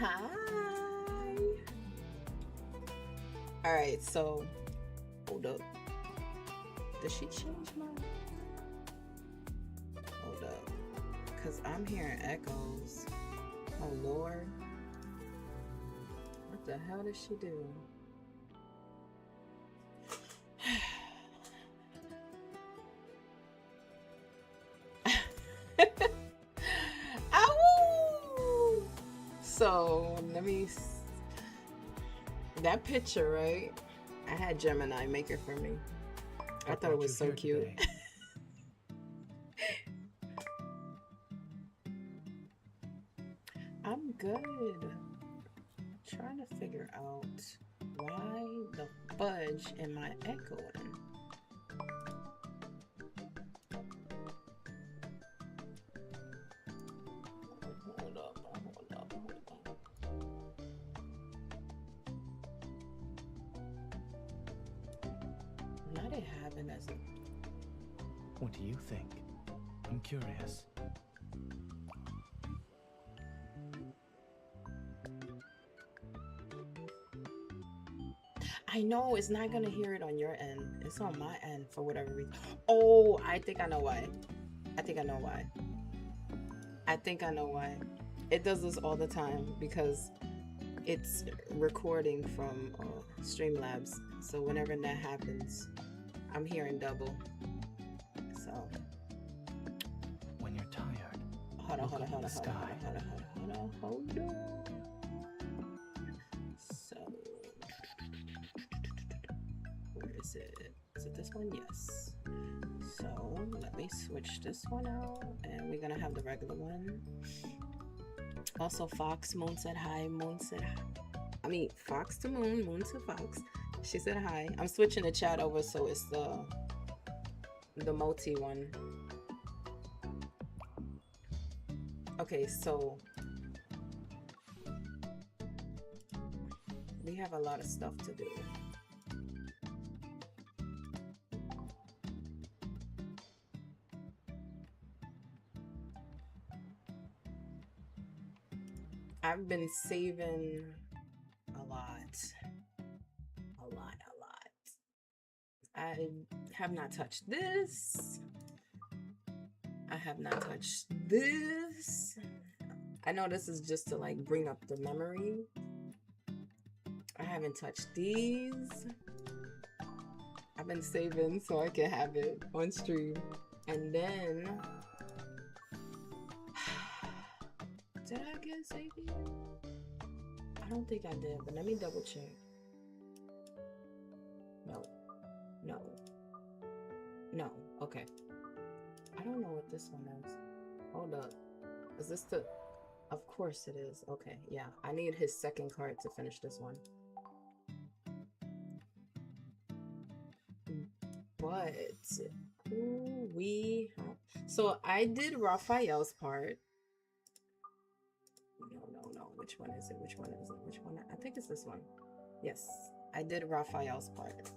Hi. All right, so hold up. Did she change my? Hold up, cause I'm hearing echoes. Oh Lord, what the hell did she do? Ow! So let me. That picture, right? I had Gemini make it for me. I thought it was so cute. I'm good. Trying to figure out why the fudge am I echoing? Hold up, hold up, hold up. Not it happen as a. What do you think? I'm curious. I know it's not gonna hear it on your end. It's on my end for whatever reason. Oh, I think I know why. I think I know why. I think I know why. It does this all the time because it's recording from Streamlabs. So whenever that happens, I'm hearing double. So When you're tired, hold on, hold on, hold on, look hold up on, at the hold on, sky. hold on, hold on, hold on. So where is it? Is it this one? Yes. So let me switch this one out, and we're gonna have the regular one. Also, Fox Moon said hi. Moon said hi. I mean, Fox to Moon, Moon to Fox. She said hi. I'm switching the chat over so it's the multi one. Okay, so we have a lot of stuff to do. I've been saving a lot. I have not touched this. I have not touched this. I know this is just to like bring up the memory. I haven't touched these. I've been saving so I can have it on stream. And then did I get saved yet? I don't think I did, but let me double check. No. Okay. I don't know what this one is. Hold up. Is this the... Of course it is. Okay, yeah. I need his second card to finish this one. But... So I did Raphael's part. No. Which one is it? I think it's this one. Yes. I did Raphael's part.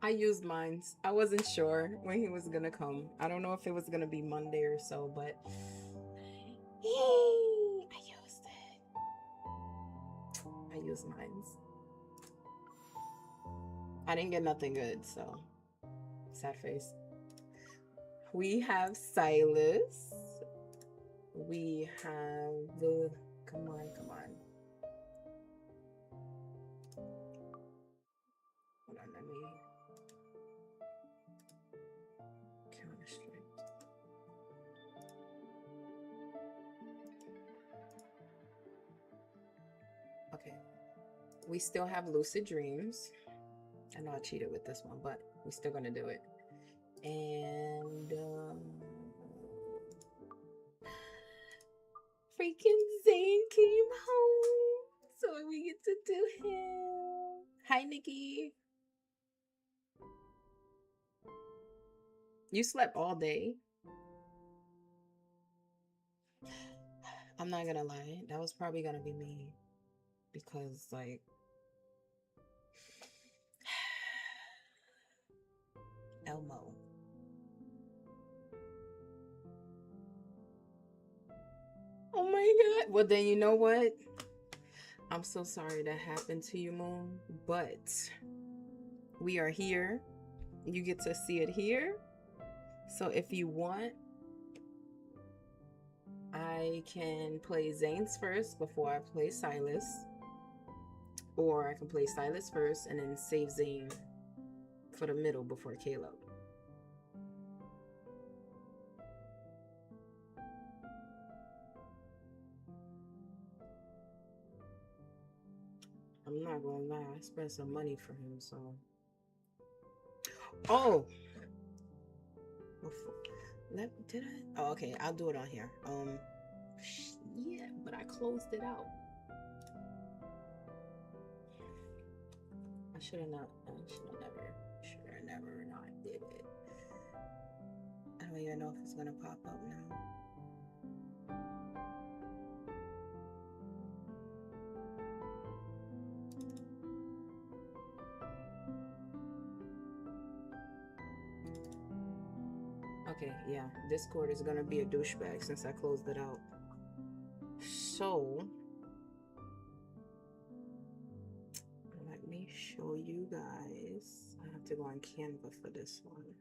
I used mine. I wasn't sure when he was gonna come. I don't know if it was gonna be Monday or so, but I used it. I used mine. I didn't get nothing good, so sad face. We have Silas. We have come on. Hold on, let me count straight. Okay. We still have Lucid Dreams. I know I cheated with this one, but we're still gonna do it. And freaking Zane came home, so we get to do him. Hi, Nikki. You slept all day. I'm not gonna lie, that was probably gonna be me, because like Elmo. Oh my god. Well, then you know what? I'm so sorry that happened to you, Moon, but we are here. You get to see it here. So if you want, I can play Zane's first before I play Silas. Or I can play Silas first and then save Zane for the middle before Caleb. I'm not gonna lie, I spent some money for him, so. Oh! Did I? Oh, okay, I'll do it on here. Yeah, but I closed it out. I should have not. Should have never not did it. I don't even know if it's gonna pop up now. Okay, yeah, Discord is gonna be a douchebag since I closed it out. So, let me show you guys. I have to go on Canva for this one.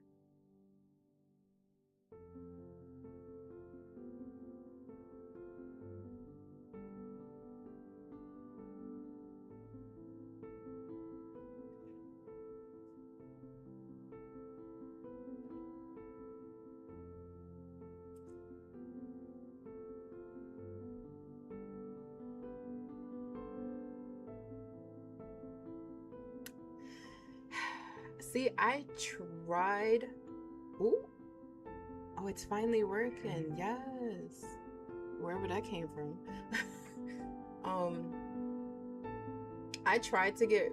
See, I tried. Ooh. Oh, it's finally working. Yes. Wherever that came from. I tried to get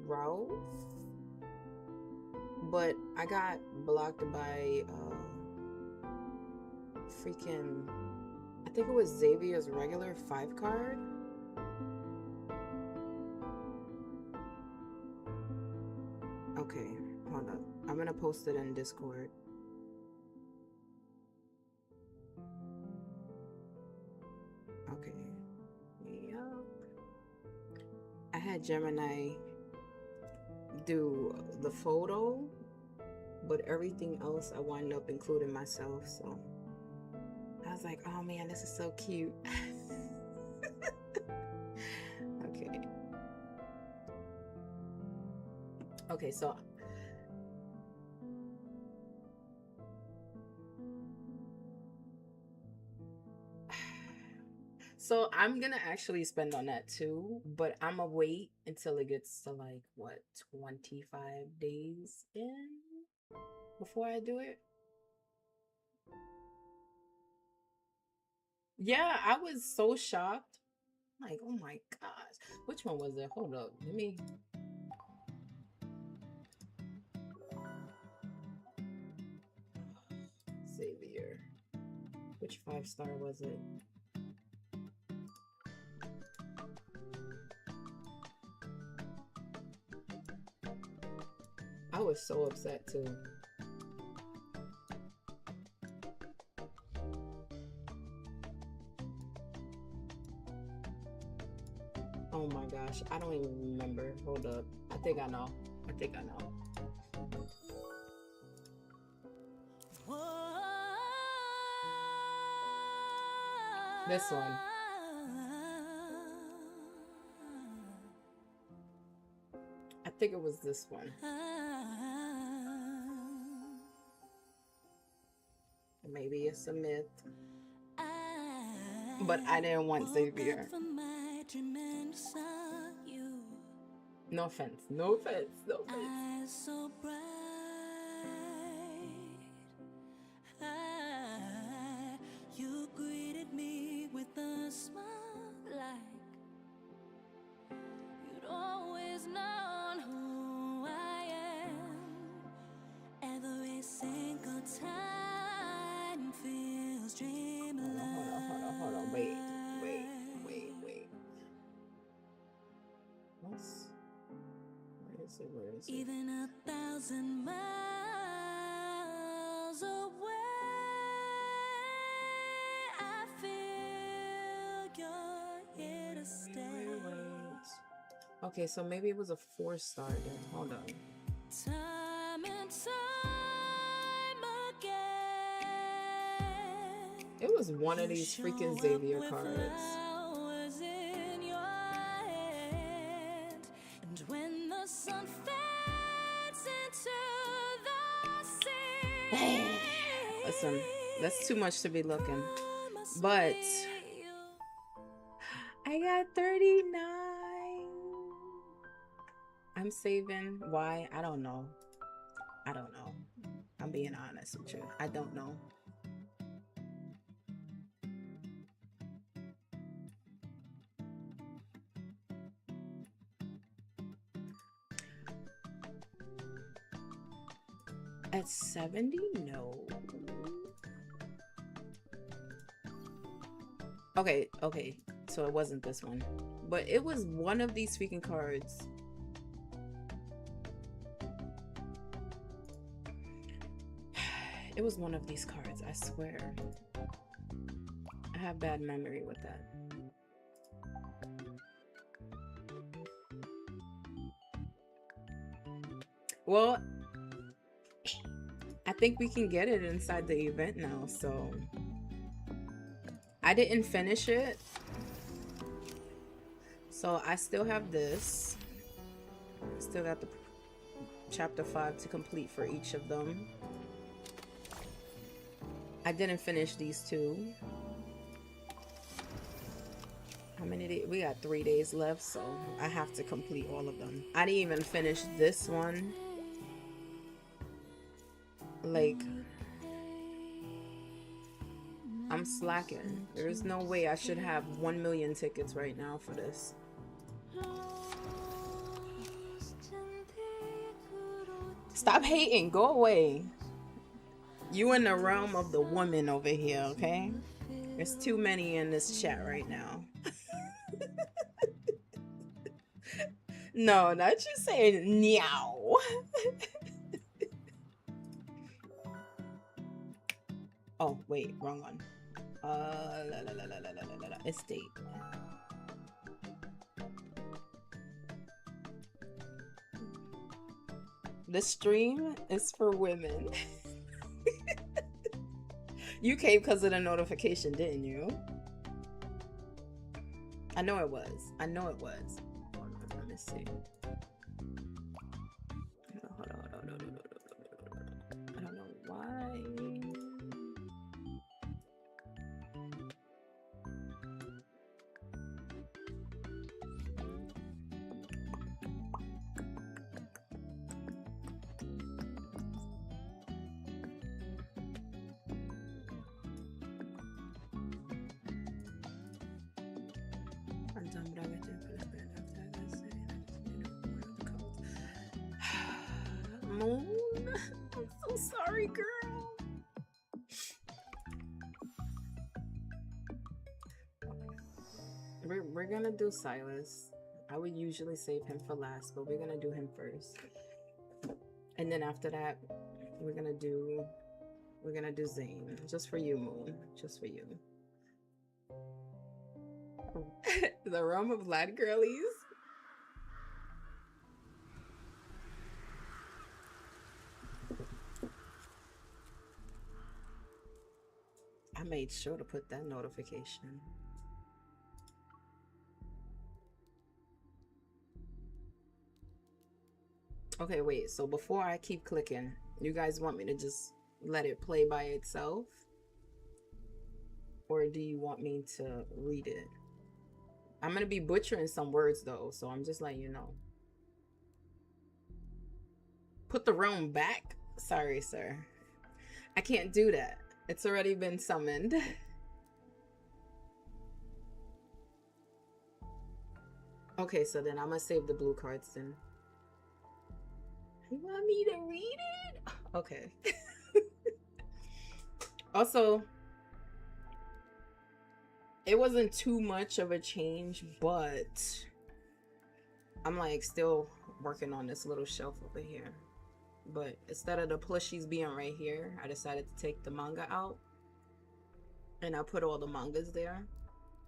Ralph, but I got blocked by freaking, I think it was Xavier's regular 5 card. Okay, hold up. I'm gonna post it in Discord. Okay. Yep. I had Gemini do the photo, but everything else I wind up including myself, so I was like, oh man, this is so cute. Okay. Okay, so I'm gonna actually spend on that too, but I'm gonna wait until it gets to like what, 25 days in before I do it. Yeah, I was so shocked. Like, oh my gosh. Which one was it? Hold up. Let me. Xavier. Which 5-star was it? I was so upset too. Oh my gosh, I don't even remember. Hold up. I think I know. I think I know. This one. I think it was this one. Maybe it's a myth. But I didn't want Xavier. No offense. No offense. No offense. You greeted me with a smile like you'd always known who I am. Every single time feels dreamlike. Hold on. Wait. Where is So where is it? Even 1,000 miles away, I feel you're here to stay. Okay, so maybe it was a 4-star then. Hold on. Time and time again. It was one of these freaking Xavier cards. Flowers in your hand. And when the sun fades into the sea. Listen, that's too much to be looking. But I got 39. I'm saving. Why? I don't know. I don't know. I'm being honest with you. I don't know. At 70? No. Okay. So it wasn't this one. But it was one of these freaking cards. It was one of these cards, I swear. I have bad memory with that. Well, I think we can get it inside the event now, so I didn't finish it. So I still have this. Still got the chapter 5 to complete for each of them. I didn't finish these two. How many days? We got 3 days left, so I have to complete all of them. I didn't even finish this one. Like, I'm slacking. There's no way I should have 1 million tickets right now for this. Stop hating. Go away. You in the realm of the woman over here, okay? There's too many in this chat right now. No, not you saying meow. Oh, wait, wrong one. Estate. The stream is for women. You came because of the notification, didn't you? I know it was. I know it was. Hold on, let me see. Hold on. I don't know why. Moon, I'm so sorry, girl. We're gonna do Silas. I would usually save him for last, but we're gonna do him first. And then after that, we're gonna do Zane. Just for you, Moon. Just for you. The realm of lad girlies. I made sure to put that notification. Okay, wait. So before I keep clicking, you guys want me to just let it play by itself? Or do you want me to read it? I'm going to be butchering some words though, so I'm just letting you know. Put the realm back? Sorry, sir. I can't do that. It's already been summoned. Okay, so then I'm gonna save the blue cards then. You want me to read it? Okay. Also, it wasn't too much of a change, but I'm like still working on this little shelf over here. But instead of the plushies being right here, I decided to take the manga out. And I put all the mangas there.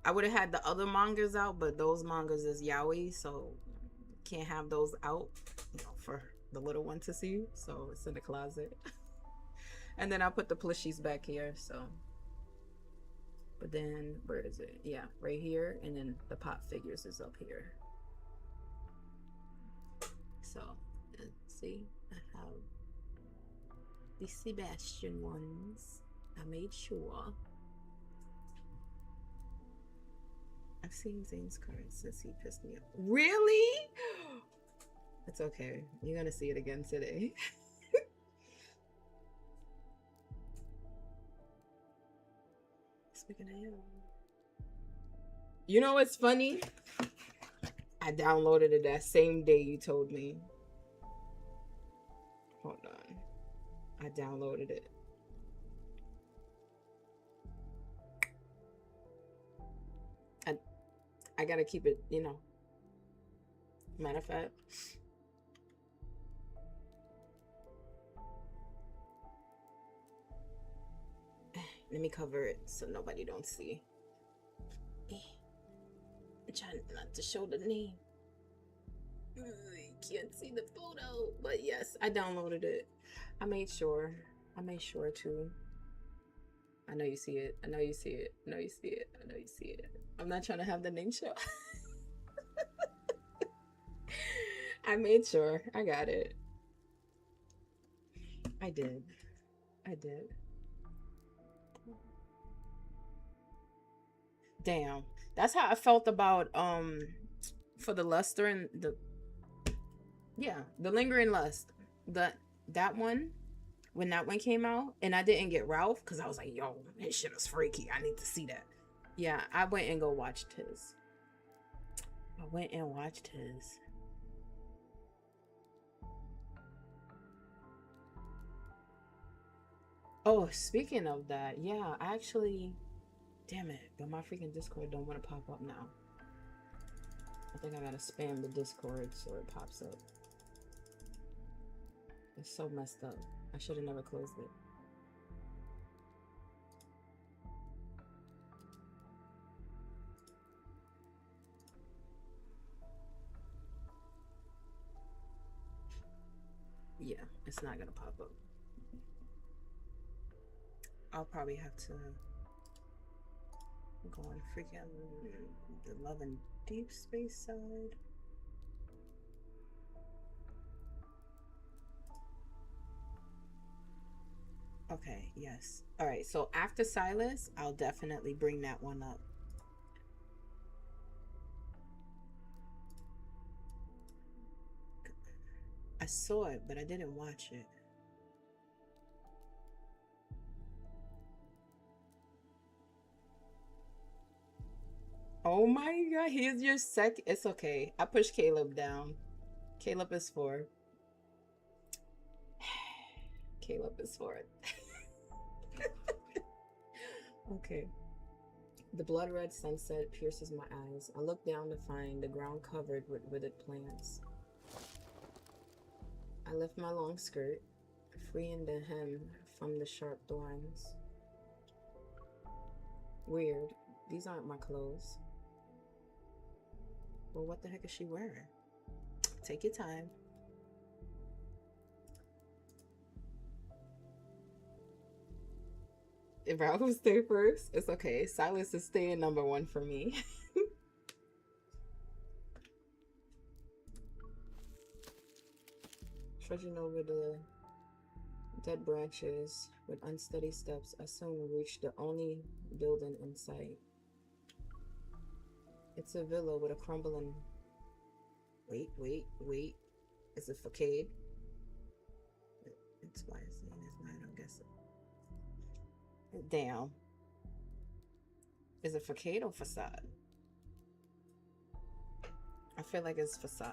I would have had the other mangas out, but those mangas is yaoi, so can't have those out, you know, for the little one to see. So it's in the closet. And then I put the plushies back here, so. But then, where is it? Yeah, right here. And then the pop figures is up here. So, see, I have the Sebastian ones. I made sure. I've seen Zane's cards since he pissed me off. Really? It's okay. You're gonna see it again today. Speaking of him. You know what's funny? I downloaded it that same day you told me. Hold on. I downloaded it. I gotta keep it, you know. Matter of fact. Let me cover it so nobody don't see. I'm trying not to show the name. You can't see the photo, but yes, I downloaded it. I made sure to. I know you see it. I know you see it. I know you see it. I know you see it. I'm not trying to have the name show. I made sure. I got it. I did. Damn. That's how I felt about for the luster and the lingering lust. That one, when that one came out, and I didn't get Ralph because I was like, yo, his shit is freaky. I need to see that. Yeah, I went and watched his. Oh, speaking of that, yeah, I actually, damn it, but my freaking Discord don't want to pop up now. I think I gotta spam the Discord so it pops up. It's so messed up. I should have never closed it. Yeah, it's not gonna pop up. I'll probably have to go on freaking the Love and Deepspace side. Okay, yes. All right, so after Silas, I'll definitely bring that one up. I saw it, but I didn't watch it. Oh my god, here's your second. It's okay. I pushed Caleb down. Caleb is for. Caleb is for it. Okay. The blood red sunset pierces my eyes. I look down to find the ground covered with withered plants. I lift my long skirt, freeing the hem from the sharp thorns. Weird. These aren't my clothes. Well, what the heck is she wearing? Take your time. If Ralph will stay first, it's okay. Silas is staying number one for me. Trudging over the dead branches with unsteady steps, I soon reach the only building in sight. It's a villa with a crumbling... Wait. It's a facade. It's why it's saying it's not, I don't guess it. Damn. Is it facade or facade? I feel like it's facade.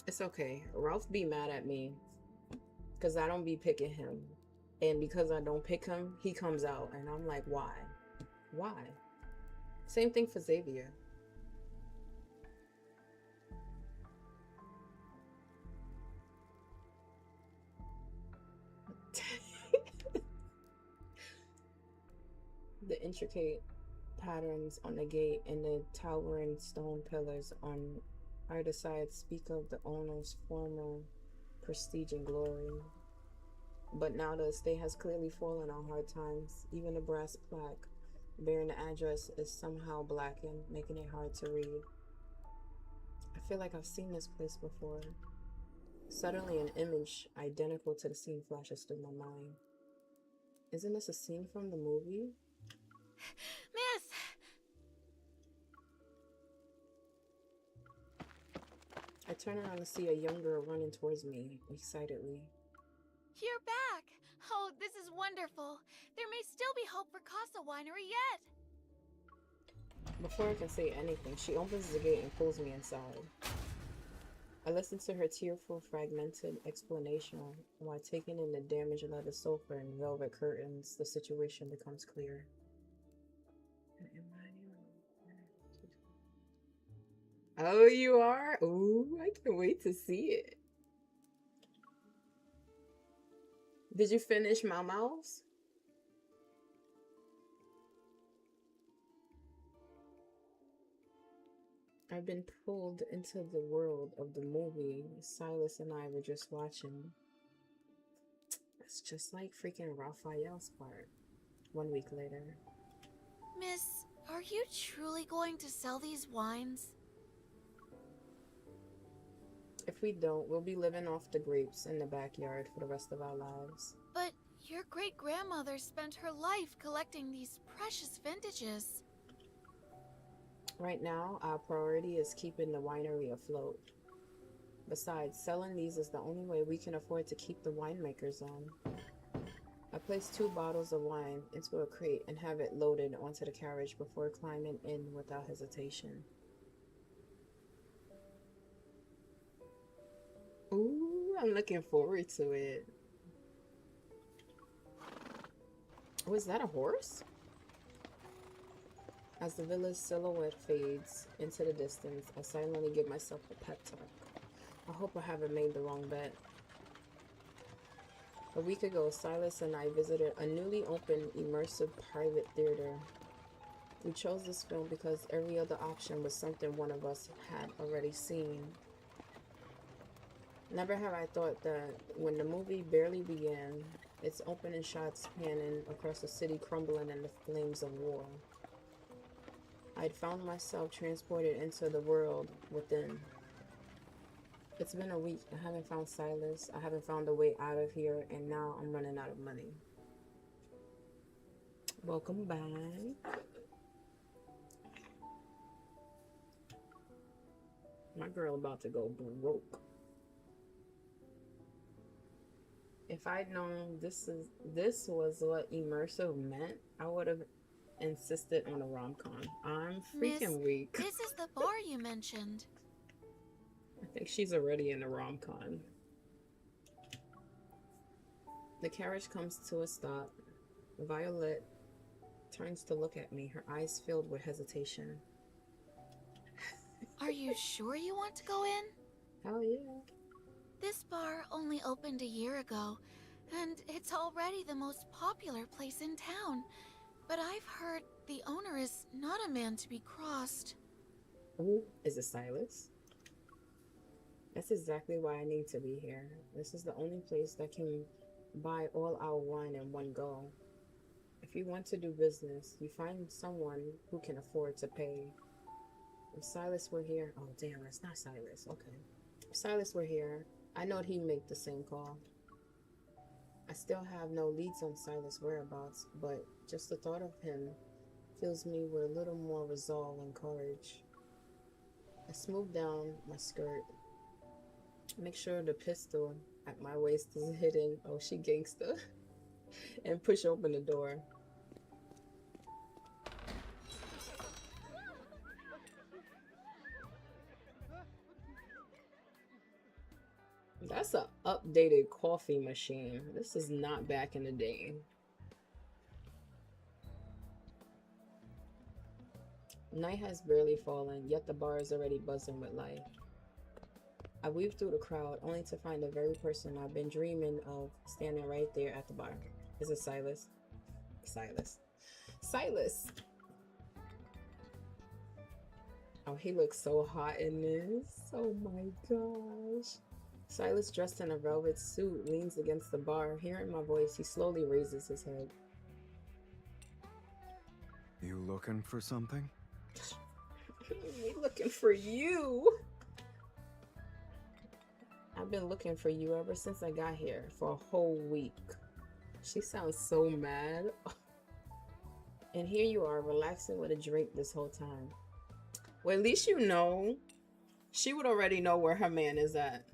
It's okay. Ralph be mad at me because I don't be picking him And because I don't pick him, he comes out. And I'm like, why? Why? Same thing for Xavier. The intricate patterns on the gate and the towering stone pillars on either side speak of the owner's former prestige and glory. But now the estate has clearly fallen on hard times. Even the brass plaque bearing the address is somehow blackened, making it hard to read. I feel like I've seen this place before. Suddenly, an image identical to the scene flashes through my mind. Isn't this a scene from the movie? Miss! I turn around to see a young girl running towards me excitedly. You're back! Oh, this is wonderful. There may still be hope for Casa Winery yet. Before I can say anything, she opens the gate and pulls me inside. I listen to her tearful, fragmented explanation while taking in the damaged leather sofa and velvet curtains. The situation becomes clear. Oh, you are? Ooh, I can't wait to see it. Did you finish Mau Mau's? I've been pulled into the world of the movie Silas and I were just watching. It's just like freaking Raphael's part. 1 week later. Miss, are you truly going to sell these wines? If we don't, we'll be living off the grapes in the backyard for the rest of our lives. But your great-grandmother spent her life collecting these precious vintages. Right now, our priority is keeping the winery afloat. Besides, selling these is the only way we can afford to keep the winemakers on. I place 2 bottles of wine into a crate and have it loaded onto the carriage before climbing in without hesitation. Ooh, I'm looking forward to it. Was that a horse? As the villa's silhouette fades into the distance, I silently give myself a pep talk. I hope I haven't made the wrong bet. A week ago, Silas and I visited a newly opened immersive private theater. We chose this film because every other option was something one of us had already seen. Never have I thought that when the movie barely began, its opening shots panning across a city crumbling in the flames of war, I'd found myself transported into the world within. It's been a week. I haven't found Silas. I haven't found a way out of here, and now I'm running out of money. Welcome back. My girl about to go broke. If I'd known this was what immersive meant, I would have insisted on a rom-com. I'm freaking weak. This is the bar you mentioned. I think she's already in the rom-com. The carriage comes to a stop. Violet turns to look at me, her eyes filled with hesitation. Are you sure you want to go in? Hell yeah. This bar only opened a year ago, and it's already the most popular place in town. But I've heard the owner is not a man to be crossed. Ooh, is it Silas? That's exactly why I need to be here. This is the only place that can buy all our wine in one go. If you want to do business, you find someone who can afford to pay. If Silas were here... Oh, damn, it's not Silas. Okay. If Silas were here, I know he'd make the same call. I still have no leads on Silas' whereabouts, but just the thought of him fills me with a little more resolve and courage. I smooth down my skirt, make sure the pistol at my waist is hidden. Oh, she gangsta. And push open the door. That's a updated coffee machine. This is not back in the day. Night has barely fallen, yet the bar is already buzzing with life. I weave through the crowd, only to find the very person I've been dreaming of standing right there at the bar. Is it Silas? Silas. Silas! Oh, he looks so hot in this. Oh my gosh. Silas, dressed in a velvet suit, leans against the bar. Hearing my voice, he slowly raises his head. You looking for something? Me looking for you. I've been looking for you ever since I got here, for a whole week. She sounds so mad. And here you are, relaxing with a drink this whole time. Well, at least you know. She would already know where her man is at.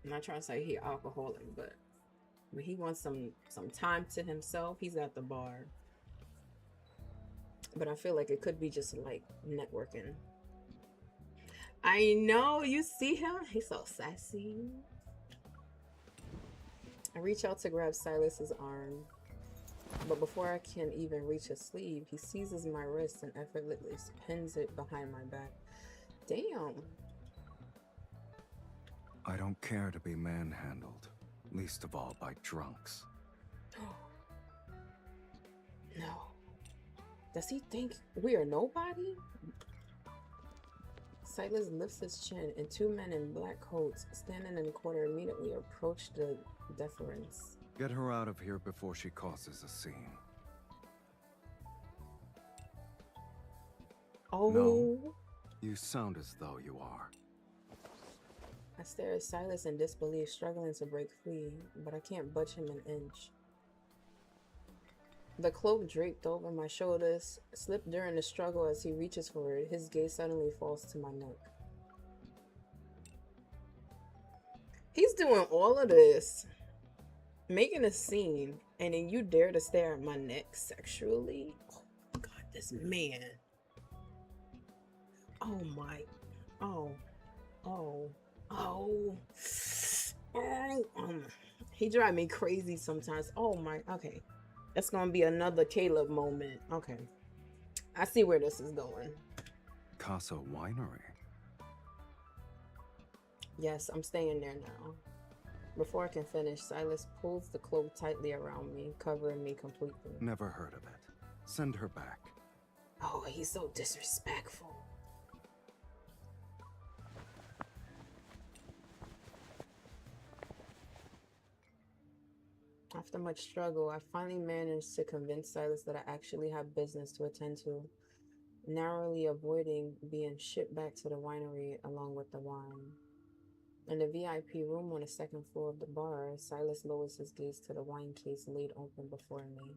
I'm not trying to say he alcoholic, but when he wants some time to himself, he's at the bar. But I feel like it could be just like networking. I know, you see him? He's so sassy. I reach out to grab Silas's arm, but before I can even reach his sleeve, he seizes my wrist and effortlessly pins it behind my back. Damn. I don't care to be manhandled, least of all by drunks. No. Does he think we are nobody? Silas lifts his chin, and two men in black coats standing in the corner immediately approach the deference. Get her out of here before she causes a scene. Oh. No. You sound as though you are. I stare at Silas in disbelief, struggling to break free, but I can't budge him an inch. The cloak draped over my shoulders slipped during the struggle. As he reaches for it, his gaze suddenly falls to my neck. He's doing all of this, making a scene, and then you dare to stare at my neck sexually? Oh my god, this man. Oh my. Oh. Oh. Oh. Oh. He drives me crazy sometimes. Oh my. Okay. That's gonna be another Caleb moment. Okay. I see where this is going. Casa Winery. Yes, I'm staying there now. Before I can finish, Silas pulls the cloak tightly around me, covering me completely. Never heard of it. Send her back. Oh, he's so disrespectful. After much struggle, I finally managed to convince Silas that I actually have business to attend to, narrowly avoiding being shipped back to the winery along with the wine. In the VIP room on the second floor of the bar, Silas lowers his gaze to the wine case laid open before me.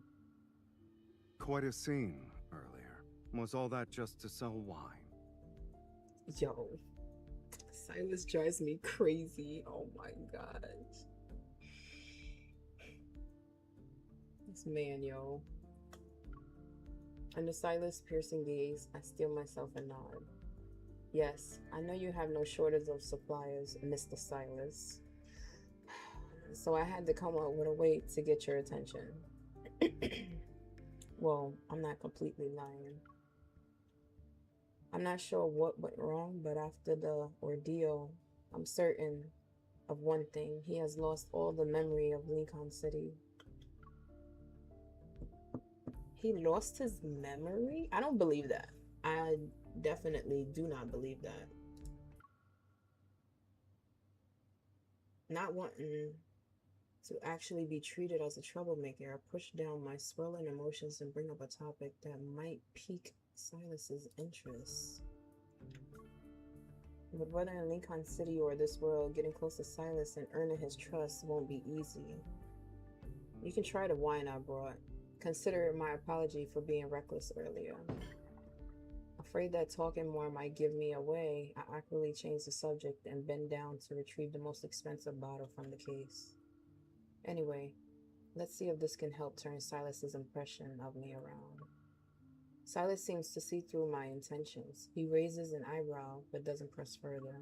Quite a scene earlier. Was all that just to sell wine? Yo, Silas drives me crazy. Oh my god. This man, yo. Under Silas' piercing gaze, I steal myself a nod. Yes, I know you have no shortage of suppliers, Mr. Silas. So I had to come up with a way to get your attention. Well, I'm not completely lying. I'm not sure what went wrong, but after the ordeal, I'm certain of one thing. He has lost all the memory of Lincoln City. He lost his memory? I don't believe that. I definitely do not believe that. Not wanting to actually be treated as a troublemaker, I push down my swirling emotions and bring up a topic that might pique Silas's interest. But whether in Lincoln City or this world, getting close to Silas and earning his trust won't be easy. You can try the wine I brought. Consider it my apology for being reckless earlier. Afraid that talking more might give me away, I awkwardly change the subject and bend down to retrieve the most expensive bottle from the case. Anyway, let's see if this can help turn Silas's impression of me around. Silas seems to see through my intentions. He raises an eyebrow, but doesn't press further.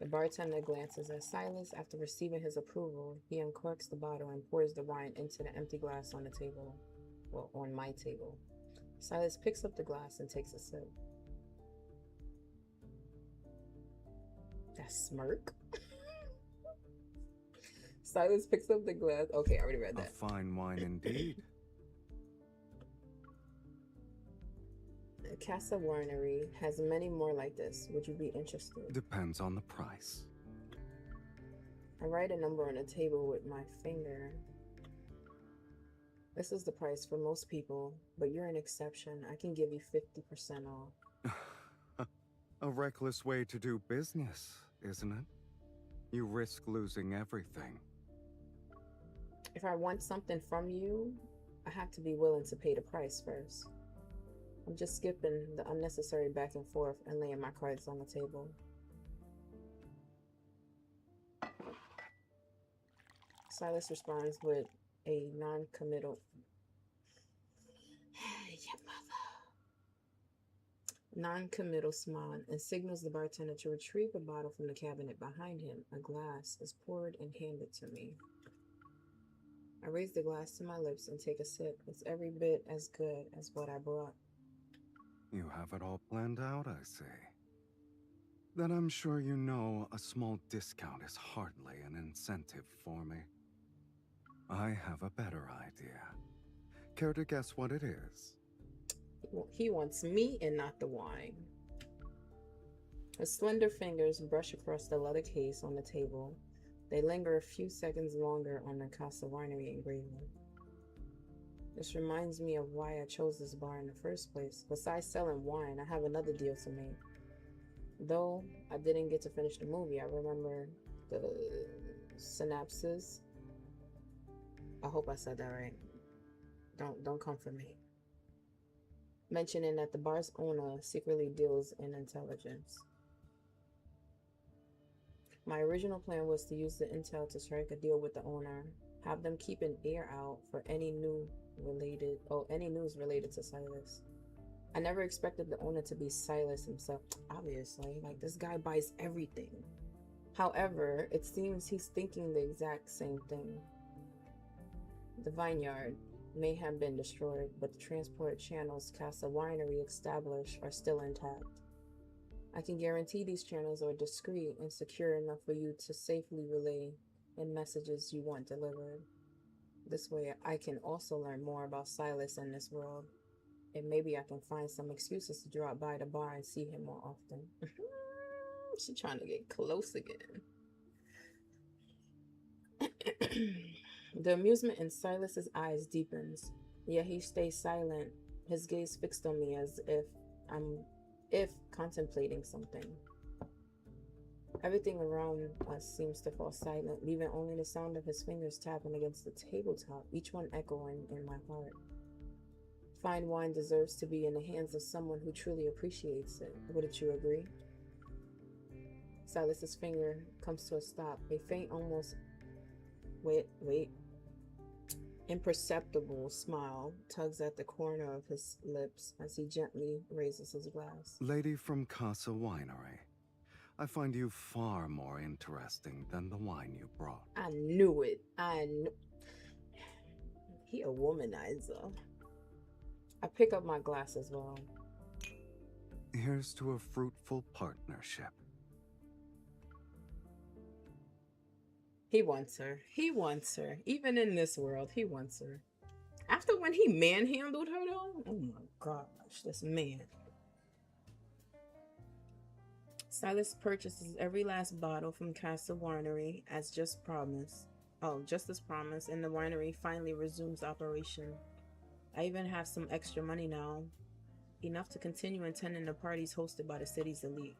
The bartender glances at Silas. After receiving his approval, he uncorks the bottle and pours the wine into the empty glass on the table. Well, on my table. Silas picks up the glass and takes a sip. That smirk? Silas picks up the glass. Okay, I already read A that. fine wine indeed. Casa Winery has many more like this. Would you be interested? Depends on the price. I write a number on the table with my finger. This is the price for most people, but you're an exception. I can give you 50% off. A reckless way to do business, isn't it? You risk losing everything. If I want something from you, I have to be willing to pay the price first. I'm just skipping the unnecessary back and forth and laying my cards on the table. Silas responds with a non-committal smile and signals the bartender to retrieve a bottle from the cabinet behind him. A glass is poured and handed to me. I raise the glass to my lips and take a sip. It's every bit as good as what I brought. You have it all planned out, I see. Then I'm sure you know a small discount is hardly an incentive for me. I have a better idea. Care to guess what it is? He wants me and not the wine. His slender fingers brush across the leather case on the table. They linger a few seconds longer on the Casa Winery engraving. This reminds me of why I chose this bar in the first place. Besides selling wine, I have another deal to make. Though I didn't get to finish the movie, I remember the synopsis. I hope I said that right. Don't come for me. Mentioning that the bar's owner secretly deals in intelligence. My original plan was to use the intel to strike a deal with the owner, have them keep an ear out for any news related to Silas. I never expected the owner to be Silas himself, obviously. Like, this guy buys everything. However, it seems he's thinking the exact same thing. The vineyard may have been destroyed, but the transport channels Casa Winery established are still intact. I can guarantee these channels are discreet and secure enough for you to safely relay any messages you want delivered. This way, I can also learn more about Silas in this world, and maybe I can find some excuses to drop by the bar and see him more often. She's trying to get close again. The amusement in Silas's eyes deepens, yet he stays silent, his gaze fixed on me as if contemplating something. Everything around us seems to fall silent, leaving only the sound of his fingers tapping against the tabletop, each one echoing in my heart. Fine wine deserves to be in the hands of someone who truly appreciates it. Wouldn't you agree? Silas's finger comes to a stop. A faint, almost imperceptible smile tugs at the corner of his lips as he gently raises his glass. Lady from Casa Winery, I find you far more interesting than the wine you brought. I knew it. He a womanizer. I pick up my glass as well. Here's to a fruitful partnership. He wants her. He wants her. Even in this world, he wants her. After when he manhandled her though? Oh my gosh, this man. Silas purchases every last bottle from Casa Winery as just promised. Oh, just as promised, and the winery finally resumes operation. I even have some extra money now. Enough to continue attending the parties hosted by the city's elite.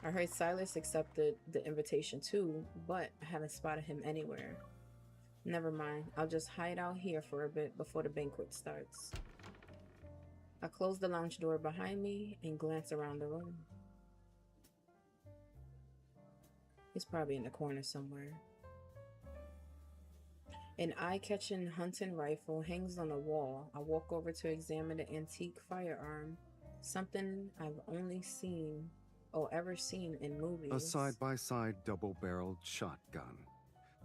I heard Silas accepted the invitation too, but I haven't spotted him anywhere. Never mind, I'll just hide out here for a bit before the banquet starts. I close the lounge door behind me and glance around the room. He's probably in the corner somewhere. An eye-catching hunting rifle hangs on a wall. I walk over to examine the antique firearm, something I've only seen or ever seen in movies. A side-by-side double-barreled shotgun.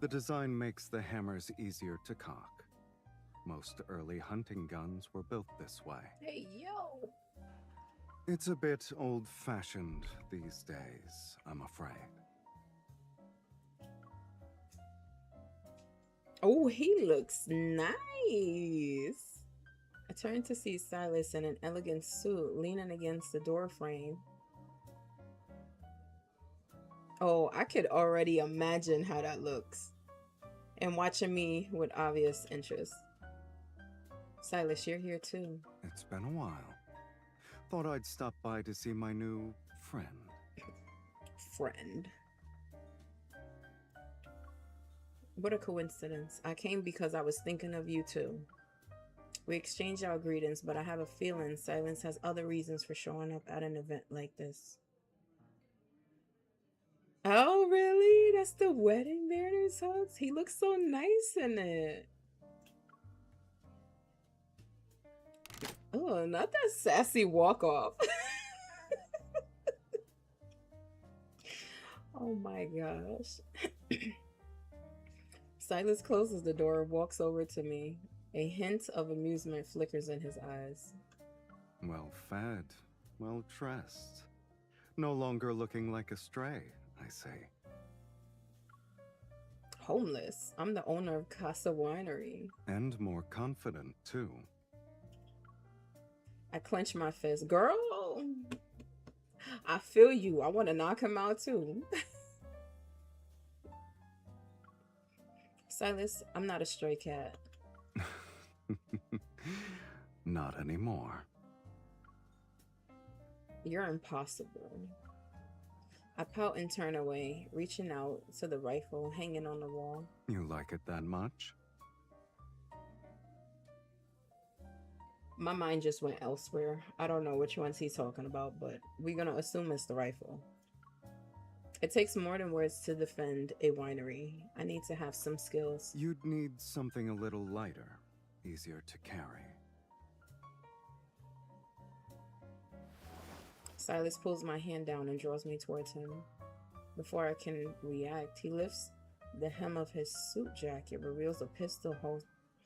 The design makes the hammers easier to cock. Most early hunting guns were built this way. Hey, yo! It's a bit old-fashioned these days, I'm afraid. Oh, he looks nice. I turned to see Silas in an elegant suit leaning against the door frame. Oh, I could already imagine how that looks. And watching me with obvious interest. Silas, you're here too. It's been a while. Thought I'd stop by to see my new friend. Friend. What a coincidence. I came because I was thinking of you too. We exchanged our greetings, but I have a feeling Silence has other reasons for showing up at an event like this. Oh, really? That's the wedding banner's house? He looks so nice in it. Oh, not that sassy walk off. Oh my gosh. Silas closes the door and walks over to me. A hint of amusement flickers in his eyes. Well fed, well dressed. No longer looking like a stray, I say. Homeless. I'm the owner of Casa Winery. And more confident, too. I clench my fist. Girl, I feel you. I want to knock him out too. Silas, I'm not a stray cat. Not anymore. You're impossible. I pout and turn away, reaching out to the rifle hanging on the wall. You like it that much? My mind just went elsewhere. I don't know which ones he's talking about, but we're gonna assume it's the rifle. It takes more than words to defend a winery. I need to have some skills. You'd need something a little lighter, easier to carry. Silas pulls my hand down and draws me towards him. Before I can react, he lifts the hem of his suit jacket, reveals a pistol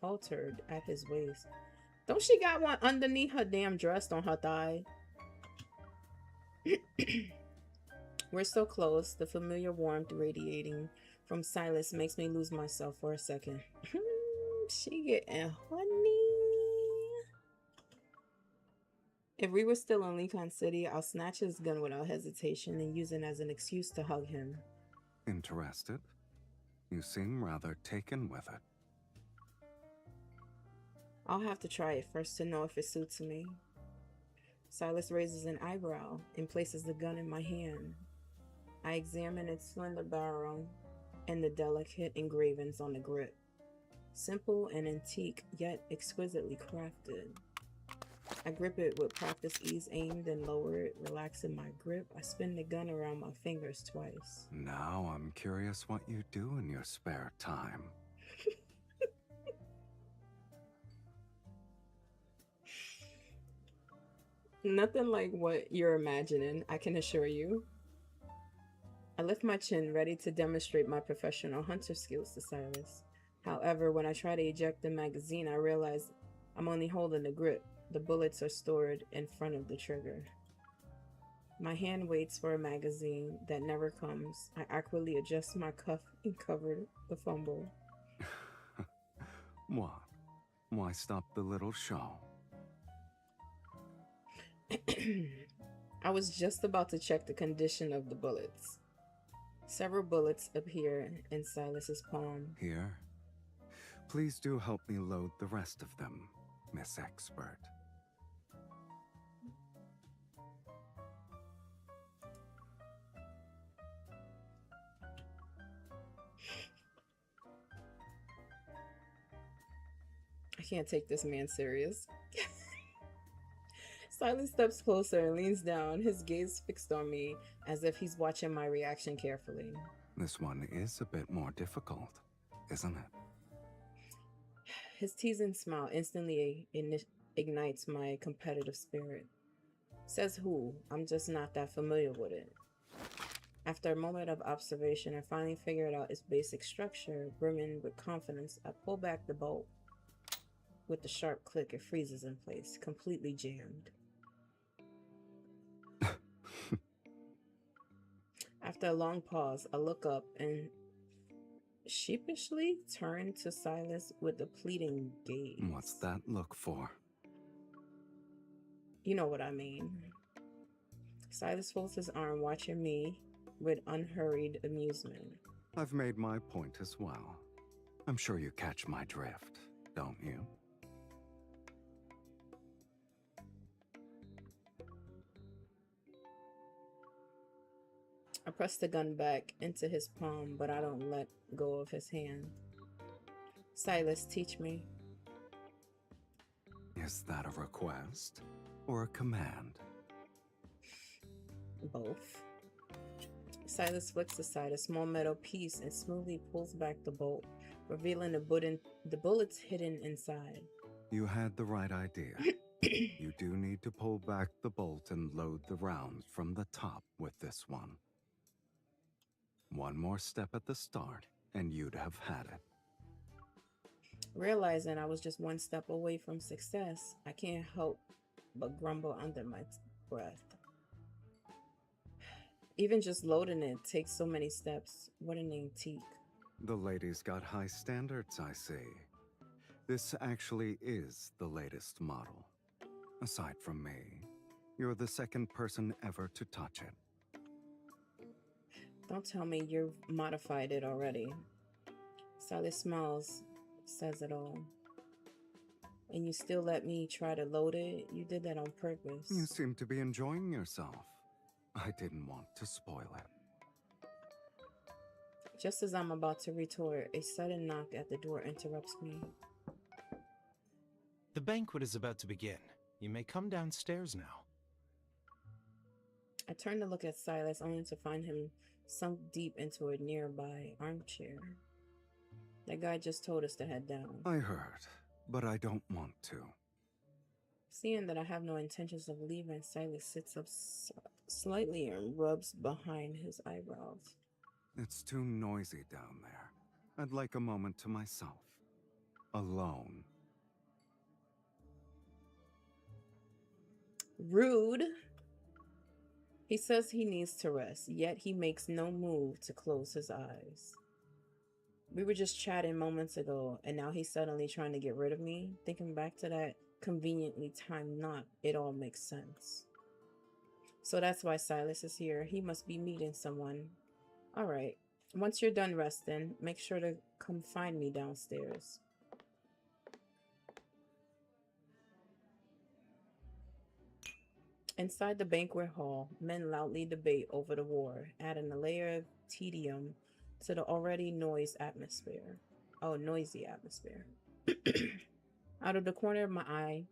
haltered at his waist. Don't she got one underneath her damn dress on her thigh? We're so close. The familiar warmth radiating from Silas makes me lose myself for a second. She getting honey. If we were still in Lincoln City, I'll snatch his gun without hesitation and use it as an excuse to hug him. Interested? You seem rather taken with it. I'll have to try it first to know if it suits me. Silas raises an eyebrow and places the gun in my hand. I examine its slender barrel and the delicate engravings on the grip. Simple and antique, yet exquisitely crafted. I grip it with practiced ease, aimed and lowered, relaxing my grip. I spin the gun around my fingers twice. Now I'm curious what you do in your spare time. Nothing like what you're imagining, I can assure you. I lift my chin, ready to demonstrate my professional hunter skills to Silas. However, when I try to eject the magazine, I realize I'm only holding the grip. The bullets are stored in front of the trigger. My hand waits for a magazine that never comes. I awkwardly adjust my cuff and cover the fumble. What? Why stop the little show? I was just about to check the condition of the bullets. Several bullets appear in Silas's palm. Here. Please do help me load the rest of them, Miss Expert. I can't take this man serious. Silas steps closer and leans down, his gaze fixed on me as if he's watching my reaction carefully. This one is a bit more difficult, isn't it? His teasing smile instantly ignites my competitive spirit. Says who? I'm just not that familiar with it. After a moment of observation, I finally figured out its basic structure. Brimming with confidence, I pull back the bolt. With the sharp click, it freezes in place, completely jammed. After a long pause, I look up and sheepishly turn to Silas with a pleading gaze. What's that look for? You know what I mean. Silas folds his arm, watching me with unhurried amusement. I've made my point as well. I'm sure you catch my drift, don't you? I press the gun back into his palm, but I don't let go of his hand. Silas, teach me. Is that a request or a command? Both. Silas flicks aside a small metal piece and smoothly pulls back the bolt, revealing the bullets hidden inside. You had the right idea. You do need to pull back the bolt and load the rounds from the top with this one. One more step at the start, and you'd have had it. Realizing I was just one step away from success, I can't help but grumble under my breath. Even just loading it takes so many steps. What an antique. The lady's got high standards, I see. This actually is the latest model. Aside from me, you're the second person ever to touch it. Don't tell me you've modified it already. Silas smiles, says it all. And you still let me try to load it? You did that on purpose. You seem to be enjoying yourself. I didn't want to spoil it. Just as I'm about to retort, a sudden knock at the door interrupts me. The banquet is about to begin. You may come downstairs now. I turn to look at Silas, only to find him sunk deep into a nearby armchair. That guy just told us to head down. I heard, but I don't want to. Seeing that I have no intentions of leaving, Silas sits up slightly and rubs behind his eyebrows. It's too noisy down there. I'd like a moment to myself. Alone. Rude. He says he needs to rest, yet he makes no move to close his eyes. We were just chatting moments ago, and now he's suddenly trying to get rid of me. Thinking back to that conveniently timed knock, it all makes sense. So that's why Silas is here. He must be meeting someone. All right. Once you're done resting, make sure to come find me downstairs. Inside the banquet hall, men loudly debate over the war, adding a layer of tedium to the already noisy atmosphere. Out of the corner of my eye,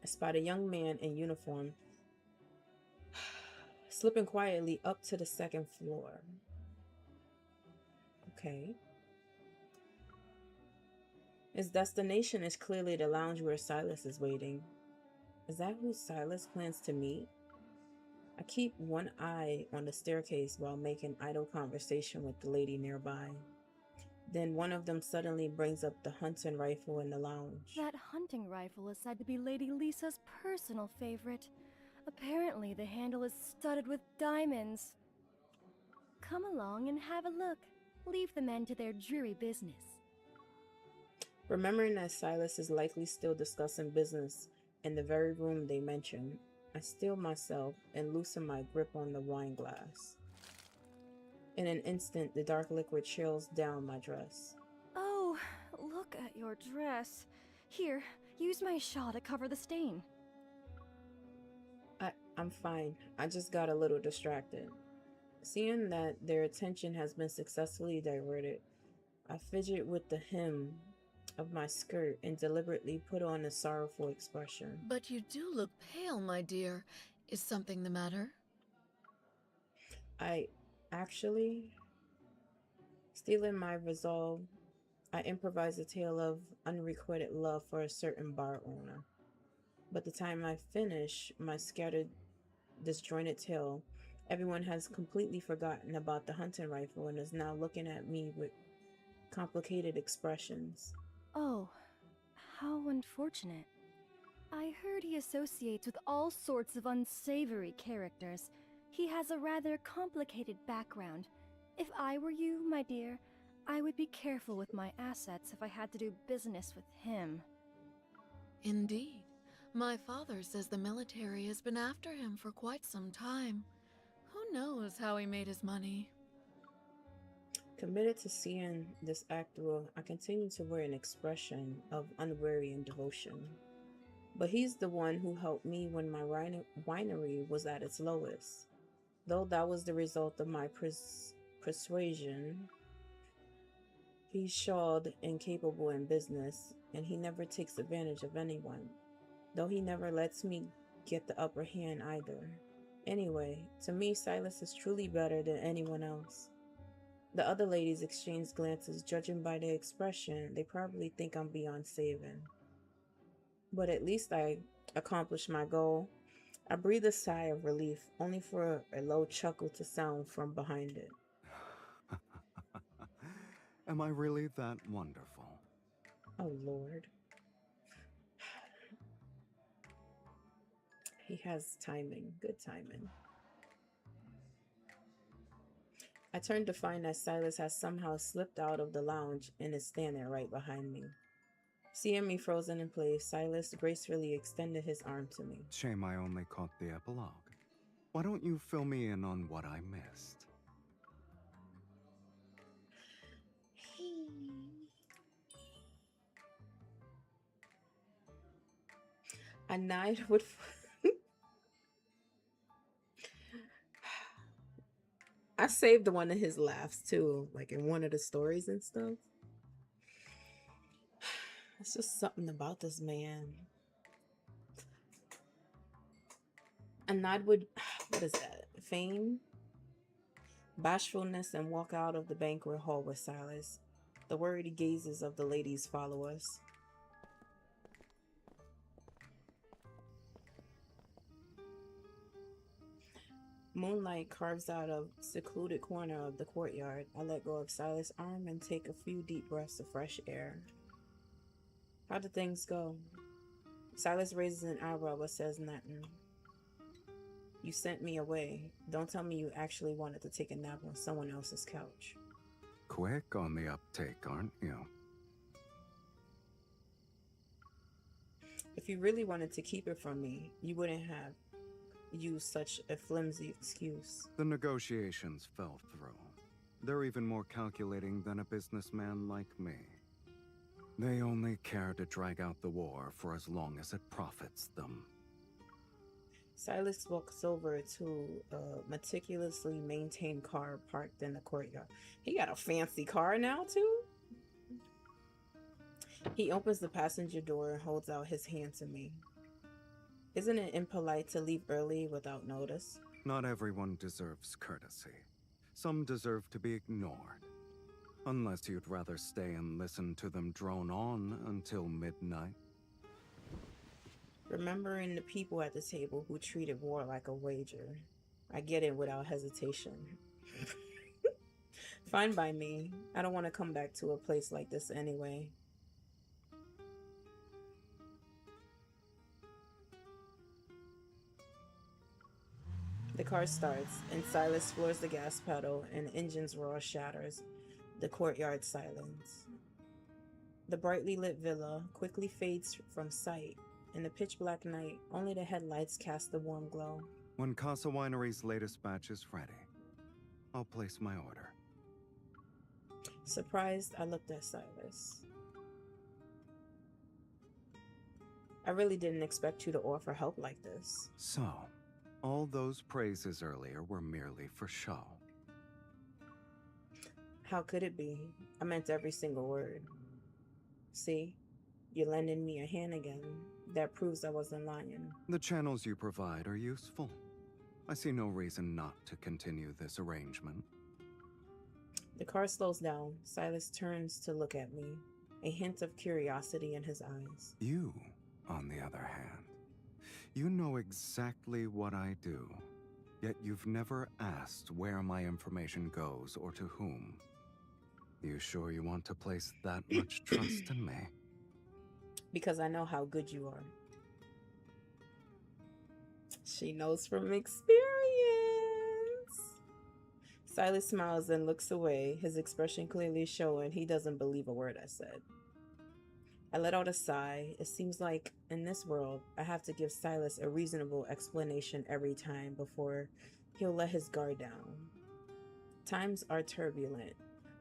I spot a young man in uniform slipping quietly up to the second floor. Okay. His destination is clearly the lounge where Silas is waiting. Is that who Silas plans to meet? I keep one eye on the staircase while making idle conversation with the lady nearby. Then one of them suddenly brings up the hunting rifle in the lounge. That hunting rifle is said to be Lady Lisa's personal favorite. Apparently, the handle is studded with diamonds. Come along and have a look. Leave the men to their dreary business. Remembering that Silas is likely still discussing business in the very room they mentioned, I steel myself and loosen my grip on the wine glass. In an instant, the dark liquid chills down my dress. Oh, look at your dress. Here, use my shawl to cover the stain. I'm fine. I just got a little distracted. Seeing that their attention has been successfully diverted, I fidget with the hem of my skirt and deliberately put on a sorrowful expression. But you do look pale, my dear. Is something the matter? Stealing my resolve, I improvise a tale of unrequited love for a certain bar owner. But the time I finish, my scattered disjointed tale, everyone has completely forgotten about the hunting rifle and is now looking at me with complicated expressions. Oh, how unfortunate. I heard he associates with all sorts of unsavory characters. He has a rather complicated background. If I were you, my dear, I would be careful with my assets if I had to do business with him. Indeed. My father says the military has been after him for quite some time. Who knows how he made his money? Committed to seeing this act through, I continue to wear an expression of unwearying devotion. But he's the one who helped me when my winery was at its lowest. Though that was the result of my persuasion, he's shawled and capable in business, and he never takes advantage of anyone. Though he never lets me get the upper hand either. Anyway, to me, Silas is truly better than anyone else. The other ladies exchange glances. Judging by their expression, they probably think I'm beyond saving. But at least I accomplished my goal. I breathe a sigh of relief, only for a low chuckle to sound from behind it. Am I really that wonderful? Oh, Lord. He has timing, good timing. I turn to find that Silas has somehow slipped out of the lounge and is standing right behind me. Seeing me frozen in place, Silas gracefully extended his arm to me. Shame I only caught the epilogue. Why don't you fill me in on what I missed? I nod with. I saved one of his laughs too, like in one of the stories and stuff. It's just something about this man. A nod would, what is that? Feign bashfulness and walk out of the banquet hall with Silas. The worried gazes of the ladies follow us. Moonlight carves out a secluded corner of the courtyard. I let go of Silas' arm and take a few deep breaths of fresh air. How did things go? Silas raises an eyebrow but says nothing. You sent me away. Don't tell me you actually wanted to take a nap on someone else's couch. Quick on the uptake, aren't you? If you really wanted to keep it from me, you wouldn't have used such a flimsy excuse. The negotiations fell through. They're even more calculating than a businessman like me. They only care to drag out the war for as long as it profits them. Silas walks over to a meticulously maintained car parked in the courtyard. He got a fancy car now, too? He opens the passenger door and holds out his hand to me. Isn't it impolite to leave early without notice? Not everyone deserves courtesy. Some deserve to be ignored. Unless you'd rather stay and listen to them drone on until midnight. Remembering the people at the table who treated war like a wager, I get it without hesitation. Fine by me. I don't want to come back to a place like this anyway. The car starts, and Silas floors the gas pedal, and the engine's roar shatters the courtyard silence. The brightly lit villa quickly fades from sight. In the pitch-black night, only the headlights cast a warm glow. When Casa Winery's latest batch is ready, I'll place my order. Surprised, I looked at Silas. I really didn't expect you to offer help like this. So, all those praises earlier were merely for show. How could it be? I meant every single word. See? You're lending me a hand again. That proves I wasn't lying. The channels you provide are useful. I see no reason not to continue this arrangement. The car slows down. Silas turns to look at me, a hint of curiosity in his eyes. You, on the other hand, You know exactly what I do, yet you've never asked where my information goes or to whom. You sure you want to place that much trust in me? Because I know how good you are. She knows from experience. Silas smiles and looks away, his expression clearly showing he doesn't believe a word I said. I let out a sigh. It seems like in this world, I have to give Silas a reasonable explanation every time before he'll let his guard down. Times are turbulent.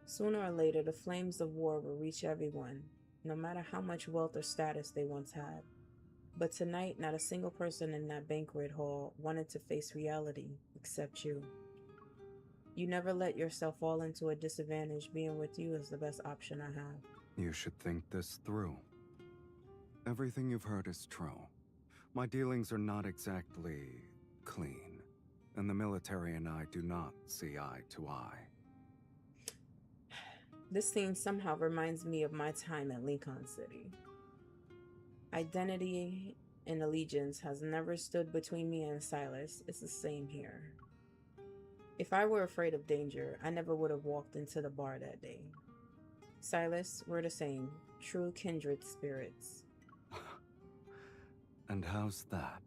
Sooner or later, the flames of war will reach everyone, no matter how much wealth or status they once had. But tonight, not a single person in that banquet hall wanted to face reality except you. You never let yourself fall into a disadvantage. Being with you is the best option I have. You should think this through. Everything you've heard is true. My dealings are not exactly clean, and the military and I do not see eye to eye. This scene somehow reminds me of my time at Lincoln City. Identity and allegiance has never stood between me and Silas. It's the same here. If I were afraid of danger, I never would have walked into the bar that day. Silas, we're the same. True kindred spirits. And how's that?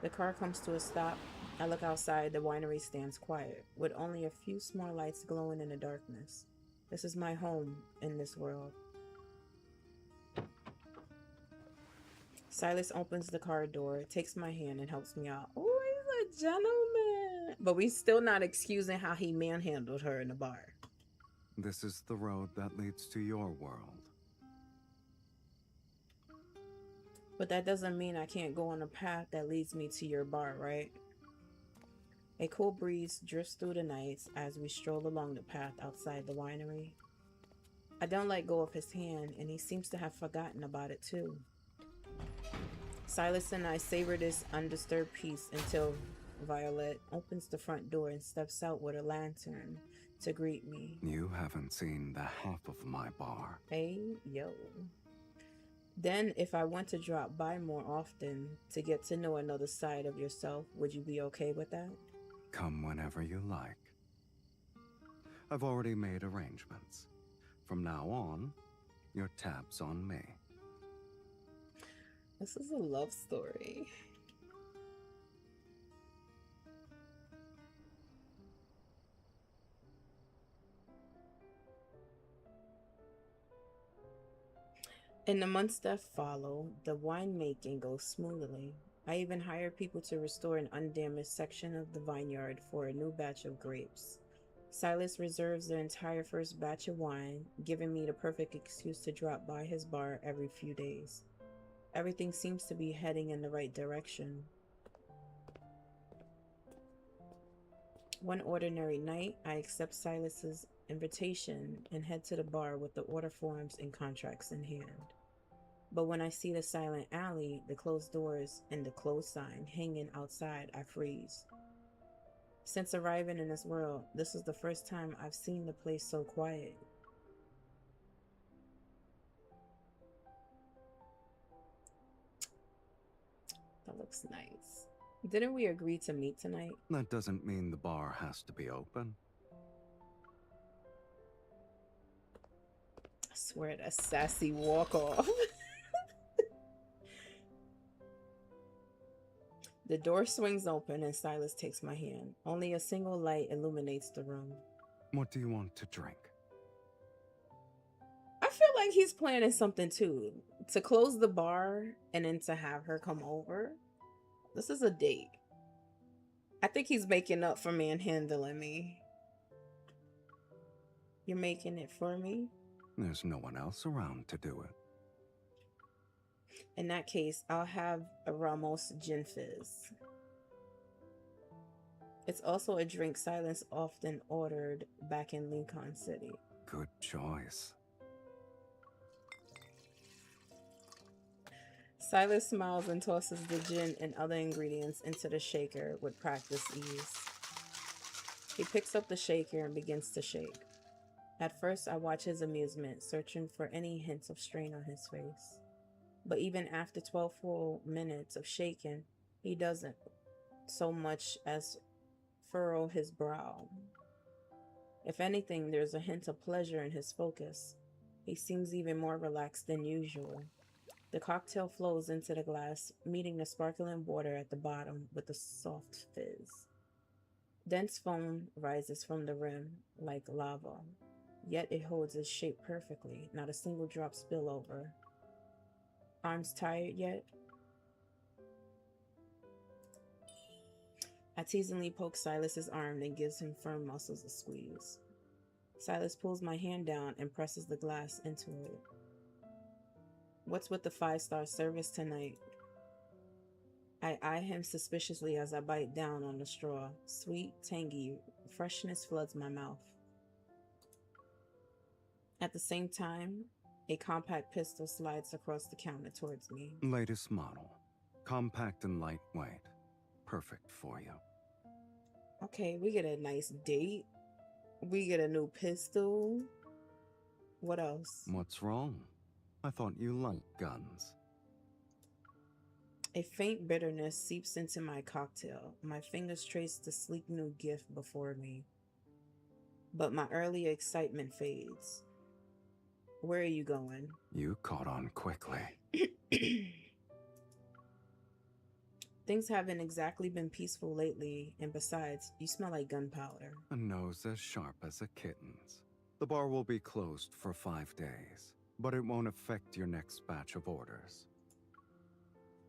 The car comes to a stop. I look outside. The winery stands quiet, with only a few small lights glowing in the darkness. This is my home in this world. Silas opens the car door, takes my hand, and helps me out. Oh, he's a gentleman. But we still not excusing how he manhandled her in the bar. This is the road that leads to your world. But that doesn't mean I can't go on a path that leads me to your bar, right? A cool breeze drifts through the nights as we stroll along the path outside the winery. I don't let go of his hand, and he seems to have forgotten about it too. Silas and I savor this undisturbed peace until Violet opens the front door and steps out with a lantern to greet me. You haven't seen the half of my bar. Hey, yo. Then, if I want to drop by more often to get to know another side of yourself, would you be okay with that? Come whenever you like. I've already made arrangements. From now on, your tab's on me. This is a love story. In the months that follow, the winemaking goes smoothly. I even hire people to restore an undamaged section of the vineyard for a new batch of grapes. Silas reserves the entire first batch of wine, giving me the perfect excuse to drop by his bar every few days. Everything seems to be heading in the right direction. One ordinary night, I accept Silas's invitation and head to the bar with the order forms and contracts in hand. But when I see the silent alley, the closed doors, and the closed sign hanging outside, I freeze. Since arriving in this world, this is the first time I've seen the place so quiet. That looks nice. Didn't we agree to meet tonight? That doesn't mean the bar has to be open. I swear that's sassy walk off. The door swings open and Silas takes my hand. Only a single light illuminates the room. What do you want to drink? I feel like he's planning something too. To close the bar and then to have her come over. This is a date. I think he's making up for manhandling me. You're making it for me? There's no one else around to do it. In that case, I'll have a Ramos Gin Fizz. It's also a drink Silas often ordered back in Lincoln City. Good choice. Silas smiles and tosses the gin and other ingredients into the shaker with practiced ease. He picks up the shaker and begins to shake. At first, I watch his amusement, searching for any hints of strain on his face. But even after 12 full minutes of shaking, he doesn't so much as furrow his brow. If anything, there's a hint of pleasure in his focus. He seems even more relaxed than usual. The cocktail flows into the glass, meeting the sparkling water at the bottom with a soft fizz. Dense foam rises from the rim like lava, yet it holds its shape perfectly, not a single drop spill over. Arms tired yet? I teasingly poke Silas's arm, then gives him firm muscles a squeeze. Silas pulls my hand down and presses the glass into it. What's with the 5-star service tonight? I eye him suspiciously as I bite down on the straw. Sweet, tangy freshness floods my mouth. At the same time, a compact pistol slides across the counter towards me. Latest model. Compact and lightweight. Perfect for you. Okay, we get a nice date. We get a new pistol. What else? What's wrong? I thought you liked guns. A faint bitterness seeps into my cocktail. My fingers trace the sleek new gift before me. But my early excitement fades. Where are you going? You caught on quickly. Things haven't exactly been peaceful lately, and besides, you smell like gunpowder. A nose as sharp as a kitten's. The bar will be closed for 5 days, but it won't affect your next batch of orders.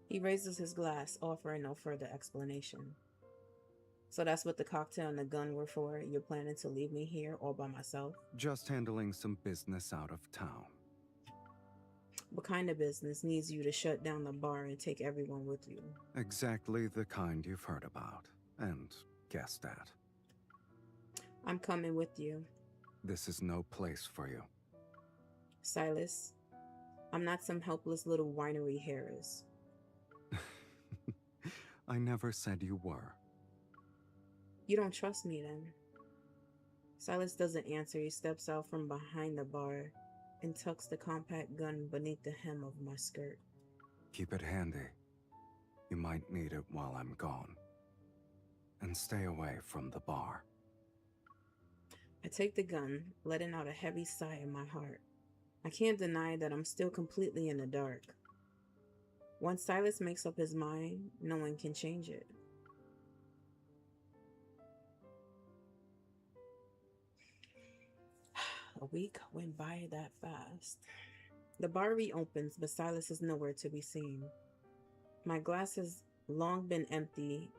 He raises his glass, offering no further explanation. So that's what the cocktail and the gun were for? You're planning to leave me here all by myself? Just handling some business out of town. What kind of business needs you to shut down the bar and take everyone with you? Exactly the kind you've heard about and guessed at. I'm coming with you. This is no place for you. Silas, I'm not some helpless little winery Harris. I never said you were. You don't trust me then? Silas doesn't answer. He steps out from behind the bar and tucks the compact gun beneath the hem of my skirt. Keep it handy. You might need it while I'm gone. And stay away from the bar. I take the gun, letting out a heavy sigh in my heart. I can't deny that I'm still completely in the dark. Once Silas makes up his mind, no one can change it. A week went by that fast. The bar reopens, but Silas is nowhere to be seen. My glass has long been empty.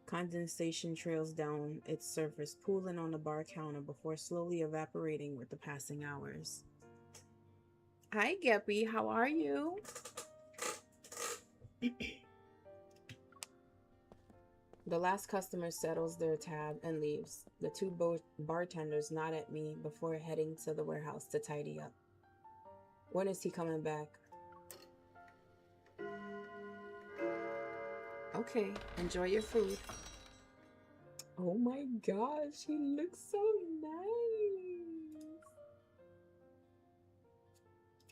Condensation trails down its surface, pooling on the bar counter before slowly evaporating with the passing hours. Hi, Geppy. How are you? The last customer settles their tab and leaves. The two bartenders nod at me before heading to the warehouse to tidy up. When is he coming back? Okay, enjoy your food. Oh my gosh, he looks so nice.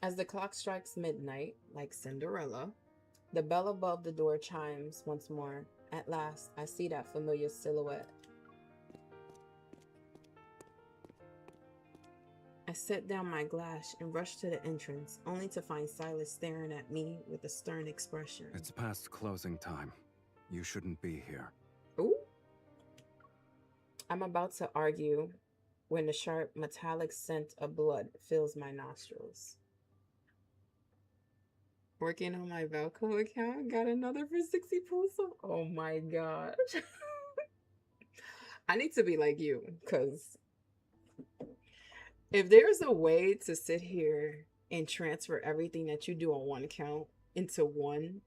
As the clock strikes midnight, like Cinderella, the bell above the door chimes once more. At last, I see that familiar silhouette. I set down my glass and rush to the entrance, only to find Silas staring at me with a stern expression. It's past closing time. You shouldn't be here. Ooh. I'm about to argue when the sharp metallic scent of blood fills my nostrils. Working on my Velcro account, got another for 60 pesos. Oh my gosh. I need to be like you, because if there's a way to sit here and transfer everything that you do on one account into one,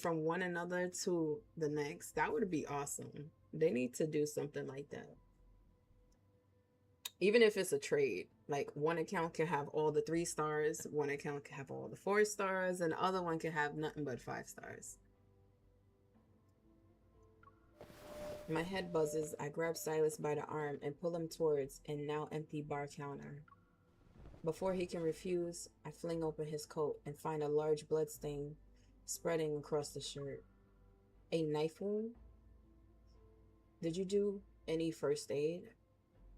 from one another to the next, that would be awesome. They need to do something like that. Even if it's a trade, like one account can have all the 3 stars, one account can have all the 4 stars, and the other one can have nothing but 5 stars. My head buzzes. I grab Silas by the arm and pull him towards an now empty bar counter. Before he can refuse, I fling open his coat and find a large blood stain spreading across the shirt. A knife wound? Did you do any first aid?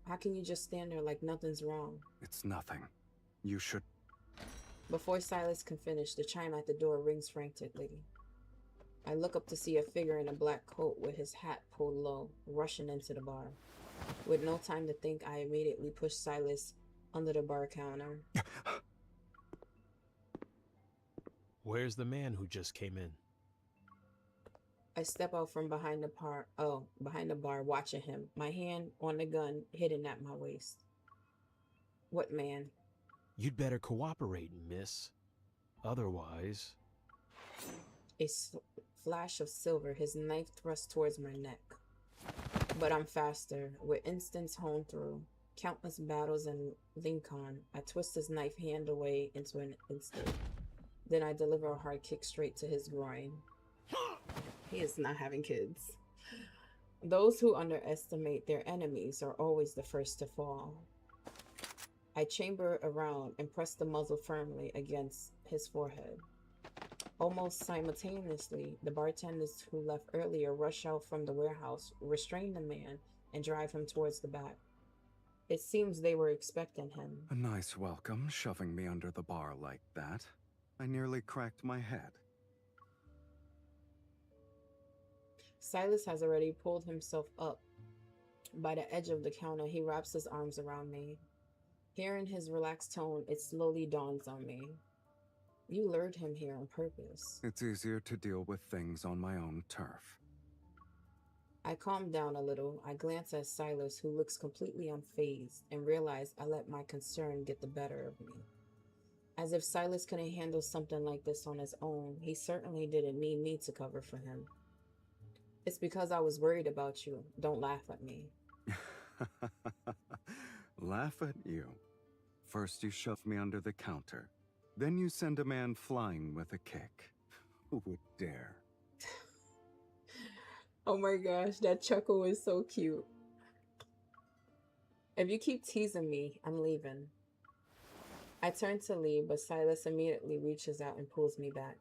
How can you just stand there like nothing's wrong? It's nothing. You should... Before Silas can finish, the chime at the door rings frantically. I look up to see a figure in a black coat with his hat pulled low, rushing into the bar. With no time to think, I immediately push Silas under the bar counter. Where's the man who just came in? I step out from behind the bar, watching him, my hand on the gun hidden at my waist. What man? You'd better cooperate, miss. Otherwise... A flash of silver, his knife thrust towards my neck. But I'm faster, with instincts honed through. Countless battles in Lincoln, I twist his knife hand away into an instant. Then I deliver a hard kick straight to his groin. He is not having kids. Those who underestimate their enemies are always the first to fall. I chamber around and press the muzzle firmly against his forehead. Almost simultaneously, the bartenders who left earlier rush out from the warehouse, restrain the man, and drive him towards the back. It seems they were expecting him. A nice welcome, shoving me under the bar like that. I nearly cracked my head. Silas has already pulled himself up. By the edge of the counter, he wraps his arms around me. Hearing his relaxed tone, it slowly dawns on me. You lured him here on purpose. It's easier to deal with things on my own turf. I calm down a little. I glance at Silas, who looks completely unfazed, and realize I let my concern get the better of me. As if Silas couldn't handle something like this on his own, he certainly didn't need me to cover for him. It's because I was worried about you. Don't laugh at me. Laugh at you. First you shove me under the counter. Then you send a man flying with a kick. Who would dare? Oh my gosh, that chuckle is so cute. If you keep teasing me, I'm leaving. I turn to leave, but Silas immediately reaches out and pulls me back.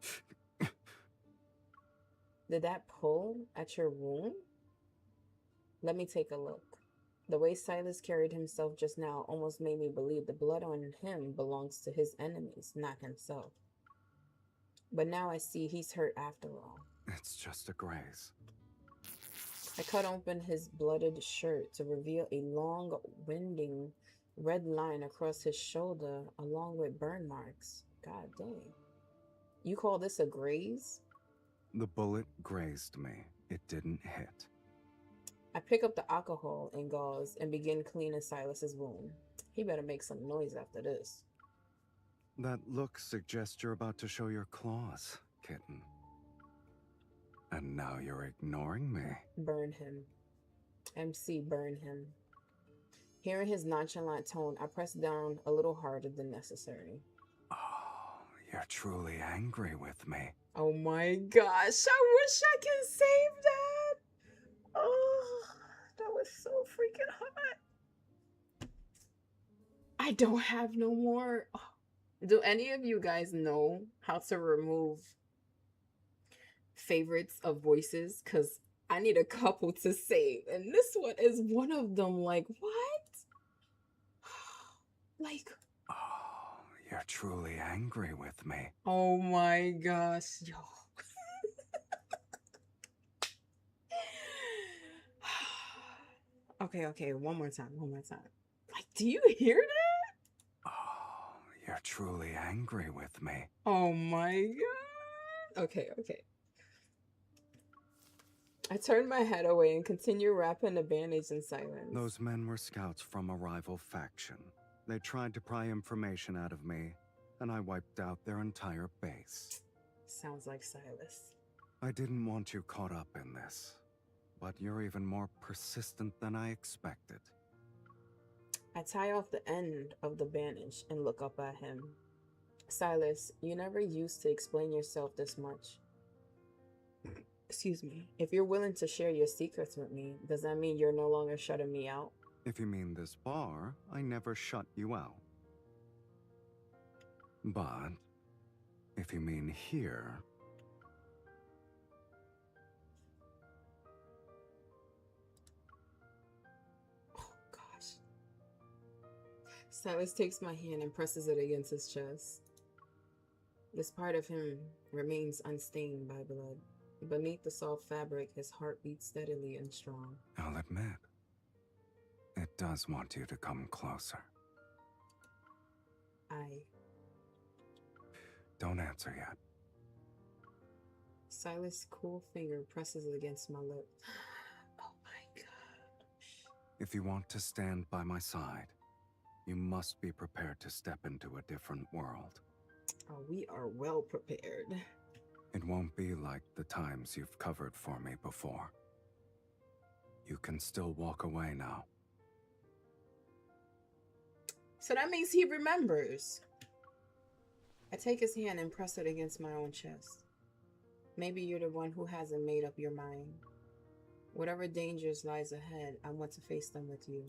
Did that pull at your wound? Let me take a look. The way Silas carried himself just now almost made me believe the blood on him belongs to his enemies, not himself. But now I see he's hurt after all. It's just a graze. I cut open his blooded shirt to reveal a long, winding red line across his shoulder along with burn marks. God dang. You call this a graze? The bullet grazed me. It didn't hit. I pick up the alcohol and gauze and begin cleaning Silas's wound. He better make some noise after this. That look suggests you're about to show your claws, kitten. And now you're ignoring me. Burn him. MC, burn him. Hearing his nonchalant tone, I press down a little harder than necessary. Oh, you're truly angry with me. Oh my gosh, I wish I could save that. Oh, that was so freaking hot. I don't have no more. Oh. Do any of you guys know how to remove favorites of voices? Because I need a couple to save. And this one is one of them. Like, what? Like, Oh, you're truly angry with me. oh my gosh, yo. Okay, one more time. Like, do you hear that? Oh, you're truly angry with me. Oh my god. Okay. I turned my head away and continued wrapping the bandage in silence. Those men were scouts from a rival faction. They tried to pry information out of me, and I wiped out their entire base. Sounds like Silas. I didn't want you caught up in this, but you're even more persistent than I expected. I tie off the end of the bandage and look up at him. Silas, you never used to explain yourself this much. Excuse me. If you're willing to share your secrets with me, does that mean you're no longer shutting me out? If you mean this bar, I never shut you out. But if you mean here, Oh gosh. Silas takes my hand and presses it against his chest. This part of him remains unstained by blood. Beneath the soft fabric, his heart beats steadily and strong. I'll admit, it does want you to come closer. Don't answer yet. Silas' cool finger presses against my lip. Oh my gosh. If you want to stand by my side, you must be prepared to step into a different world. Oh, we are well prepared. It won't be like the times you've covered for me before. You can still walk away now. So that means he remembers. I take his hand and press it against my own chest. Maybe you're the one who hasn't made up your mind. Whatever dangers lies ahead, I want to face them with you.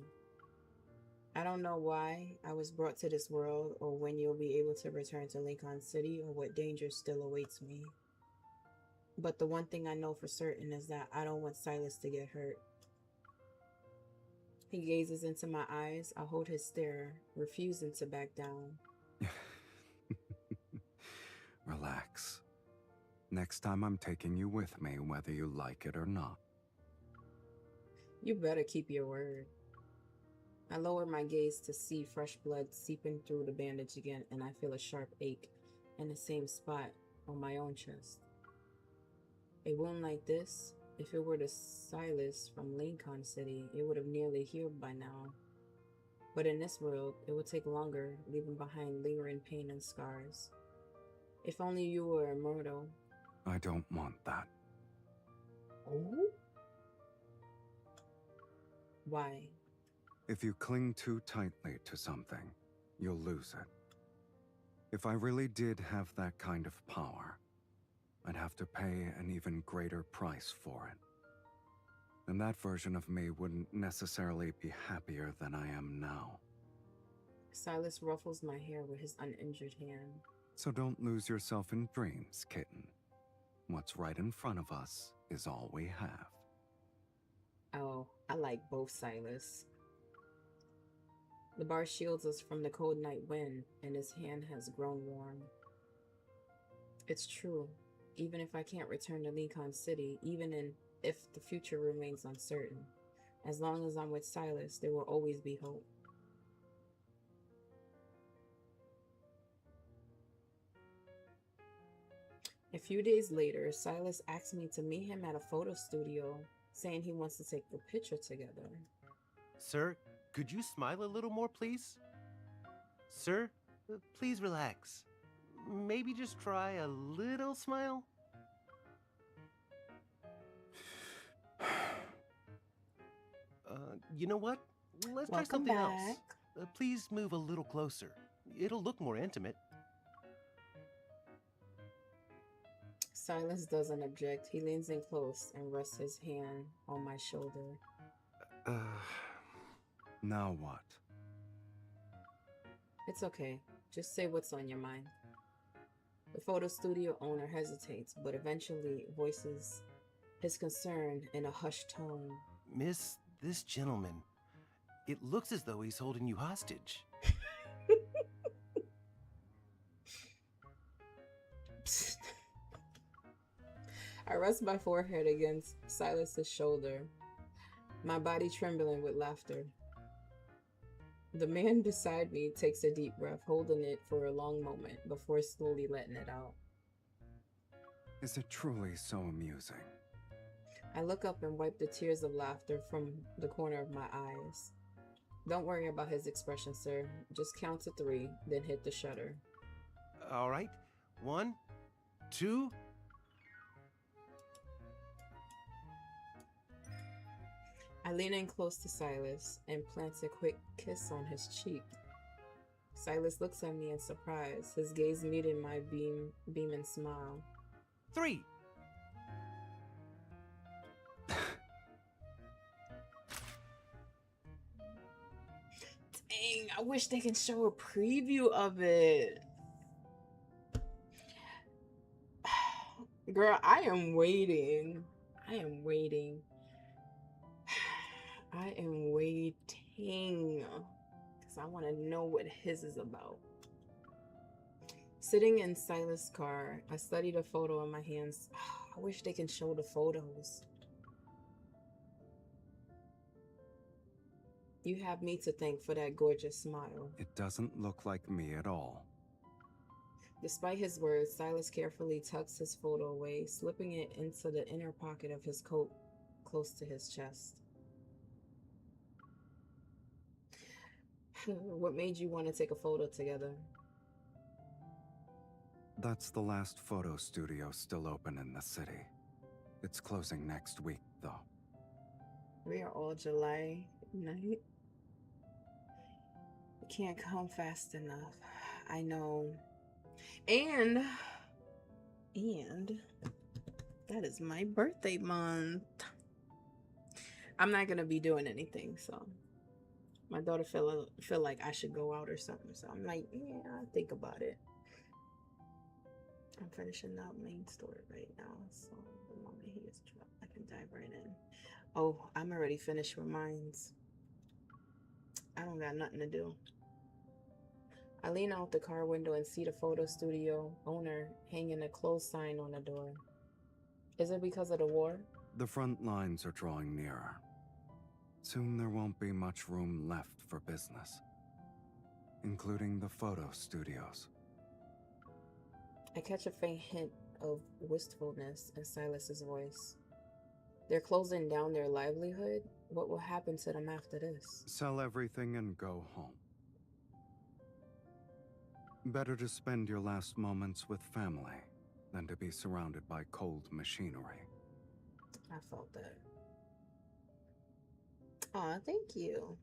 I don't know why I was brought to this world, or when you'll be able to return to Lincoln City, or what danger still awaits me. But the one thing I know for certain is that I don't want Silas to get hurt. He gazes into my eyes. I hold his stare, refusing to back down. Relax. Next time I'm taking you with me, whether you like it or not. You better keep your word. I lower my gaze to see fresh blood seeping through the bandage again, and I feel a sharp ache in the same spot on my own chest. A wound like this, if it were to Silas from Lincoln City, it would have nearly healed by now. But in this world, it would take longer, leaving behind lingering pain and scars. If only you were immortal. I don't want that. Oh? Why? If you cling too tightly to something, you'll lose it. If I really did have that kind of power, I'd have to pay an even greater price for it. And that version of me wouldn't necessarily be happier than I am now. Silas ruffles my hair with his uninjured hand. So don't lose yourself in dreams, kitten. What's right in front of us is all we have. Oh, I like both Silas. The bar shields us from the cold night wind, and his hand has grown warm. It's true. Even if I can't return to Lincoln City, if the future remains uncertain, as long as I'm with Silas, there will always be hope. A few days later, Silas asked me to meet him at a photo studio, saying he wants to take a picture together. Sir, could you smile a little more, please? Sir, please relax. Maybe just try a little smile? You know what? Let's try Welcome something back. else. Please move a little closer. It'll look more intimate. Silas doesn't object. He leans in close and rests his hand on my shoulder. Now what? It's okay. Just say what's on your mind. The photo studio owner hesitates, but eventually voices his concern in a hushed tone. Miss, this gentleman, it looks as though he's holding you hostage. I rest my forehead against Silas's shoulder, my body trembling with laughter. The man beside me takes a deep breath, holding it for a long moment before slowly letting it out. Is it truly so amusing? I look up and wipe the tears of laughter from the corner of my eyes. Don't worry about his expression, sir. Just count to 3, then hit the shutter. All right. 1, 2. I lean in close to Silas and plant a quick kiss on his cheek. Silas looks at me in surprise, his gaze meeting my beaming smile. 3. Dang, I wish they can show a preview of it. Girl, I am waiting. I am waiting. I am waiting. Because I want to know what his is about. Sitting in Silas' car, I studied a photo in my hands. I wish they can show the photos. You have me to thank for that gorgeous smile. It doesn't look like me at all. Despite his words, Silas carefully tucks his photo away, slipping it into the inner pocket of his coat, close to his chest. What made you want to take a photo together? That's the last photo studio still open in the city. It's closing next week, though. We are all July night. It can't come fast enough. I know. And that is my birthday month. I'm not gonna be doing anything, so my daughter feel like I should go out or something. So I'm like, yeah, I'll think about it. I'm finishing up main story right now, so the moment he is dropped, I can dive right in. Oh, I'm already finished with mines. I don't got nothing to do. I lean out the car window and see the photo studio owner hanging a closed sign on the door. Is it because of the war? The front lines are drawing nearer. Soon there won't be much room left for business, including the photo studios. I catch a faint hint of wistfulness in Silas's voice. They're closing down their livelihood? What will happen to them after this? Sell everything and go home. Better to spend your last moments with family than to be surrounded by cold machinery. I felt that. Aw, thank you.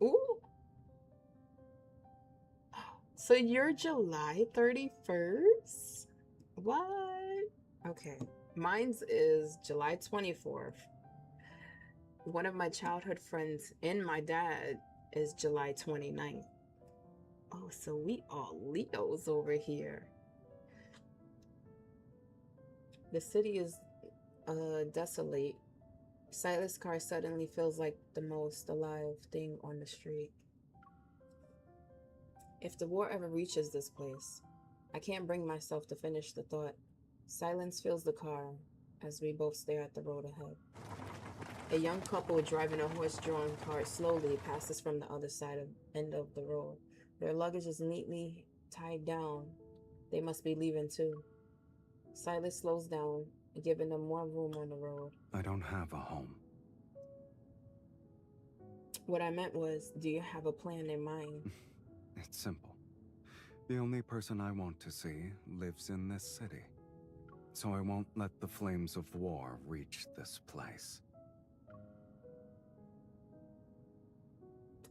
Ooh. So you're July 31st? What? Okay. Mine's is July 24th. One of my childhood friends and my dad is July 29th. Oh, so we all Leos over here. The city is desolate. Silas' car suddenly feels like the most alive thing on the street. If the war ever reaches this place, I can't bring myself to finish the thought. Silence fills the car as we both stare at the road ahead. A young couple driving a horse-drawn cart slowly passes from the other end of the road. Their luggage is neatly tied down. They must be leaving too. Silas slows down, giving them more room on the road. I don't have a home. What I meant was, do you have a plan in mind? It's simple. The only person I want to see lives in this city, so I won't let the flames of war reach this place.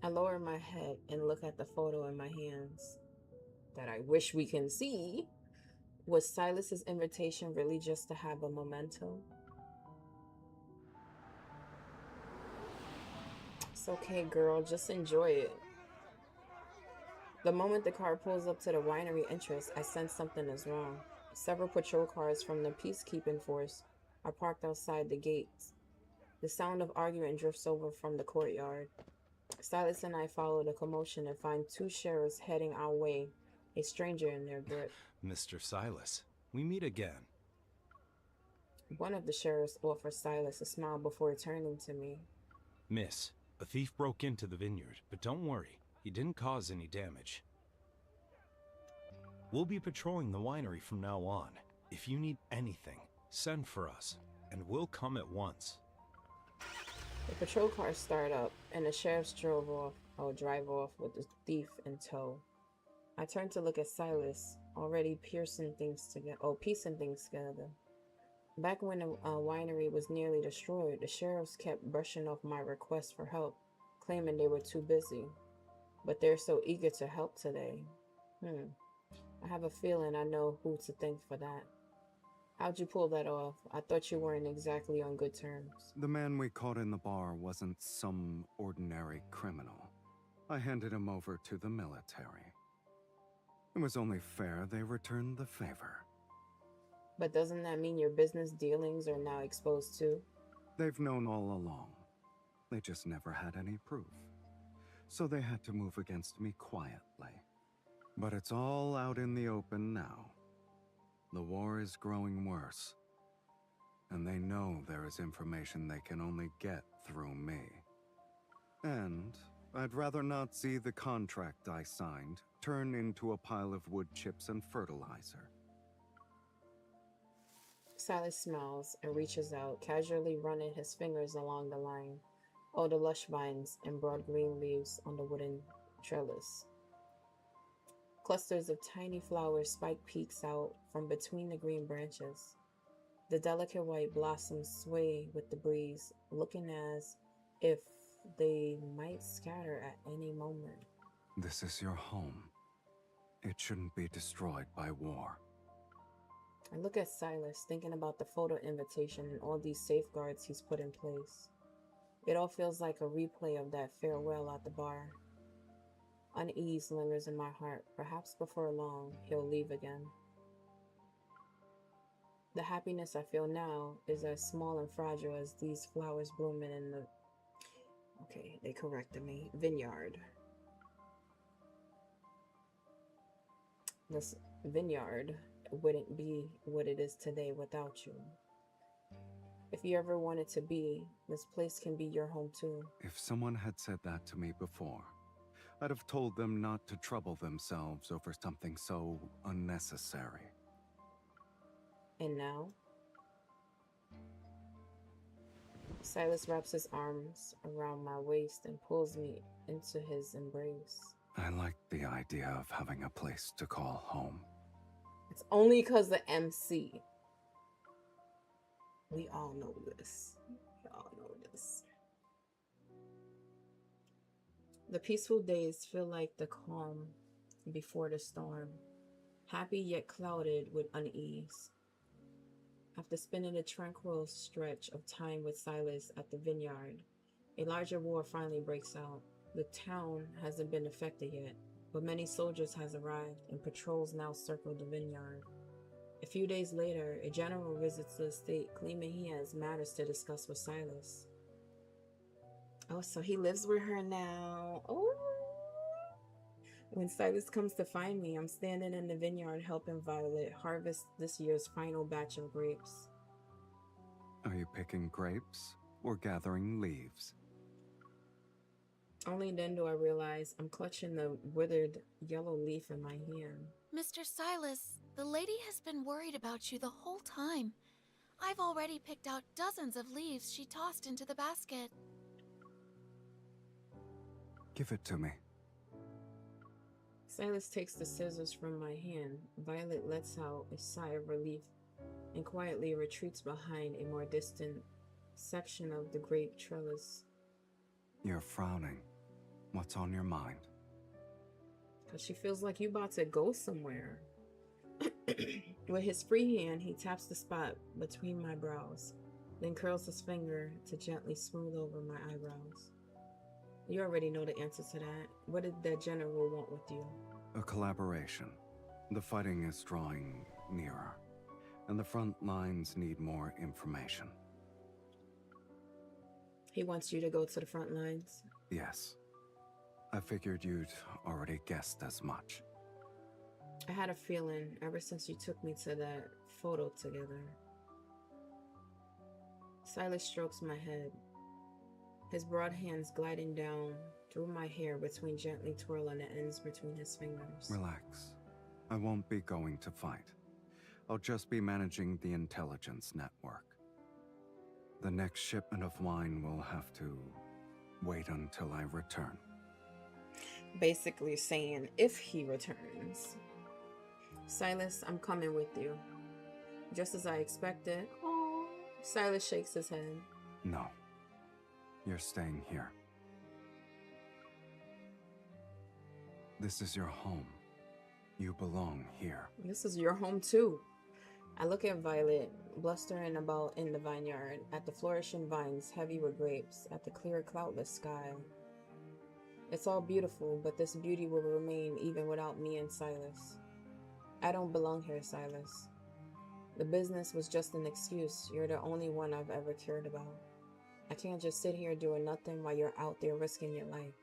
I lower my head and look at the photo in my hands that I wish we can see. Was Silas's invitation really just to have a memento? It's okay, girl. Just enjoy it. The moment the car pulls up to the winery entrance, I sense something is wrong. Several patrol cars from the peacekeeping force are parked outside the gates. The sound of argument drifts over from the courtyard. Silas and I follow the commotion and find two sheriffs heading our way, a stranger in their grip. Mr. Silas, we meet again. One of the sheriffs offers Silas a smile before turning to me. Miss, a thief broke into the vineyard, but don't worry, he didn't cause any damage. We'll be patrolling the winery from now on. If you need anything, send for us, and we'll come at once. The patrol cars start up, and the sheriffs drive off with the thief in tow. I turn to look at Silas, already piecing things together. Back when the winery was nearly destroyed, the sheriffs kept brushing off my request for help, claiming they were too busy. But they're so eager to help today. I have a feeling I know who to thank for that. How'd you pull that off? I thought you weren't exactly on good terms. The man we caught in the bar wasn't some ordinary criminal. I handed him over to the military. It was only fair they returned the favor. But doesn't that mean your business dealings are now exposed too? They've known all along. They just never had any proof. So they had to move against me quietly. But it's all out in the open now. The war is growing worse. And they know there is information they can only get through me. And I'd rather not see the contract I signed turn into a pile of wood chips and fertilizer. Silas smiles and reaches out, casually running his fingers along the line. All the lush vines and broad green leaves on the wooden trellis. Clusters of tiny flowers spike peeks out from between the green branches. The delicate white blossoms sway with the breeze, looking as if they might scatter at any moment. This is your home. It shouldn't be destroyed by war. I look at Silas, thinking about the photo invitation and all these safeguards he's put in place. It all feels like a replay of that farewell at the bar. Unease lingers in my heart. Perhaps before long, he'll leave again. The happiness I feel now is as small and fragile as these flowers blooming in the... Okay, they corrected me. Vineyard. This vineyard wouldn't be what it is today without you. If you ever wanted to be, this place can be your home too. If someone had said that to me before, I'd have told them not to trouble themselves over something so unnecessary. And now? Silas wraps his arms around my waist and pulls me into his embrace. I like the idea of having a place to call home. It's only because the MC. We all know this. We all know this. The peaceful days feel like the calm before the storm, happy yet clouded with unease. After spending a tranquil stretch of time with Silas at the vineyard, a larger war finally breaks out. The town hasn't been affected yet, but many soldiers has arrived and patrols now circle the vineyard. A few days later, a general visits the estate claiming he has matters to discuss with Silas. Oh, so he lives with her now. Oh. When Silas comes to find me, I'm standing in the vineyard helping Violet harvest this year's final batch of grapes. Are you picking grapes or gathering leaves? Only then do I realize I'm clutching the withered yellow leaf in my hand. Mr. Silas, the lady has been worried about you the whole time. I've already picked out dozens of leaves she tossed into the basket. Give it to me. Silas takes the scissors from my hand. Violet lets out a sigh of relief and quietly retreats behind a more distant section of the grape trellis. You're frowning. What's on your mind? Because she feels like you about to go somewhere. With his free hand, he taps the spot between my brows, then curls his finger to gently smooth over my eyebrows. You already know the answer to that. What did that general want with you? A collaboration. The fighting is drawing nearer, and the front lines need more information. He wants you to go to the front lines? Yes. I figured you'd already guessed as much. I had a feeling ever since you took me to that photo together. Silas strokes my head, his broad hands gliding down through my hair between gently twirling the ends between his fingers. Relax. I won't be going to fight. I'll just be managing the intelligence network. The next shipment of wine will have to wait until I return. Basically saying, if he returns. Silas, I'm coming with you. Just as I expected. Aww. Silas shakes his head. No. You're staying here. This is your home. You belong here. This is your home too. I look at Violet, blustering about in the vineyard, at the flourishing vines heavy with grapes, at the clear cloudless sky. It's all beautiful, but this beauty will remain even without me and Silas. I don't belong here, Silas. The business was just an excuse. You're the only one I've ever cared about. I can't just sit here doing nothing while you're out there risking your life.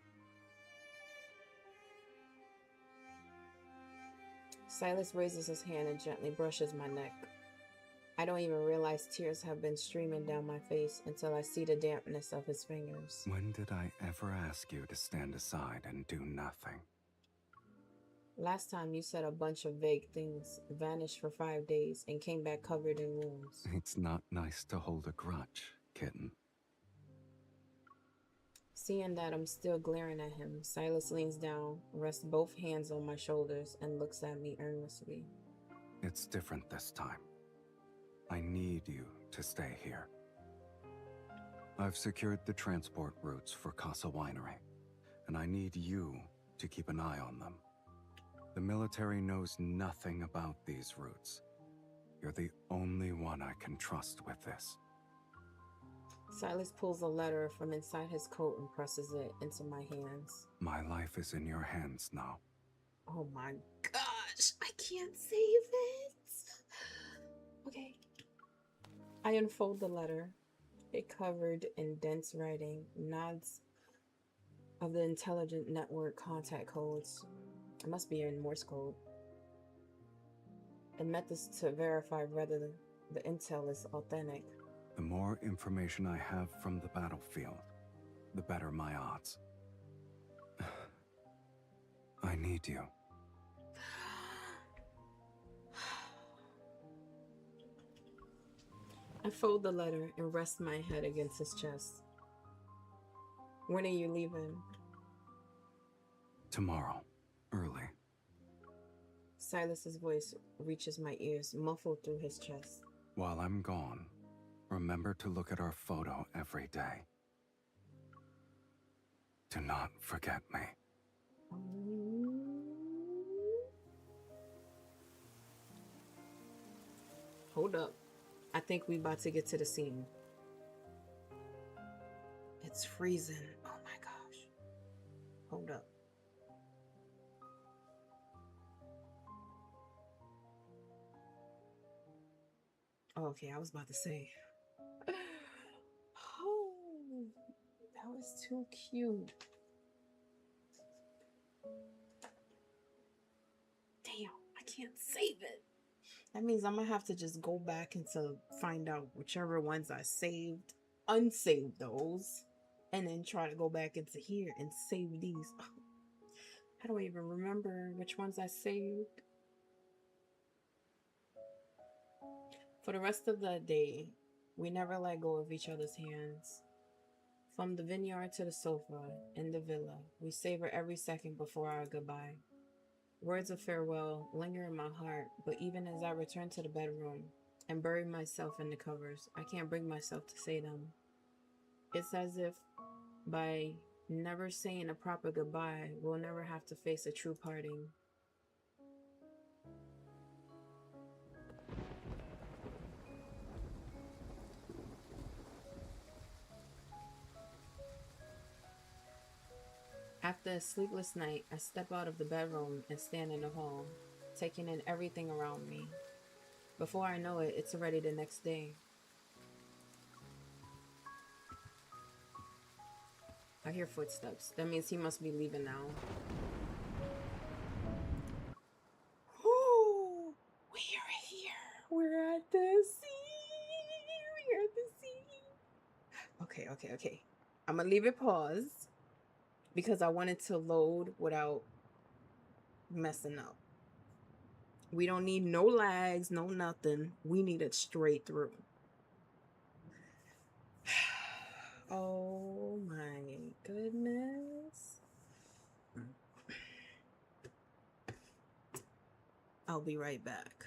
Silas raises his hand and gently brushes my neck. I don't even realize tears have been streaming down my face until I see the dampness of his fingers. When did I ever ask you to stand aside and do nothing? Last time you said a bunch of vague things, vanished for 5 days, and came back covered in wounds. It's not nice to hold a grudge, kitten. Seeing that I'm still glaring at him, Silas leans down, rests both hands on my shoulders, and looks at me earnestly. It's different this time. I need you to stay here. I've secured the transport routes for Casa Winery, and I need you to keep an eye on them. The military knows nothing about these routes. You're the only one I can trust with this. Silas pulls a letter from inside his coat and presses it into my hands. My life is in your hands now. Oh my gosh, I can't save it. Okay. I unfold the letter. It covered in dense writing, nods of the intelligent network contact codes. It must be in Morse code. And methods to verify whether the intel is authentic. The more information I have from the battlefield, the better my odds. I need you. I fold the letter and rest my head against his chest. When are you leaving? Tomorrow, early. Silas's voice reaches my ears, muffled through his chest. While I'm gone, remember to look at our photo every day. Do not forget me. Hold up. I think we about to get to the scene. It's freezing. Oh my gosh. Hold up. Oh, okay, I was about to say. Oh, that was too cute. Damn, I can't save it. That means I'm gonna have to just go back and to find out whichever ones I saved, unsave those, and then try to go back into here and save these. I don't even remember which ones I saved. For the rest of the day, we never let go of each other's hands. From the vineyard to the sofa in the villa, we savor every second before our goodbye. Words of farewell linger in my heart, but even as I return to the bedroom and bury myself in the covers, I can't bring myself to say them. It's as if by never saying a proper goodbye, we'll never have to face a true parting. After a sleepless night, I step out of the bedroom and stand in the hall, taking in everything around me. Before I know it, it's already the next day. I hear footsteps. That means he must be leaving now. Ooh, we are here. We're at the sea. We're at the sea. Okay. I'm gonna leave it paused because I wanted to load without messing up. We don't need no lags, no nothing. We need it straight through. Oh my goodness. I'll be right back.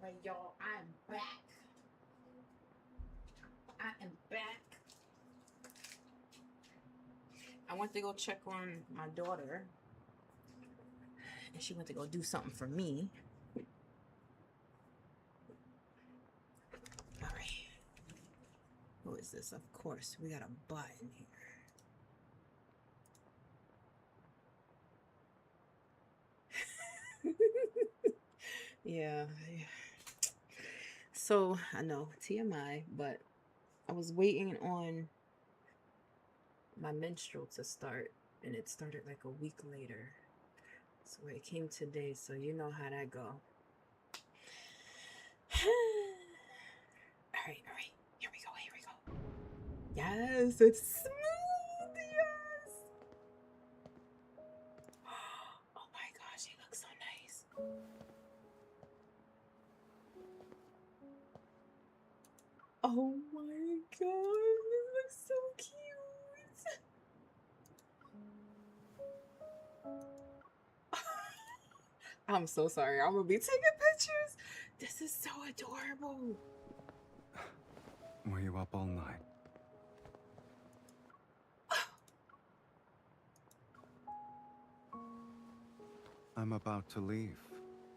Alright, y'all, I am back. I am back. I went to go check on my daughter, and she went to go do something for me. Alright. Who is this? Of course, we got a button here. Yeah. So, I know, TMI, but I was waiting on my menstrual to start, and it started like a week later. So it came today, so you know how that go. Alright, here we go. Yes, it's smooth, yes! Oh my gosh, he looks so nice. Oh my god, this looks so cute. I'm so sorry. I'm gonna be taking pictures. This is so adorable. Were you up all night? I'm about to leave.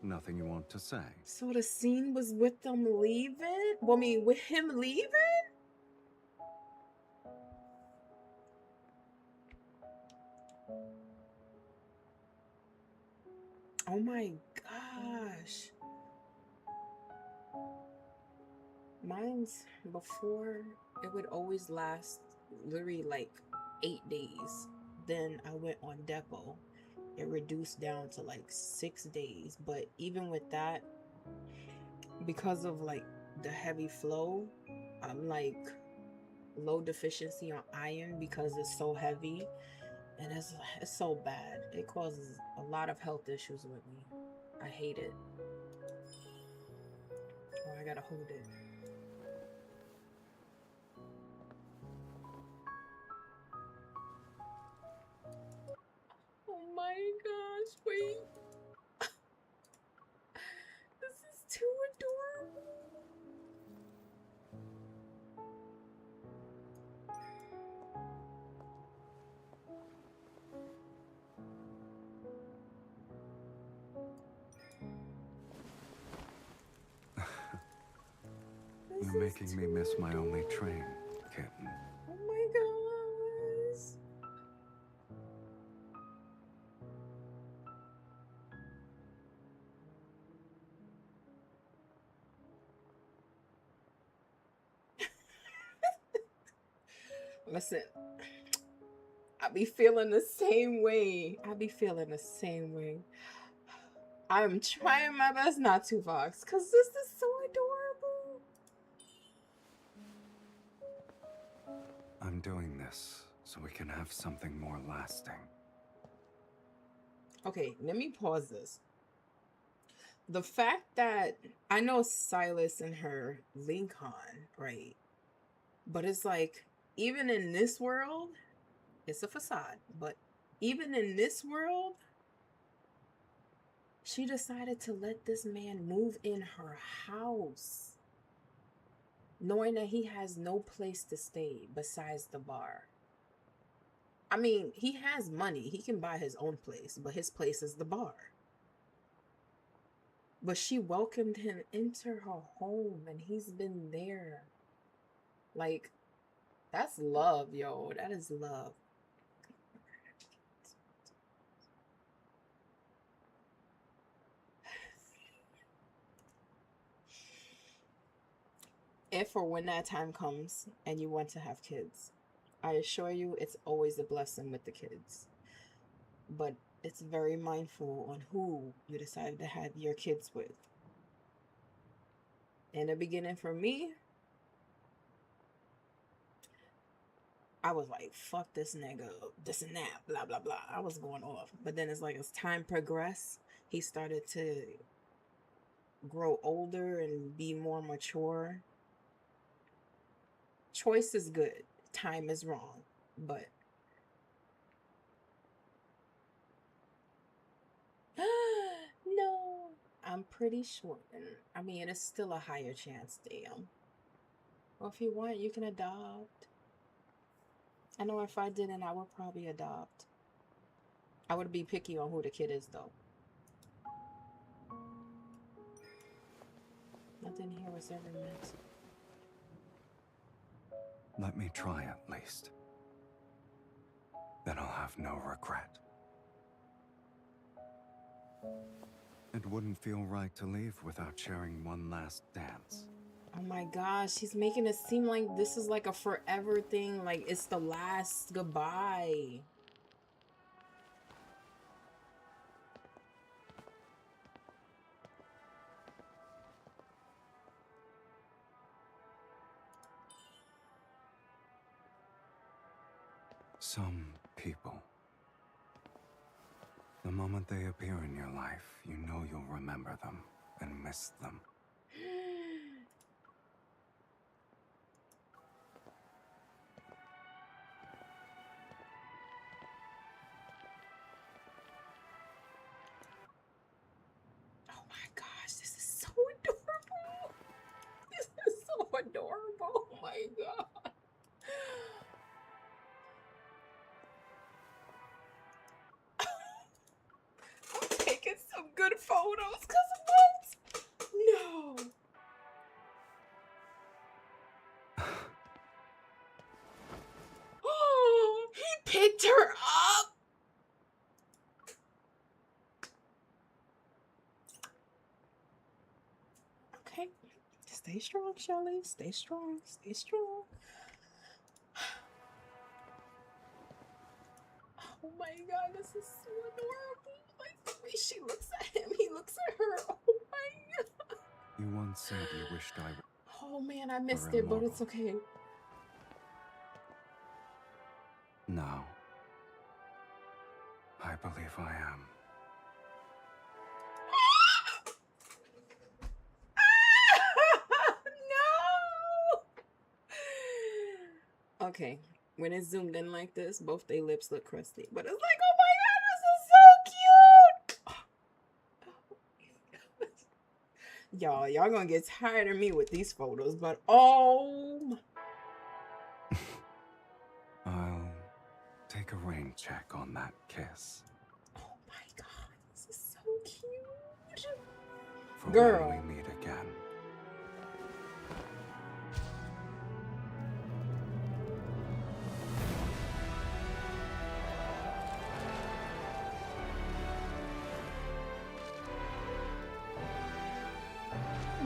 Nothing you want to say? So the scene was with them leaving? Well, I mean, with him leaving? Oh my gosh. Mine's before, it would always last literally like 8 days. Then I went on Depo. It reduced down to like 6 days. But even with that, because of like the heavy flow, I'm like low deficiency on iron because it's so heavy. And it's so bad. It causes a lot of health issues with me. I hate it. Oh, I gotta hold it. Oh my gosh, wait. This is too adorable. You're making me miss my only train, kitten. Oh my gosh. Listen, I be feeling the same way. I'm trying my best not to, Vox, because this is so adorable. I'm doing this so we can have something more lasting. Okay, let me pause this. The fact that I know Silas and her link on, right? But it's like, even in this world, it's a facade, but even in this world, she decided to let this man move in her house, knowing that he has no place to stay besides the bar. I mean, he has money. He can buy his own place, but his place is the bar. But she welcomed him into her home, and he's been there. Like, that's love, yo. That is love. If or when that time comes and you want to have kids, I assure you it's always a blessing with the kids. But it's very mindful on who you decide to have your kids with. In the beginning, for me, I was like, fuck this nigga, this and that, blah, blah, blah. I was going off. But then it's like, as time progressed, he started to grow older and be more mature. Choice is good. Time is wrong. But no, I'm pretty sure. I mean, it's still a higher chance, damn. Well, if you want, you can adopt. I know if I didn't, I would probably adopt. I would be picky on who the kid is, though. Nothing here was ever meant. Let me try at least. Then I'll have no regret. It wouldn't feel right to leave without sharing one last dance. Oh my gosh, she's making it seem like this is like a forever thing. Like it's the last goodbye. Some people. The moment they appear in your life, you know you'll remember them and miss them. Oh my gosh, this is so adorable. This is so adorable. Oh my god. I'm taking some good photos because what? No. Oh, he picked her up. Okay. Stay strong, Shelly. Stay strong. Stay strong. Oh my god, this is so adorable. Like the way she looks at him, he looks at her. Oh my god. You once said you wished I were Oh man, I missed it, but it's okay. now. I believe I am. No. Okay, when it's zoomed in like this, both their lips look crusty, but it's like, oh my god, this is so cute. Y'all gonna get tired of me with these photos, but oh. I'll take a rain check on that kiss. Oh my god, this is so cute. For Girl. when we meet again.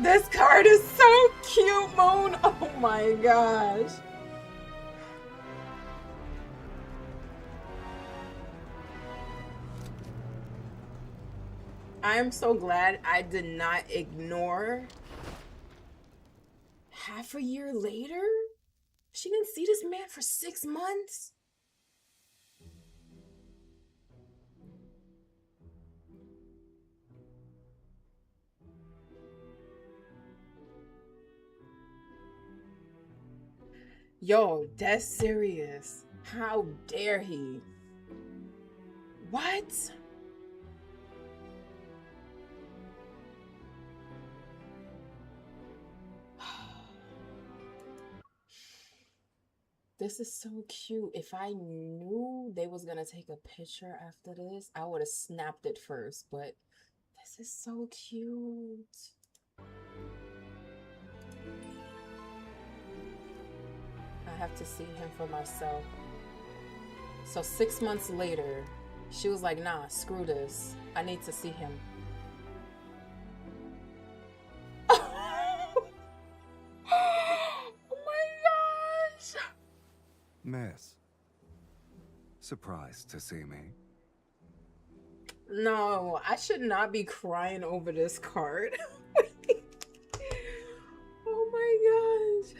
This card is so cute, Moon. Oh my gosh. I am so glad I did not ignore half a year later. She didn't see this man for 6 months. Yo, that's serious. How dare he? What? This is so cute. If I knew they was gonna take a picture after this, I would have snapped it first, but this is so cute. I have to see him for myself. So 6 months later, she was like, nah, screw this. I need to see him. Oh my gosh. Miss. Surprised to see me? No, I should not be crying over this card. Oh my gosh.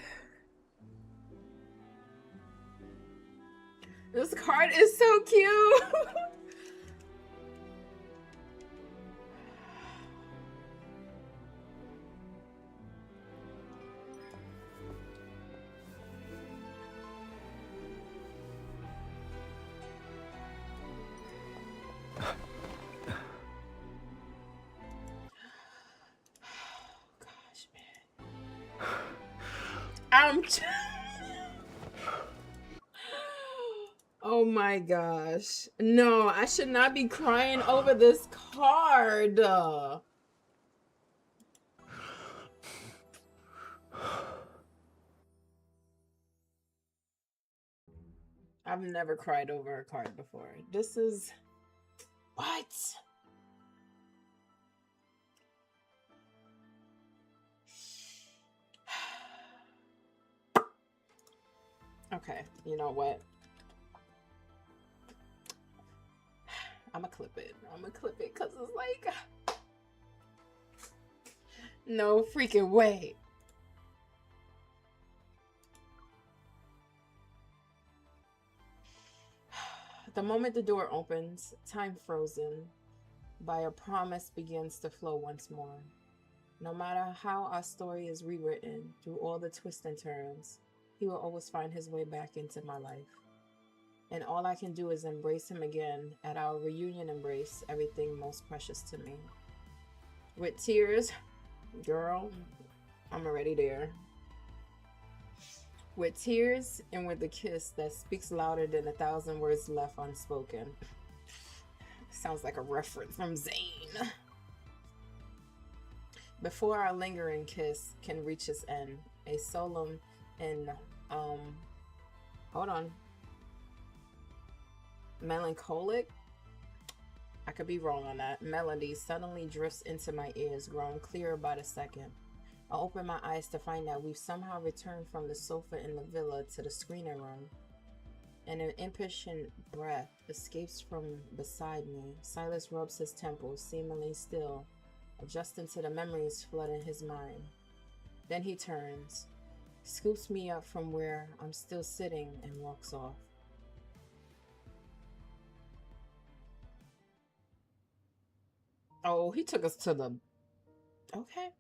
This card is so cute. I'm. Oh my gosh. No, I should not be crying over this card. I've never cried over a card before. This is. What? Okay, you know what? I'm gonna clip it. I'm gonna clip it because it's like. No freaking way. The moment the door opens, time frozen by a promise begins to flow once more. No matter how our story is rewritten through all the twists and turns, he will always find his way back into my life. And all I can do is embrace him again at our reunion embrace, everything most precious to me. With tears, girl, I'm already there. With tears and with a kiss that speaks louder than 1,000 words left unspoken. Sounds like a reference from Zayn. Before our lingering kiss can reach its end, a solemn and, hold on. Melancholic? I could be wrong on that. Melody suddenly drifts into my ears, growing clearer by the second. I open my eyes to find that we've somehow returned from the sofa in the villa to the screening room. And an impatient breath escapes from beside me. Silas rubs his temples, seemingly still, adjusting to the memories flooding his mind. Then he turns, scoops me up from where I'm still sitting, and walks off. Oh, he took us to the... Okay.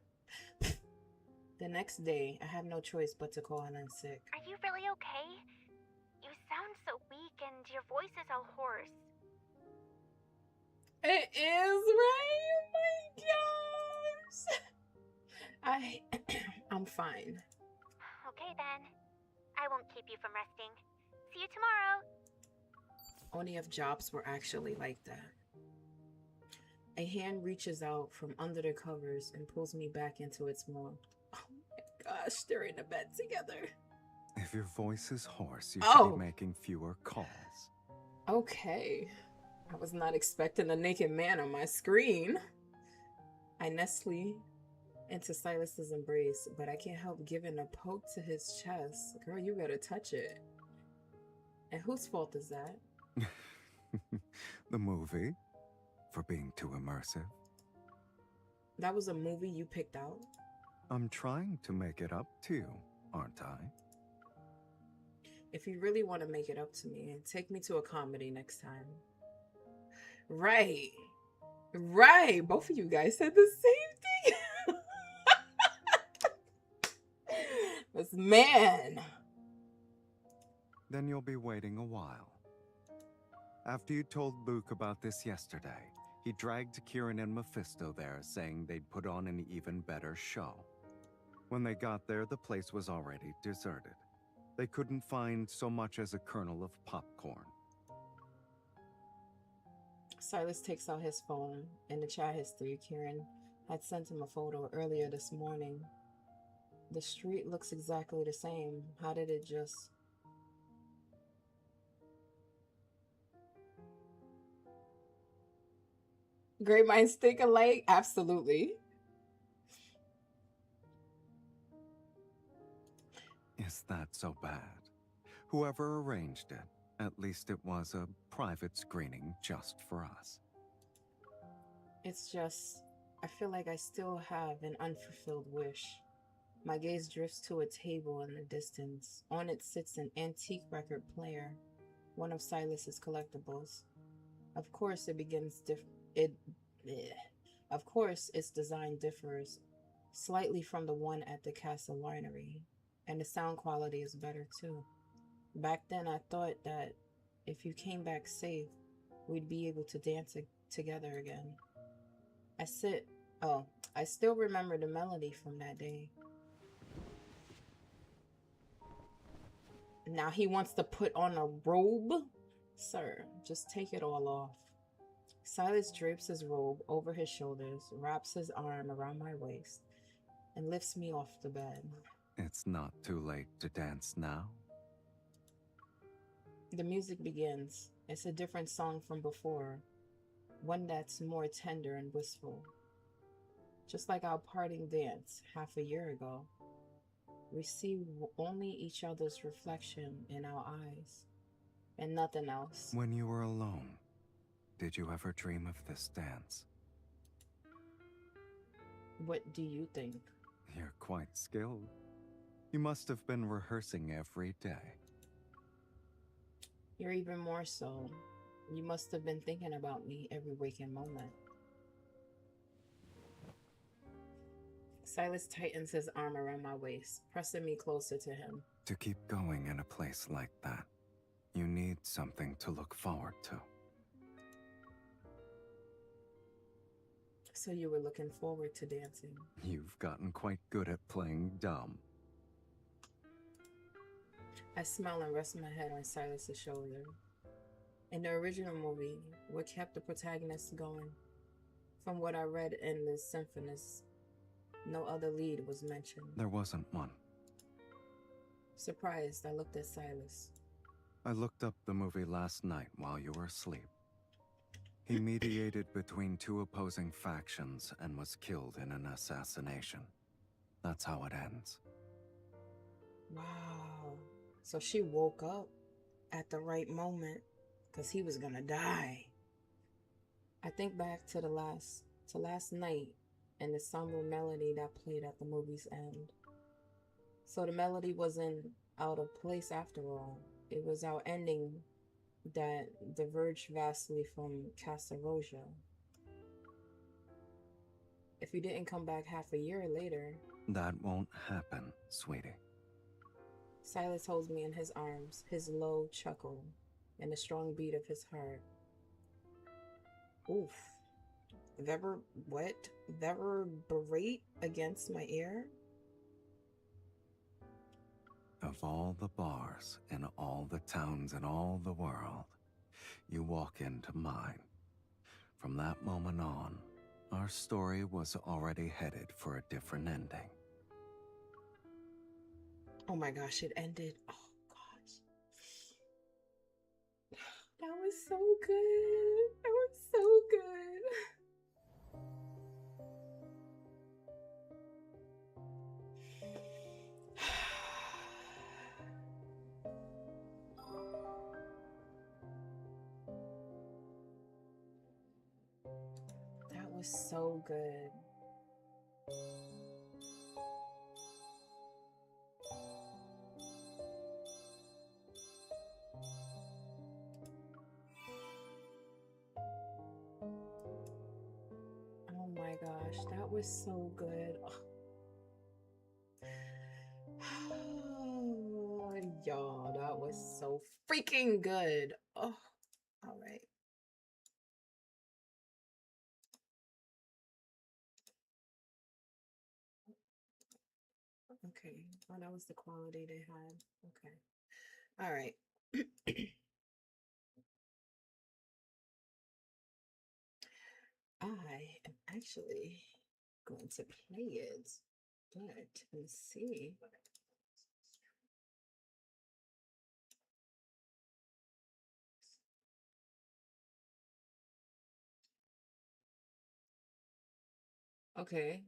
The next day, I have no choice but to call in sick. Are you really okay? You sound so weak and your voice is all hoarse. It is, right? Oh my gosh. I'm fine. Okay then. I won't keep you from resting. See you tomorrow. Only if jobs were actually like that. A hand reaches out from under the covers and pulls me back into its warmth. Oh my gosh, they're in the bed together. If your voice is hoarse, you should be making fewer calls. Okay. I was not expecting a naked man on my screen. I nestle into Silas's embrace, but I can't help giving a poke to his chest. Girl, you better touch it. And whose fault is that? The movie? For being too immersive. That was a movie you picked out? I'm trying to make it up to you, aren't I? If you really want to make it up to me, take me to a comedy next time. Right. Right. Both of you guys said the same thing. This man. Then you'll be waiting a while. After you told Luke about this yesterday, he dragged Kieran and Mephisto there, saying they'd put on an even better show. When they got there, the place was already deserted. They couldn't find so much as a kernel of popcorn. Silas takes out his phone. In the chat history, Kieran had sent him a photo earlier this morning. The street looks exactly the same. How did it just... Great minds think alike? Absolutely. Is that so bad? Whoever arranged it, at least it was a private screening just for us. It's just, I feel like I still have an unfulfilled wish. My gaze drifts to a table in the distance. On it sits an antique record player, one of Silas's collectibles. Of course, Of course, its design differs slightly from the one at the Castle Winery, and the sound quality is better too. Back then, I thought that if you came back safe, we'd be able to dance together again. I still remember the melody from that day. Now he wants to put on a robe? Sir, just take it all off. Silas drapes his robe over his shoulders, wraps his arm around my waist, and lifts me off the bed. It's not too late to dance now. The music begins. It's a different song from before, one that's more tender and wistful. Just like our parting dance half a year ago, we see only each other's reflection in our eyes, and nothing else. When you were alone, did you ever dream of this dance? What do you think? You're quite skilled. You must have been rehearsing every day. You're even more so. You must have been thinking about me every waking moment. Silas tightens his arm around my waist, pressing me closer to him. To keep going in a place like that, you need something to look forward to. So you were looking forward to dancing. You've gotten quite good at playing dumb. I smile and rest my head on Silas's shoulder. In the original movie, what kept the protagonist going? From what I read in the Symphonist, no other lead was mentioned. There wasn't one. Surprised, I looked at Silas. I looked up the movie last night while you were asleep. He mediated between two opposing factions and was killed in an assassination. That's how it ends. Wow. So she woke up at the right moment because he was gonna die. I think back to last night and the somber melody that played at the movie's end. So the melody wasn't out of place after all. It was our ending that diverged vastly from Casa Roja. If you didn't come back half a year later... That won't happen, sweetie. Silas holds me in his arms, his low chuckle, and the strong beat of his heart. Oof. Reverberate against my ear? Of all the bars in all the towns in all the world, you walk into mine. From that moment on, our story was already headed for a different ending. Oh my gosh, it ended. Oh gosh. That was so good. That was so good. That was so good. Oh my gosh, that was so good. Oh, y'all, that was so freaking good. Oh, all right. Okay, oh, that was the quality they had. Okay, all right. I am actually going to play it, but let's see. Okay.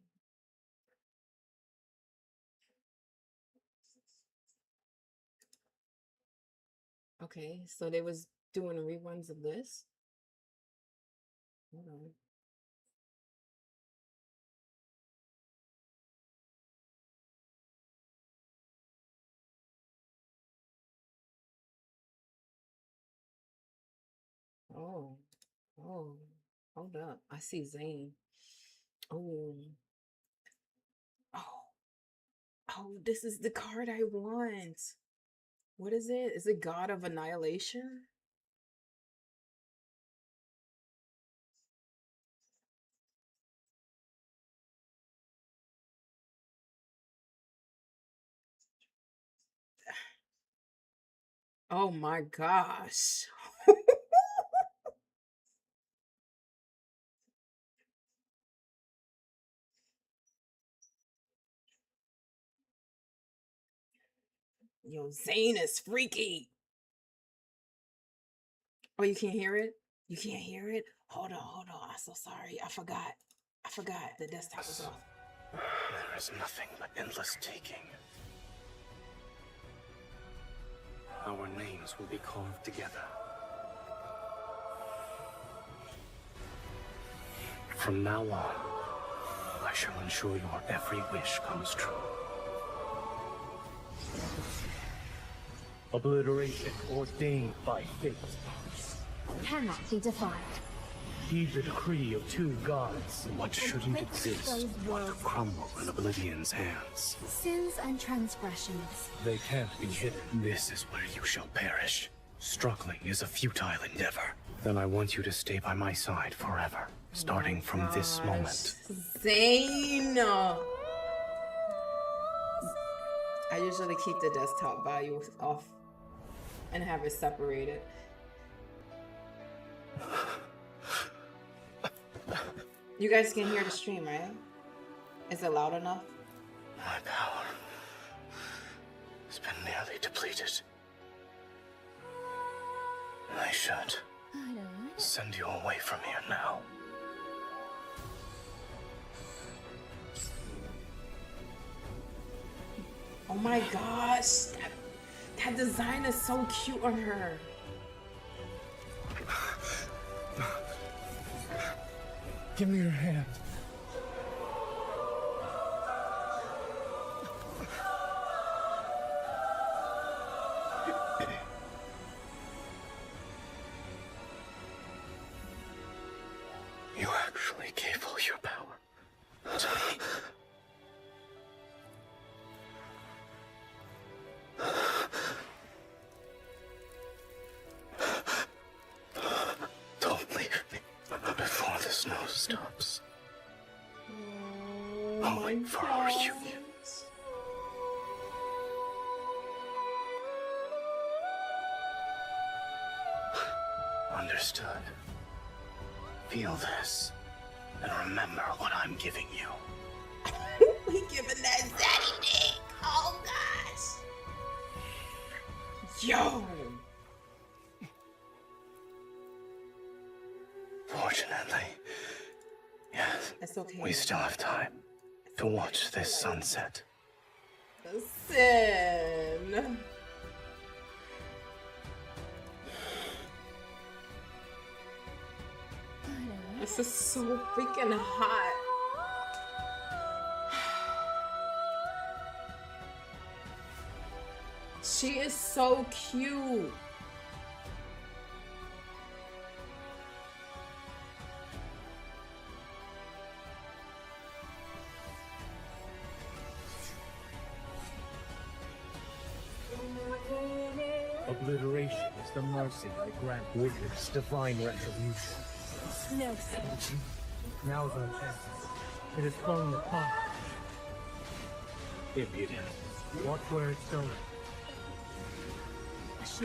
Okay, so they was doing reruns of this. Hold on. Oh, oh, hold up. I see Zane. Oh, oh, oh, this is the card I want. What is it? Is it God of Annihilation? Oh my gosh. Yo, Zane is freaky. Oh, you can't hear it? You can't hear it? Hold on, hold on. I'm so sorry. I forgot. I forgot the desktop was off. There is nothing but endless taking. Our names will be carved together. From now on, I shall ensure your every wish comes true. Obliteration ordained by fate. Cannot be defied. Heed the decree of two gods. What shouldn't exist will crumble in Oblivion's hands. Sins and transgressions. They can't be hidden. This is where you shall perish. Struggling is a futile endeavor. Then I want you to stay by my side forever, starting from this moment. Zane! I usually keep the desktop value off and have it separated. You guys can hear the stream, right? Is it loud enough? My power has been nearly depleted. I should send you away from here now. Oh my gosh, that design is so cute on her. Give me your hand. You actually gave all your power to me. Don't leave me before the snow stops. I'll wait for our reunion. Understood. Feel this, and remember what I'm giving you. We giving that zaddy dick. Oh gosh. Yo. Fortunately, yes, It's okay. we still have time to watch this sunset. Listen. This is so freaking hot. She is so cute. Obliteration is the mercy I grant witness divine retribution. No, sir. Now's our chance. It is falling apart. Impudent. Watch where it's going. This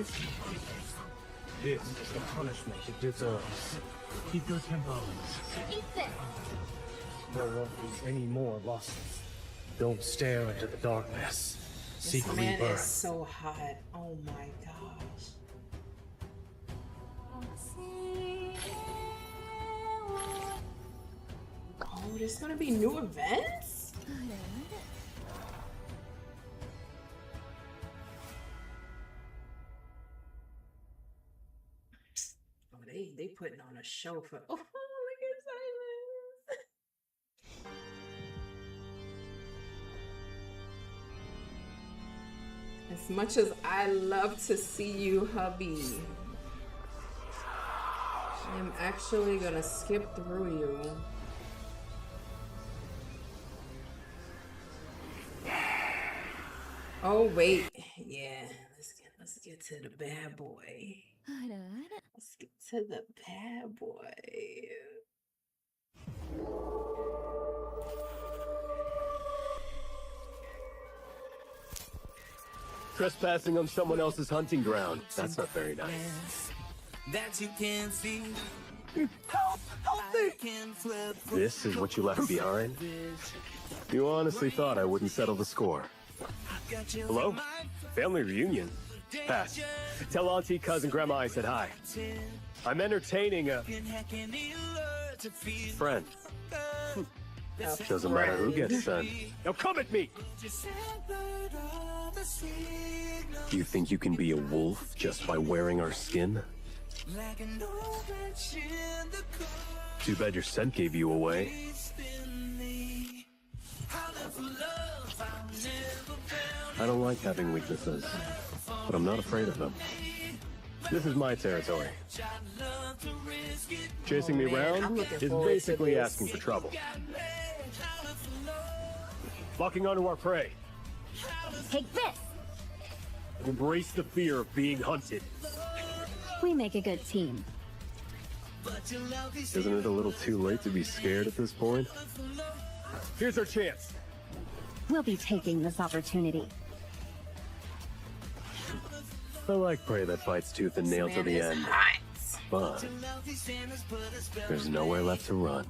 is the punishment it deserves. Keep your temper. Eat this. There won't be any more losses. Don't stare into the darkness. Seek This man is rebirth. so hot. Oh my gosh. Oh, there's gonna be new events? Oh, they putting on a show for. Oh, look at Silence. As much as I love to see you, hubby, I'm actually gonna skip through you. Oh wait, yeah. Let's get to the bad boy. Let's get to the bad boy. Trespassing on someone else's hunting ground. That's not very nice. That you can see. Help me! This is what you left behind? You honestly thought I wouldn't settle the score. Hello? Family reunion? Pass. Tell Auntie, Cousin, Grandma I said hi. I'm entertaining a friend. Doesn't matter who gets sent. Now come at me! You think you can be a wolf just by wearing our skin? Too bad your scent gave you away. I don't like having weaknesses, but I'm not afraid of them. This is my territory. Chasing me around is basically asking for trouble. Locking onto our prey. Take this! Embrace the fear of being hunted. We make a good team. Isn't it a little too late to be scared at this point? Here's our chance. We'll be taking this opportunity. I like prey that fights tooth and nail to the end. But there's nowhere left to run.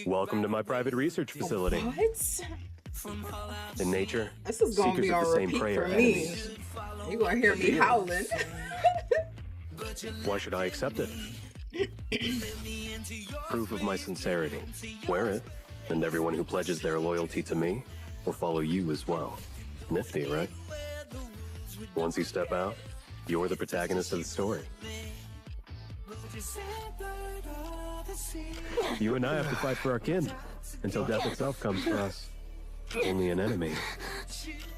Welcome to my private research facility. What? In nature, This is gonna seekers be of on the same repeat prey for are me. enemies. You gonna hear me howling? Why should I accept it? Proof of my sincerity. Wear it, and everyone who pledges their loyalty to me will follow you as well. Nifty, right? Once you step out, you're the protagonist of the story. You and I have to fight for our kin, until death itself comes for us. Only an enemy.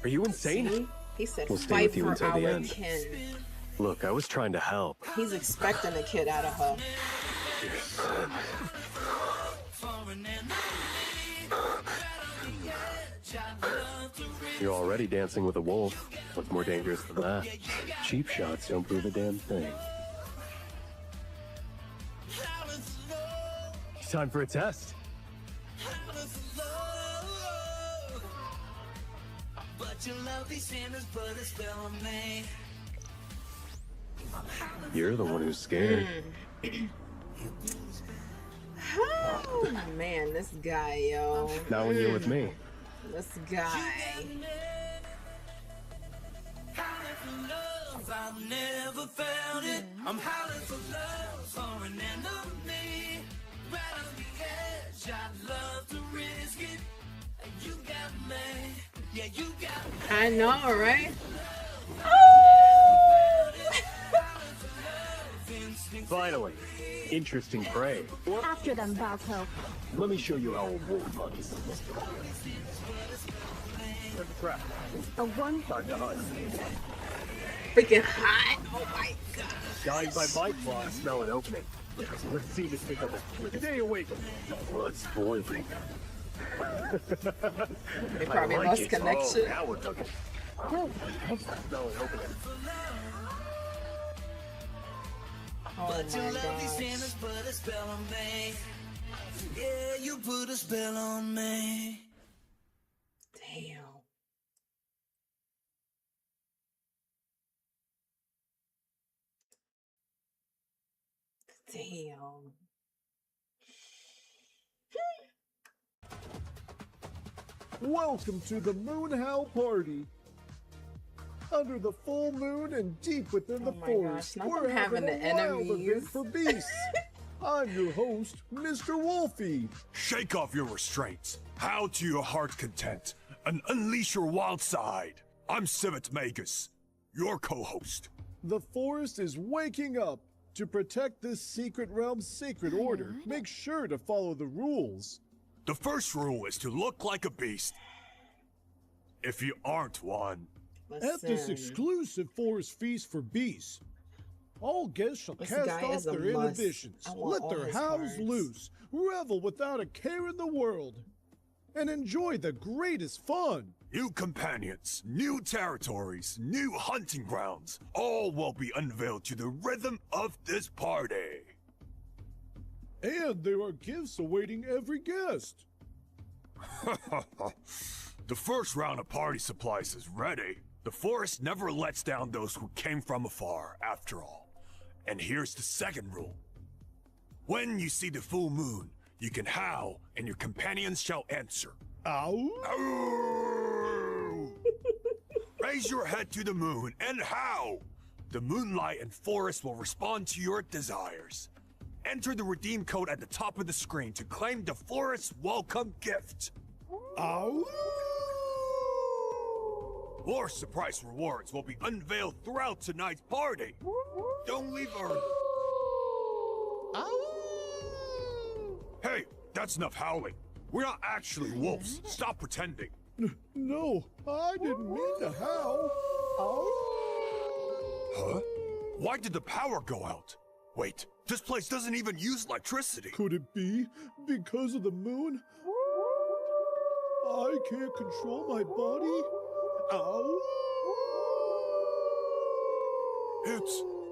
Are you insane? He said We'll stay fight with you for until the our end. kin. Look, I was trying to help. He's expecting a kid out of her. You're already dancing with a wolf. What's more dangerous than that? Cheap shots don't prove a damn thing. It's time for a test. You're the one who's scared. Oh man, this guy, yo. Not when you're with me. This guy. I've never found it. I'm howling for love for an enemy. Right on the edge, I'd love to risk it. You got me. Yeah, you got me. I know, right? Finally, interesting prey. After them, Valko. Let me show you how a wolf hunts. A one. Time to hunt. Freaking hot. Oh my god. Dying by my claw, I smell an opening. Let's see this thing up. Stay awake. Blood's boiling. They probably lost connection. Oh, now we're cooking. I smell an opening. Oh my Your lovely gosh. sandals put a spell on me. Yeah, you put a spell on me. Damn. Damn. Welcome to the Moon Howl Party. Under the full moon and deep within the my forest, gosh, not we're them having having a the wild enemies. event for beasts. I'm your host, Mr. Wolfie. Shake off your restraints. Howl to your heart's content, and unleash your wild side. I'm Civet Magus, your co-host. The forest is waking up. To protect this secret realm's sacred order, make sure to follow the rules. The first rule is to look like a beast. If you aren't one. At this exclusive forest feast for beasts, all guests shall This cast guy off is a their must. inhibitions, I want let all their his howls cards. loose, revel without a care in the world, and enjoy the greatest fun. New companions, new territories, new hunting grounds, all will be unveiled to the rhythm of this party. And there are gifts awaiting every guest. The first round of party supplies is ready. The forest never lets down those who came from afar, after all. And here's the second rule. When you see the full moon, you can howl, and your companions shall answer. Ow! Ow! Raise your head to the moon and howl! The moonlight and forest will respond to your desires. Enter the redeem code at the top of the screen to claim the forest's welcome gift. Ow! More surprise rewards will be unveiled throughout tonight's party. Don't leave early. Hey, that's enough howling. We're not actually wolves. Stop pretending. No, I didn't mean to howl. Ow! Huh? Why did the power go out? Wait, this place doesn't even use electricity. Could it be because of the moon? I can't control my body. Ow!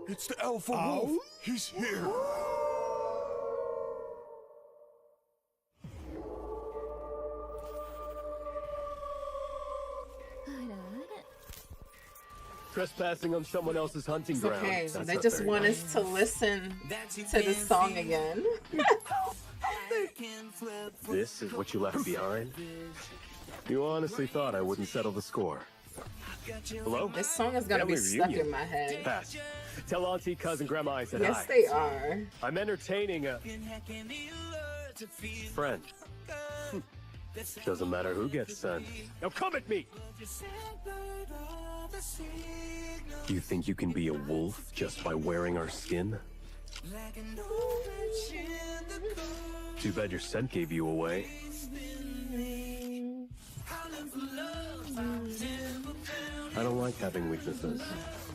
It's the Alpha Ow. Wolf. He's here. Trespassing on someone else's hunting It's ground. okay. That's They not just very want nice. us to listen to the song again. This is what you left behind? You honestly thought I wouldn't settle the score. Hello? This song is gonna be Family stuck reunion. in my head. Pass. Tell Auntie, Cousin, Grandma I said hi. Yes, they are. I'm entertaining a friend. Doesn't matter who gets sent. Now come at me! You think you can be a wolf just by wearing our skin? Too bad your scent gave you away. I don't like having weaknesses,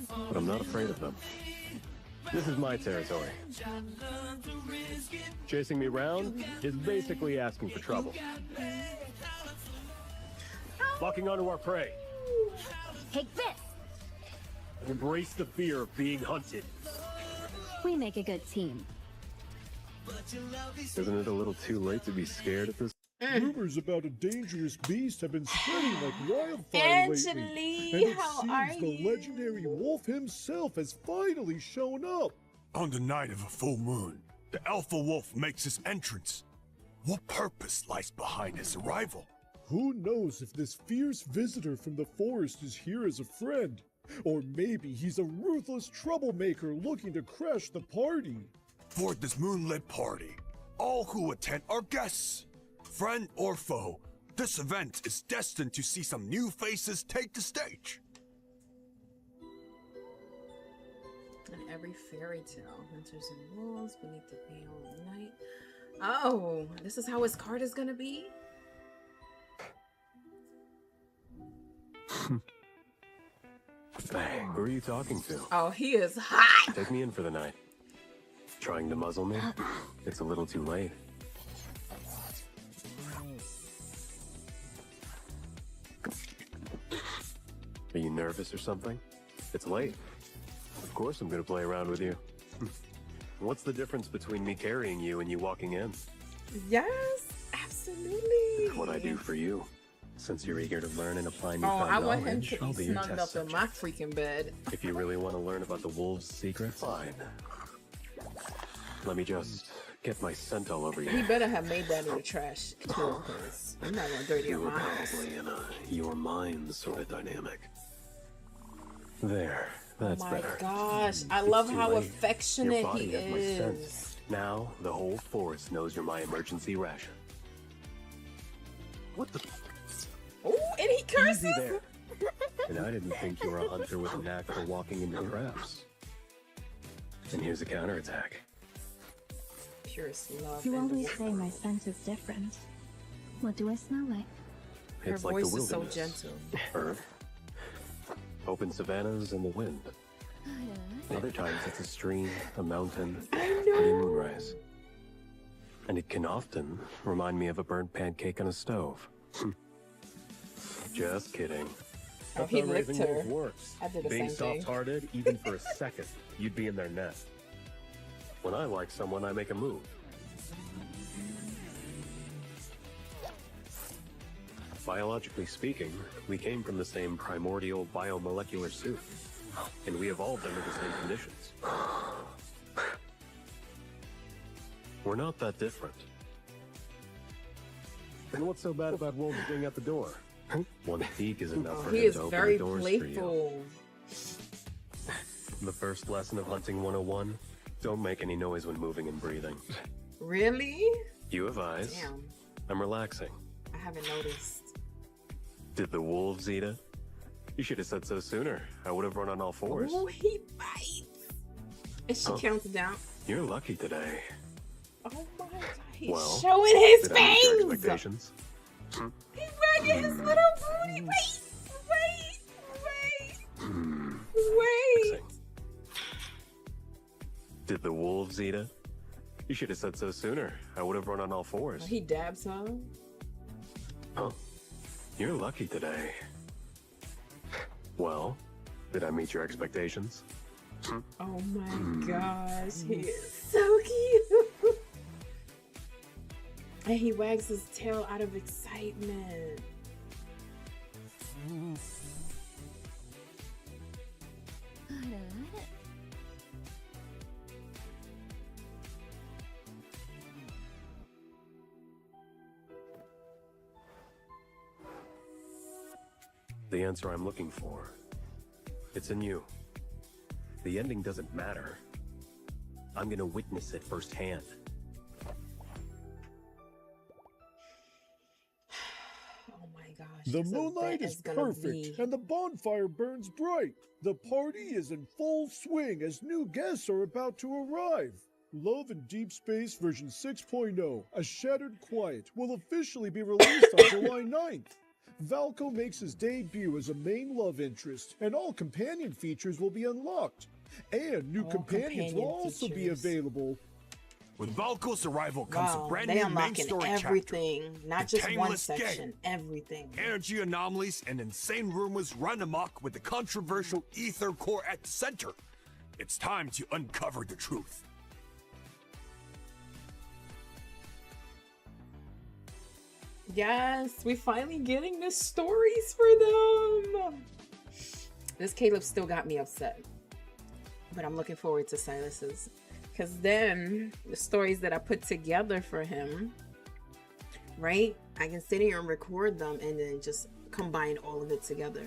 but I'm not afraid of them. This is my territory. Chasing me around is basically asking for trouble. Locking onto our prey. Take this! Embrace the fear of being hunted. We make a good team. Isn't it a little too late to be scared at this? Rumors about a dangerous beast have been spreading like wildfire Angeli, lately. And it how seems are the legendary wolf himself has finally shown up. On the night of a full moon, the Alpha Wolf makes his entrance. What purpose lies behind his arrival? Who knows if this fierce visitor from the forest is here as a friend? Or maybe he's a ruthless troublemaker looking to crash the party. For this moonlit party, all who attend are guests. Friend or foe, this event is destined to see some new faces take the stage. In every fairy tale, hunters and wolves beneath the pale night. Oh, this is how his card is gonna be? Bang. Who are you talking to? Oh, he is hot! Take me in for the night. Trying to muzzle me? It's a little too late. Are you nervous or something? It's late. Of course I'm gonna play around with you. What's the difference between me carrying you and you walking in? Yes, absolutely. What I do for you. Since you're eager to learn and apply Oh, newfound I want him knowledge, to I'll be be your snugged test up in my freaking bed. If you really want to learn about the wolves' secrets, fine. Let me just get my scent all over you. He better have made that in the trash too, because I'm not gonna dirty You up were my house. probably in a your mind sort of dynamic. There, that's Oh my better. gosh, I It's love too how late. affectionate Your body he has my scent. is. Now the whole forest knows you're my emergency ration. What the? Oh, and he curses. Easy there. And I didn't think you were a hunter with a knack for walking into traps. And here's a counterattack. Purest love. You and always say my scent is different. What do I smell like? Her It's like voice the is so wilderness. gentle. Earth, open savannas, and the wind. Other times it's a stream, a mountain, pretty moonrise. And it can often remind me of a burnt pancake on a stove. Just kidding. Oh, That's he how licked raising her. wolves works. I did the Being same thing. soft-hearted, even for a second, you'd be in their nest. When I like someone, I make a move. Biologically speaking, we came from the same primordial biomolecular soup, and we evolved under the same conditions. We're not that different. And what's so bad about wolves being at the door? One peek is enough for He him is to open very the doors for you. playful. The first lesson of hunting 101, don't make any noise when moving and breathing. Really? You have eyes. Damn, I'm relaxing. I haven't noticed. Did the wolves eat it? You should have said so sooner. I would have run on all fours. Oh, he bites. And she counts down. You're lucky today. Oh my god, he's Well, showing his did I meet your fangs. expectations? He's wagging his little booty. Wait. Did the wolves eat it? You should have said so sooner. I would have run on all fours. He dabs her. Huh? You're lucky today. Well, did I meet your expectations? Oh my gosh, he is so cute. And he wags his tail out of excitement. The answer I'm looking for. It's in you. The ending doesn't matter. I'm gonna witness it firsthand. Oh my gosh. The so moonlight that is gonna perfect, be- and the bonfire burns bright. The party is in full swing as new guests are about to arrive. Love in Deep Space version 6.0, A Shattered Quiet, will officially be released on July 9th. Valko makes his debut as a main love interest, and all companion features will be unlocked. And new All companions will companion also be features. available. With Valko's arrival comes Wow, a brand they new main unlocking story everything, chapter. not The just one Tameless section, Gang. everything. Energy anomalies and insane rumors run amok with the controversial ether core at the center. It's time to uncover the truth. Yes, we finally getting the stories for them. This Caleb still got me upset, but I'm looking forward to Silas's, because then the stories that I put together for him, right? I can sit here and record them and then just combine all of it together.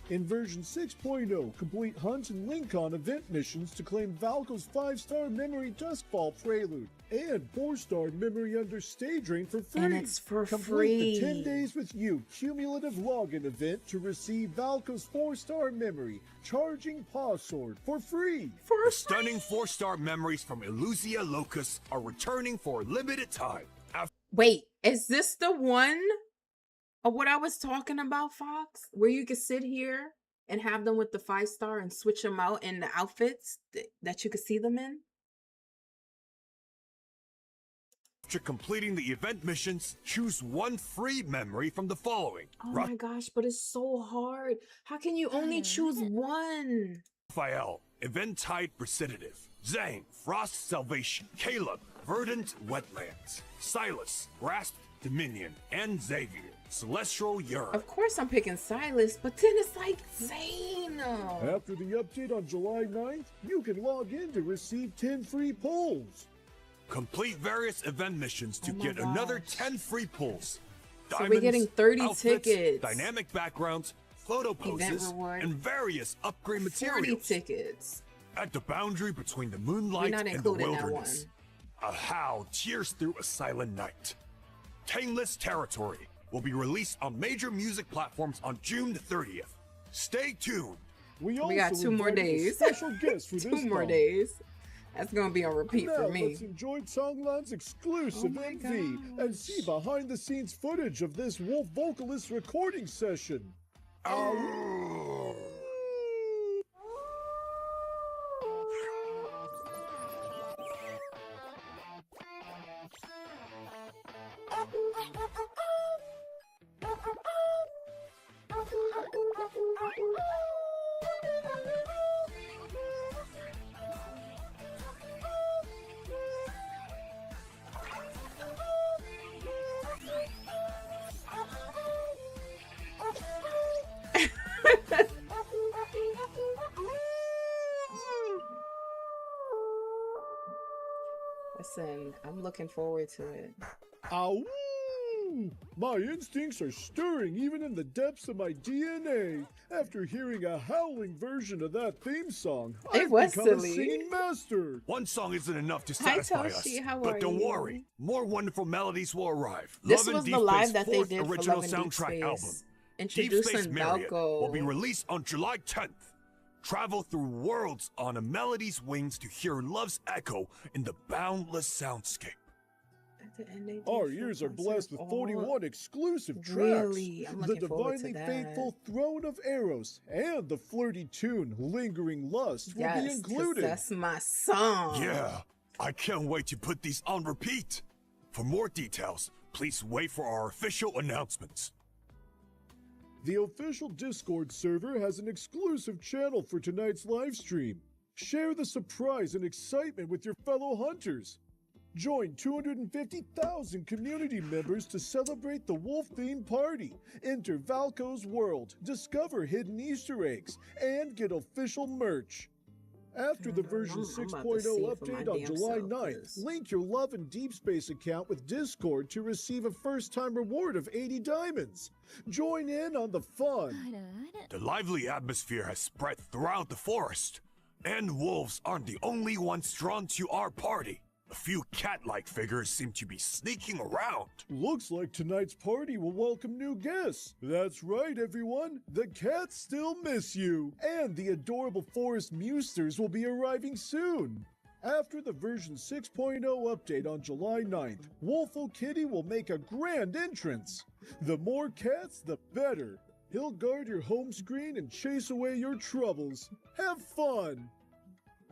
In version 6.0, complete Hunt and Lincoln event missions to claim Valko's 5-star Memory Duskfall Prelude and 4-star Memory Under Stage Rain for free. And it's for Complete free. the 10 Days with You cumulative login event to receive Valko's 4-star Memory Charging Paw Sword for free. The stunning 4-star memories from Illusia Locus are returning for a limited time. Wait, is this the one of what I was talking about, Fox? Where you could sit here and have them with the 5-star and switch them out in the outfits that you could see them in? After completing the event missions, choose one free memory from the following. Oh my gosh, but it's so hard. How can you only choose one? Raphael, Eventide Precipitive. Zane, Frost Salvation. Caleb, Verdant Wetlands. Silas, Grasp Dominion. And Xavier, Celestial Urine. Of course I'm picking Silas, but then it's like Zane. After the update on July 9th, you can log in to receive 10 free polls. Complete various event missions to Oh my get another gosh. 10 free pulls. So we're getting 30 outfits, tickets. dynamic backgrounds, photo Event poses, reward. and various upgrade 40 materials. tickets. At the boundary between the moonlight not and the including that wilderness, a howl tears through a silent night. Tameless Territory will be released on major music platforms on June the 30th. Stay tuned. We got also 2 more invited a days. special guest for 2 this more month. days. That's gonna be on repeat Now for me. let's enjoy Tonglan's exclusive Oh my MV and see behind-the-scenes footage of this Wolf vocalist recording session. I'm looking forward to it. Ow! My instincts are stirring even in the depths of my DNA. After hearing a howling version of that theme song, I've become a singing master. One song isn't enough to Hi, satisfy us, Toshi, how but are don't you? worry, more wonderful melodies will arrive. This Love was and the Deep live Space that they fourth did for original Love and Deep soundtrack Space. album, Introducing Deep Space Myriad, will be Belko. released on July 10th. Travel through worlds on a melody's wings to hear love's echo in the boundless soundscape. Our ears are blessed with 41 exclusive tracks. Really? I'm The looking forward to divinely that. faithful Throne of Eros and the flirty tune Lingering Lust will be Yes, 'cause included. that's my song. Yeah, I can't wait to put these on repeat. For more details, please wait for our official announcements. The official Discord server has an exclusive channel for tonight's live stream. Share the surprise and excitement with your fellow hunters. Join 250,000 community members to celebrate the wolf-themed party. Enter Valko's world, discover hidden Easter eggs, and get official merch. After the version I'm 6.0 about to see it for my update on damn July self, 9th, 'cause- link your Love and Deep Space account with Discord to receive a first-time reward of 80 diamonds. Join in on the fun. The lively atmosphere has spread throughout the forest, and wolves aren't the only ones drawn to our party. A few cat-like figures seem to be sneaking around. Looks like tonight's party will welcome new guests. That's right, everyone. The cats still miss you. And the adorable forest musters will be arriving soon. After the version 6.0 update on July 9th, Wolfo Kitty will make a grand entrance. The more cats, the better. He'll guard your home screen and chase away your troubles. Have fun!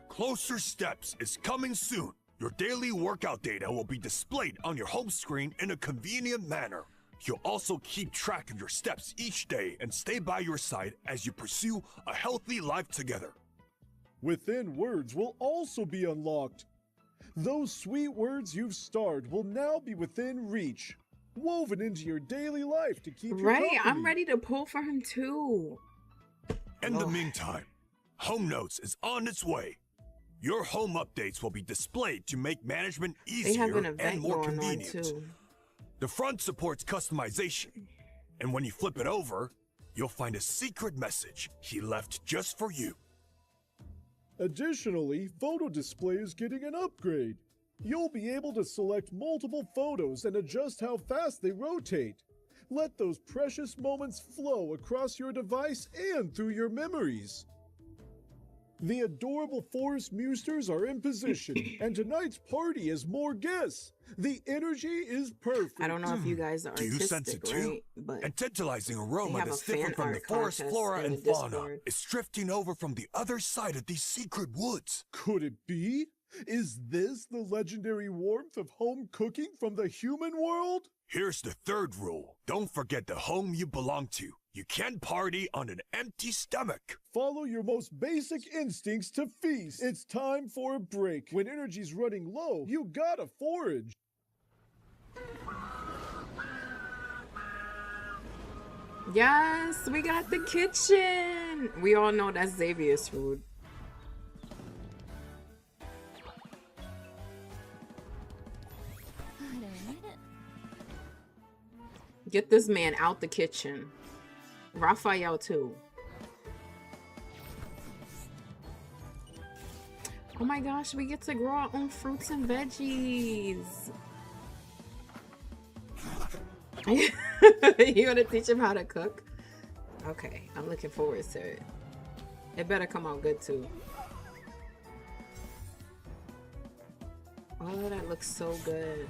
Closer Steps is coming soon. Your daily workout data will be displayed on your home screen in a convenient manner. You'll also keep track of your steps each day and stay by your side as you pursue a healthy life together. Within Words will also be unlocked. Those sweet words you've starred will now be within reach, woven into your daily life to keep you Right, company. I'm ready to pull for him too. In the meantime, Home Notes is on its way. Your home updates will be displayed to make management They have easier an event and more going on convenient. too. The front supports customization, and when you flip it over, you'll find a secret message he left just for you. Additionally, Photo Display is getting an upgrade. You'll be able to select multiple photos and adjust how fast they rotate. Let those precious moments flow across your device and through your memories. The adorable forest musters are in position, and tonight's party has more guests. The energy is perfect. I don't know if you guys are Do you sense it artistic, too? right? But A tantalizing aroma have a that's different fan from the art forest contest flora in and the fauna Discord. is drifting over from the other side of these secret woods. Could it be? Is this the legendary warmth of home cooking from the human world? Here's the third rule. Don't forget the home you belong to. You can't party on an empty stomach. Follow your most basic instincts to feast. It's time for a break. When energy's running low, you gotta forage. yes, we got the kitchen. We all know that's Xavier's food. Get this man out the kitchen. Raphael too. Oh my gosh, we get to grow our own fruits and veggies. You want to teach him how to cook? Okay, I'm looking forward to it. It better come out good too. Oh, that looks so good.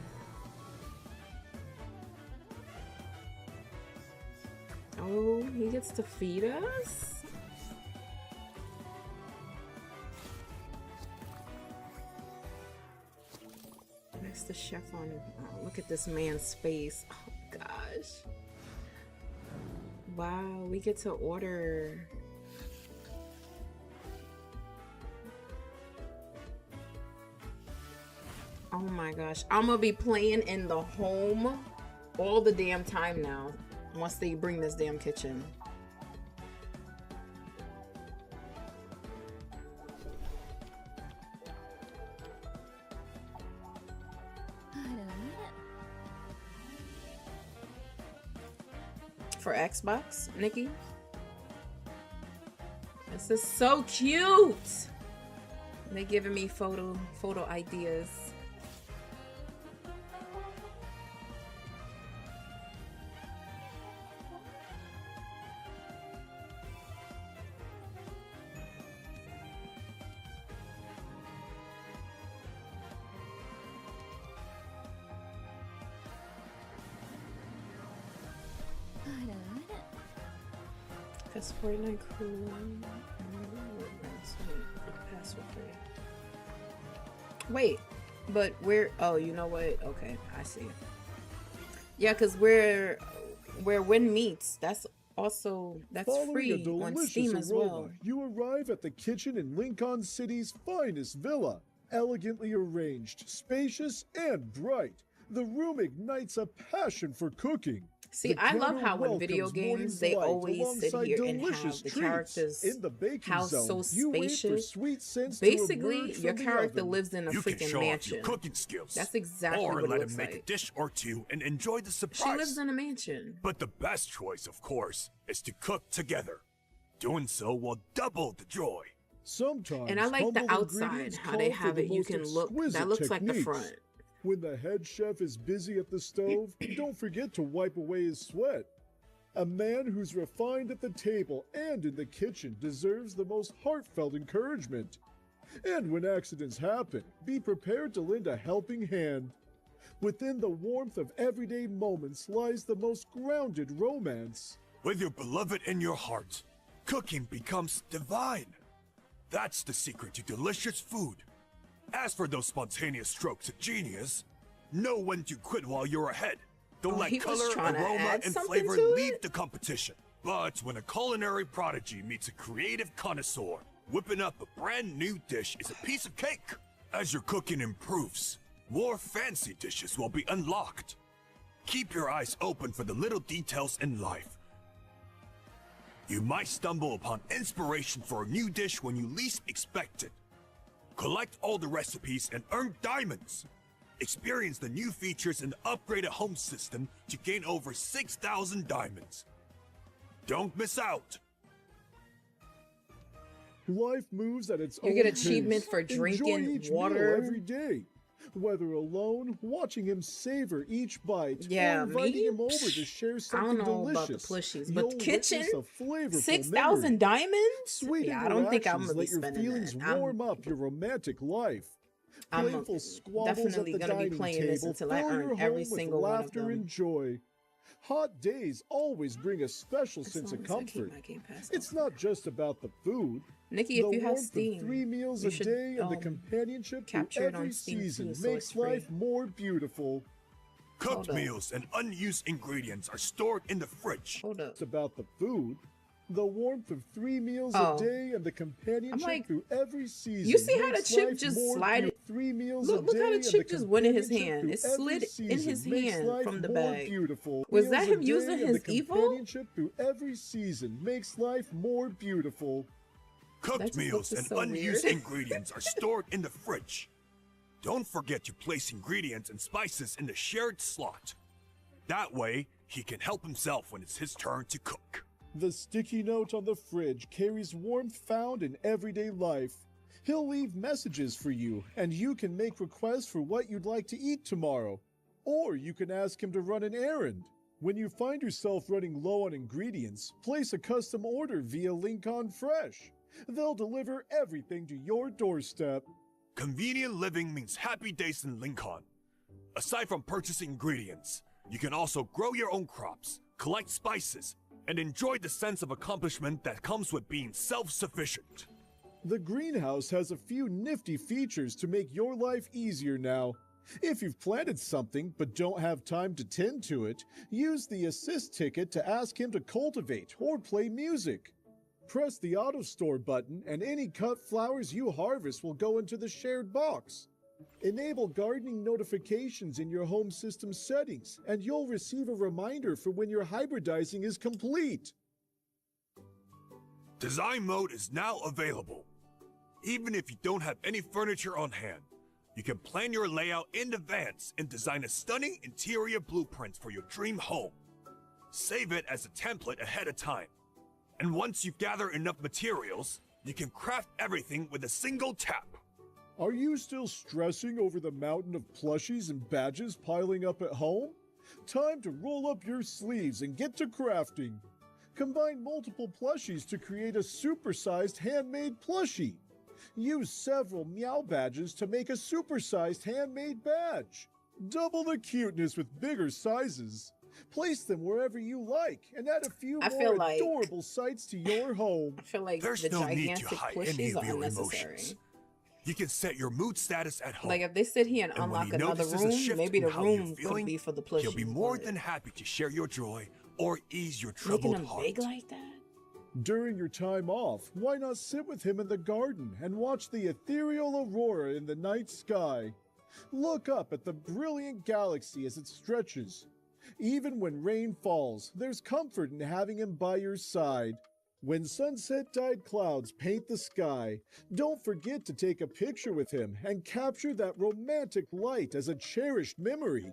Oh, he gets to feed us? That's the chef on. Oh, look at this man's face. Oh gosh. Wow, we get to order. Oh my gosh. I'm gonna be playing in the home all the damn time now. Once they bring this damn kitchen. for Xbox, Nikki? This is so cute. They giving me photo ideas. That's Fortnite cool. Password 3. Wait, but where? Oh, you know what? Okay, I see. Yeah, because where Win Meets, that's free on Steam as well. You arrive at the kitchen in Lincoln City's finest villa. Elegantly arranged, spacious, and bright. The room ignites a passion for cooking. See, I love how in video games they always sit here and have the characters' house so spacious. Basically, your character lives in a freaking mansion. Cooking skills. That's exactly what it let looks him make like. a dish or two and enjoy the surprise. She lives in a mansion. But the best choice, of course, is to cook together. Doing so will double the joy. Sometimes, and I like the outside, how they have it. You can look. That looks like the front. When the head chef is busy at the stove, don't forget to wipe away his sweat. A man who's refined at the table and in the kitchen deserves the most heartfelt encouragement. And when accidents happen, be prepared to lend a helping hand. Within the warmth of everyday moments lies the most grounded romance. With your beloved in your heart, cooking becomes divine. That's the secret to delicious food. As for those spontaneous strokes of genius, know when to quit while you're ahead. Don't let color, aroma, and flavor lead the competition. But when a culinary prodigy meets a creative connoisseur, whipping up a brand new dish is a piece of cake. As your cooking improves, more fancy dishes will be unlocked. Keep your eyes open for the little details in life. You might stumble upon inspiration for a new dish when you least expect it. Collect all the recipes and earn diamonds. Experience the new features in the upgraded home system to gain over 6,000 diamonds. Don't miss out. Life moves at its own You get pace. achievement for Enjoy drinking each water meal every day. Whether alone, watching him savor each bite, Yeah, or inviting me? him over to share I something don't know about the delicious. plushies, but You'll the kitchen, witness a flavorful 6,000 memory. diamonds. Sweet Yeah, I don't think I'm interactions gonna be let your spending feelings that. warm up your romantic life. I'm Playful squabbles definitely at the gonna be dining playing table this until I fill earn your every home with single one of laughter them. and joy. Hot days always bring a special sense of comfort. It's not just about the food. Nikki, if the you have warmth Steam, of 3 meals you a should, day and the companionship through capture it on every Steam season too, so makes it's free. life more beautiful. Cooked meals and unused ingredients are stored in the fridge. Hold up. It's about the food. The warmth of 3 meals Oh. a day and the companionship like, through every season. You see how the makes chip life just more slided? beautiful. 3 meals Look, a look day how the and chip just went in his companionship hand. It through slid every in his season makes hand life from the more bag. beautiful. Was Meals that a him day using and his the evil? companionship through every season makes life more beautiful. Cooked meals and unused ingredients are stored in the fridge. Don't forget to place ingredients and spices in the shared slot. That way, he can help himself when it's his turn to cook. The sticky note on the fridge carries warmth found in everyday life. He'll leave messages for you, and you can make requests for what you'd like to eat tomorrow. Or you can ask him to run an errand. When you find yourself running low on ingredients, place a custom order via Lincoln Fresh. They'll deliver everything to your doorstep. Convenient living means happy days in Lincoln. Aside from purchasing ingredients, you can also grow your own crops, collect spices, and enjoy the sense of accomplishment that comes with being self-sufficient. The greenhouse has a few nifty features to make your life easier now. If you've planted something but don't have time to tend to it, use the assist ticket to ask him to cultivate or play music. Press the auto store button and any cut flowers you harvest will go into the shared box. Enable gardening notifications in your home system settings and you'll receive a reminder for when your hybridizing is complete. Design mode is now available. Even if you don't have any furniture on hand, you can plan your layout in advance and design a stunning interior blueprint for your dream home. Save it as a template ahead of time. And once you've gathered enough materials, you can craft everything with a single tap. Are you still stressing over the mountain of plushies and badges piling up at home? Time to roll up your sleeves and get to crafting. Combine multiple plushies to create a supersized handmade plushie. Use several meow badges to make a supersized handmade badge. Double the cuteness with bigger sizes. Place them wherever you like and add a few more adorable sights to your home. I feel like There's the no need to gigantic hide any plushies of are your unnecessary. emotions. You can set your mood status at home. Like if they sit here and when unlock he another notices a room, shift maybe in the how you're room could feeling, be for the plushies. he'll be more but than happy to share your joy or ease your making troubled them heart. big like that? During your time off, why not sit with him in the garden and watch the ethereal aurora in the night sky? Look up at the brilliant galaxy as it stretches. Even when rain falls, there's comfort in having him by your side. When sunset-dyed clouds paint the sky, don't forget to take a picture with him and capture that romantic light as a cherished memory.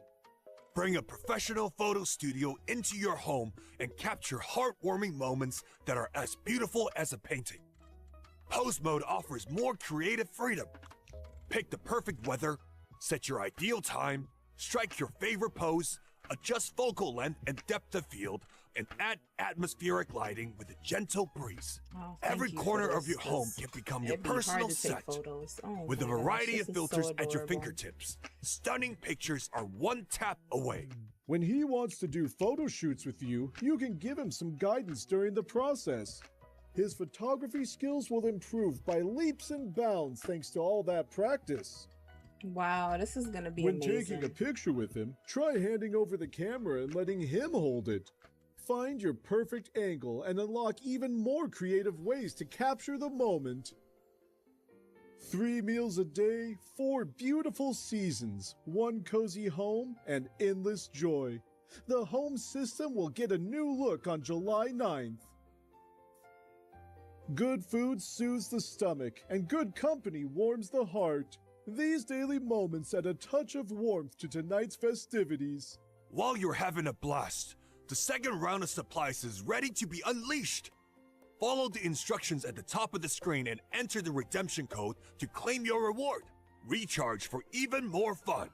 Bring a professional photo studio into your home and capture heartwarming moments that are as beautiful as a painting. Pose mode offers more creative freedom. Pick the perfect weather, set your ideal time, strike your favorite pose, adjust focal length and depth of field, and add atmospheric lighting with a gentle breeze. Oh, Every corner of your home can become your personal set. With a variety of filters at your fingertips, stunning pictures are one tap away. When he wants to do photo shoots with you, you can give him some guidance during the process. His photography skills will improve by leaps and bounds thanks to all that practice. Wow, this is gonna be when amazing. taking a picture with him, try handing over the camera and letting him hold it. Find your perfect angle and unlock even more creative ways to capture the moment. 3 meals a day, 4 beautiful seasons, 1 cozy home, and endless joy. The home system will get a new look on July 9th. Good food soothes the stomach, and good company warms the heart. These daily moments add a touch of warmth to tonight's festivities. While you're having a blast, the second round of supplies is ready to be unleashed. Follow the instructions at the top of the screen and enter the redemption code to claim your reward. Recharge for even more fun.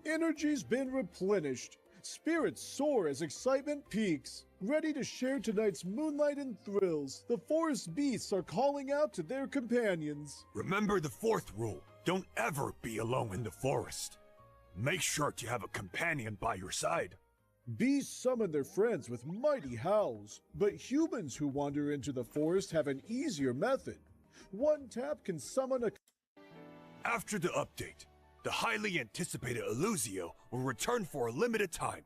Energy's been replenished. Spirits soar as excitement peaks. Ready to share tonight's moonlight and thrills, the forest beasts are calling out to their companions. Remember the 4th rule. Don't ever be alone in the forest. Make sure to have a companion by your side. Beasts summon their friends with mighty howls, but humans who wander into the forest have an easier method. One tap can summon a... After the update, the highly anticipated Illusio will return for a limited time.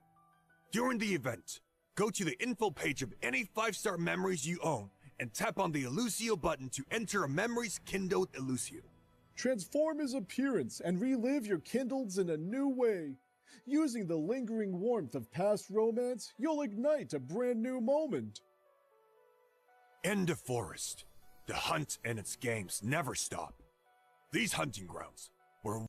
During the event, go to the info page of any 5-star memories you own and tap on the Illusio button to enter a memories kindled Illusio. Transform his appearance and relive your kindles in a new way. Using the lingering warmth of past romance, you'll ignite a brand new moment. In the forest, the hunt and its games never stop. These hunting grounds were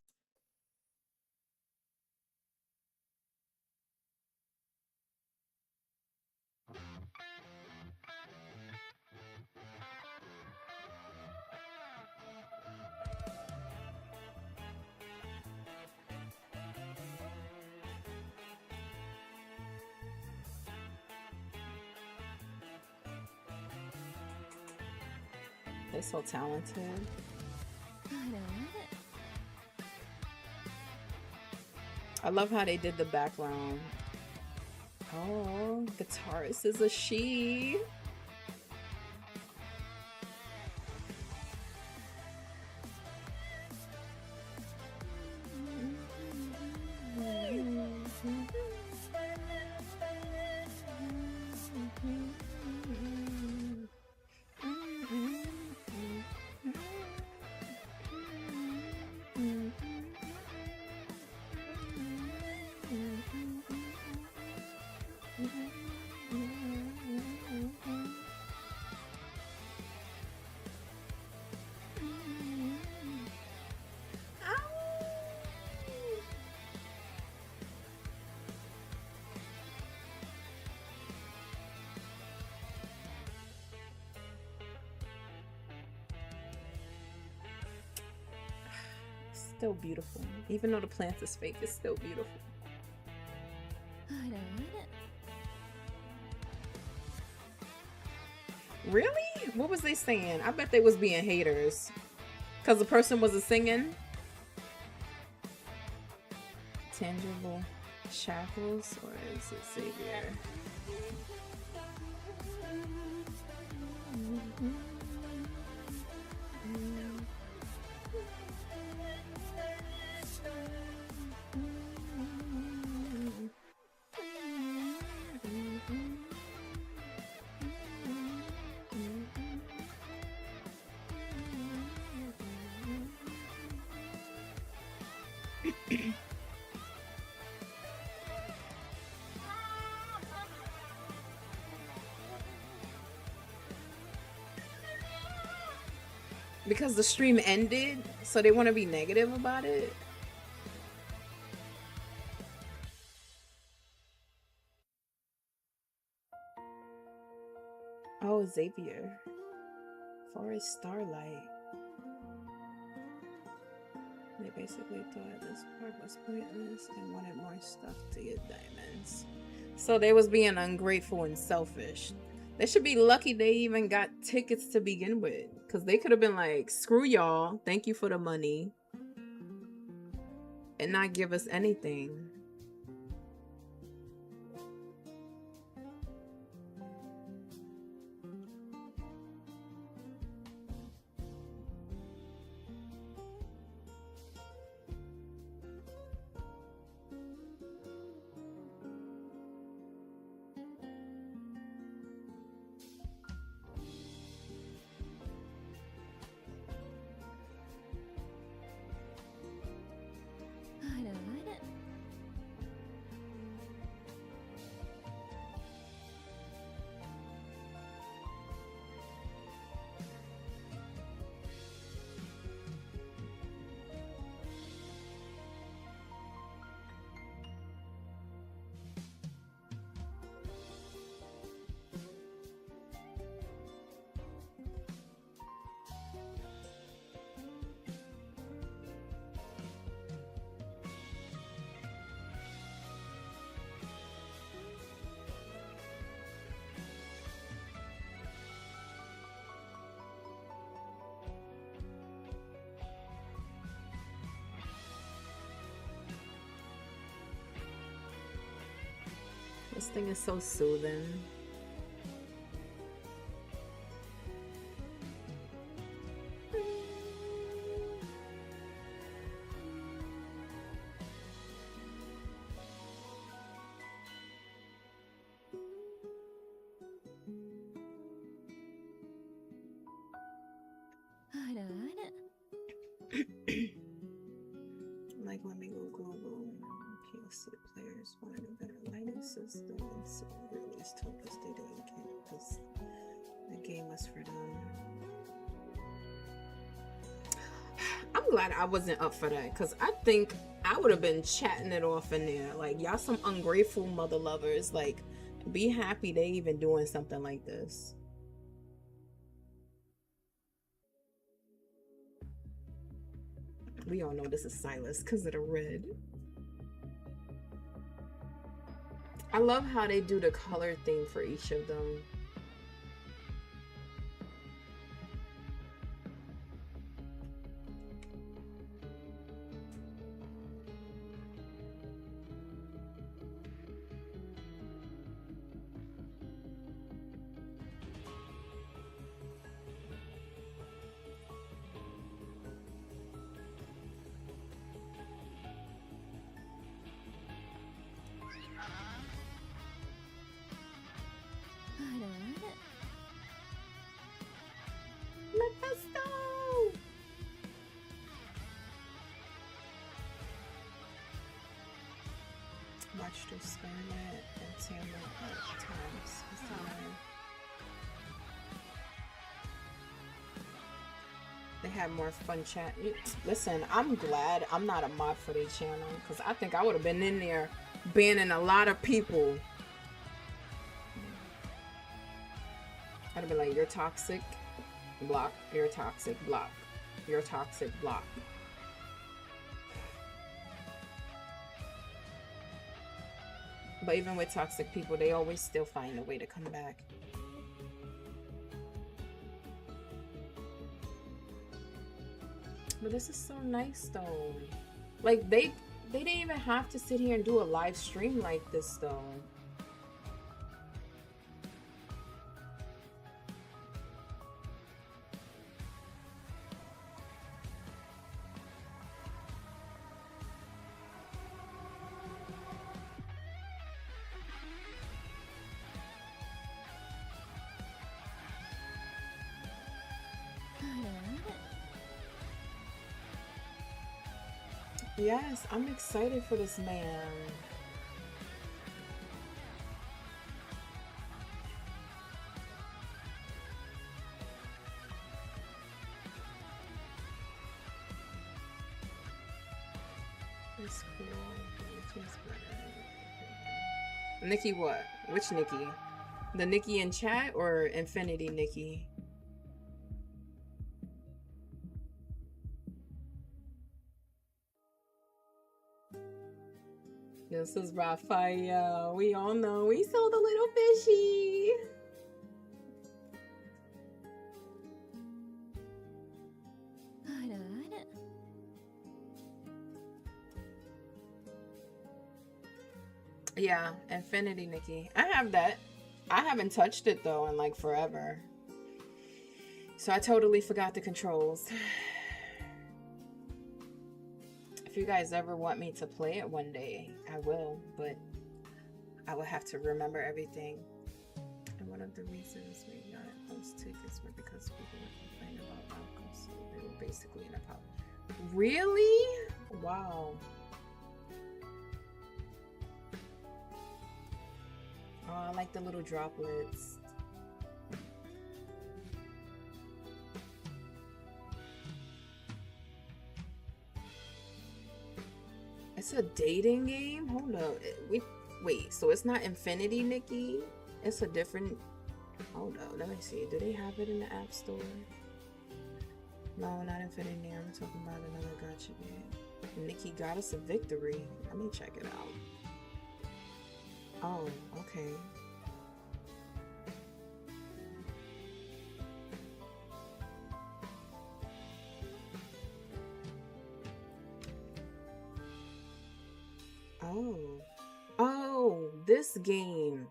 They're so talented. I love how they did the background. Oh, guitarist is a she. still beautiful. Even though the plant is fake, it's still beautiful. Really? What was they saying? I bet they was being haters. Because the person wasn't singing. Tangible shackles, or is it Xavier? Because the stream ended, so they want to be negative about it. Oh, Xavier. Forest Starlight. They basically thought this part was pointless and wanted more stuff to get diamonds. So they was being ungrateful and selfish. They should be lucky they even got tickets to begin with. Because they could have been like, screw y'all, thank you for the money. And not give us anything. This thing is so soothing. Like, let me go global. PLC players wanted a better lighting system, so the release told us they didn't get it because the game was for them. I'm glad I wasn't up for that, because I think I would have been chatting it off in there. Like, y'all some ungrateful mother lovers. Like, be happy they even doing something like this. We all know this is Silas because of the red. I love how they do the color theme for each of them. Watched her Scarlet and Tamra at times. They had more fun chat. Listen, I'm glad I'm not a mod for their channel, because I think I would have been in there banning a lot of people. I'd have been like, you're toxic, block, you're toxic, block, you're toxic, block. but even with toxic people, they always still find a way to come back. But this is so nice though. Like they didn't even have to sit here and do a live stream like this though. Yes, I'm excited for this man. It's cool. Nikki what? Which Nikki? The Nikki in chat or Infinity Nikki? This is Raphael. We all know we saw the little fishy. Yeah, Infinity Nikki. I have that. I haven't touched it though in like forever. So I totally forgot the controls. If you guys ever want me to play it one day, I will, but I will have to remember everything. And one of the reasons we got those tickets were because people were complaining about alcohol, so they were basically in a pub. Really? Wow. Oh, I like the little droplets. It's a dating game? Hold up. Wait, so it's not Infinity Nikki? It's a different... Hold up, let me see. Do they have it in the App Store? No, not Infinity. I'm talking about another gacha game. Nikki got us a victory. Let me check it out. Oh, okay. Oh, this game.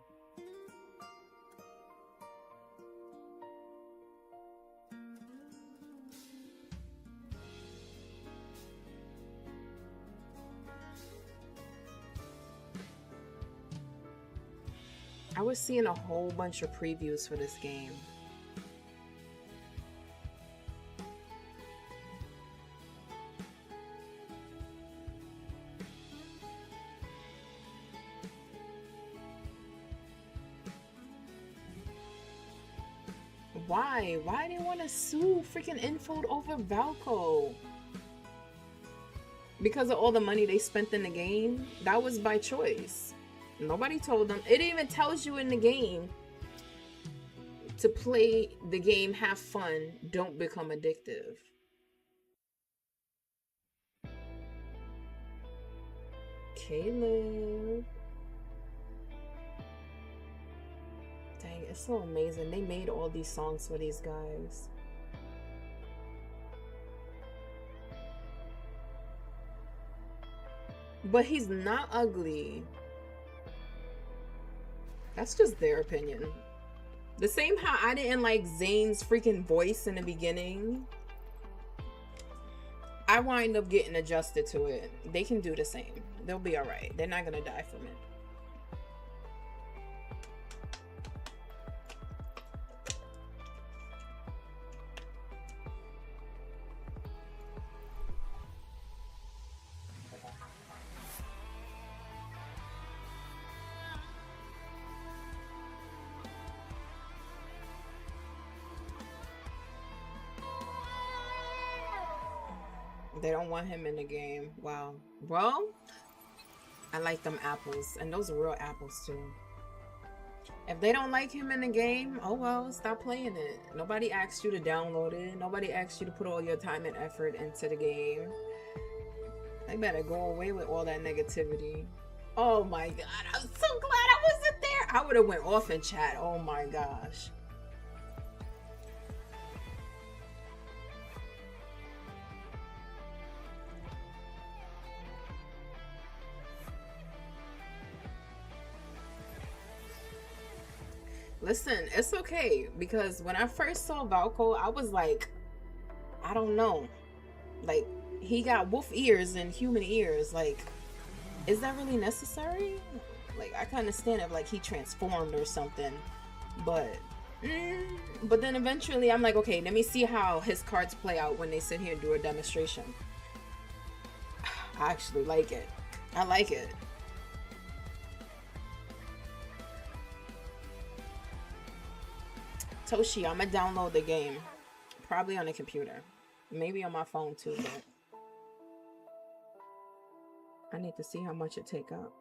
I was seeing a whole bunch of previews for this game. Why? Why do they want to sue freaking Infold over Valco? Because of all the money they spent in the game? That was by choice. Nobody told them. It even tells you in the game to play the game, have fun, don't become addictive. Caleb. Dang, it's so amazing. They made all these songs for these guys. But he's not ugly. That's just their opinion. The same how I didn't like Zayn's freaking voice in the beginning. I wind up getting adjusted to it. They can do the same. They'll be alright. They're not gonna die from it. They don't want him in the game. Wow. Well, I like them apples. And those are real apples too. If they don't like him in the game, oh well, stop playing it. Nobody asked you to download it. Nobody asked you to put all your time and effort into the game. They better go away with all that negativity. Oh my god, I'm so glad I wasn't there. I would have went off in chat. Oh my gosh. Listen, it's okay, because when I first saw Valko, I was like, I don't know. Like, he got wolf ears and human ears. Like, is that really necessary? Like, I can understand if, like, he transformed or something. But then eventually I'm like, okay, let me see how his cards play out when they sit here and do a demonstration. I actually like it. I like it. Toshi, I'm gonna download the game. Probably on a computer. Maybe on my phone too, but I need to see how much it take up.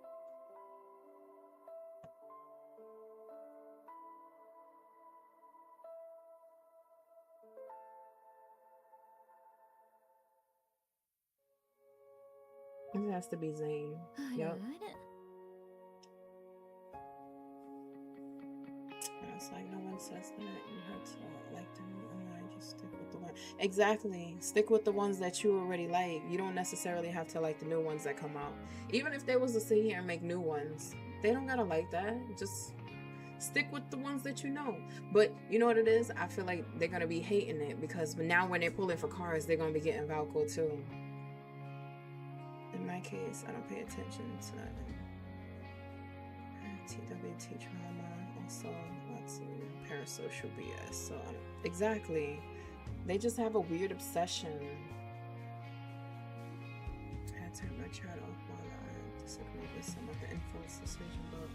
It has to be Zane. Yep. And it's like, no one says that you have to like the new online, just stick with the one. Exactly. Stick with the ones that you already like. You don't necessarily have to like the new ones that come out. Even if they was to sit here and make new ones, they don't gotta like that. Just stick with the ones that you know. But you know what it is? I feel like they're gonna be hating it because now when they're pulling for cars, they're gonna be getting Valko too. In my case, I don't pay attention to TWT trauma. Also, lots of parasocial BS. So exactly, they just have a weird obsession. I had to turn my chat off while I disagree with some of the influence decision, but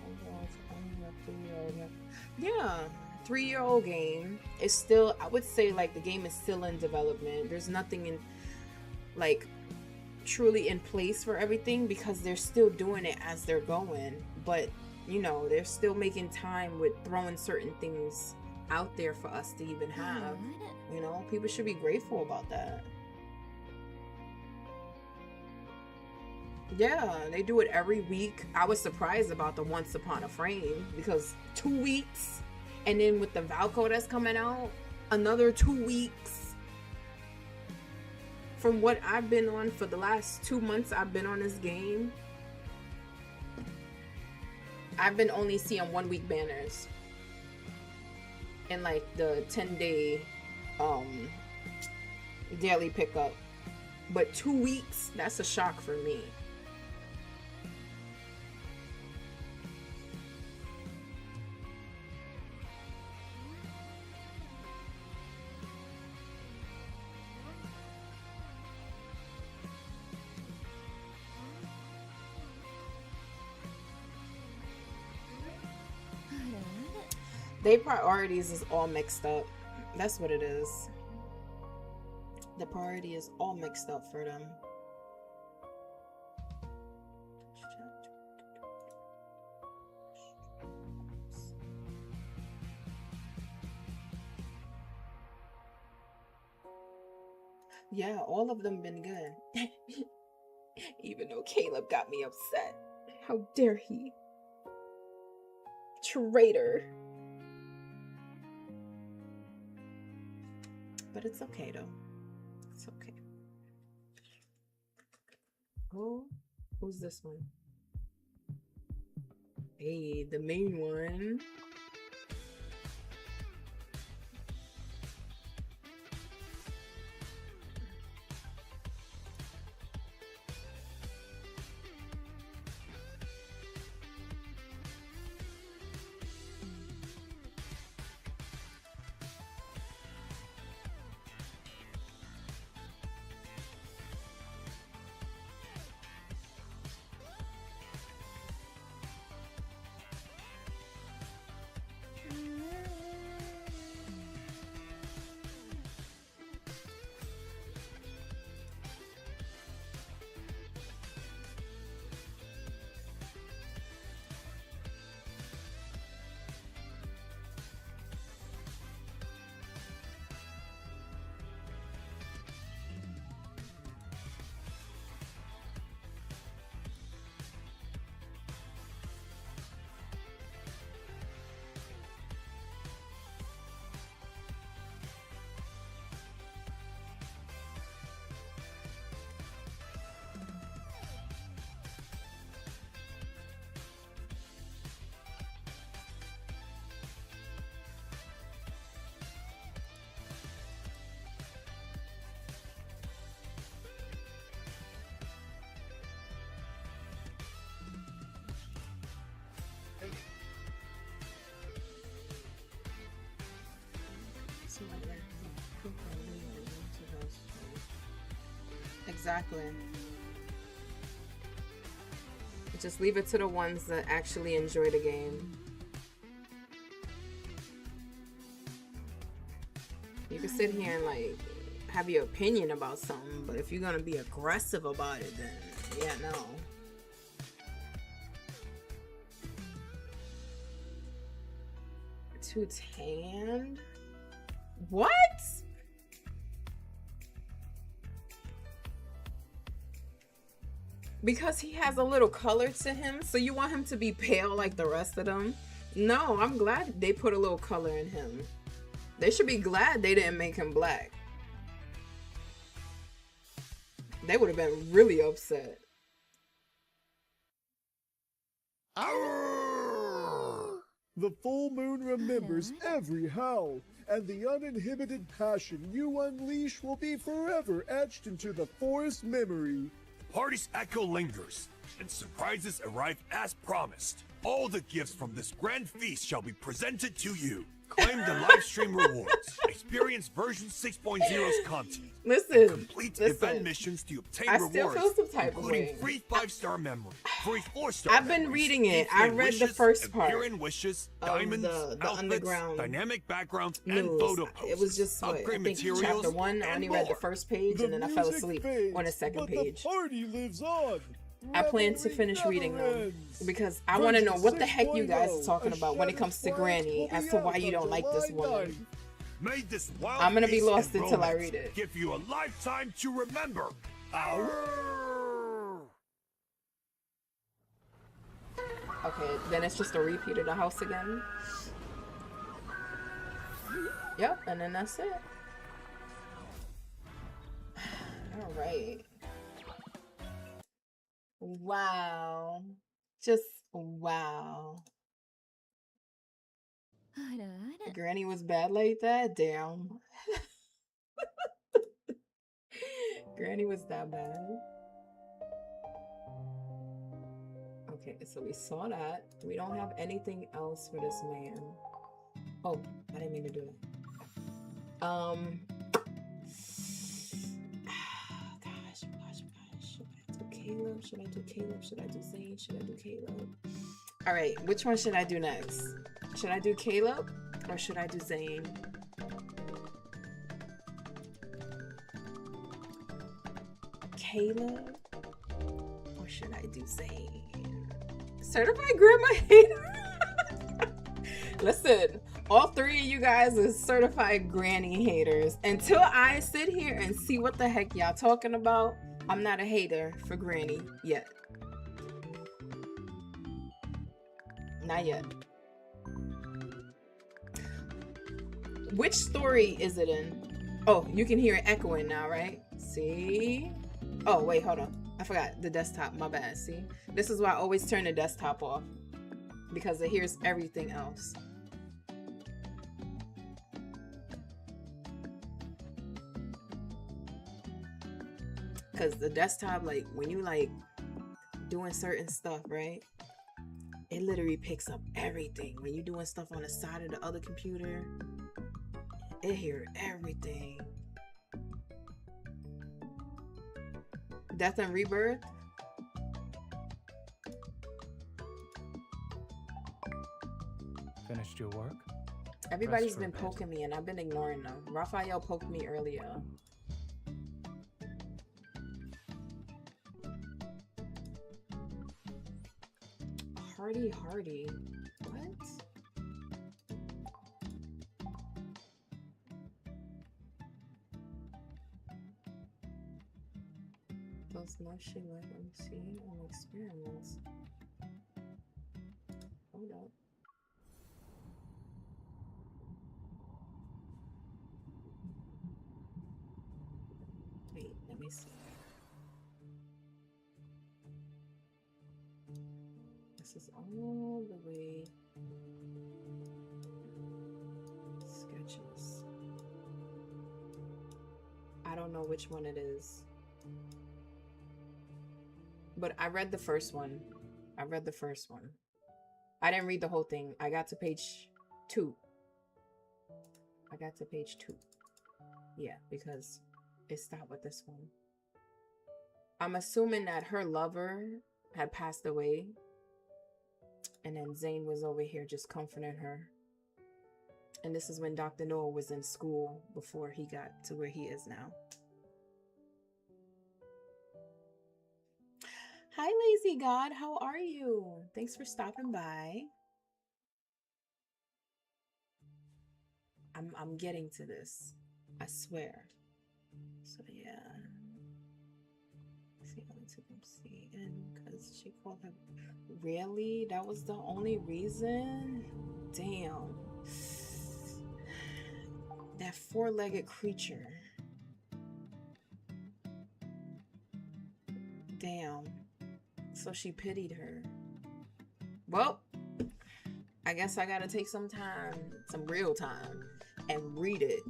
overall, only a 3-year-old. Yeah, 3-year-old game is still. I would say like the game is still in development. There's nothing in like truly in place for everything because they're still doing it as they're going, but you know, they're still making time with throwing certain things out there for us to even have. You know, people should be grateful about that. Yeah, they do it every week. I was surprised about the Once Upon a Frame because 2 weeks, and then with the Valko that's coming out, another 2 weeks. From what I've been on for the last 2 months I've been on this game, I've been only seeing 1 week banners. And like the 10-day daily pickup. But 2 weeks, that's a shock for me. Their priorities is all mixed up. That's what it is. The priority is all mixed up for them. Yeah, all of them been good. Even though Caleb got me upset. How dare he? Traitor. But it's okay though. It's okay. Oh, who's this one? Hey, the main one. Exactly. Just leave it to the ones that actually enjoy the game. You can sit here and like have your opinion about something, but if you're gonna be aggressive about it, then yeah, no. Too tanned? What? Because he has a little color to him, so you want him to be pale like the rest of them? No, I'm glad they put a little color in him. They should be glad they didn't make him black. They would have been really upset. The full moon remembers every howl, and the uninhibited passion you unleash will be forever etched into the forest memory. Party's echo lingers, and surprises arrive as promised. All the gifts from this grand feast shall be presented to you. Claim the live stream rewards. Experience version 6.0's content. Listen, complete event missions to obtain I rewards, still feel some type of including way. free 5-star memory, free 4-star. I've been reading it. I read the first part. Wishes, of diamonds, the outfits, underground dynamic backgrounds, news. and photo posters. It was just what, I upgrade think materials, chapter 1. I only read the first page and then I fell music asleep fades, on the second but page. The party lives on. I plan to finish reading them because I want to know what the heck you guys are talking about when it comes to Granny as to why you don't like this woman. May this wild I'm gonna be peace lost and until I romance read it. Give you a lifetime to remember. Okay, then it's just a repeat of the house again. Yep, and then that's it. Alright. Wow. Just wow. Granny was bad like that? Damn. Granny was that bad. Okay, so we saw that. We don't have anything else for this man. Oh, I didn't mean to do that. Gosh. Should I do Caleb? Should I do Caleb? Should I do Zane? Should I do Caleb? Alright, which one should I do next? Should I do Caleb or should I do Zane? Caleb or should I do Zane? Certified Grandma Hater? Listen, all three of you guys are certified granny haters. Until I sit here and see what the heck y'all talking about, I'm not a hater for Granny yet. Not yet. Which story is it in? Oh, you can hear it echoing now, right? See? Oh, wait, hold on. I forgot the desktop. My bad. See? This is why I always turn the desktop off. Because it hears everything else. Because the desktop, like, when you, like, doing certain stuff, right? It literally picks up everything. When you're doing stuff on the side of the other computer, it hears everything. Death and Rebirth? Finished your work? Everybody's been poking me and I've been ignoring them. Raphael poked me earlier. Hardy. What? Those much she let them see on experiments. Hold up. Wait, let me see. This is all the way sketches. I don't know which one it is. But I read the first one. I didn't read the whole thing. I got to page 2. Yeah, because it stopped with this one. I'm assuming that her lover had passed away. And then Zane was over here just comforting her. And this is when Dr. Noah was in school before he got to where he is now. Hi, Lazy God. How are you? Thanks for stopping by. I'm getting to this. I swear. So yeah. See, and because she called him. Really? That was the only reason? Damn. That four-legged creature. Damn. So she pitied her. Well, I guess I gotta take some time, some real time, and read it.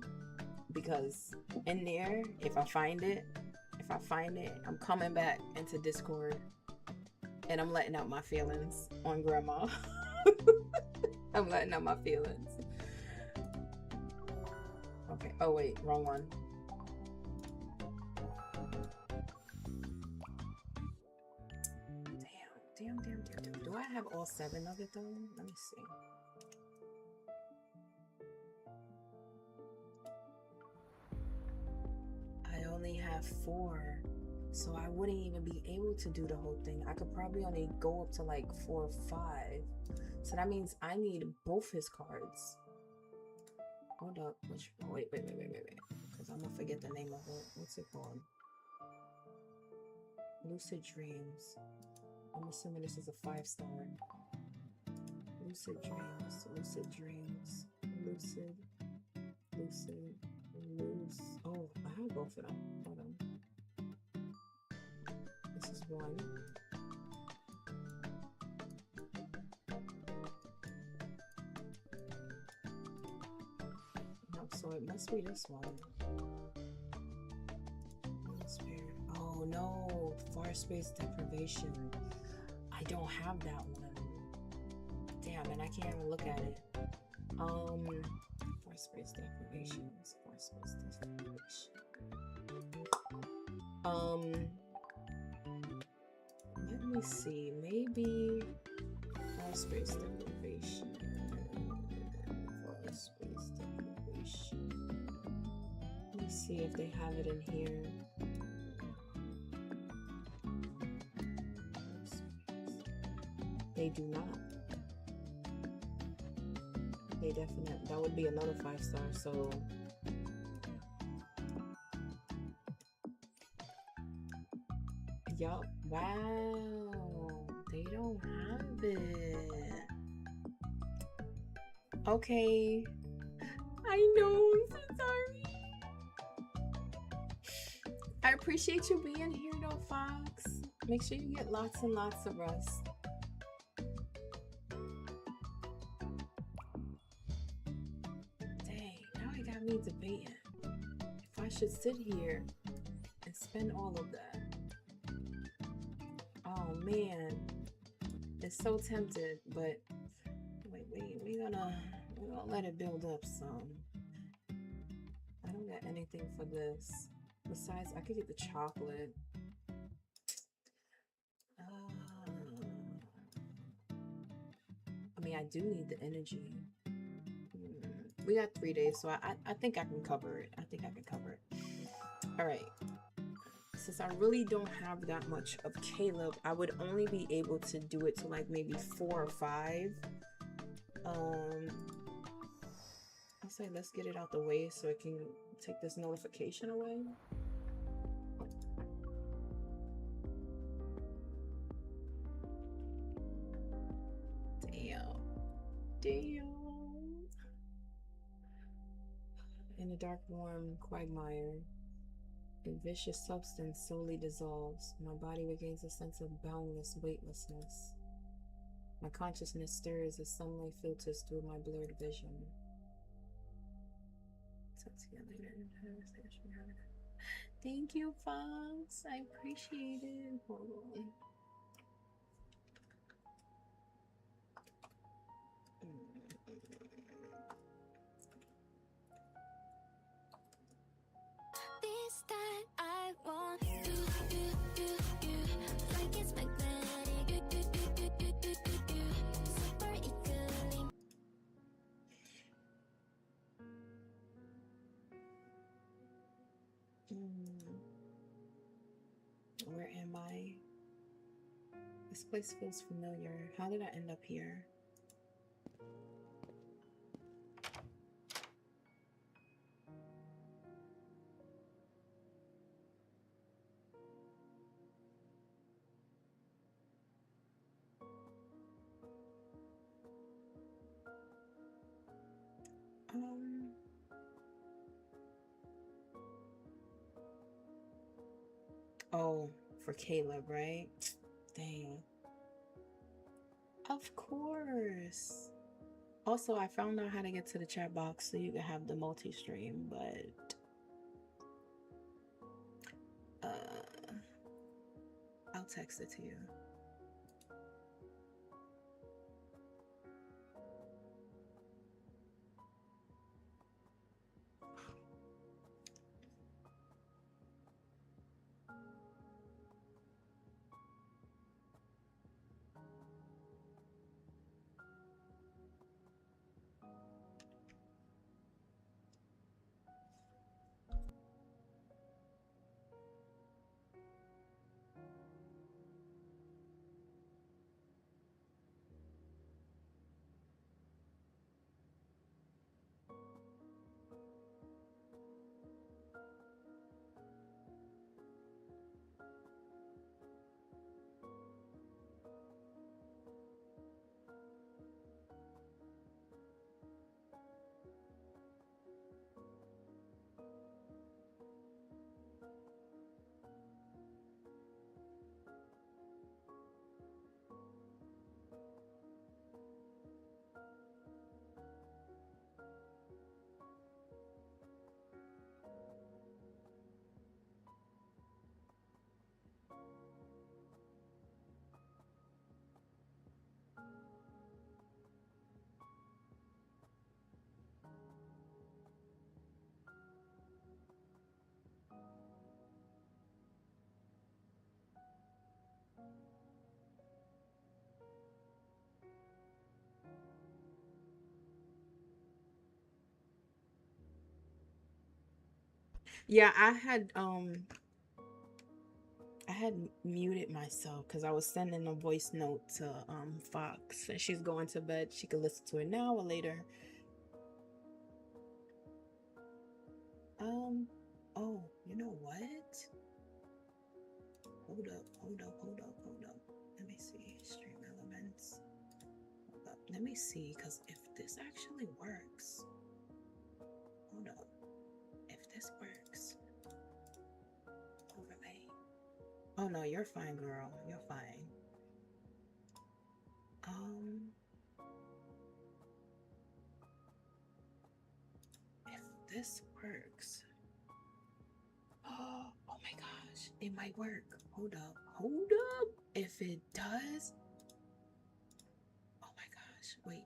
Because in there, if I find it, I'm coming back into Discord. And I'm letting out my feelings on Grandma. I'm letting out my feelings. Okay. Oh, wait. Wrong one. Damn. Do I have all 7 of it, though? Let me see. I only have 4. So I wouldn't even be able to do the whole thing. I could probably only go up to like 4 or 5. So that means I need both his cards. Hold up. Wait. Because I'm going to forget the name of it. What's it called? Lucid Dreams. I'm assuming this is a 5-star. Lucid Dreams. Oh, I have both of them. Hold on. This is 1. No, so it must be this one. Oh no, Far Space Deprivation. I don't have that one. Damn, and I can't even look at it. Far Space Deprivation. Let me see. Maybe Far Space Deprivation. Let me see if they have it in here. They do not. They definitely. That would be another 5-star. So. Yup. Wow. They don't have it. Okay. I know. I'm so sorry. I appreciate you being here, though, Fox. Make sure you get lots and lots of rest. Dang. Now it got me debating if I should sit here and spend all of that. Oh man, it's so tempted, but wait, we're gonna let it build up some. I don't got anything for this. Besides, I could get the chocolate. I mean, I do need the energy. We got 3 days, so I think I can cover it. All right. Since I really don't have that much of Caleb, I would only be able to do it to like maybe 4 or 5. I'll say let's get it out the way so I can take this notification away. Damn. In a dark, warm quagmire, a vicious substance slowly dissolves. My body regains a sense of boundless weightlessness. My consciousness stirs as sunlight filters through my blurred vision. Thank you, Fox. I appreciate it. Hold on. These that I want. You, like it's magnetic. Super equally. Where am I? This place feels familiar. How did I end up here? Oh, for Caleb, right? Dang. Of course. Also, I found out how to get to the chat box so you can have the multi-stream, but I'll text it to you. Yeah, I had muted myself because I was sending a voice note to Fox, and she's going to bed. She could listen to it now or later. Oh, you know what? Hold up. Let me see. Stream elements. Hold up. Let me see, because if this actually works. Hold up. If this works. Overlay. Oh no, you're fine, girl. You're fine. If this works. Oh my gosh, it might work. Hold up. If it does. Oh my gosh, wait.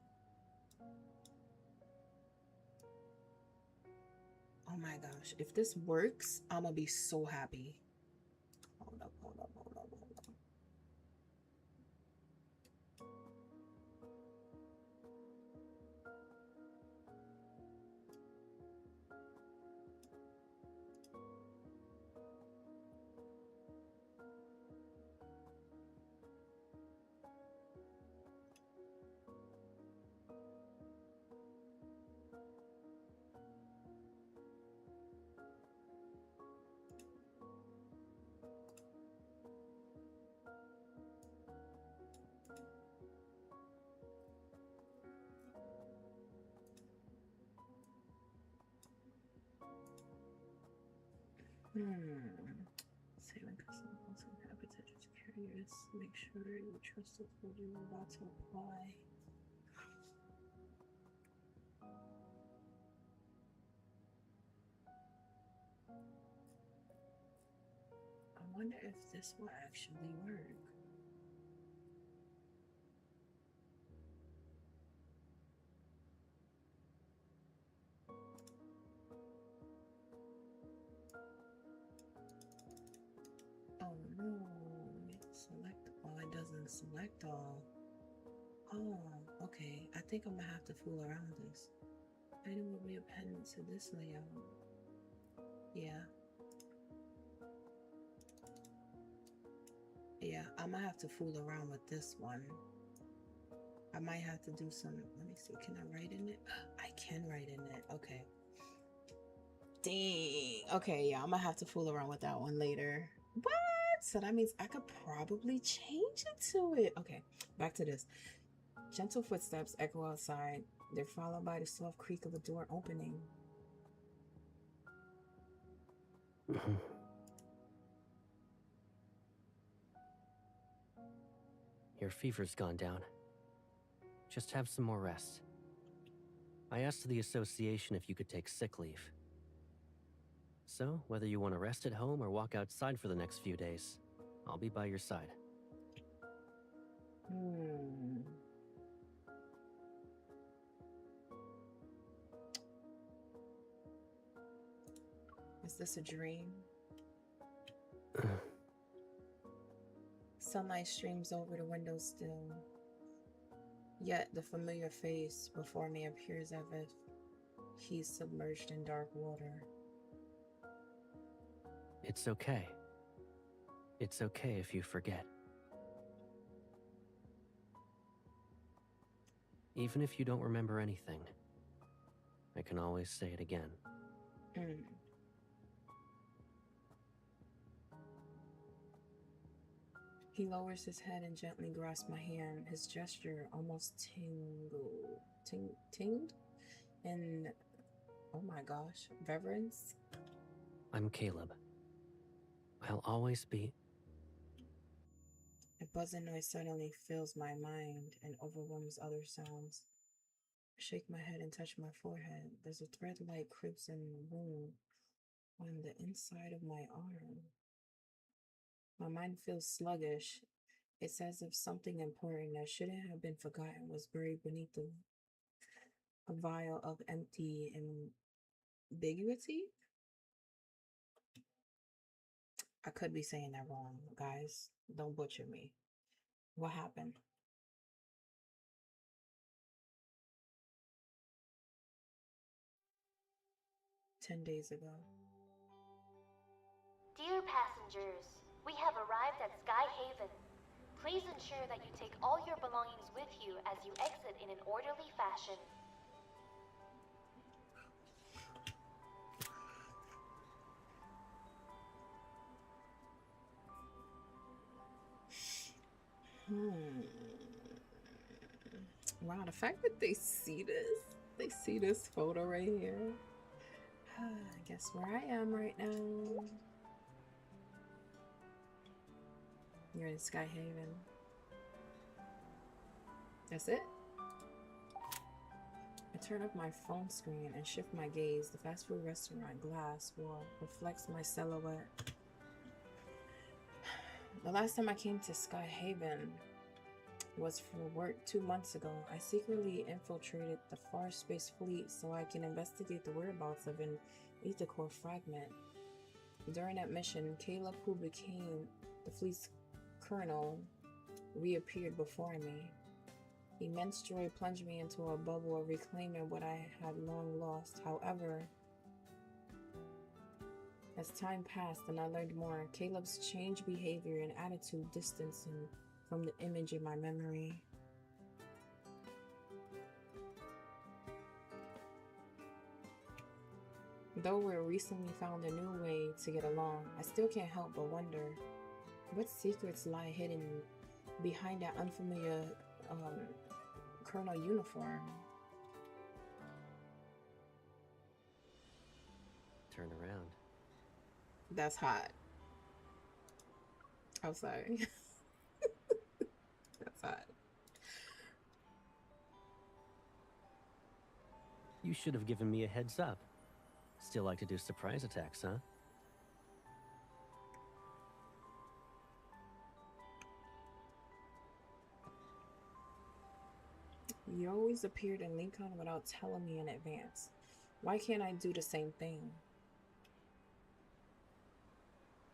Oh my gosh, if this works, I'm gonna be so happy. Hold up. Saving customers and habitat carriers. Make sure you trust the code you're about to apply. I wonder if this will actually work. select all. Oh, okay. I think I'm gonna have to fool around with this. Item will be appended to this layout. Yeah. Yeah, I'm gonna have to fool around with this one. I might have to do some, let me see, can I write in it? I can write in it, okay. Dang, okay, yeah, I'm gonna have to fool around with that one later. What? So that means I could probably change it to it. Okay, back to this. Gentle footsteps echo outside. They're followed by the soft creak of a door opening. Your fever's gone down. Just have some more rest. I asked the association if you could take sick leave. So, whether you want to rest at home or walk outside for the next few days, I'll be by your side. Is this a dream? Sunlight streams over the window still. Yet the familiar face before me appears as if he's submerged in dark water. It's okay. It's okay if you forget. Even if you don't remember anything, I can always say it again. He lowers his head and gently grasps my hand, his gesture almost tinged in, oh my gosh, reverence. I'm Caleb. I'll always be... A buzzing noise suddenly fills my mind and overwhelms other sounds. I shake my head and touch my forehead. There's a thread-like crimson wound on the inside of my arm. My mind feels sluggish. It's as if something important that shouldn't have been forgotten was buried beneath a vial of empty ambiguity. I could be saying that wrong, guys. Don't butcher me. What happened? "10 days ago. Dear passengers, we have arrived at Sky Haven. Please ensure that you take all your belongings with you as you exit in an orderly fashion. Wow, the fact that they see this photo right here. I guess where I am right now. You're in Sky Haven. That's it? I turn up my phone screen and shift my gaze. The fast food restaurant glass wall reflects my silhouette. The last time I came to Sky Haven was for work 2 months ago. I secretly infiltrated the Far Space Fleet so I can investigate the whereabouts of an ether-core fragment. During that mission, Caleb, who became the fleet's colonel, reappeared before me. Immense joy plunged me into a bubble of reclaiming what I had long lost. However, as time passed and I learned more, Caleb's changed behavior and attitude distanced him from the image in my memory. Though we recently found a new way to get along, I still can't help but wonder what secrets lie hidden behind that unfamiliar colonel uniform. Turn around. That's hot. I'm sorry. That's hot. You should have given me a heads up. Still like to do surprise attacks, huh? You always appeared in Lincoln without telling me in advance. Why can't I do the same thing?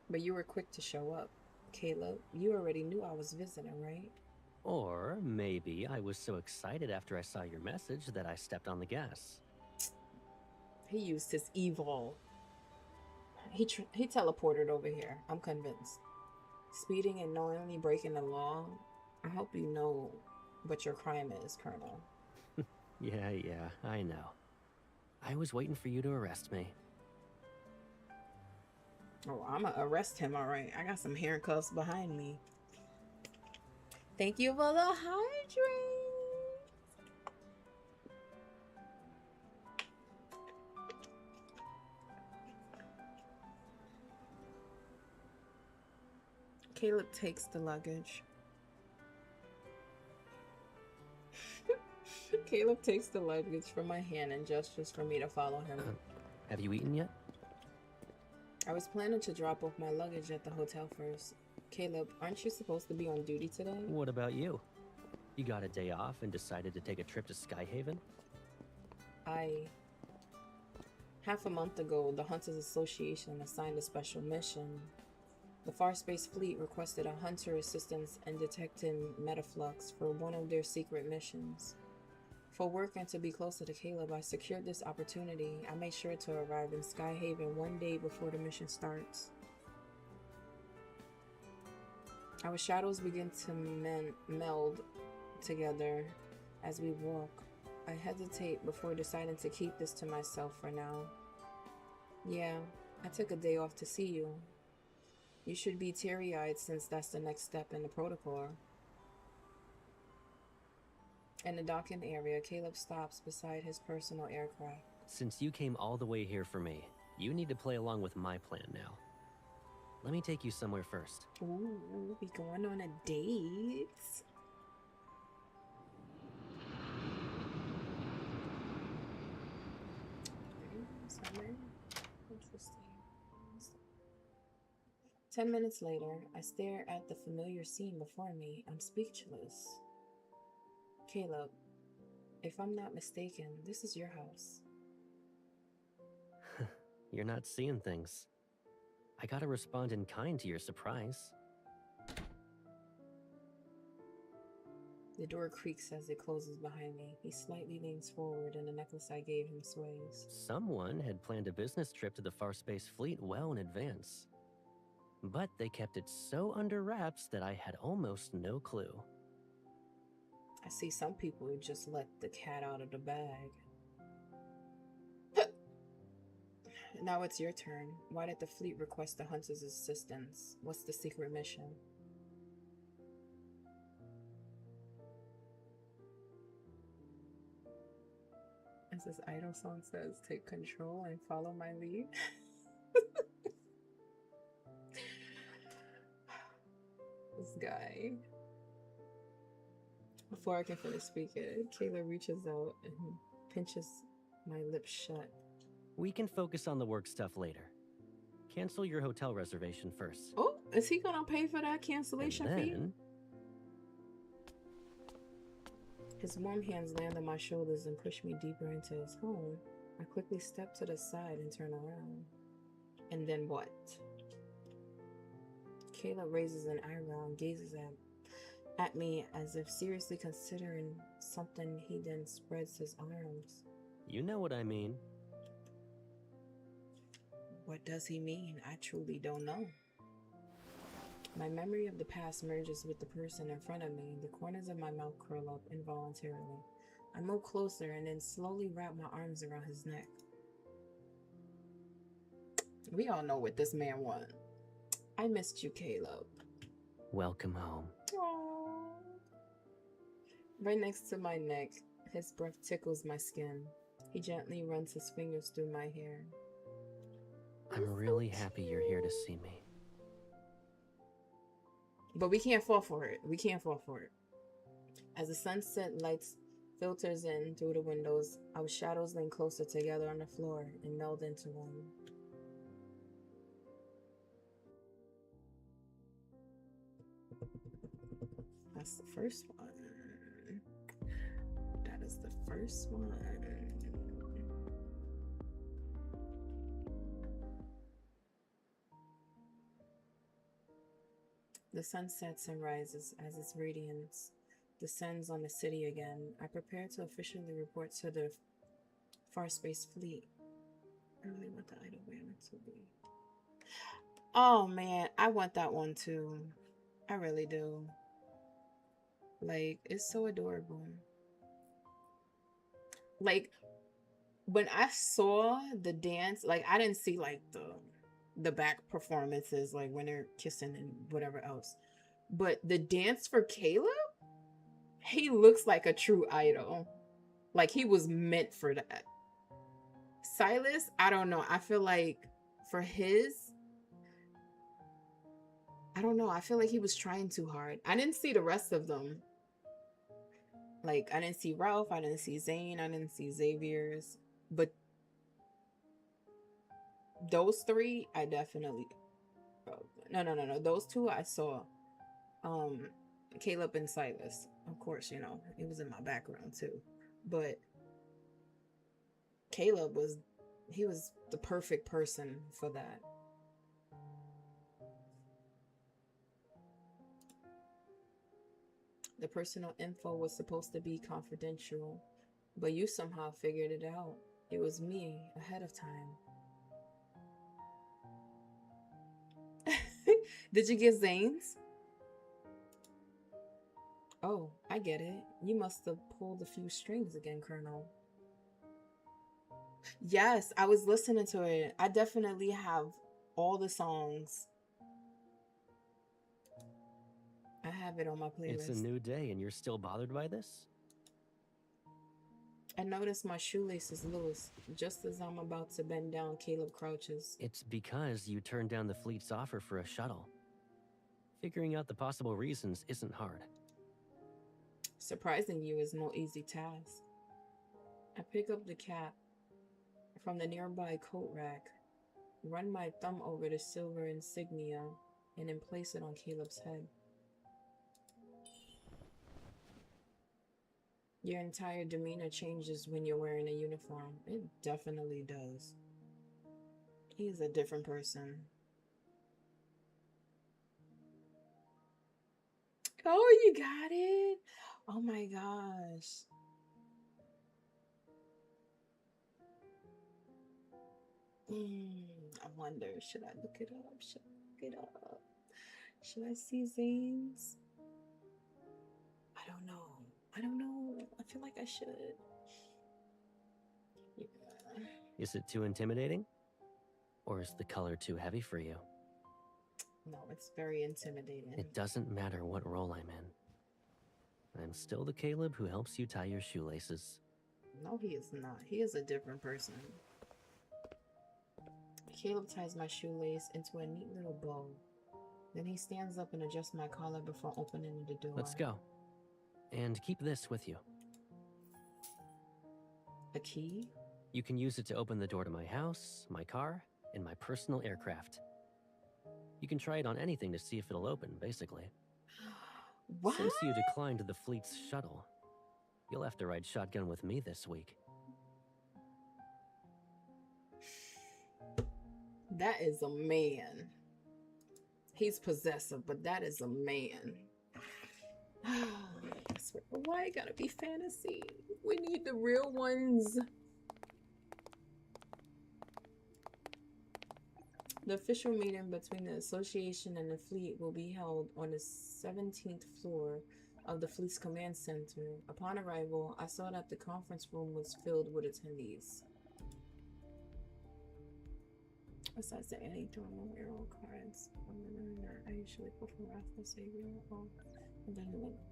But you were quick to show up. Caleb, you already knew I was visiting, right? Or maybe I was so excited after I saw your message that I stepped on the gas. He used his evil. He teleported over here. I'm convinced. Speeding and knowingly breaking the law. I hope you know what your crime is, Colonel. Yeah, I know. I was waiting for you to arrest me. Oh, I'ma arrest him, alright. I got some handcuffs behind me. Thank you for the hydrate. Caleb takes the luggage. Caleb takes the luggage from my hand and gestures for me to follow him. Have you eaten yet? I was planning to drop off my luggage at the hotel first. Caleb, aren't you supposed to be on duty today? What about you? You got a day off and decided to take a trip to Skyhaven? Half a month ago, the Hunters Association assigned a special mission. The Far Space Fleet requested a hunter assistance in detecting metaflux for one of their secret missions. For work and to be closer to Caleb, I secured this opportunity. I made sure to arrive in Skyhaven one day before the mission starts. Our shadows begin to meld together as we walk. I hesitate before deciding to keep this to myself for now. Yeah, I took a day off to see you. You should be teary-eyed since that's the next step in the protocol. In the docking area, Caleb stops beside his personal aircraft. Since you came all the way here for me, you need to play along with my plan now. Let me take you somewhere first. Ooh, we going on a date? Interesting. 10 minutes later, I stare at the familiar scene before me. I'm speechless. Caleb, if I'm not mistaken, this is your house. You're not seeing things. I gotta respond in kind to your surprise. The door creaks as it closes behind me. He slightly leans forward and the necklace I gave him sways. Someone had planned a business trip to the Far Space Fleet well in advance. But they kept it so under wraps that I had almost no clue. I see some people who just let the cat out of the bag. Now it's your turn. Why did the fleet request the Hunter's assistance? What's the secret mission? As this idol song says, take control and follow my lead. This guy. Before I can finish speaking, Kayla reaches out and pinches my lips shut. We can focus on the work stuff later. Cancel your hotel reservation first. Oh, is he gonna pay for that cancellation fee? His warm hands land on my shoulders and push me deeper into his home. I quickly step to the side and turn around. And then what? Kayla raises an eyebrow and gazes at me as if seriously considering something. He then spreads his arms. You know what I mean. What does he mean? I truly don't know. My memory of the past merges with the person in front of me. The corners of my mouth curl up involuntarily. I move closer and then slowly wrap my arms around his neck. We all know what this man wants. I missed you, Caleb. Welcome home. Aww. Right next to my neck, his breath tickles my skin. He gently runs his fingers through my hair. I'm really happy you're here to see me. But we can't fall for it. We can't fall for it. As the sunset lights filters in through the windows, our shadows lean closer together on the floor and meld into one. That's the first one. That is the first one. The sun sets and rises as its radiance descends on the city again. I prepare to officially report to the Far Space Fleet. I really want the idol banner to be. Oh man, I want that one too. I really do. Like, it's so adorable. Like, when I saw the dance, like I didn't see like the back performances, like when they're kissing and whatever else. But the dance for Caleb, he looks like a true idol. Like he was meant for that. Silas, I don't know. I feel like for his, I don't know. I feel like he was trying too hard. I didn't see the rest of them. Like, I didn't see Ralph. I didn't see Zane. I didn't see Xavier's. But those three, I definitely... Oh, no. Those two I saw. Caleb and Silas. Of course, you know, it was in my background too. But Caleb was... He was the perfect person for that. The personal info was supposed to be confidential, but you somehow figured it out. It was me ahead of time. Did you get Zane's? Oh, I get it. You must have pulled a few strings again, Colonel. Yes, I was listening to it. I definitely have all the songs. I have it on my playlist. It's a new day and you're still bothered by this? I noticed my shoelace is loose. Just as I'm about to bend down, Caleb crouches. It's because you turned down the fleet's offer for a shuttle. Figuring out the possible reasons isn't hard. Surprising you is no easy task. I pick up the cap from the nearby coat rack, run my thumb over the silver insignia, and then place it on Caleb's head. Your entire demeanor changes when you're wearing a uniform. It definitely does. He's a different person. Oh, you got it? Oh my gosh. I wonder, should I look it up? Should I look it up? Should I see Zane's? I don't know. I feel like I should. Yeah. Is it too intimidating? Or is the color too heavy for you? No, it's very intimidating. It doesn't matter what role I'm in. I'm still the Caleb who helps you tie your shoelaces. No, he is not. He is a different person. Caleb ties my shoelace into a neat little bow. Then he stands up and adjusts my collar before opening the door. Let's go. And keep this with you. A key? You can use it to open the door to my house, my car, and my personal aircraft. You can try it on anything to see if it'll open, basically. What? Since you declined the fleet's shuttle, you'll have to ride shotgun with me this week. That is a man. He's possessive, but that is a man. I swear, why it gotta be fantasy? We need the real ones. The official meeting between the association and the fleet will be held on the 17th floor of the fleet's command center. Upon arrival, I saw that the conference room was filled with attendees. Besides the anti-thermal arrow cards, I usually put from Raffle Savior.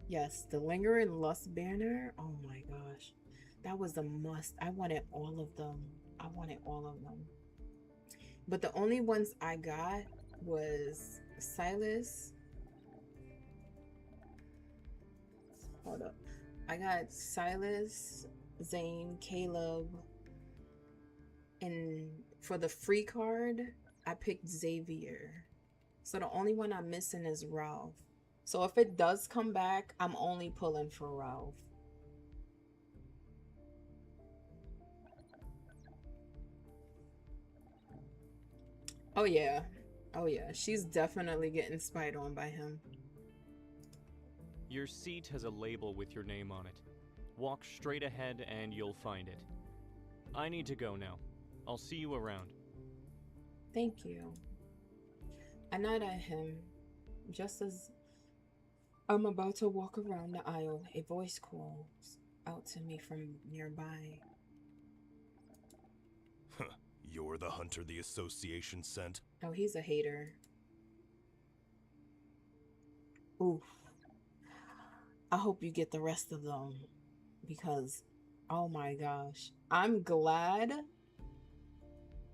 Yes, the Lingering Lust banner. Oh my gosh, that was a must. I wanted all of them. But the only ones I got was Silas. Hold up. I got Silas, Zane, Caleb, and for the free card, I picked Xavier. So the only one I'm missing is Ralph. So if it does come back, I'm only pulling for Ralph. Oh yeah. She's definitely getting spied on by him. Your seat has a label with your name on it. Walk straight ahead and you'll find it. I need to go now. I'll see you around. Thank you. I nod at him. Just as I'm about to walk around the aisle, a voice calls out to me from nearby. Huh. You're the hunter the association sent? Oh, he's a hater. Oof. I hope you get the rest of them. Because, oh my gosh. I'm glad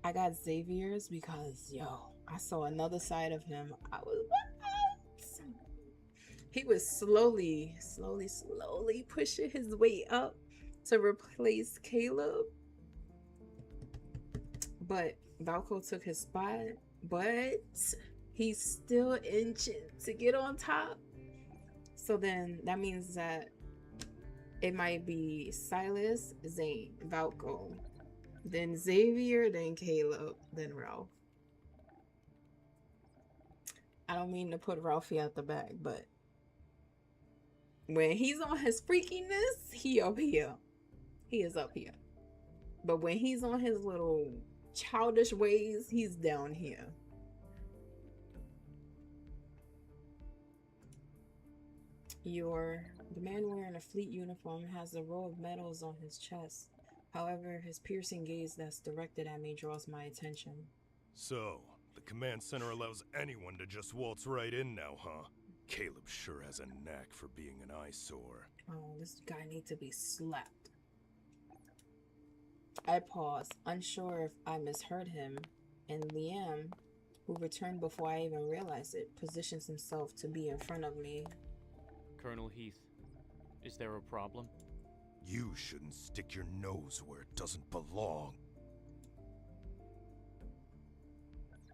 I got Xavier's because, yo, I saw another side of him. I was, what? He was slowly pushing his way up to replace Caleb. But Valco took his spot. But he's still inching to get on top. So then that means that it might be Silas, Zane, Valco, then Xavier, then Caleb, then Ralph. I don't mean to put Ralphie out the bag, but when he's on his freakiness, he up here. He is up here. But when he's on his little childish ways, he's down here. The man wearing a fleet uniform has a row of medals on his chest. However, his piercing gaze that's directed at me draws my attention. So, the command center allows anyone to just waltz right in now, huh? Caleb sure has a knack for being an eyesore. Oh, this guy needs to be slapped. I pause, unsure if I misheard him, and Liam, who returned before I even realized it, positions himself to be in front of me. Colonel Heath, is there a problem? You shouldn't stick your nose where it doesn't belong.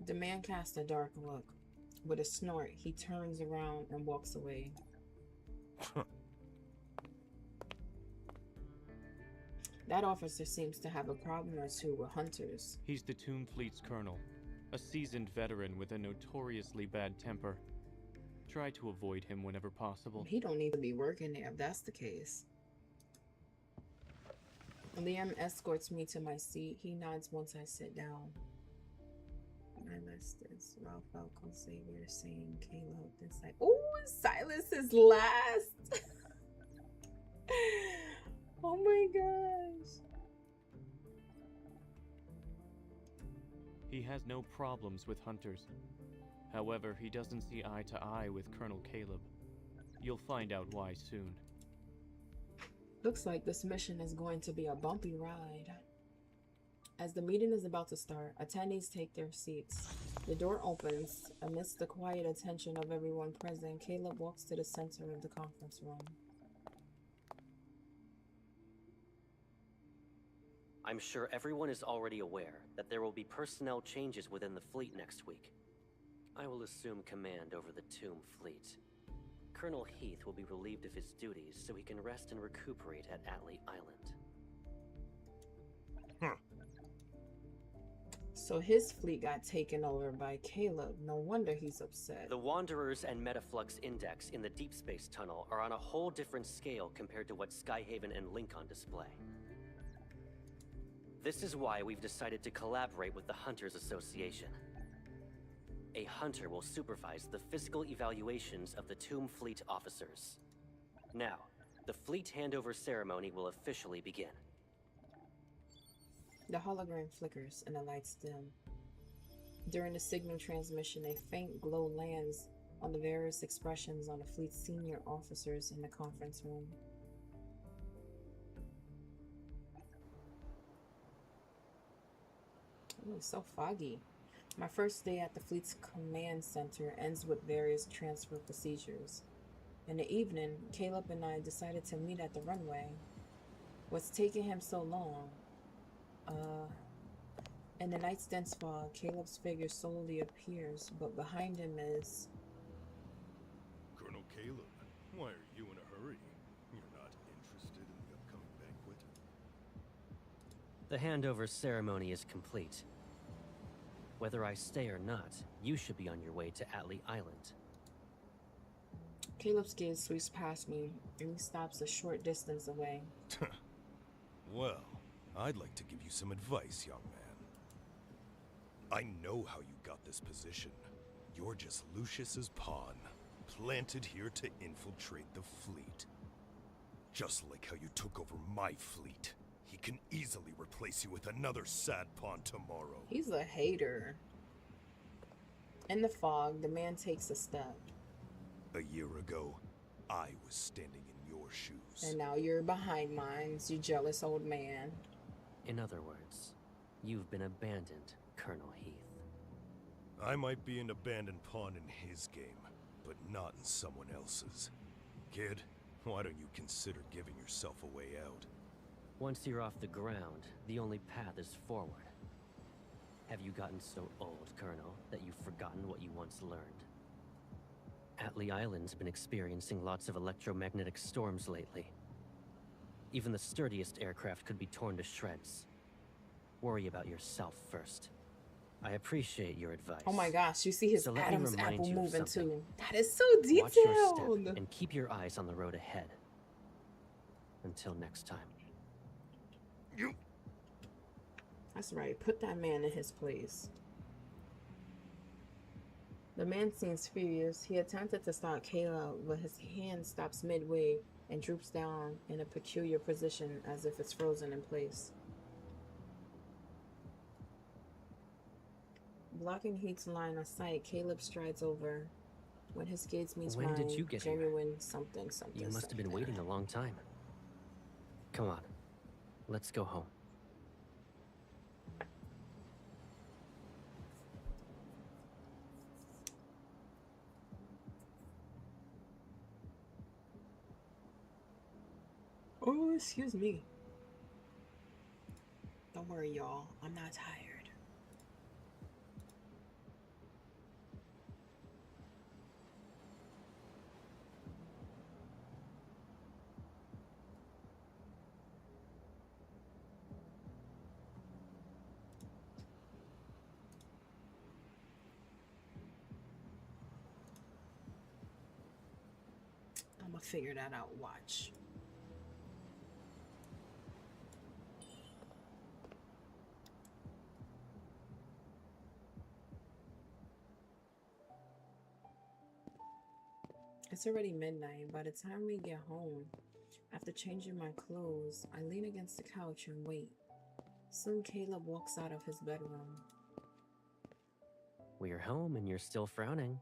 The man casts a dark look. With a snort, he turns around and walks away. That officer seems to have a problem or two with hunters. He's the Tomb Fleet's colonel, a seasoned veteran with a notoriously bad temper. Try to avoid him whenever possible. He don't need to be working there if that's the case. Liam escorts me to my seat. He nods once I sit down. My list is Ralph, Valco, Xavier, Sane, Caleb. It's like, oh, Silas is last. Oh my gosh. He has no problems with hunters. However, he doesn't see eye to eye with Colonel Caleb. You'll find out why soon. Looks like this mission is going to be a bumpy ride. As the meeting is about to start, attendees take their seats. The door opens. Amidst the quiet attention of everyone present, Caleb walks to the center of the conference room. I'm sure everyone is already aware that there will be personnel changes within the fleet next week. I will assume command over the Tomb Fleet. Colonel Heath will be relieved of his duties so he can rest and recuperate at Atlee Island. So his fleet got taken over by Caleb. No wonder he's upset. The Wanderers and Metaflux Index in the Deepspace tunnel are on a whole different scale compared to what Skyhaven and Lincoln display. This is why we've decided to collaborate with the Hunters Association. A hunter will supervise the physical evaluations of the Tomb Fleet officers. Now, the fleet handover ceremony will officially begin. The hologram flickers and the lights dim. During the signal transmission, a faint glow lands on the various expressions on the fleet's senior officers in the conference room. Oh, it's so foggy. My first day at the fleet's command center ends with various transfer procedures. In the evening, Caleb and I decided to meet at the runway. What's taking him so long? In the night's dense fog, Caleb's figure slowly appears, but behind him is... Colonel Caleb, why are you in a hurry? You're not interested in the upcoming banquet? The handover ceremony is complete. Whether I stay or not, you should be on your way to Atlee Island. Caleb's gaze sweeps past me, and he stops a short distance away. Well, I'd like to give you some advice, young man. I know how you got this position. You're just Lucius's pawn, planted here to infiltrate the fleet. Just like how you took over my fleet. He can easily replace you with another sad pawn tomorrow. He's a hater. In the fog, the man takes a step. A year ago, I was standing in your shoes. And now you're behind mine, you jealous old man. In other words, you've been abandoned, Colonel Heath. I might be an abandoned pawn in his game, but not in someone else's. Kid, why don't you consider giving yourself a way out? Once you're off the ground, the only path is forward. Have you gotten so old, Colonel, that you've forgotten what you once learned? Atlee Island's been experiencing lots of electromagnetic storms lately. Even the sturdiest aircraft could be torn to shreds. Worry about yourself first. I appreciate your advice. Oh my gosh, you see his So let me Adam's remind apple you of moving something. too. That is so Watch your detailed. step and keep your eyes on the road ahead. Until next time. That's right, put that man in his place. The man seems furious. He attempted to stop Caleb, but his hand stops midway and droops down in a peculiar position as if it's frozen in place. Blocking Heat's line of sight, Caleb strides over. When his gaze meets When mine, did you get here? genuine something. You must have been waiting a long time. Come on, let's go home. Oh, excuse me. Don't worry, y'all. I'm not tired. I'm gonna figure that out. Watch. It's already midnight. By the time we get home, after changing my clothes, I lean against the couch and wait. Soon Caleb walks out of his bedroom. We're home and you're still frowning.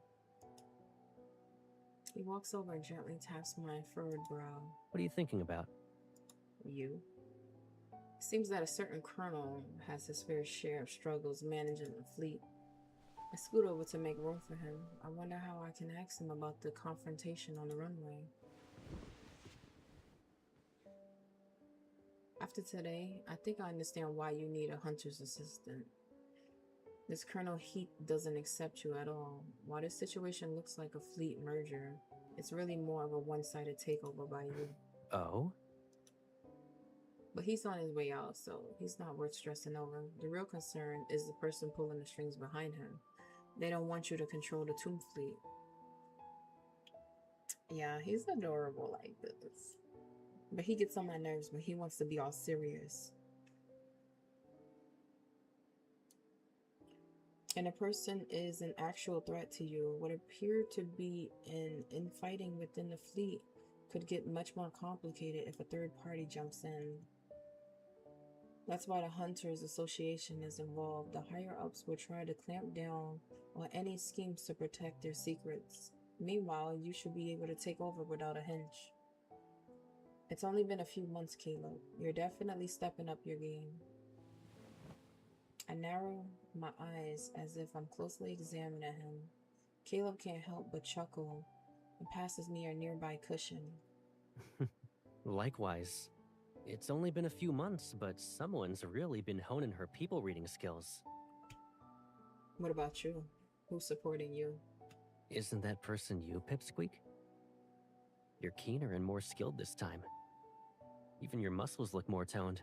He walks over and gently taps my furrowed brow. What are you thinking about? You? Seems that a certain colonel has his fair share of struggles managing the fleet. I scoot over to make room for him. I wonder how I can ask him about the confrontation on the runway. After today, I think I understand why you need a hunter's assistant. This Colonel Heath doesn't accept you at all. While this situation looks like a fleet merger, it's really more of a one-sided takeover by you. Oh? But he's on his way out, so he's not worth stressing over. The real concern is the person pulling the strings behind him. They don't want you to control the Tomb Fleet. Yeah, he's adorable like this. But he gets on my nerves when he wants to be all serious. And a person is an actual threat to you. What appeared to be an infighting within the fleet could get much more complicated if a third party jumps in. That's why the Hunters Association is involved. The higher-ups will try to clamp down on any schemes to protect their secrets. Meanwhile, you should be able to take over without a hitch. It's only been a few months, Caleb. You're definitely stepping up your game. I narrow my eyes as if I'm closely examining him. Caleb can't help but chuckle and passes me a nearby cushion. Likewise. It's only been a few months, but someone's really been honing her people reading skills. What about you? Who's supporting you? Isn't that person you, Pipsqueak? You're keener and more skilled this time. Even your muscles look more toned.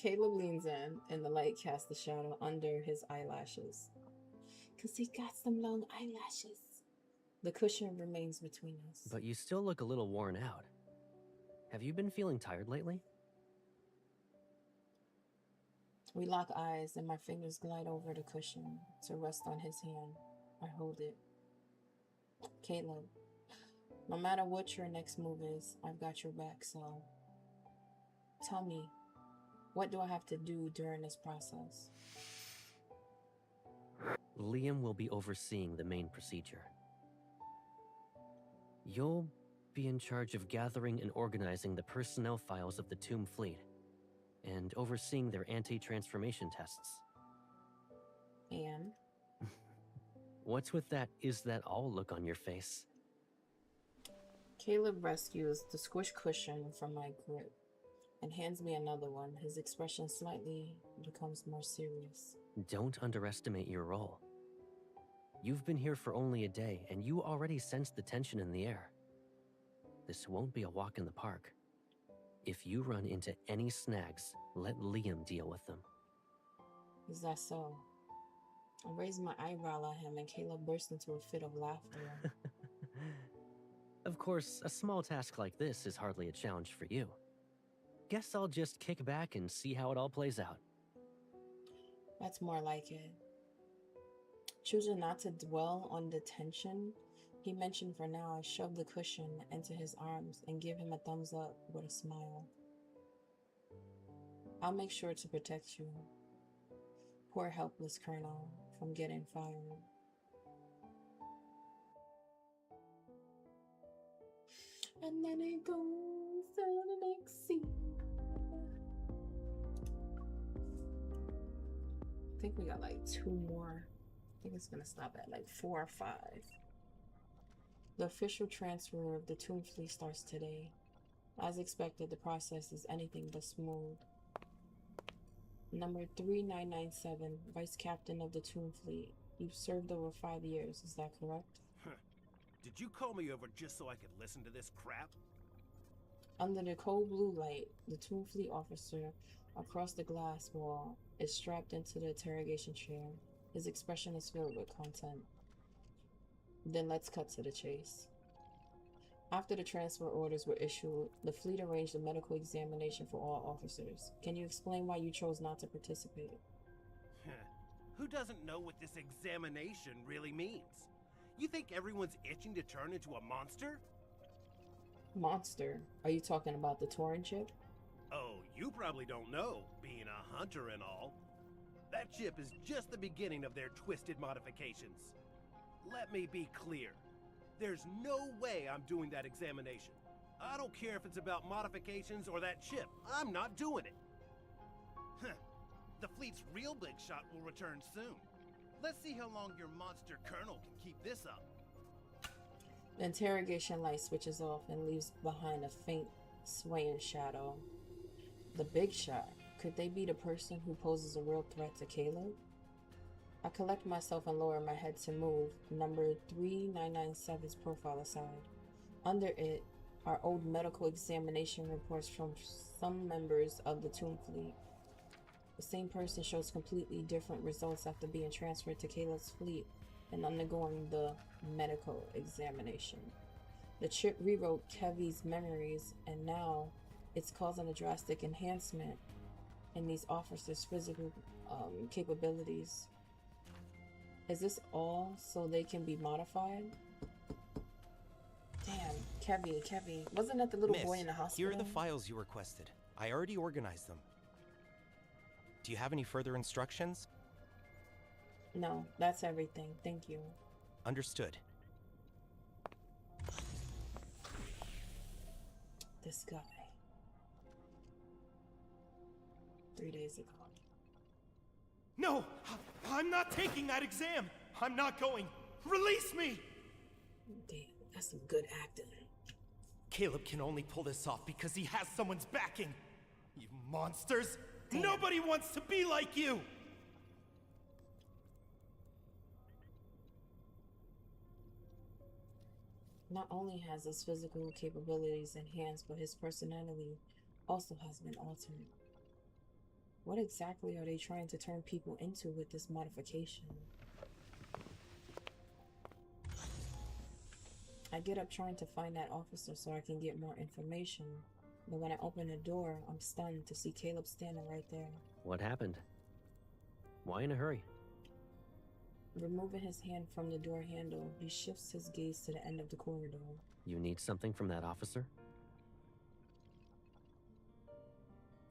Caleb leans in, and the light casts a shadow under his eyelashes. Because he got some long eyelashes. The cushion remains between us. But you still look a little worn out. Have you been feeling tired lately? We lock eyes, and my fingers glide over the cushion to rest on his hand. I hold it. Caleb, no matter what your next move is, I've got your back, so tell me, what do I have to do during this process? Liam will be overseeing the main procedure. You'll be in charge of gathering and organizing the personnel files of the Tomb Fleet, and overseeing their anti-transformation tests. And? What's with that "is that all" look on your face? Caleb rescues the squish cushion from my grip and hands me another one. His expression slightly becomes more serious. Don't underestimate your role. You've been here for only a day, and you already sense the tension in the air. This won't be a walk in the park. If you run into any snags, let Liam deal with them. Is that so? I raised my eyebrow at him, and Caleb burst into a fit of laughter. Of course, a small task like this is hardly a challenge for you. Guess I'll just kick back and see how it all plays out. That's more like it. Choosing not to dwell on the tension he mentioned for now, I shove the cushion into his arms and give him a thumbs up with a smile. I'll make sure to protect you, poor helpless Colonel, from getting fired. And then it goes to the next scene. I think we got like 2 more. I think it's gonna stop at like 4 or 5. The official transfer of the Tomb Fleet starts today. As expected, the process is anything but smooth. Number 3997, Vice Captain of the Tomb Fleet. You've served over 5 years, is that correct? Did you call me over just so I could listen to this crap? Under the cold blue light, the Tomb Fleet officer across the glass wall is strapped into the interrogation chair. His expression is filled with content. Then let's cut to the chase. After the transfer orders were issued, the fleet arranged a medical examination for all officers. Can you explain why you chose not to participate? Who doesn't know what this examination really means? You think everyone's itching to turn into a monster? Monster? Are you talking about the Tauren chip? Oh, you probably don't know, being a hunter and all. That chip is just the beginning of their twisted modifications. Let me be clear. There's no way I'm doing that examination. I don't care if it's about modifications or that chip. I'm not doing it. The fleet's real big shot will return soon. Let's see how long your monster colonel can keep this up. The interrogation light switches off and leaves behind a faint, swaying shadow. The big shot. Could they be the person who poses a real threat to Caleb? I collect myself and lower my head to move number 3997's profile aside. Under it are old medical examination reports from some members of the Tomb Fleet. The same person shows completely different results after being transferred to Caleb's fleet and undergoing the medical examination. The chip rewrote Kevy's memories, and now it's causing a drastic enhancement in these officers' physical capabilities. Is this all so they can be modified? Damn, Kevy. Wasn't that the little boy in the hospital? Here are the files you requested. I already organized them. Do you have any further instructions? No, that's everything. Thank you. Understood. This guy. 3 days ago. No! I'm not taking that exam! I'm not going! Release me! Damn, that's some good acting. Caleb can only pull this off because he has someone's backing! You monsters! Damn. Nobody wants to be like you! Not only has his physical capabilities enhanced, but his personality also has been altered. What exactly are they trying to turn people into with this modification? I get up trying to find that officer so I can get more information, but when I open the door, I'm stunned to see Caleb standing right there. What happened? Why in a hurry? Removing his hand from the door handle, he shifts his gaze to the end of the corridor. You need something from that officer?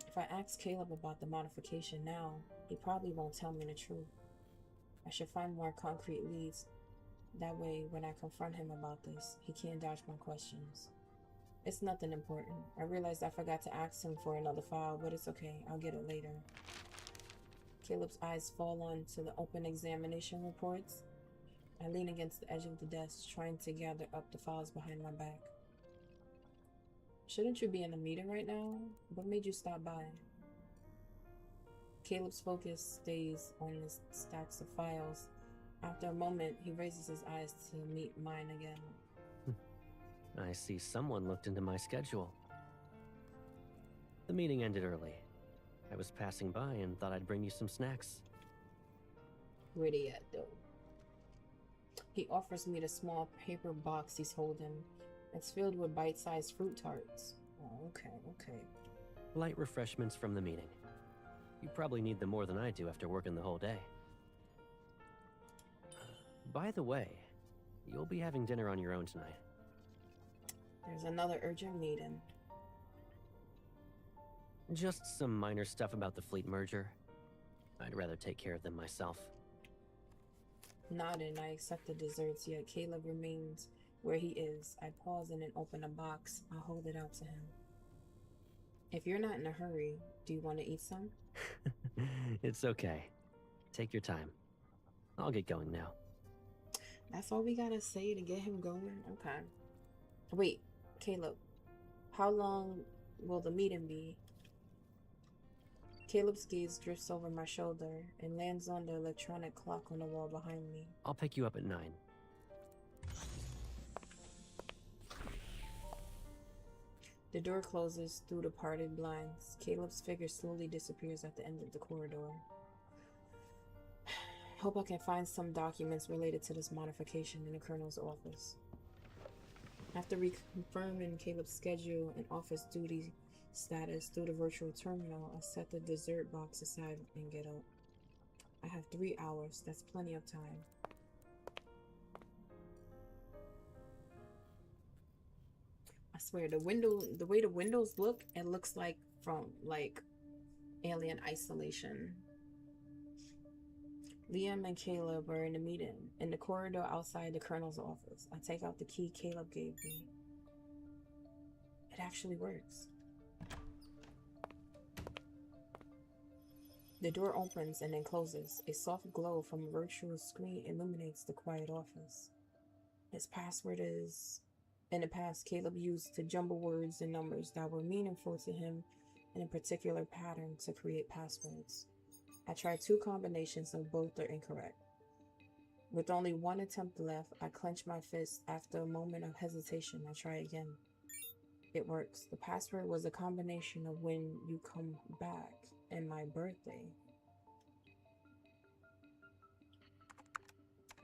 If I ask Caleb about the modification now, he probably won't tell me the truth. I should find more concrete leads. That way, when I confront him about this, he can't dodge my questions. It's nothing important. I realized I forgot to ask him for another file, but it's okay. I'll get it later. Caleb's eyes fall onto the open examination reports. I lean against the edge of the desk, trying to gather up the files behind my back. Shouldn't you be in a meeting right now? What made you stop by? Caleb's focus stays on the stacks of files. After a moment, he raises his eyes to meet mine again. I see someone looked into my schedule. The meeting ended early. I was passing by and thought I'd bring you some snacks. Where they at, though? He offers me the small paper box he's holding. It's filled with bite-sized fruit tarts. Oh, okay. Light refreshments from the meeting. You probably need them more than I do after working the whole day. By the way, you'll be having dinner on your own tonight. There's another urgent meeting. Just some minor stuff about the fleet merger. I'd rather take care of them myself. Nodding, I accept the desserts, yet Caleb remains where he is. I pause and then open a box. I hold it out to him. If you're not in a hurry, do you want to eat some? It's okay. Take your time. I'll get going now. That's all we gotta say to get him going? Okay. Wait, Caleb. How long will the meeting be? Caleb's gaze drifts over my shoulder and lands on the electronic clock on the wall behind me. I'll pick you up at 9. The door closes through the parted blinds. Caleb's figure slowly disappears at the end of the corridor. Hope I can find some documents related to this modification in the Colonel's office. After reconfirming Caleb's schedule and office duty status through the virtual terminal, I set the dessert box aside and get up. I have 3 hours. That's plenty of time. I swear, the way the windows look, it looks like from Alien Isolation. Liam and Caleb are in a meeting in the corridor outside the Colonel's office. I take out the key Caleb gave me. It actually works. The door opens and then closes. A soft glow from a virtual screen illuminates the quiet office. His password is... In the past, Caleb used to jumble words and numbers that were meaningful to him in a particular pattern to create passwords. I tried 2 combinations and both are incorrect. With only 1 attempt left, I clench my fist. After a moment of hesitation, I try again. It works. The password was a combination of when you come back and my birthday.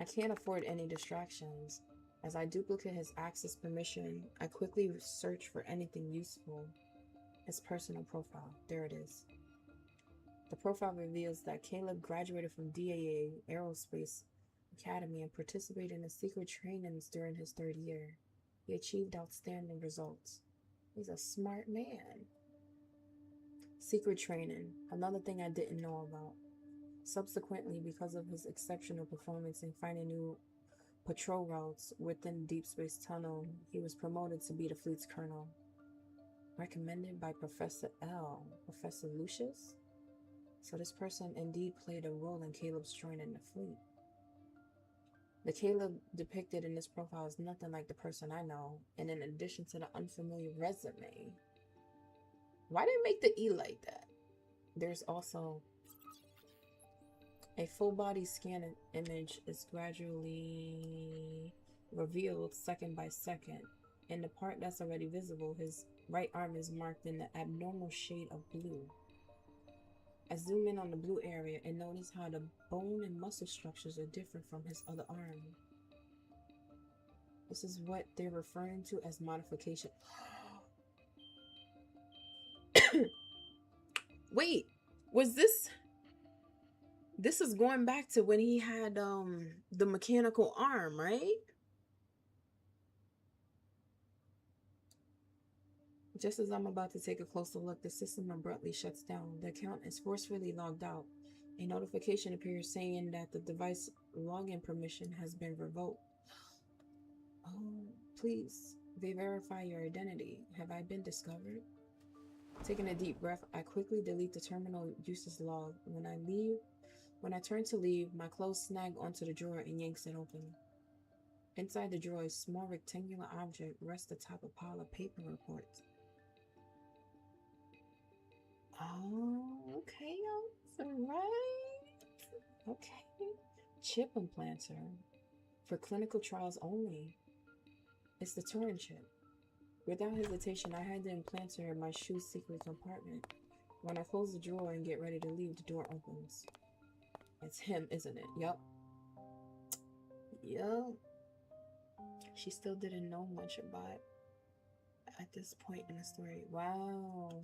I can't afford any distractions. As I duplicate his access permission, I quickly search for anything useful. His personal profile. There it is. The profile reveals that Caleb graduated from DAA Aerospace Academy and participated in the secret trainings during his 3rd year. He achieved outstanding results. He's a smart man. Secret training, another thing I didn't know about. Subsequently, because of his exceptional performance in finding new patrol routes within Deepspace Tunnel, he was promoted to be the fleet's colonel. Recommended by Professor L. Professor Lucius? So this person indeed played a role in Caleb's joining the fleet. The Caleb depicted in this profile is nothing like the person I know, and in addition to the unfamiliar resume, why did they make the E like that? There's also a full body scan image is gradually revealed second by second. In the part that's already visible, his right arm is marked in the abnormal shade of blue. I zoom in on the blue area and notice how the bone and muscle structures are different from his other arm. This is what they're referring to as modification. Wait, was this... This is going back to when he had the mechanical arm, right? Just as I'm about to take a closer look, the system abruptly shuts down. The account is forcefully logged out. A notification appears saying that the device login permission has been revoked. Oh, please, verify your identity. Have I been discovered? Taking a deep breath, I quickly delete the terminal uses log. When I turn to leave, my clothes snag onto the drawer and yanks it open. Inside the drawer, a small rectangular object rests atop a pile of paper reports. Oh, okay, right. Okay. Chip implanter. For clinical trials only. It's the Turing chip. Without hesitation, I had the implanter in my shoe secret compartment. When I close the drawer and get ready to leave, the door opens. It's him, isn't it? Yup. Yup. She still didn't know much about it at this point in the story. Wow.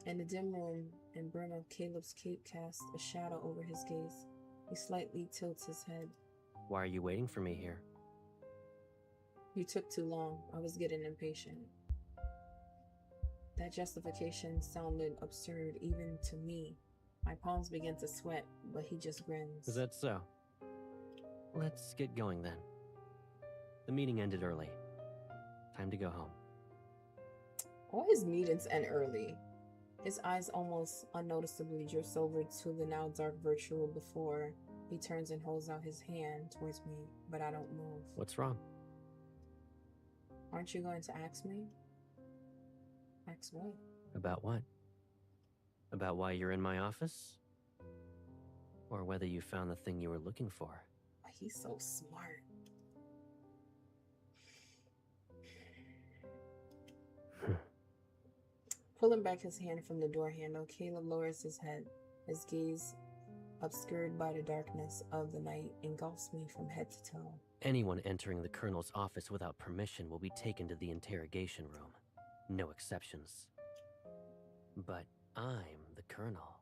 In the dim room and brim of Caleb's cape casts a shadow over his gaze. He slightly tilts his head. Why are you waiting for me here? You took too long. I was getting impatient. That justification sounded absurd even to me. My palms began to sweat, but he just grins. Is that so? Let's get going then. The meeting ended early. Time to go home. All his meetings end early. His eyes almost unnoticeably drift over to the now dark virtual before he turns and holds out his hand towards me, but I don't move. What's wrong? Aren't you going to ask me? Ask what? About what? About why you're in my office? Or whether you found the thing you were looking for? He's so smart. Pulling back his hand from the door handle, Caleb lowers his head. His gaze, obscured by the darkness of the night, engulfs me from head to toe. Anyone entering the Colonel's office without permission will be taken to the interrogation room. No exceptions. But I'm the Colonel.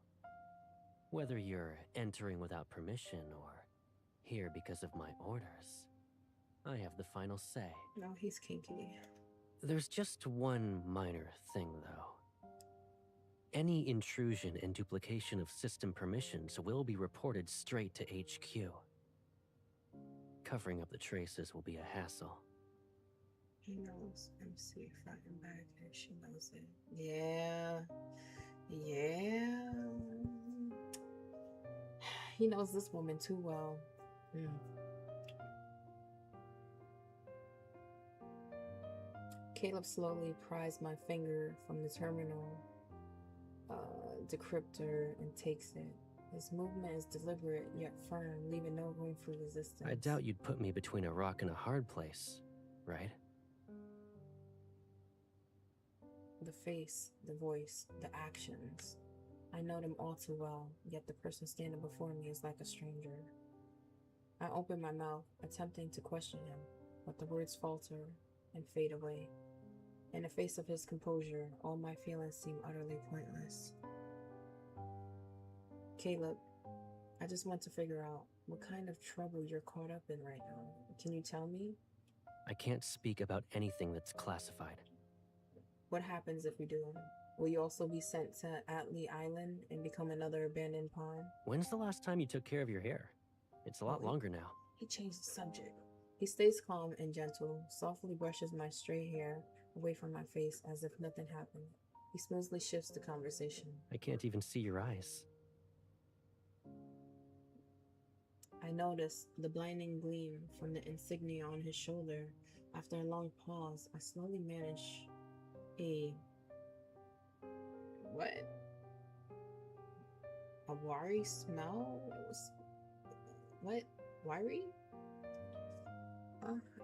Whether you're entering without permission or here because of my orders, I have the final say. No, he's kinky. There's just one minor thing, though. Any intrusion and duplication of system permissions will be reported straight to HQ. Covering up the traces will be a hassle. He knows MC front and back, and she knows it. Yeah. Yeah. He knows this woman too well. Caleb slowly pries my finger from the terminal decryptor and takes it. His movement is deliberate yet firm, leaving no room for resistance. I doubt you'd put me between a rock and a hard place, right? The face, the voice, the actions. I know them all too well, yet the person standing before me is like a stranger. I open my mouth, attempting to question him, but the words falter and fade away. In the face of his composure, all my feelings seem utterly pointless. Caleb, I just want to figure out what kind of trouble you're caught up in right now. Can you tell me? I can't speak about anything that's classified. What happens if you do? Will you also be sent to Atlee Island and become another abandoned pawn? When's the last time you took care of your hair? It's a lot longer now. He changed the subject. He stays calm and gentle, softly brushes my stray hair away from my face as if nothing happened. He smoothly shifts the conversation. I can't even see your eyes. I notice the blinding gleam from the insignia on his shoulder. After a long pause, I slowly manage a... What? A wiry smell? What? Wiry?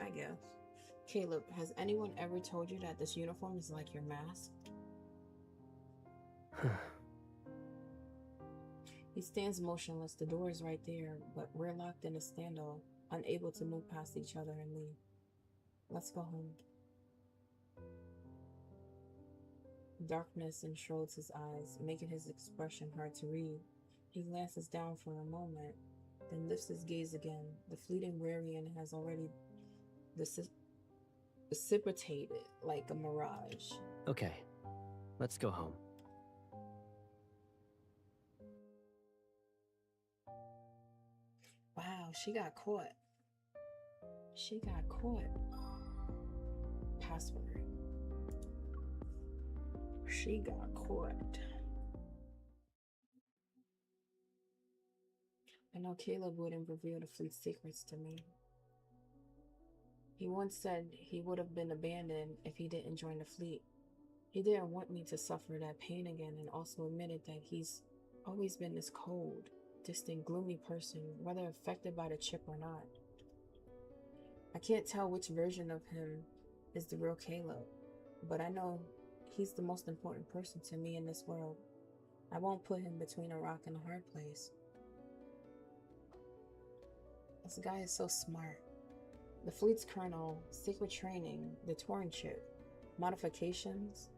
I guess. Caleb, has anyone ever told you that this uniform is like your mask? He stands motionless. The door is right there, but we're locked in a standoff, unable to move past each other and leave. Let's go home. Darkness enshrouds his eyes, making his expression hard to read. He glances down for a moment, then lifts his gaze again. The fleeting Warian has already dissipated like a mirage. Okay, let's go home. Wow, she got caught. She got caught. Password. She got caught. I know Caleb wouldn't reveal the fleet's secrets to me. He once said he would have been abandoned if he didn't join the fleet. He didn't want me to suffer that pain again, and also admitted that he's always been this cold, distant, gloomy person, whether affected by the chip or not. I can't tell which version of him is the real Caleb, but I know he's the most important person to me in this world. I won't put him between a rock and a hard place. This guy is so smart. The fleet's colonel, secret training, the Torn chip, modifications,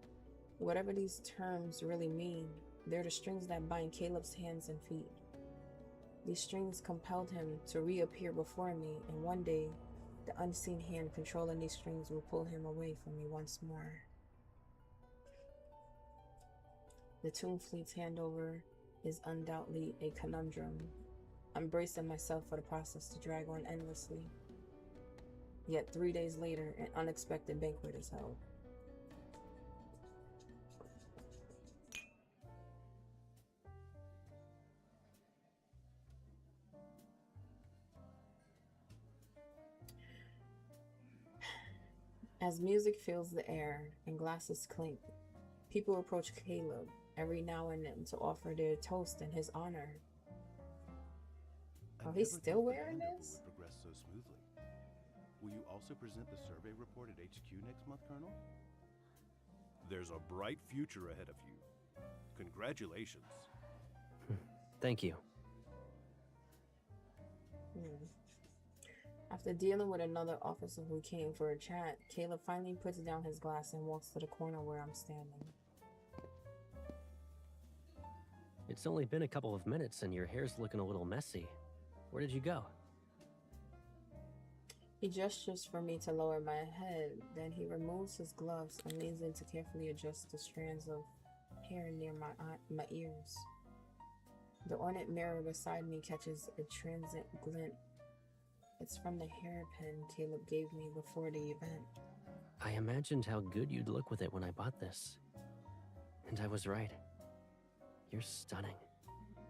whatever these terms really mean, they're the strings that bind Caleb's hands and feet. These strings compelled him to reappear before me, and one day, the unseen hand controlling these strings will pull him away from me once more. The Toon Fleet's handover is undoubtedly a conundrum. I'm bracing myself for the process to drag on endlessly. Yet 3 days later, an unexpected banquet is held. As music fills the air and glasses clink, people approach Caleb every now and then to offer their toast in his honor. Oh, he's still wearing this? Would progress so smoothly. Will you also present the survey report at HQ next month, Colonel? There's a bright future ahead of you. Congratulations. Thank you. After dealing with another officer who came for a chat, Caleb finally puts down his glass and walks to the corner where I'm standing. It's only been a couple of minutes and your hair's looking a little messy. Where did you go? He gestures for me to lower my head, then he removes his gloves and leans in to carefully adjust the strands of hair near my ears. The ornate mirror beside me catches a transient glint. It's from the hairpin Caleb gave me before the event. I imagined how good you'd look with it when I bought this. And I was right. You're stunning.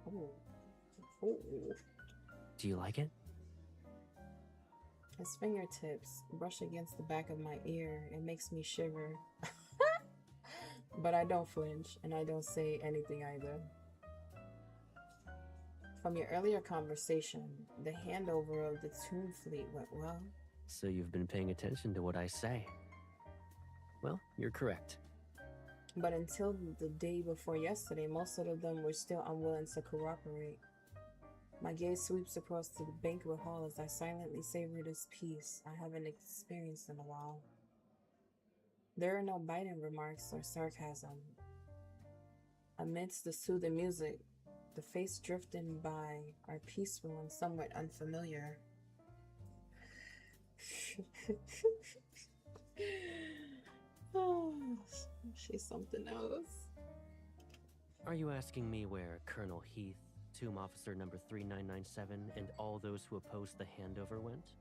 Ooh. Ooh. Do you like it? His fingertips brush against the back of my ear. It makes me shiver. But I don't flinch, and I don't say anything either. From your earlier conversation, the handover of the Toon Fleet went well. So you've been paying attention to what I say. Well, you're correct. But until the day before yesterday, most of them were still unwilling to cooperate. My gaze sweeps across to the banquet hall as I silently savor this peace I haven't experienced in a while. There are no biting remarks or sarcasm. Amidst the soothing music, the face drifting by are peaceful and somewhat unfamiliar. Oh, she's something else. Are you asking me where Colonel Heath, Tomb Officer number 3997, and all those who opposed the handover went?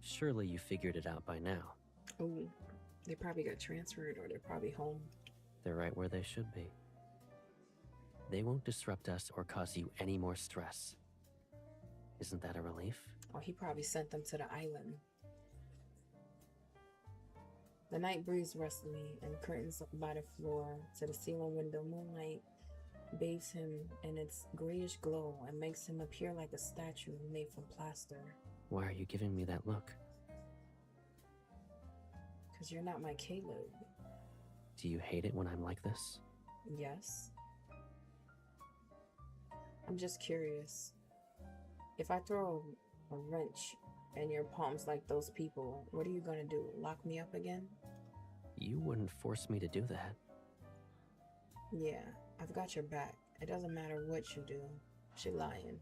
Surely you figured it out by now. Oh, they probably got transferred or they're probably home. They're right where they should be. They won't disrupt us or cause you any more stress. Isn't that a relief? Oh, he probably sent them to the island. The night breeze rests me, and curtains by the floor to the ceiling window. Moonlight bathes him in its grayish glow and makes him appear like a statue made from plaster. Why are you giving me that look? Because you're not my Caleb. Do you hate it when I'm like this? Yes. I'm just curious. If I throw a wrench in your palms like those people, what are you gonna do? Lock me up again? You wouldn't force me to do that. Yeah, I've got your back. It doesn't matter what you do. She lying.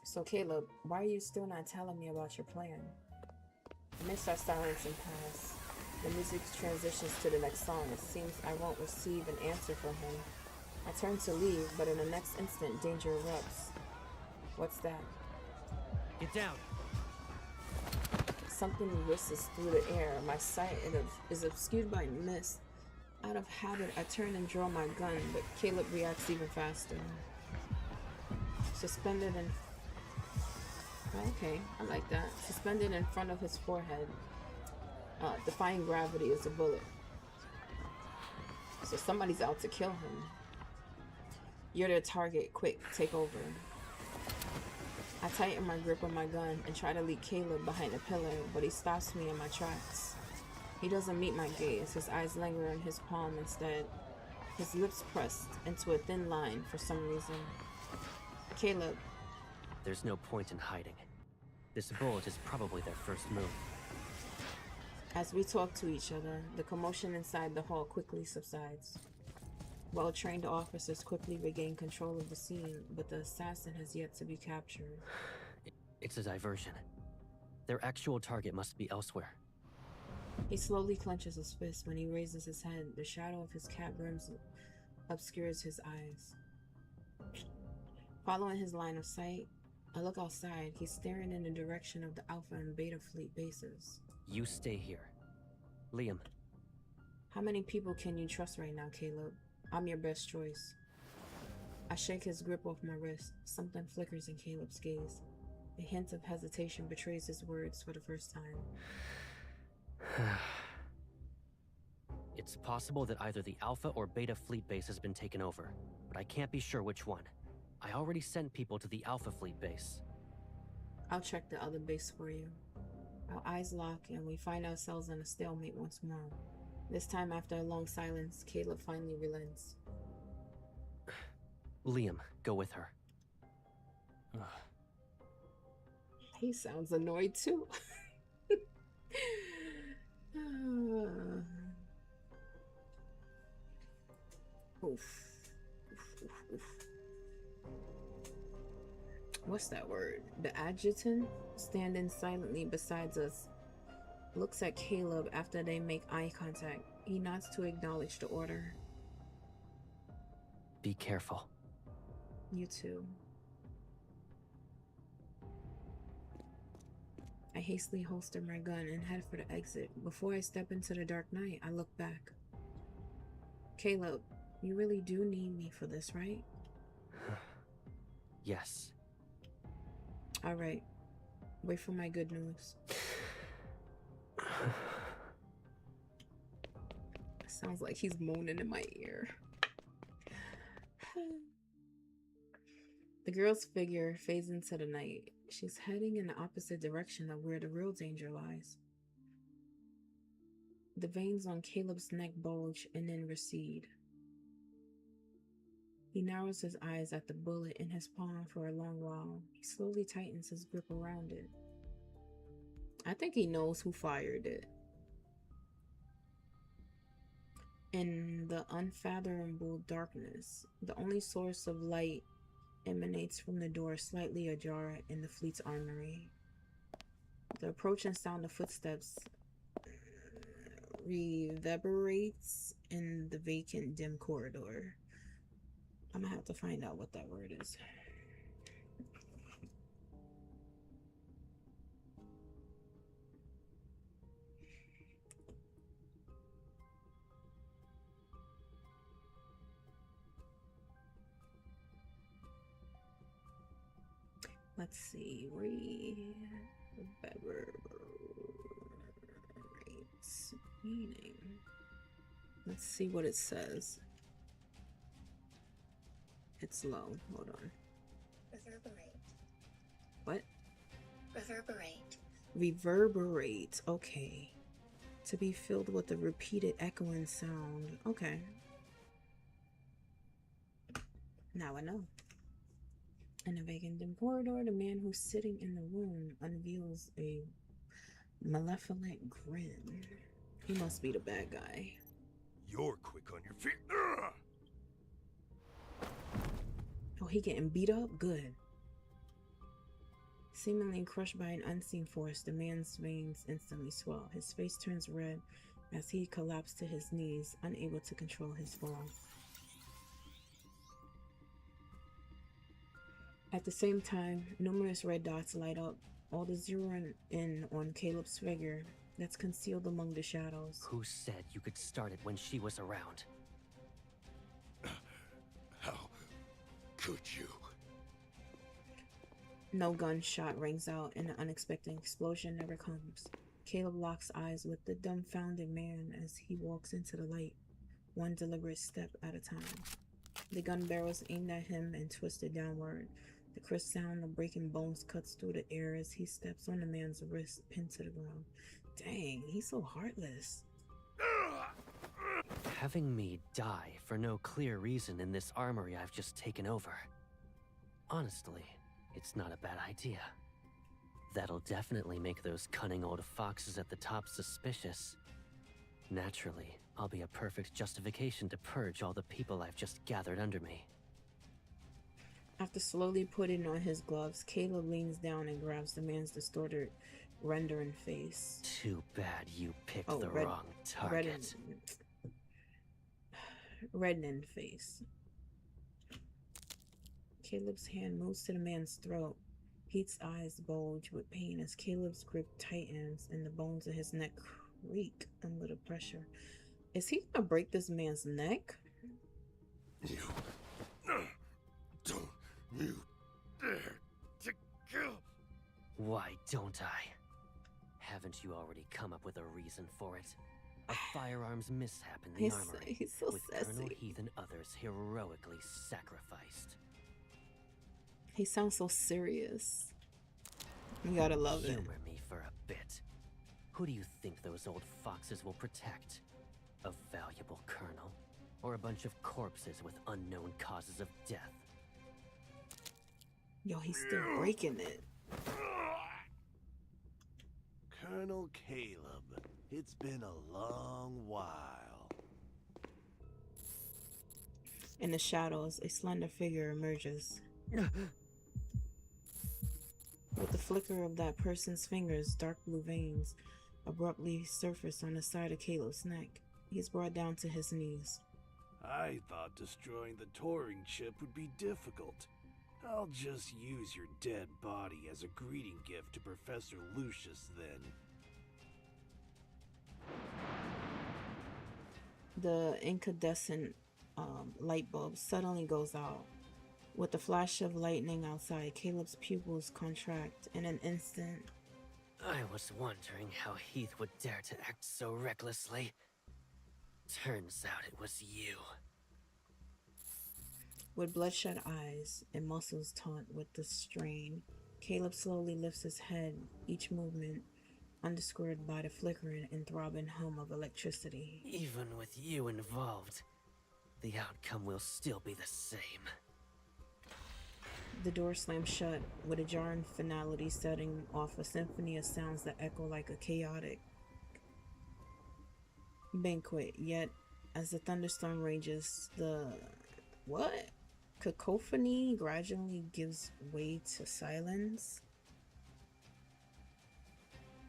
So Caleb, why are you still not telling me about your plan? Amidst our silence and pause, the music transitions to the next song. It seems I won't receive an answer from him. I turn to leave, but in the next instant, danger erupts. What's that? Get down! Something whistles through the air. My sight is obscured by mist. Out of habit, I turn and draw my gun, but Caleb reacts even faster. Suspended in... Okay, I like that. Suspended in front of his forehead. Defying gravity is a bullet. So somebody's out to kill him. You're their target. Quick, take over. I tighten my grip on my gun and try to lead Caleb behind a pillar, but he stops me in my tracks. He doesn't meet my gaze. His eyes linger on his palm instead. His lips pressed into a thin line for some reason. Caleb. There's no point in hiding. This bullet is probably their first move. As we talk to each other, the commotion inside the hall quickly subsides. Well-trained officers quickly regain control of the scene, but the assassin has yet to be captured. It's a diversion. Their actual target must be elsewhere. He slowly clenches his fist. When he raises his head, the shadow of his cap brims obscures his eyes. Following his line of sight, I look outside. He's staring in the direction of the Alpha and Beta Fleet bases. You stay here. Liam. How many people can you trust right now, Caleb? I'm your best choice. I shake his grip off my wrist. Something flickers in Caleb's gaze. A hint of hesitation betrays his words for the first time. It's possible that either the Alpha or Beta Fleet base has been taken over, but I can't be sure which one. I already sent people to the Alpha Fleet base. I'll check the other base for you. Our eyes lock and we find ourselves in a stalemate once more. This time, after a long silence, Caleb finally relents. Liam, go with her. He sounds annoyed too. Oof. What's that word? The adjutant, standing silently beside us, looks at Caleb after they make eye contact. He nods to acknowledge the order. Be careful. You too. I hastily holster my gun and head for the exit. Before I step into the dark night, I look back. Caleb, you really do need me for this, right? Yes. Alright. Wait for my good news. Sounds like he's moaning in my ear. The girl's figure fades into the night. She's heading in the opposite direction of where the real danger lies. The veins on Caleb's neck bulge and then recede. He narrows his eyes at the bullet in his palm for a long while. He slowly tightens his grip around it. I think he knows who fired it. In the unfathomable darkness, the only source of light emanates from the door slightly ajar in the fleet's armory. The approaching sound of footsteps reverberates in the vacant, dim corridor. I'm gonna have to find out what that word is. Let's see. Reverberates meaning. Let's see what it says. It's low. Hold on. Reverberate. What? Reverberate. Reverberate. Okay. To be filled with a repeated echoing sound. Okay. Now I know. In a vacant dim corridor, the man who's sitting in the room unveils a malevolent grin. He must be the bad guy. You're quick on your feet. Oh, he getting beat up? Good. Seemingly crushed by an unseen force, the man's veins instantly swell. His face turns red as he collapses to his knees, unable to control his fall. At the same time, numerous red dots light up, all the zeroing in on Caleb's figure that's concealed among the shadows. Who said you could start it when she was around? How could you? No gunshot rings out, and the unexpected explosion never comes. Caleb locks eyes with the dumbfounded man as he walks into the light, one deliberate step at a time. The gun barrels aimed at him and twisted downward. The crisp sound of breaking bones cuts through the air as he steps on the man's wrist, pinned to the ground. Dang, he's so heartless. Having me die for no clear reason in this armory I've just taken over. Honestly, it's not a bad idea. That'll definitely make those cunning old foxes at the top suspicious. Naturally, I'll be a perfect justification to purge all the people I've just gathered under me. After slowly putting on his gloves, Caleb leans down and grabs the man's distorted, rendering face. Too bad you picked the wrong target. Reddening face. Caleb's hand moves to the man's throat. Pete's eyes bulge with pain as Caleb's grip tightens and the bones of his neck creak under the pressure. Is he gonna break this man's neck? You don't you dare to kill. Why don't I? Haven't you already come up with a reason for it? A firearms mishap in the armory, he's so with sassy. Colonel Heath and others heroically sacrificed. He sounds so serious. You gotta love it. Humor me for a bit. Who do you think those old foxes will protect? A valuable colonel? Or a bunch of corpses with unknown causes of death? Yo, he's still breaking it. Colonel Caleb, it's been a long while. In the shadows, a slender figure emerges. With the flicker of that person's fingers, dark blue veins abruptly surface on the side of Caleb's neck. He's brought down to his knees. I thought destroying the Turing chip would be difficult. I'll just use your dead body as a greeting gift to Professor Lucius then. The incandescent light bulb suddenly goes out. With the flash of lightning outside, Caleb's pupils contract in an instant. I was wondering how Heath would dare to act so recklessly. Turns out it was you. With bloodshot eyes and muscles taut with the strain, Caleb slowly lifts his head, each movement underscored by the flickering and throbbing hum of electricity. Even with you involved, the outcome will still be the same. The door slams shut, with a jarring finality setting off a symphony of sounds that echo like a chaotic banquet. Yet, as the thunderstorm rages, the cacophony gradually gives way to silence.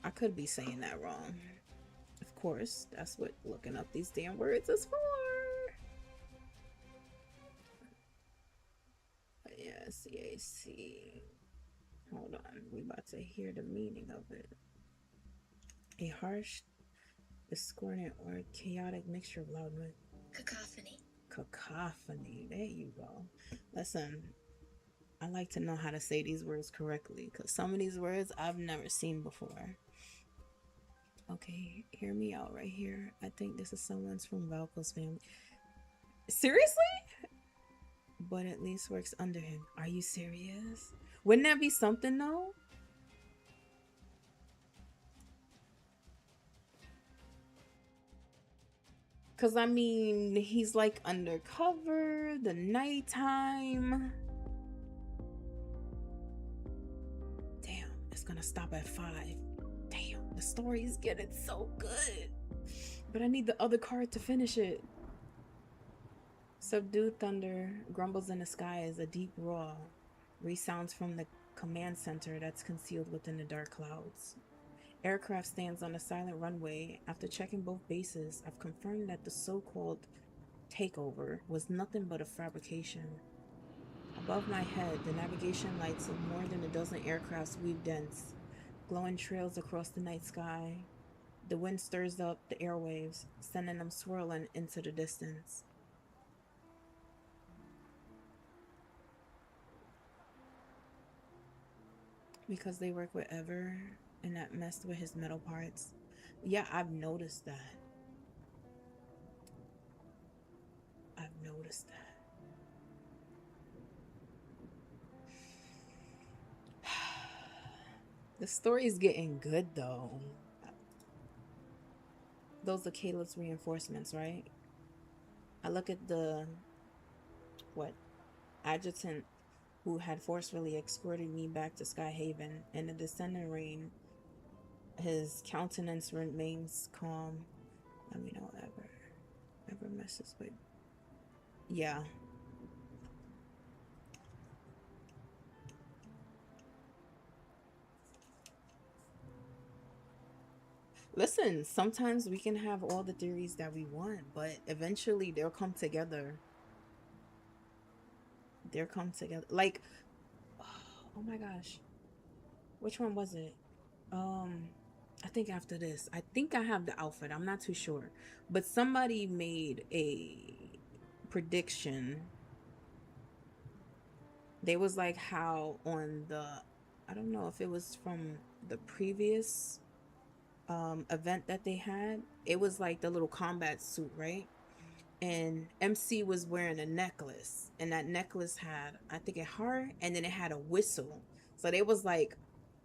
I could be saying that wrong. Of course, that's what looking up these damn words is for. Yeah, CAC. Hold on, we about to hear the meaning of it. A harsh, discordant, or chaotic mixture of loud noise. Cacophony. Cacophony. There you go. Listen, I like to know how to say these words correctly, because some of these words I've never seen before. Okay, hear me out right here. I think this is someone's from Valko's family. Seriously? But at least works under him. Are you serious? Wouldn't that be something though? Cause I mean, he's like undercover, the nighttime. just gonna stop at 5. Damn, the story is getting so good. But I need the other card to finish it. Subdued thunder grumbles in the sky as a deep roar resounds from the command center that's concealed within the dark clouds. Aircraft stands on a silent runway. After checking both bases, I've confirmed that the so-called takeover was nothing but a fabrication. Above my head, the navigation lights of more than a dozen aircrafts weave dense, glowing trails across the night sky. The wind stirs up the airwaves, sending them swirling into the distance. Because they work with Ever and that messed with his metal parts. Yeah, I've noticed that. I've noticed that. The story's getting good though. Those are Caleb's reinforcements, right? I look at the adjutant who had forcefully escorted me back to Skyhaven. In the descending rain, his countenance remains calm. Let me know ever messes with. Yeah. Listen, sometimes we can have all the theories that we want, but eventually they'll come together. They'll come together. Like, oh my gosh. Which one was it? I think after this. I think I have the outfit. I'm not too sure. But somebody made a prediction. They was like how on the, I don't know if it was from the previous event that they had. It was like the little combat suit, right? And MC was wearing a necklace, and that necklace had, I think, a heart, and then it had a whistle. So they was like,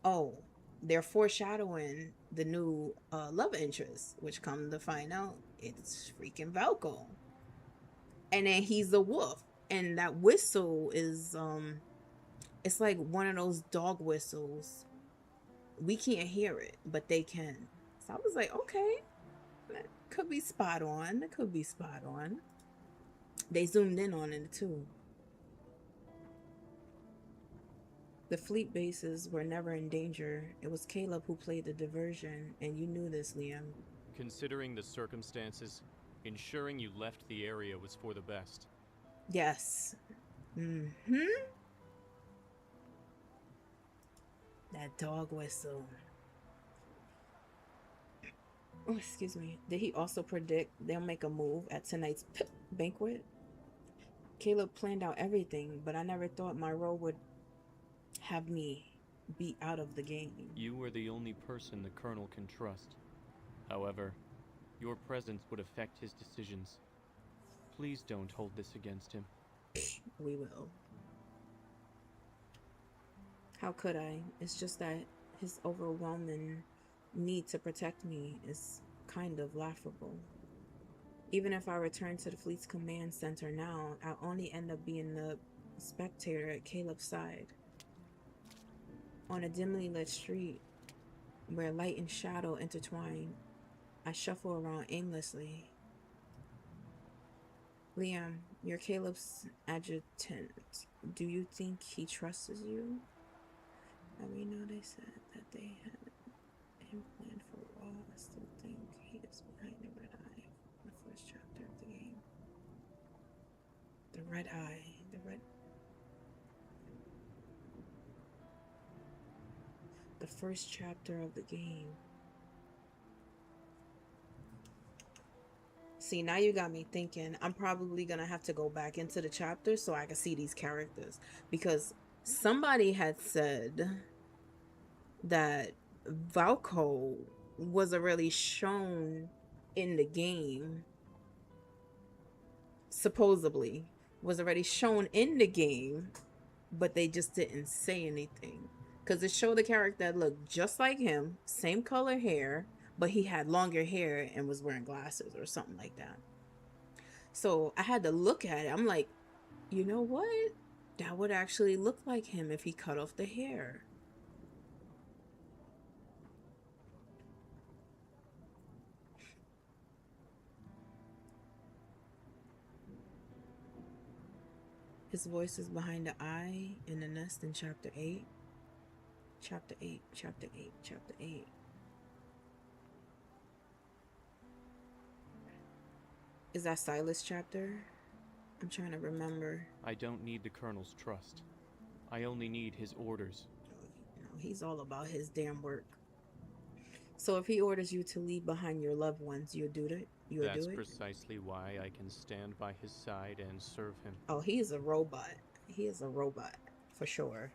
oh, they're foreshadowing the new love interest, which come to find out it's freaking Valko. And then he's the wolf, and that whistle is it's like one of those dog whistles. We can't hear it, but they can. So I was like, okay, that could be spot on. That could be spot on. They zoomed in on it too. The fleet bases were never in danger. It was Caleb who played the diversion, and you knew this, Liam. Considering the circumstances, ensuring you left the area was for the best. Yes. Mm-hmm. That dog whistle. Oh, excuse me. Did he also predict they'll make a move at tonight's banquet? Caleb planned out everything, but I never thought my role would have me be out of the game. You were the only person the Colonel can trust. However, your presence would affect his decisions. Please don't hold this against him. We will. How could I? It's just that his overwhelming need to protect me is kind of laughable. Even if I return to the fleet's command center now, I'll only end up being the spectator at Caleb's side. On a dimly lit street, where light and shadow intertwine, I shuffle around aimlessly. Liam, you're Caleb's adjutant. Do you think he trusts you? And we know they said that they had him planned for a while. I still think he is behind the red eye in the first chapter of the game. The red eye. The first chapter of the game. See, now you got me thinking. I'm probably gonna have to go back into the chapter so I can see these characters, because somebody had said that Valko wasn't really shown in the game. Supposedly was already shown in the game, but they just didn't say anything. Because it showed the character that looked just like him, same color hair, but he had longer hair and was wearing glasses or something like that. So I had to look at it. I'm like, you know what? That would actually look like him if he cut off the hair. His voice is behind the eye in the nest in chapter 8. Chapter 8, chapter 8, chapter 8. Is that Silas chapter? I'm trying to remember. I don't need the Colonel's trust. I only need his orders. No, he's all about his damn work. So if he orders you to leave behind your loved ones, you'll do it? You'll That's do it? precisely why I can stand by his side and serve him. Oh, he is a robot. He is a robot, for sure.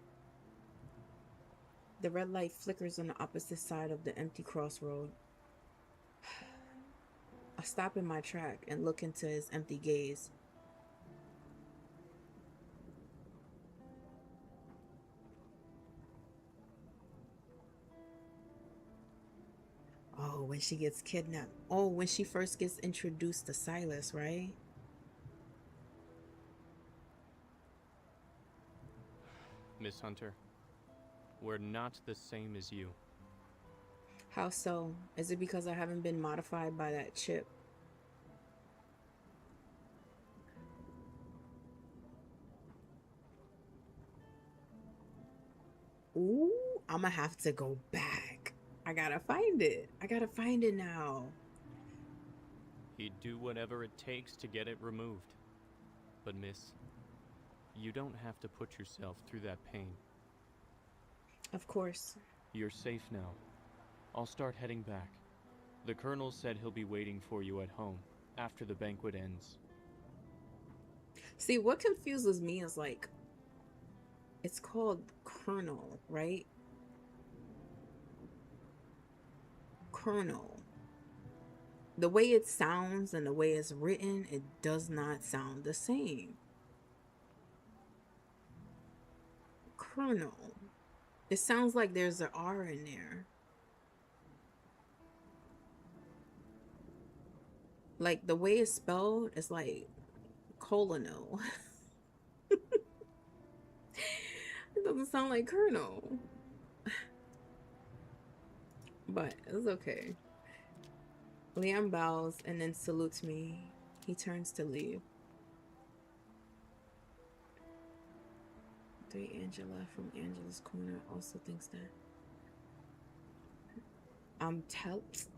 The red light flickers on the opposite side of the empty crossroad. I stop in my track and look into his empty gaze. Oh, when she gets kidnapped. Oh, when she first gets introduced to Silas, right? Miss Hunter, we're not the same as you. How so? Is it because I haven't been modified by that chip? Ooh, I'm gonna have to go back. I gotta find it. I gotta find it now. He'd do whatever it takes to get it removed. But miss, you don't have to put yourself through that pain. Of course. You're safe now. I'll start heading back. The Colonel said he'll be waiting for you at home after the banquet ends. See, what confuses me is like, it's called Colonel, right? Colonel. The way it sounds and the way it's written, it does not sound the same. Colonel. It sounds like there's an R in there. Like the way it's spelled is like colonel. It doesn't sound like Colonel. But it's okay. Liam bows and then salutes me. He turns to leave. Angela from Angela's Corner also thinks that. I'm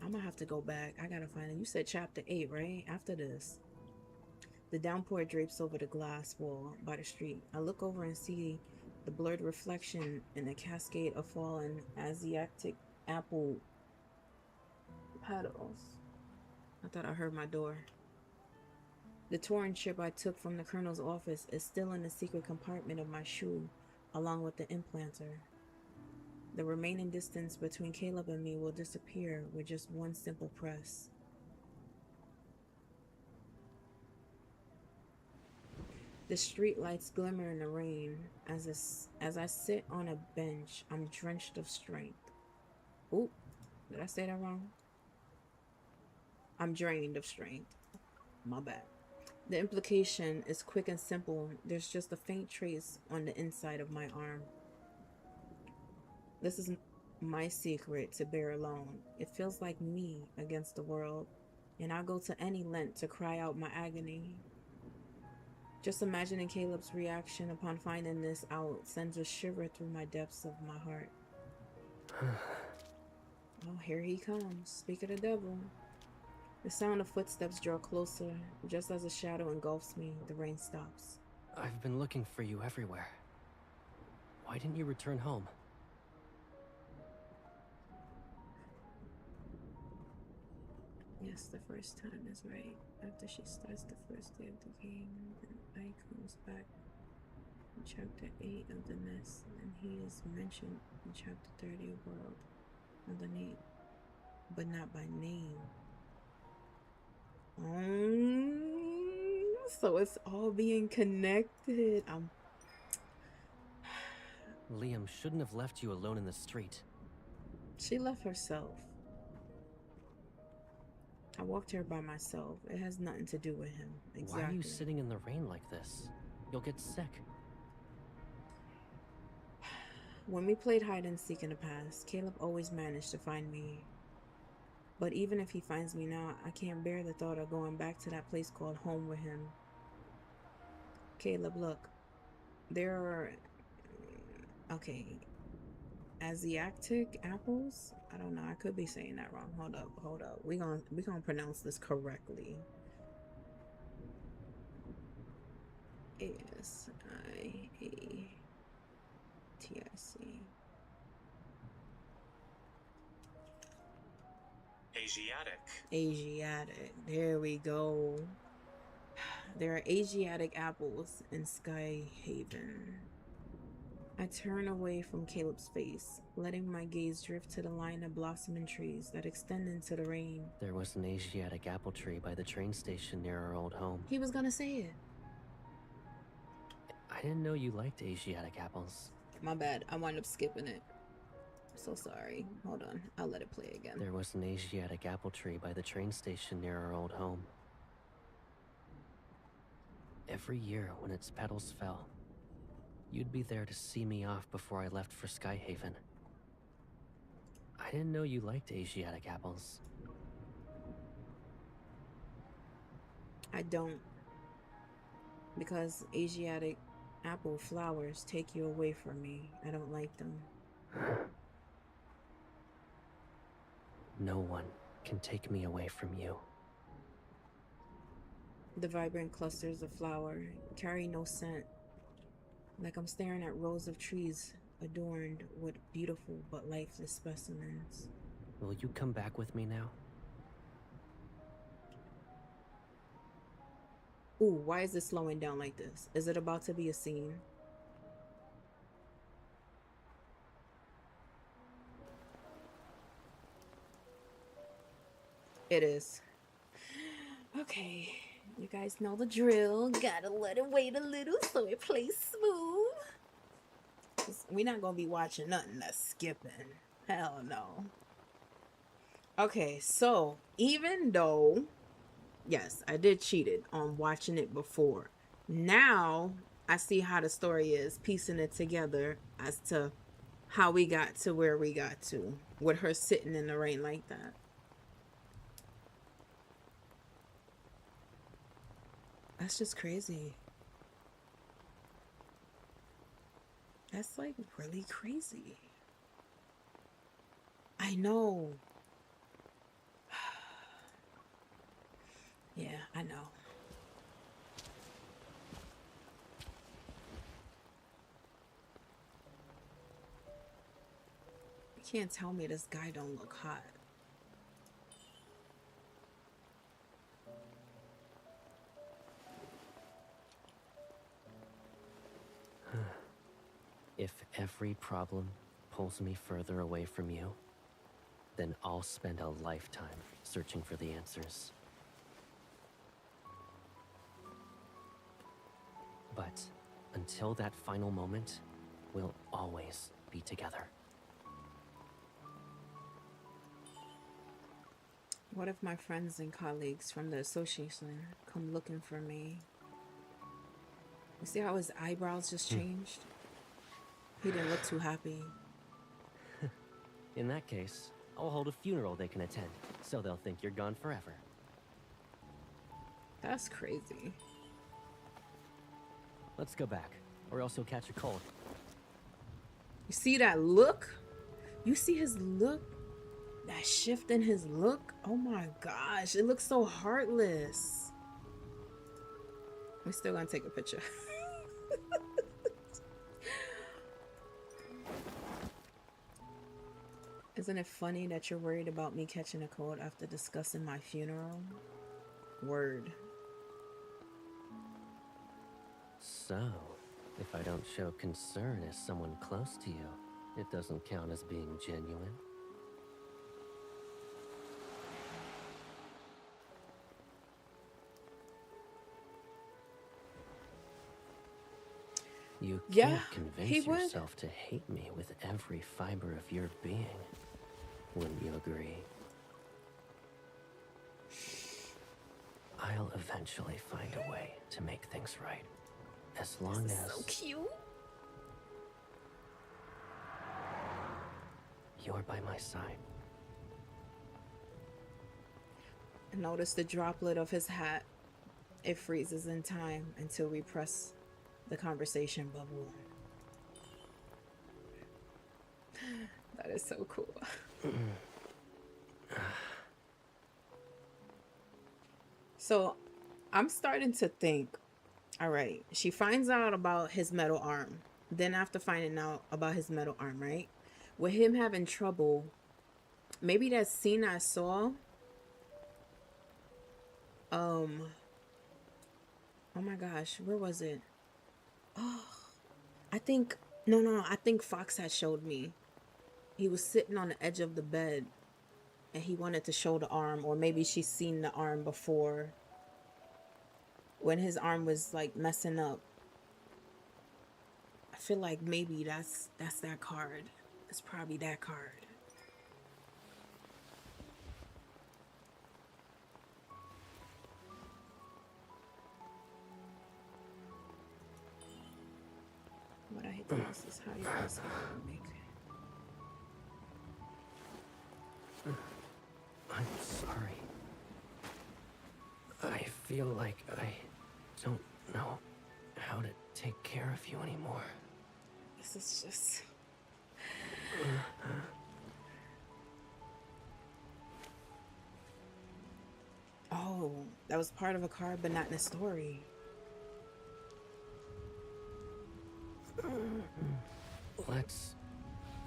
gonna have to go back. I gotta find it. You said chapter 8, right? After this. The downpour drapes over the glass wall by the street. I look over and see the blurred reflection in a cascade of fallen Asiatic apple petals. I thought I heard my door. The torn chip I took from the Colonel's office is still in the secret compartment of my shoe, along with the implanter. The remaining distance between Caleb and me will disappear with just one simple press. The street lights glimmer in the rain. As I sit on a bench, I'm drenched of strength. Oop, did I say that wrong? I'm drained of strength. My bad. The implication is quick and simple. There's just a faint trace on the inside of my arm. This is my secret to bear alone. It feels like me against the world, and I'll go to any length to cry out my agony. Just imagining Caleb's reaction upon finding this out sends a shiver through my depths of my heart. Oh, here he comes. Speak of the devil. The sound of footsteps draw closer. Just as a shadow engulfs me, the rain stops. I've been looking for you everywhere. Why didn't you return home? Yes, the first time is right. After she starts the first day of the game, then I comes back in chapter 8 of the nest, and he is mentioned in chapter 30 of World underneath, but not by name. So it's all being connected. Liam shouldn't have left you alone in the street. She left herself. I walked here by myself. It has nothing to do with him. Exactly. Why are you sitting in the rain like this? You'll get sick. When we played hide and seek in the past, Caleb always managed to find me. But even if he finds me now, I can't bear the thought of going back to that place called home with him. Caleb, look. There are okay, Asiatic apples. I don't know. I could be saying that wrong. Hold up, hold up. We gonna pronounce this correctly. Asiatic. Asiatic. Asiatic. There we go. There are Asiatic apples in Skyhaven. I turn away from Caleb's face, letting my gaze drift to the line of blossoming trees that extend into the rain. There was an Asiatic apple tree by the train station near our old home. He was gonna say it. I didn't know you liked Asiatic apples. My bad. I wound up skipping it. So sorry. Hold on. I'll let it play again. There was an Asiatic apple tree by the train station near our old home. Every year when its petals fell, you'd be there to see me off before I left for Skyhaven. I didn't know you liked Asiatic apples. I don't. Because Asiatic apple flowers take you away from me. I don't like them. No one can take me away from you. The vibrant clusters of flower carry no scent. Like I'm staring at rows of trees adorned with beautiful but lifeless specimens. Will you come back with me now? Ooh, why is it slowing down like this? Is it about to be a scene? It is. Okay, you guys know the drill. Gotta let it wait a little so it plays smooth. 'Cause we're not gonna be watching nothing that's skipping. Hell no. Okay, so even though, yes, I did cheat it on watching it before. Now I see how the story is, piecing it together as to how we got to where we got to with her sitting in the rain like that. That's just crazy. That's like really crazy. I know. Yeah, I know. You can't tell me this guy don't look hot. If every problem pulls me further away from you, then I'll spend a lifetime searching for the answers. But until that final moment, we'll always be together. What if my friends and colleagues from the association come looking for me? You see how his eyebrows just changed? He didn't look too happy. In that case, I'll hold a funeral they can attend, so they'll think you're gone forever. That's crazy. Let's go back, or else you'll catch a cold. You see that look? You see his look? That shift in his look? Oh my gosh, it looks so heartless. We're still gonna take a picture. Isn't it funny that you're worried about me catching a cold after discussing my funeral? Word. So, if I don't show concern as someone close to you, it doesn't count as being genuine. You can't convince yourself to hate me with every fiber of your being. Wouldn't you agree? I'll eventually find a way to make things right. As long as... So cute. You're by my side. Notice the droplet of his hat. It freezes in time until we press the conversation bubble. That is so cool. So I'm starting to think, all right, she finds out about his metal arm. Then after finding out about his metal arm, right? With him having trouble, maybe that scene I saw, oh my gosh, where was it? Oh, I think, no, I think Fox had showed me. He was sitting on the edge of the bed and he wanted to show the arm, or maybe she's seen the arm before when his arm was like messing up. I feel like maybe that's that card. It's probably that card. What I hate the most is how you guys make. I'm sorry. I feel like I don't know how to take care of you anymore. This is just... Oh, that was part of a card, but not in the story. Let's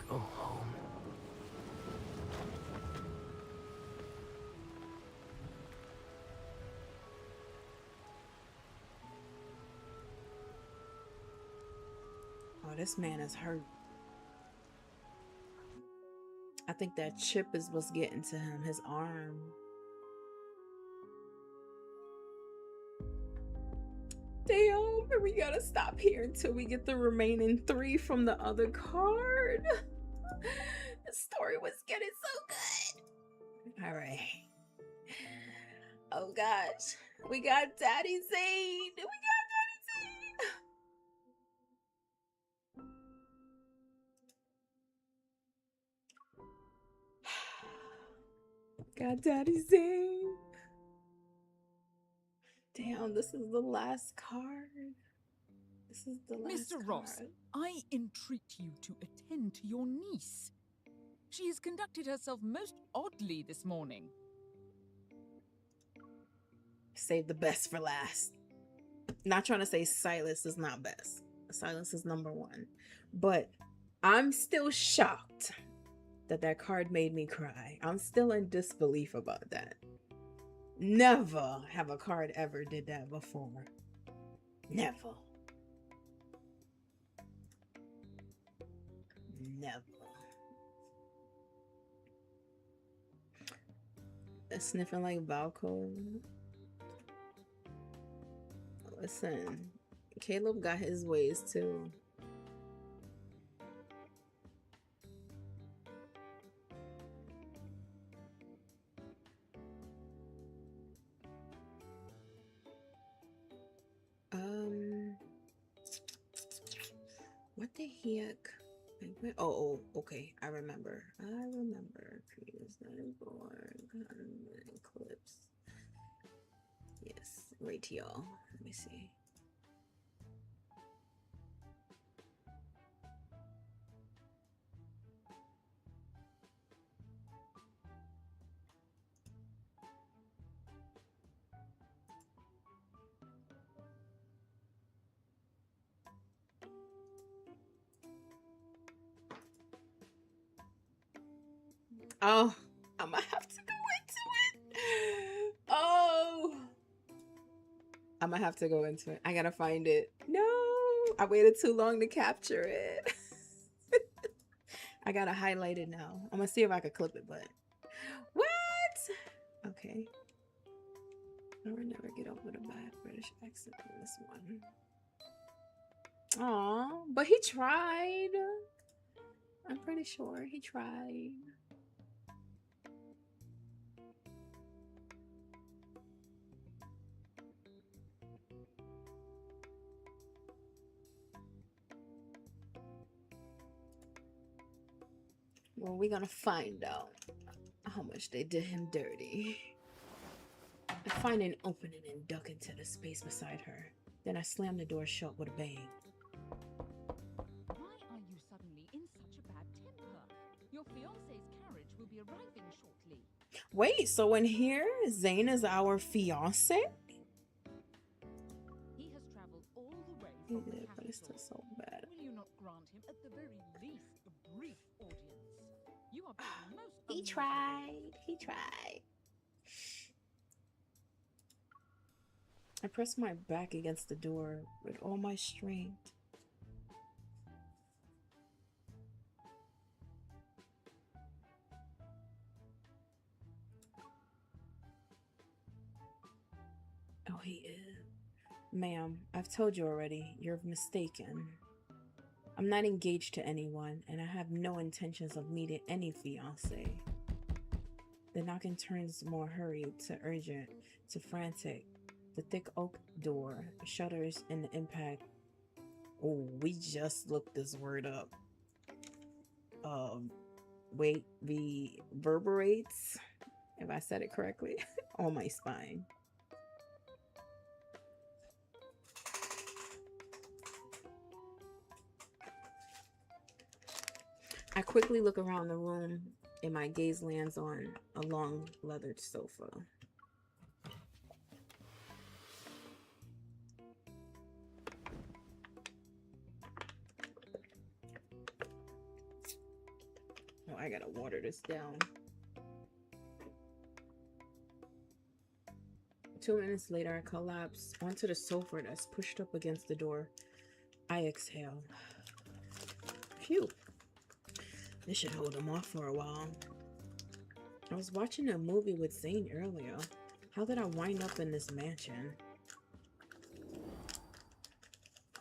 go home. Oh, this man is hurt. I think that chip is what's getting to him, his arm. Damn, we gotta stop here until we get the remaining 3 from the other card. The story was getting so good. All right. Oh gosh, we got Daddy Zane. We got Daddy Zane. Got Daddy Zane. Damn, this is the last card. This is the last Mr. Ross, card. I entreat you to attend to your niece. She has conducted herself most oddly this morning. Save the best for last. Not trying to say Silas is not best. Silas is number 1. But I'm still shocked that that card made me cry. I'm still in disbelief about that. Never have a card ever did that before. Never. Never. Sniffing like Valco. Listen, Caleb got his ways too. What the heck? Oh, okay. I remember. Previous born Eclipse. Yes, right here. Let me see. Oh, I'm gonna have to go into it. Oh, I'm gonna have to go into it. I gotta find it. No, I waited too long to capture it. I gotta highlight it now. I'm gonna see if I can clip it, but what? Okay. I will never get over the bad British accent in this one. Aw, but he tried. I'm pretty sure he tried. Well, we're gonna find out how much they did him dirty. I find an opening and duck into the space beside her. Then I slammed the door shut with a bang. Why are you suddenly in such a bad temper? Your fiancé's carriage will be arriving shortly. Wait, so in here, Zane is our fiance? He has traveled all the way He from the did, but it's capital. still so bad. Will you not grant him at the very least a brief audience? You are being most He unreasonable. tried. He tried. I pressed my back against the door with all my strength. Oh, he is. Ma'am, I've told you already. You're mistaken. I'm not engaged to anyone, and I have no intentions of meeting any fiancé. The knocking turns more hurried to urgent to frantic. The thick oak door shudders in the impact. Oh, we just looked this word up. Wait, reverberates, if I said it correctly, on my spine. I quickly look around the room and my gaze lands on a long leathered sofa. Oh, I gotta water this down. 2 minutes later, I collapse onto the sofa that's pushed up against the door. I exhale. Phew. This should hold him off for a while. I was watching a movie with Zane earlier. How did I wind up in this mansion?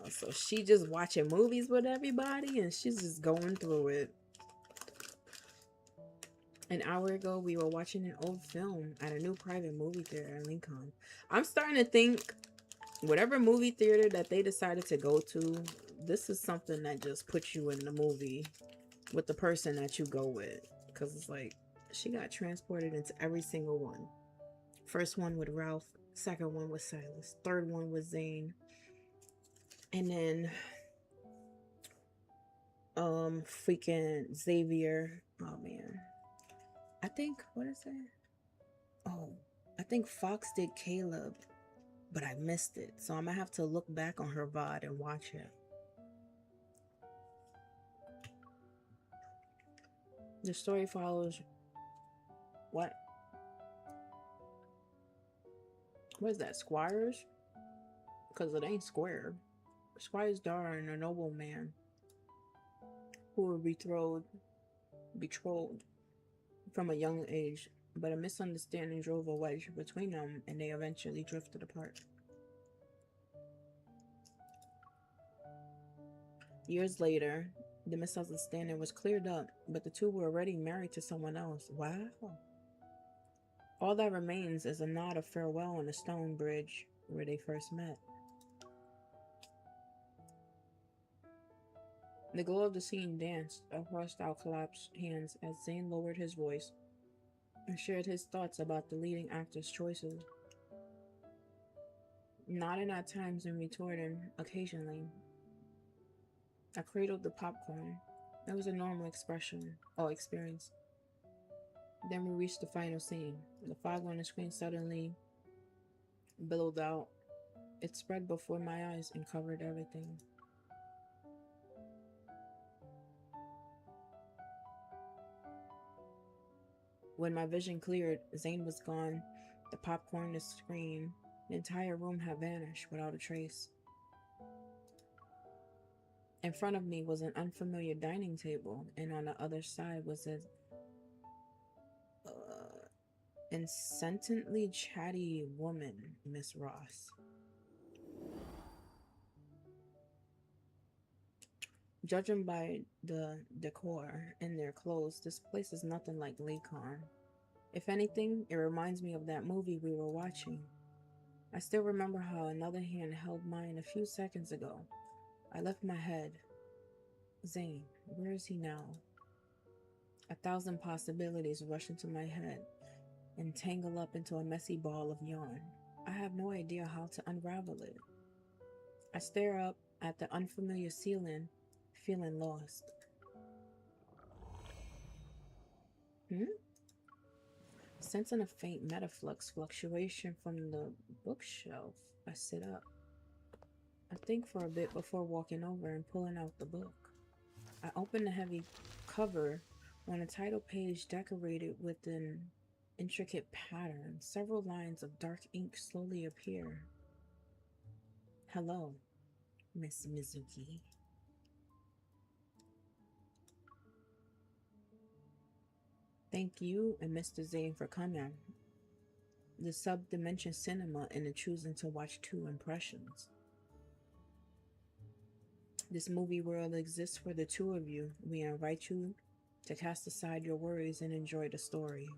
Oh, so she just watching movies with everybody and she's just going through it. An hour ago, we were watching an old film at a new private movie theater in Lincoln. I'm starting to think whatever movie theater that they decided to go to, this is something that just puts you in the movie with the person that you go with. Because it's like, she got transported into every single one. First one with Ralph, second one with Silas, third one with Zane. And then, freaking Xavier. Oh, man. I think, what is that? Oh, I think Fox did Caleb, but I missed it. So I'm gonna have to look back on her VOD and watch it. The story follows what? What is that, Squires? Because it ain't square. Squire's daughter and a nobleman who were betrothed from a young age, but a misunderstanding drove a wedge between them and they eventually drifted apart. Years later, the misunderstanding was cleared up, but the two were already married to someone else. Wow. All that remains is a nod of farewell on the stone bridge where they first met. The glow of the scene danced across our collapsed hands as Zane lowered his voice and shared his thoughts about the leading actor's choices. Nodding at times and retorting occasionally. I cradled the popcorn. That was a normal experience. Then we reached the final scene. The fog on the screen suddenly billowed out. It spread before my eyes and covered everything. When my vision cleared, Zane was gone. The popcorn, the screen, the entire room had vanished without a trace. In front of me was an unfamiliar dining table, and on the other side was a insently chatty woman, Miss Ross. Judging by the decor and their clothes, this place is nothing like Lakon. If anything, it reminds me of that movie we were watching. I still remember how another hand held mine a few seconds ago. I left my head. Zane, where is he now? 1,000 possibilities rush into my head and tangle up into a messy ball of yarn. I have no idea how to unravel it. I stare up at the unfamiliar ceiling, feeling lost. Sensing a faint metaflux fluctuation from the bookshelf, I sit up. I think for a bit before walking over and pulling out the book. I open the heavy cover on a title page decorated with an intricate pattern. Several lines of dark ink slowly appear. Hello, Miss Mizuki. Thank you and Mr. Zane for coming. The sub-dimension cinema and the choosing to watch two impressions. This movie world exists for the two of you. We invite you to cast aside your worries and enjoy the story.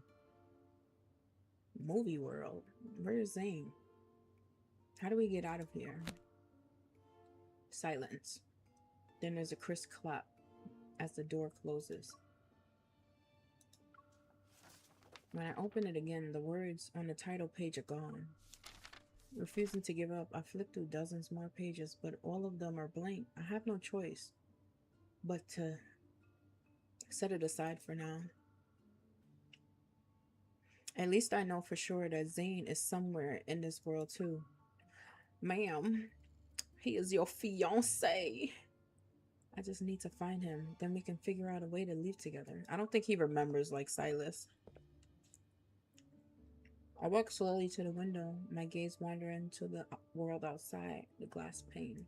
Movie world? Where's Zane? How do we get out of here? Silence. Then there's a crisp clap as the door closes. When I open it again, the words on the title page are gone. Refusing to give up, I flip through dozens more pages, but all of them are blank. I have no choice but to set it aside for now. At least I know for sure that Zane is somewhere in this world too. Ma'am, he is your fiancé. I just need to find him. Then we can figure out a way to leave together. I don't think he remembers like Silas. I walk slowly to the window, my gaze wandering to the world outside, the glass pane.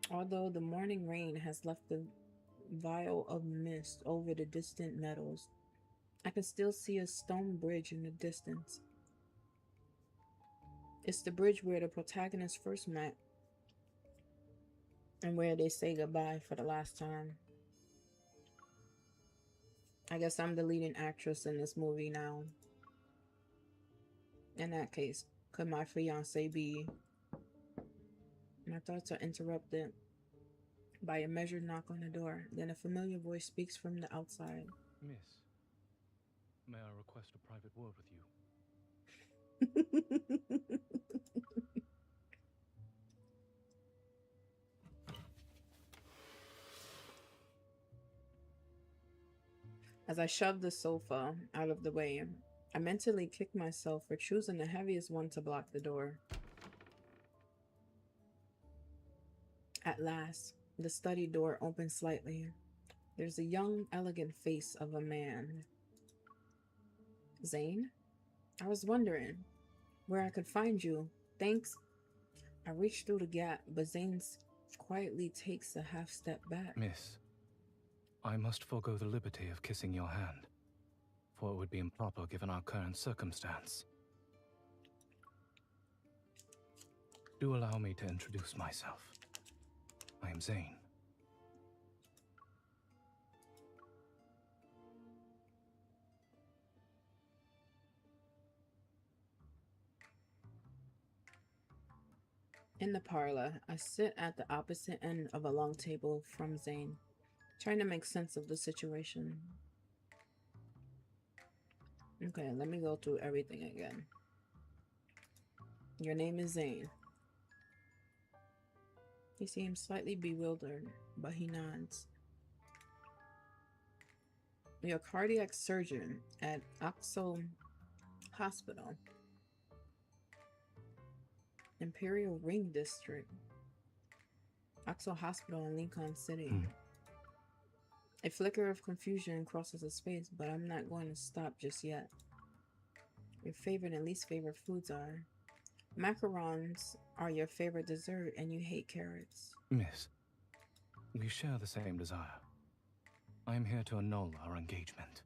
Although the morning rain has left a vial of mist over the distant meadows, I can still see a stone bridge in the distance. It's the bridge where the protagonists first met and where they say goodbye for the last time. I guess I'm the leading actress in this movie now. In that case, could my fiancé be? My thoughts are interrupted by a measured knock on the door. Then a familiar voice speaks from the outside. Miss, may I request a private word with you? As I shove the sofa out of the way, I mentally kick myself for choosing the heaviest one to block the door. At last, the study door opens slightly. There's a young, elegant face of a man. Zane? I was wondering where I could find you. Thanks. I reach through the gap, but Zane quietly takes a half step back. Miss, I must forego the liberty of kissing your hand, for it would be improper given our current circumstance. Do allow me to introduce myself. I am Zane. In the parlor, I sit at the opposite end of a long table from Zane, trying to make sense of the situation. Okay, let me go through everything again. Your name is Zane. He seems slightly bewildered, but he nods. You're a cardiac surgeon at Oxo Hospital, Imperial Ring District. Oxo Hospital in Lincoln City. A flicker of confusion crosses his face, but I'm not going to stop just yet. Your favorite and least favorite foods are? Macarons are your favorite dessert and you hate carrots. Miss, we share the same desire. I am here to annul our engagement.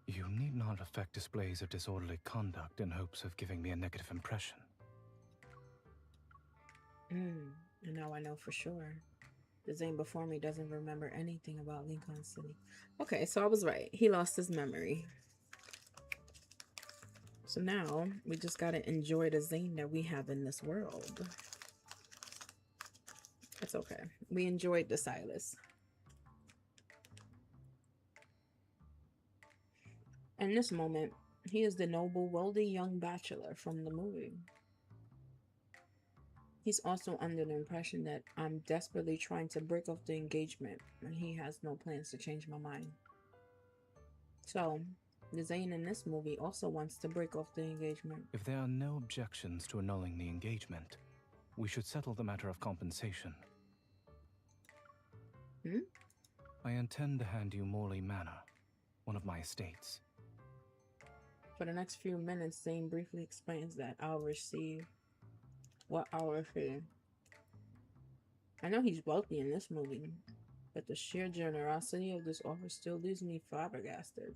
You need not affect displays of disorderly conduct in hopes of giving me a negative impression. And now I know for sure. The Zane before me doesn't remember anything about Lincoln City. Okay, so I was right. He lost his memory. So now we just gotta enjoy the Zane that we have in this world. It's okay. We enjoyed the Silas. In this moment, he is the noble, wealthy young bachelor from the movie. He's also under the impression that I'm desperately trying to break off the engagement, and he has no plans to change my mind. So, Zane in this movie also wants to break off the engagement. If there are no objections to annulling the engagement, we should settle the matter of compensation. I intend to hand you Morley Manor, one of my estates. For the next few minutes, Zane briefly explains that I'll receive what I'll receive. I know he's wealthy in this movie, but the sheer generosity of this offer still leaves me flabbergasted.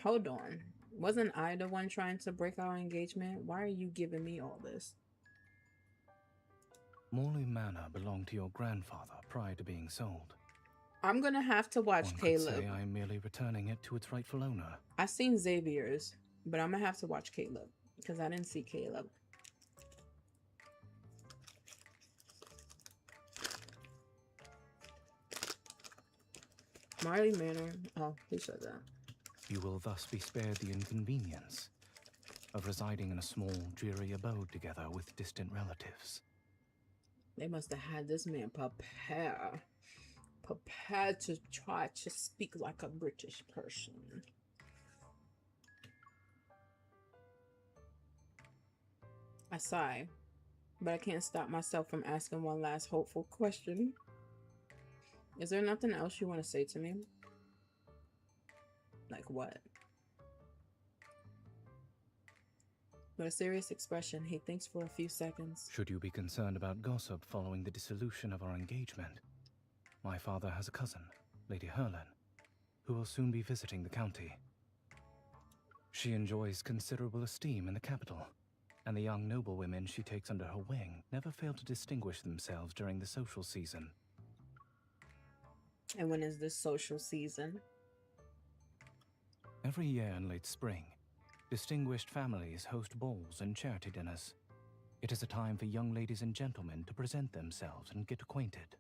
Hold on. Wasn't I the one trying to break our engagement? Why are you giving me all this? Morley Manor belonged to your grandfather prior to being sold. I'm gonna have to watch One Caleb. could say I'm merely returning it to its rightful owner. I've seen Xavier's, but I'm gonna have to watch Caleb because I didn't see Caleb. Marley Manor. Oh, he said that. You will thus be spared the inconvenience of residing in a small, dreary abode together with distant relatives. They must have had this man prepared to try to speak like a British person. I sigh, but I can't stop myself from asking one last hopeful question. Is there nothing else you want to say to me? Like what? With a serious expression, he thinks for a few seconds. Should you be concerned about gossip following the dissolution of our engagement, my father has a cousin, Lady Herlin, who will soon be visiting the county. She enjoys considerable esteem in the capital, and the young noblewomen she takes under her wing never fail to distinguish themselves during the social season. And when is this social season? Every year in late spring, distinguished families host balls and charity dinners. It is a time for young ladies and gentlemen to present themselves and get acquainted.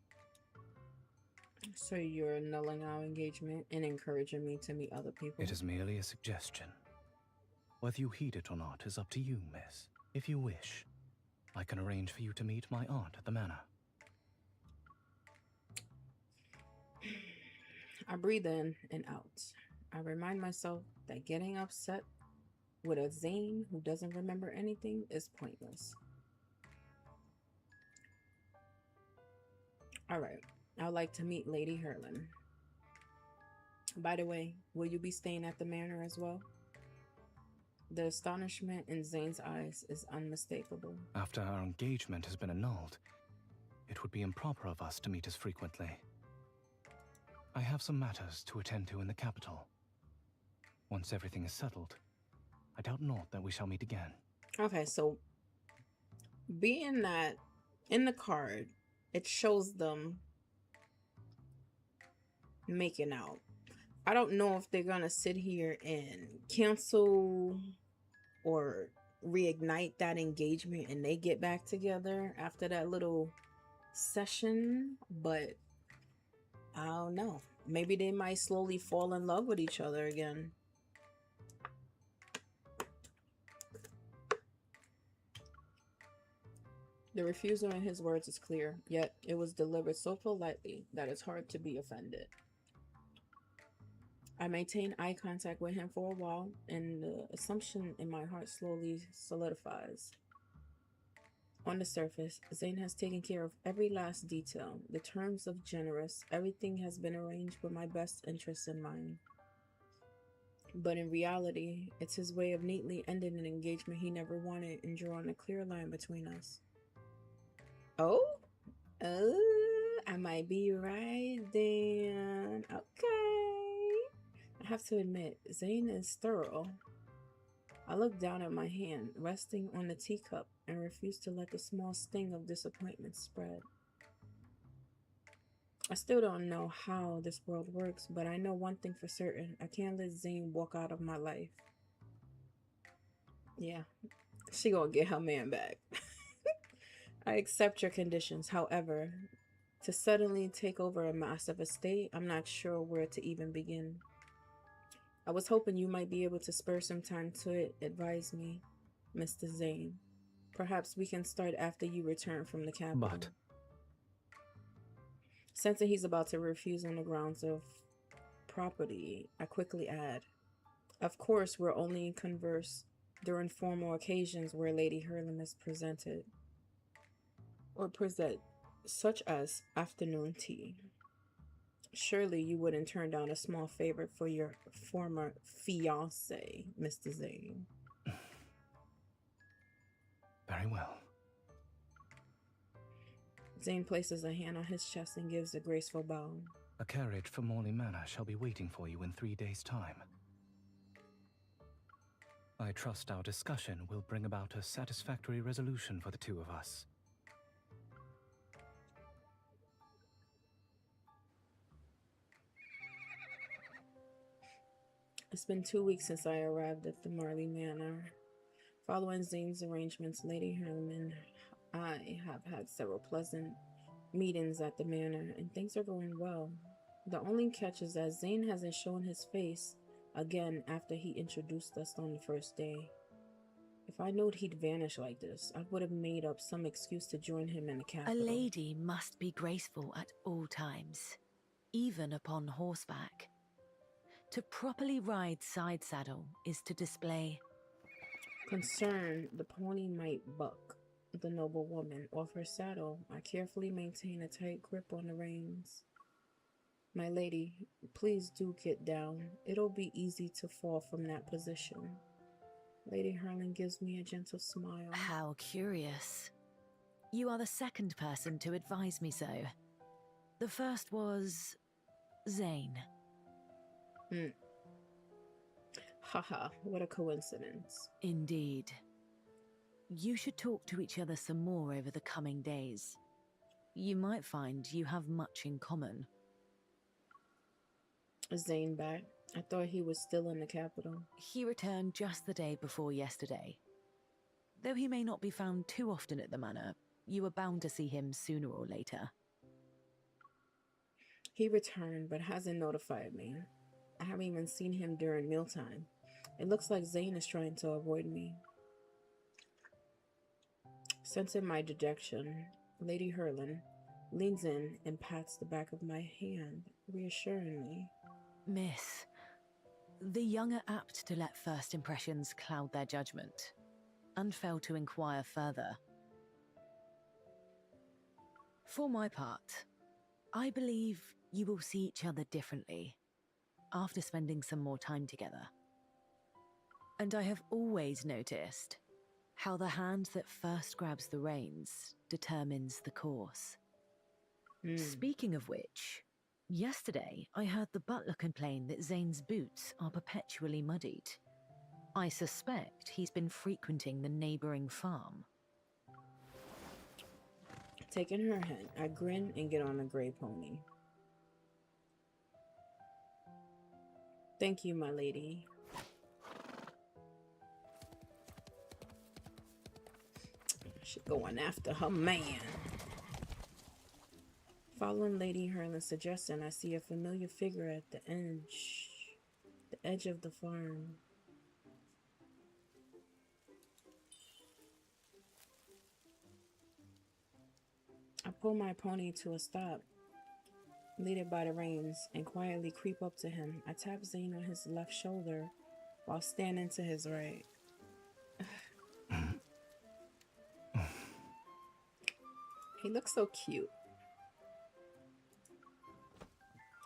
So you're annulling our engagement and encouraging me to meet other people? It is merely a suggestion. Whether you heed it or not is up to you, miss. If you wish, I can arrange for you to meet my aunt at the manor. I breathe in and out. I remind myself that getting upset with a Zane who doesn't remember anything is pointless. Alright, I'd like to meet Lady Herlin. By the way, will you be staying at the manor as well? The astonishment in Zane's eyes is unmistakable. After our engagement has been annulled, it would be improper of us to meet as frequently. I have some matters to attend to in the capital. Once everything is settled, I doubt not that we shall meet again. Okay, so being that in the card, it shows them making out. I don't know if they're gonna sit here and cancel or reignite that engagement and they get back together after that little session, but I don't know. Maybe they might slowly fall in love with each other again. The refusal in his words is clear, yet it was delivered so politely that it's hard to be offended. I maintain eye contact with him for a while, and the assumption in my heart slowly solidifies. On the surface, Zane has taken care of every last detail. The terms of generous, everything has been arranged with my best interests in mind. But in reality, it's his way of neatly ending an engagement he never wanted and drawing a clear line between us. Oh, I might be right then. Okay. I have to admit, Zane is thorough. I look down at my hand, resting on the teacup, and refuse to let the small sting of disappointment spread. I still don't know how this world works, but I know one thing for certain. I can't let Zane walk out of my life. Yeah, she gonna get her man back. I accept your conditions. However, to suddenly take over a massive estate, I'm not sure where to even begin. I was hoping you might be able to spare some time to advise me, Mr. Zane. Perhaps we can start after you return from the capital. But Sensing he's about to refuse on the grounds of property, I quickly add, of course, we're only in converse during formal occasions where Lady Hurlem is presented, or present, such as afternoon tea. Surely you wouldn't turn down a small favor for your former fiancé, Mr. Zane. very well. Zane places a hand on his chest and gives a graceful bow. A carriage for Morley Manor shall be waiting for you in 3 days' time. I trust our discussion will bring about a satisfactory resolution for the two of us. It's been 2 weeks since I arrived at the Marley Manor. Following Zane's arrangements, Lady Hurlem and I have had several pleasant meetings at the manor, and things are going well. The only catch is that Zane hasn't shown his face again after he introduced us on the first day. If I knowed he'd vanish like this, I would have made up some excuse to join him in the A capital. lady must be graceful at all times, even upon horseback. To properly ride side saddle is to display Concerned the pony might buck the noble woman off her saddle, I carefully maintain a tight grip on the reins. My lady, please do get down. It'll be easy to fall from that position. Lady Hurlem gives me a gentle smile. How curious. You are the second person to advise me so. The first was Zane. Haha, what a coincidence. Indeed. You should talk to each other some more over the coming days. You might find you have much in common. Is Zane back? I thought he was still in the capital. He returned just the day before yesterday. Though he may not be found too often at the manor, you are bound to see him sooner or later. He returned, but hasn't notified me. I haven't even seen him during mealtime. It looks like Zane is trying to avoid me. Sensing my dejection, Lady Hurlem leans in and pats the back of my hand, reassuringly. Miss, the young are apt to let first impressions cloud their judgment, and fail to inquire further. For my part, I believe you will see each other differently after spending some more time together. And I have always noticed how the hand that first grabs the reins determines the course. Speaking of which, yesterday I heard the butler complain that Zane's boots are perpetually muddied. I suspect he's been frequenting the neighboring farm. Taking her hand, I grin and get on a gray pony. Thank you, my lady. She's going after her man. Following Lady Hurlem's suggestion, I see a familiar figure at the edge of the farm. I pull my pony to a stop, lead it by the reins, and quietly creep up to him. I tap Zane on his left shoulder while standing to his right. He looks so cute.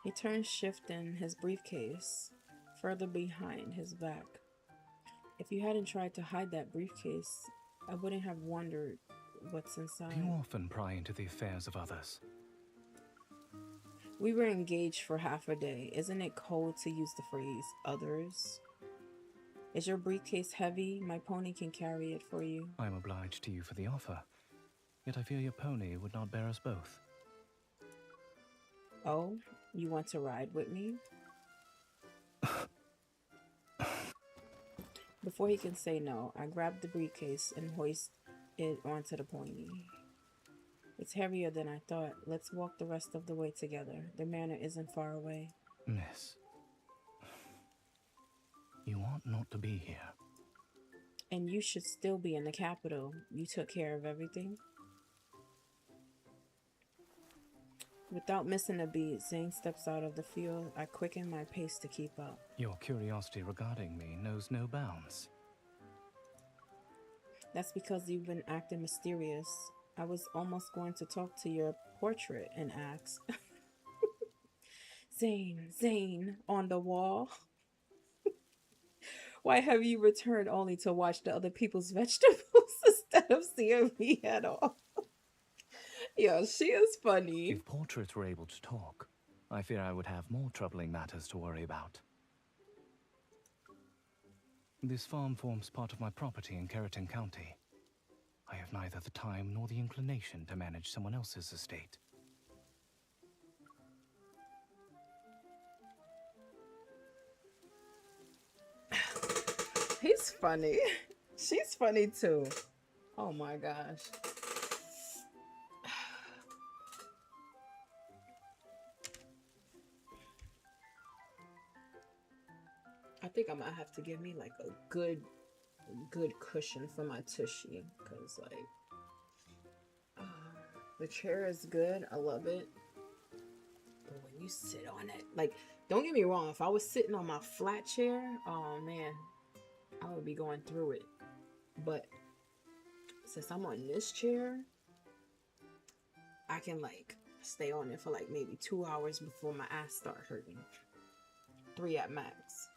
He turns, shifting his briefcase further behind his back. If you hadn't tried to hide that briefcase, I wouldn't have wondered what's inside. You often pry into the affairs of others. We were engaged for half a day. Isn't it cold to use the phrase others? Is your briefcase heavy? My pony can carry it for you. I am obliged to you for the offer, yet I fear your pony would not bear us both. Oh, you want to ride with me? Before he can say no, I grab the briefcase and hoist it onto the pony. It's heavier than I thought. Let's walk the rest of the way together. The manor isn't far away. Miss, you ought not to be here. And you should still be in the capital. You took care of everything. Without missing a beat, Zane steps out of the field. I quicken my pace to keep up. Your curiosity regarding me knows no bounds. That's because you've been acting mysterious. I was almost going to talk to your portrait and ask, Zane, on the wall. Why have you returned only to watch the other people's vegetables instead of seeing me at all? Yeah, she is funny. If portraits were able to talk, I fear I would have more troubling matters to worry about. This farm forms part of my property in Keratin County. I have neither the time nor the inclination to manage someone else's estate. He's funny. She's funny too. Oh my gosh. I think I might have to give me like a good cushion for my tushy, because like the chair is good. I love it. But when you sit on it, like, don't get me wrong, if I was sitting on my flat chair, oh man, I would be going through it. But since I'm on this chair, I can like stay on it for like maybe 2 hours before my ass start hurting. 3 at max.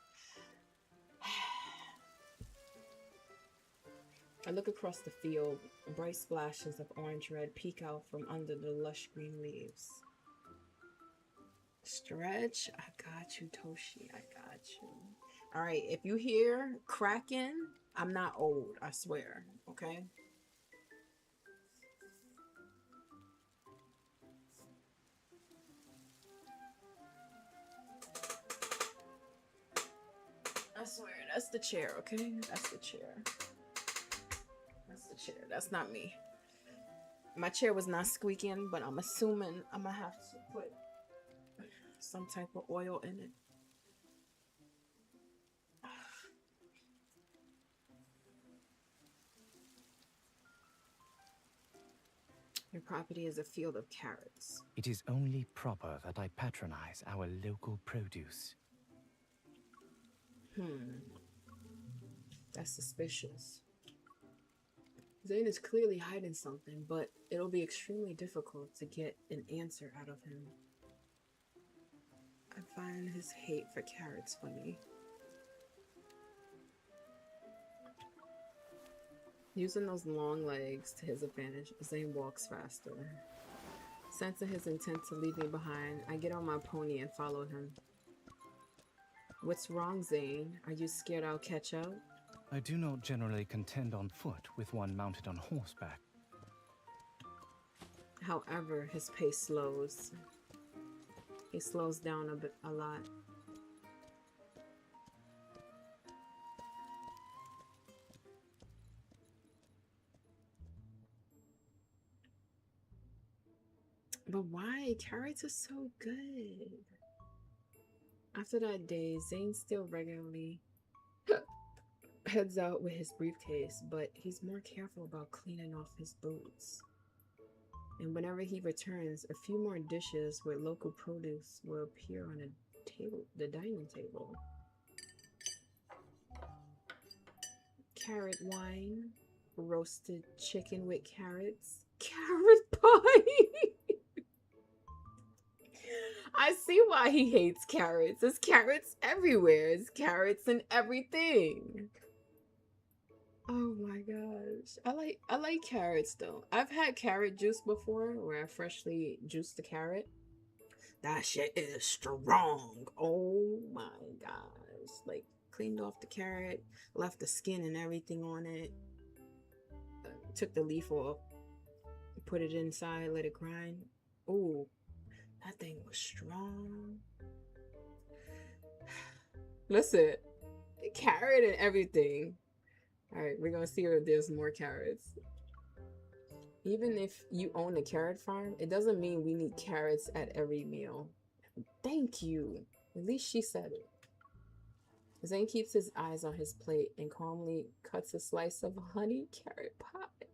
I look across the field. Bright splashes of orange red peek out from under the lush green leaves. Stretch. I got you, Toshi. I got you. Alright, if you hear cracking, I'm not old, I swear. Okay? I swear, that's the chair, okay? That's the chair. That's the chair. That's not me. My chair was not squeaking, but I'm assuming I'm gonna have to put some type of oil in it. Your property is a field of carrots. It is only proper that I patronize our local produce. That's suspicious. Zane is clearly hiding something, but it'll be extremely difficult to get an answer out of him. I find his hate for carrots funny. Using those long legs to his advantage, Zane walks faster. Sensing his intent to leave me behind, I get on my pony and follow him. What's wrong, Zane? Are you scared I'll catch up? I do not generally contend on foot with one mounted on horseback. However, his pace slows. He slows down a lot. But why? Carrots are so good. After that day, Zane still regularly heads out with his briefcase, but he's more careful about cleaning off his boots. And whenever he returns, a few more dishes with local produce will appear on the dining table. Carrot wine, roasted chicken with carrots, carrot pie. I see why he hates carrots. There's carrots everywhere. There's carrots in everything. Oh my gosh. I like carrots though. I've had carrot juice before where I freshly juiced the carrot. That shit is strong. Oh my gosh. Like, cleaned off the carrot, left the skin and everything on it. Took the leaf off, put it inside, let it grind. Ooh, that thing was strong. Listen, carrot and everything. Alright, we're gonna see if there's more carrots. Even if you own a carrot farm, it doesn't mean we need carrots at every meal. Thank you. At least she said it. Zane keeps his eyes on his plate and calmly cuts a slice of honey carrot pie.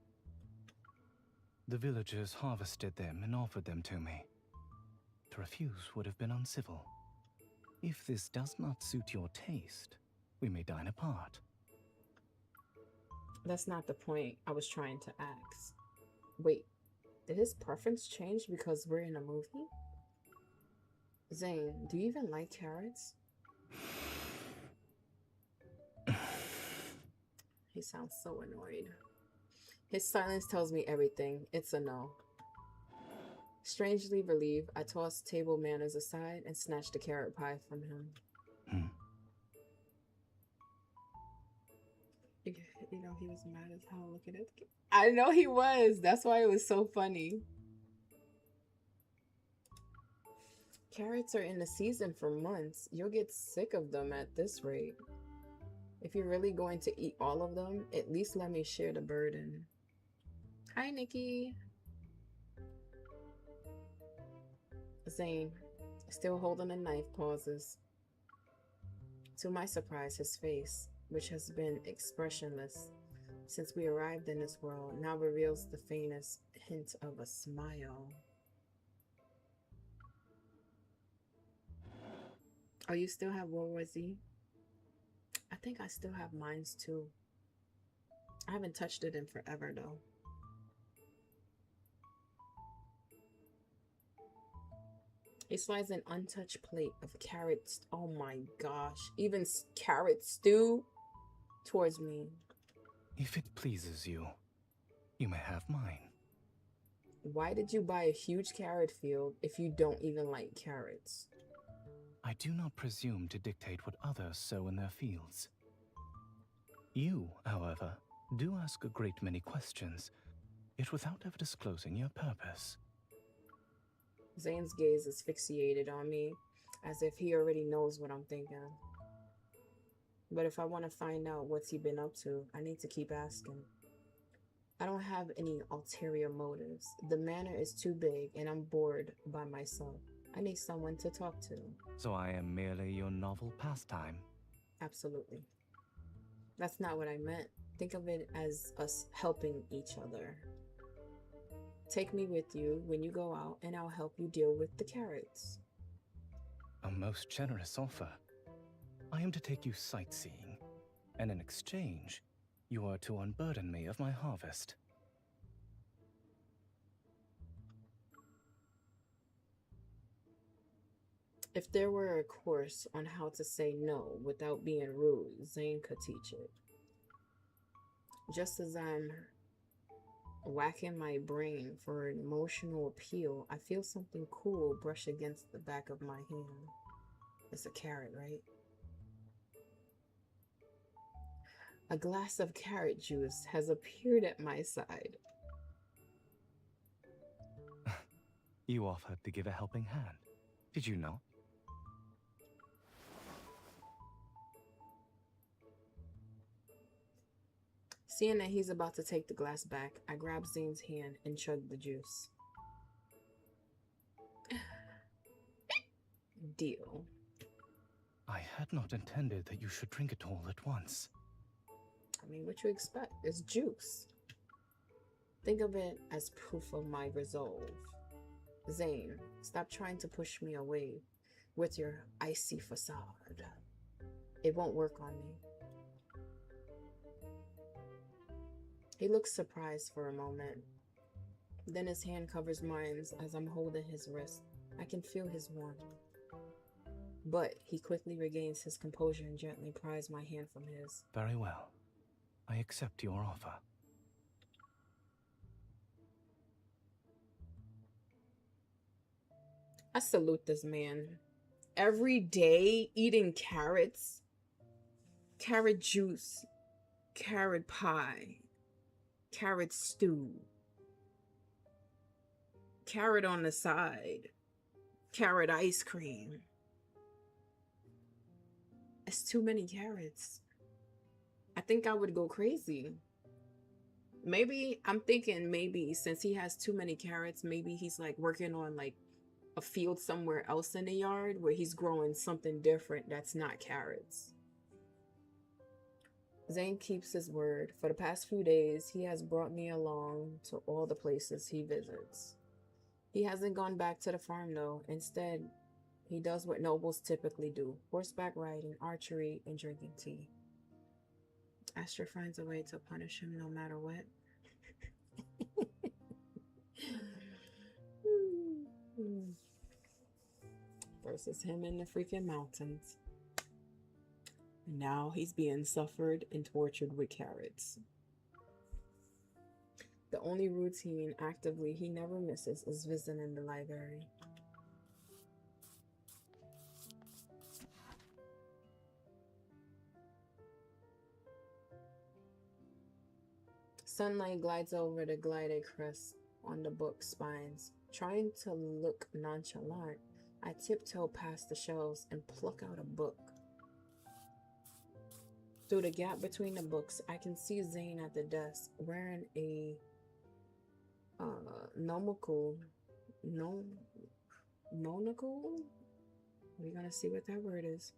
The villagers harvested them and offered them to me. To refuse would have been uncivil. If this does not suit your taste, we may dine apart. That's not the point I was trying to ask. Wait, did his preference change because we're in a movie? Zane, do you even like carrots? He sounds so annoyed. His silence tells me everything. It's a no. Strangely relieved, I toss table manners aside and snatch the carrot pie from him. You know, he was mad as hell looking at the... I know he was. That's why it was so funny. Carrots are in the season for months. You'll get sick of them at this rate. If you're really going to eat all of them, at least let me share the burden. Hi, Nikki. Zane, still holding a knife, pauses. To my surprise, his face, which has been expressionless since we arrived in this world, now reveals the faintest hint of a smile. Oh, you still have World War Z? I think I still have mines too. I haven't touched it in forever though. He slides an untouched plate of carrots. Oh my gosh. Even carrot stew towards me. If it pleases you, you may have mine. Why did you buy a huge carrot field if you don't even like carrots? I do not presume to dictate what others sow in their fields. You, however, do ask a great many questions, yet without ever disclosing your purpose. Zane's gaze is fixated on me, as if he already knows what I'm thinking. But if I want to find out what's he been up to, I need to keep asking. I don't have any ulterior motives. The manor is too big, and I'm bored by myself. I need someone to talk to. So I am merely your novel pastime? Absolutely. That's not what I meant. Think of it as us helping each other. Take me with you when you go out, and I'll help you deal with the carrots. A most generous offer. I am to take you sightseeing, and in exchange, you are to unburden me of my harvest. If there were a course on how to say no without being rude, Zane could teach it. Just as I'm whacking my brain for an emotional appeal, I feel something cool brush against the back of my hand. It's a carrot, right? A glass of carrot juice has appeared at my side. You offered to give a helping hand, did you not? Seeing that he's about to take the glass back, I grab Zane's hand and chug the juice. Deal. I had not intended that you should drink it all at once. I mean, what you expect? It's juice. Think of it as proof of my resolve. Zane, stop trying to push me away with your icy facade. It won't work on me. He looks surprised for a moment. Then his hand covers mine as I'm holding his wrist. I can feel his warmth. But he quickly regains his composure and gently pries my hand from his. Very well. I accept your offer. I salute this man. Every day eating carrots, carrot juice, carrot pie, carrot stew, carrot on the side, carrot ice cream. It's too many carrots. I think I would go crazy. Maybe, I'm thinking maybe since he has too many carrots, maybe he's like working on like a field somewhere else in the yard where he's growing something different that's not carrots. Zane keeps his word. For the past few days, he has brought me along to all the places he visits. He hasn't gone back to the farm, though. Instead, he does what nobles typically do: horseback riding, archery, and drinking tea. Asher finds a way to punish him no matter what. Versus him in the freaking mountains. And now he's being suffered and tortured with carrots. The only routine actively he never misses is visiting the library. Sunlight glides over the glided crest on the book spines. Trying to look nonchalant, I tiptoe past the shelves and pluck out a book. Through the gap between the books, I can see Zane at the desk wearing a monocle. We're gonna see what that word is.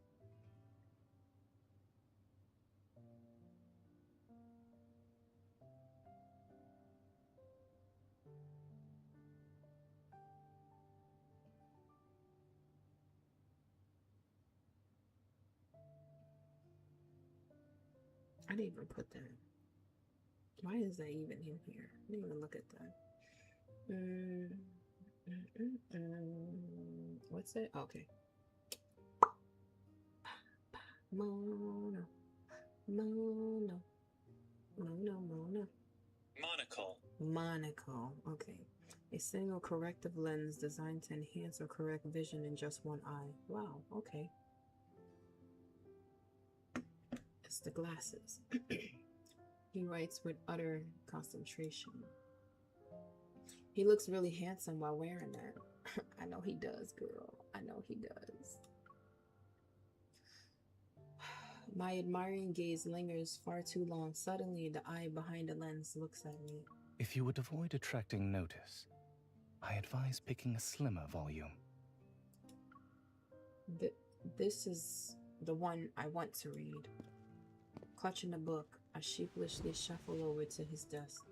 I didn't even put that. Why is that even in here? I didn't even look at that. What's it? Okay. Mono. Monocle. Okay. A single corrective lens designed to enhance or correct vision in just one eye. Wow. Okay. It's the glasses. He writes with utter concentration. He looks really handsome while wearing that. I know he does, girl. I know he does. My admiring gaze lingers far too long. Suddenly, the eye behind the lens looks at me. If you would avoid attracting notice, I advise picking a slimmer volume. This is the one I want to read. Clutching the book, I sheepishly shuffle over to his desk.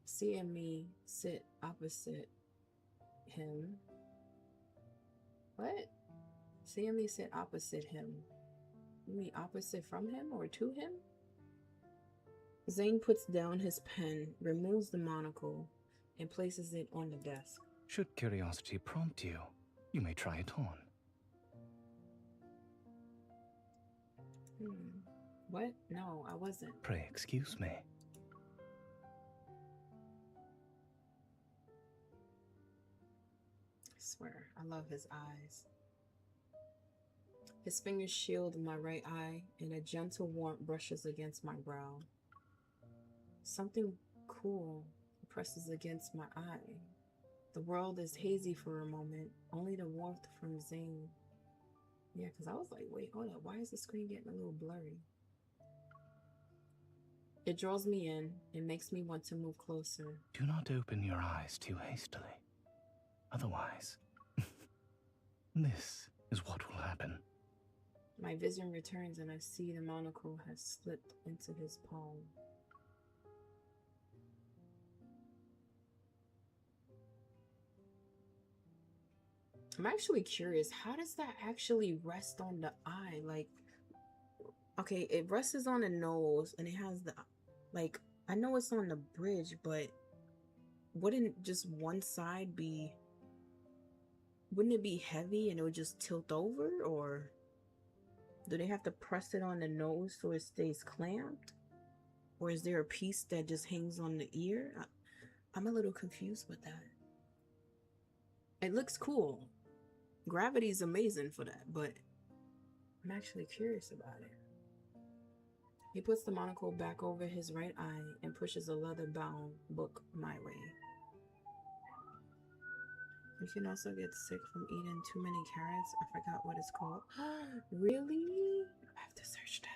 Seeing me sit opposite him. What? Seeing me sit opposite him. You mean opposite from him or to him? Zane puts down his pen, removes the monocle, and places it on the desk. Should curiosity prompt you, you may try it on. What? No, I wasn't. Pray excuse me. I swear, I love his eyes. His fingers shield my right eye, and a gentle warmth brushes against my brow. Something cool presses against my eye. The world is hazy for a moment, only the warmth from Zane. Yeah, because I was like, wait, hold up, why is the screen getting a little blurry? It draws me in and makes me want to move closer. Do not open your eyes too hastily. Otherwise, this is what will happen. My vision returns and I see the monocle has slipped into his palm. I'm actually curious, how does that actually rest on the eye? Like, okay, it rests on the nose and it has the, like, I know it's on the bridge, but wouldn't just one side be, wouldn't it be heavy and it would just tilt over? Or do they have to press it on the nose so it stays clamped? Or is there a piece that just hangs on the ear? I'm a little confused with that. It looks cool. Gravity is amazing for that, but I'm actually curious about it. He puts the monocle back over his right eye and pushes a leather-bound book my way. You can also get sick from eating too many carrots. I forgot what it's called. Really? I have to search that up.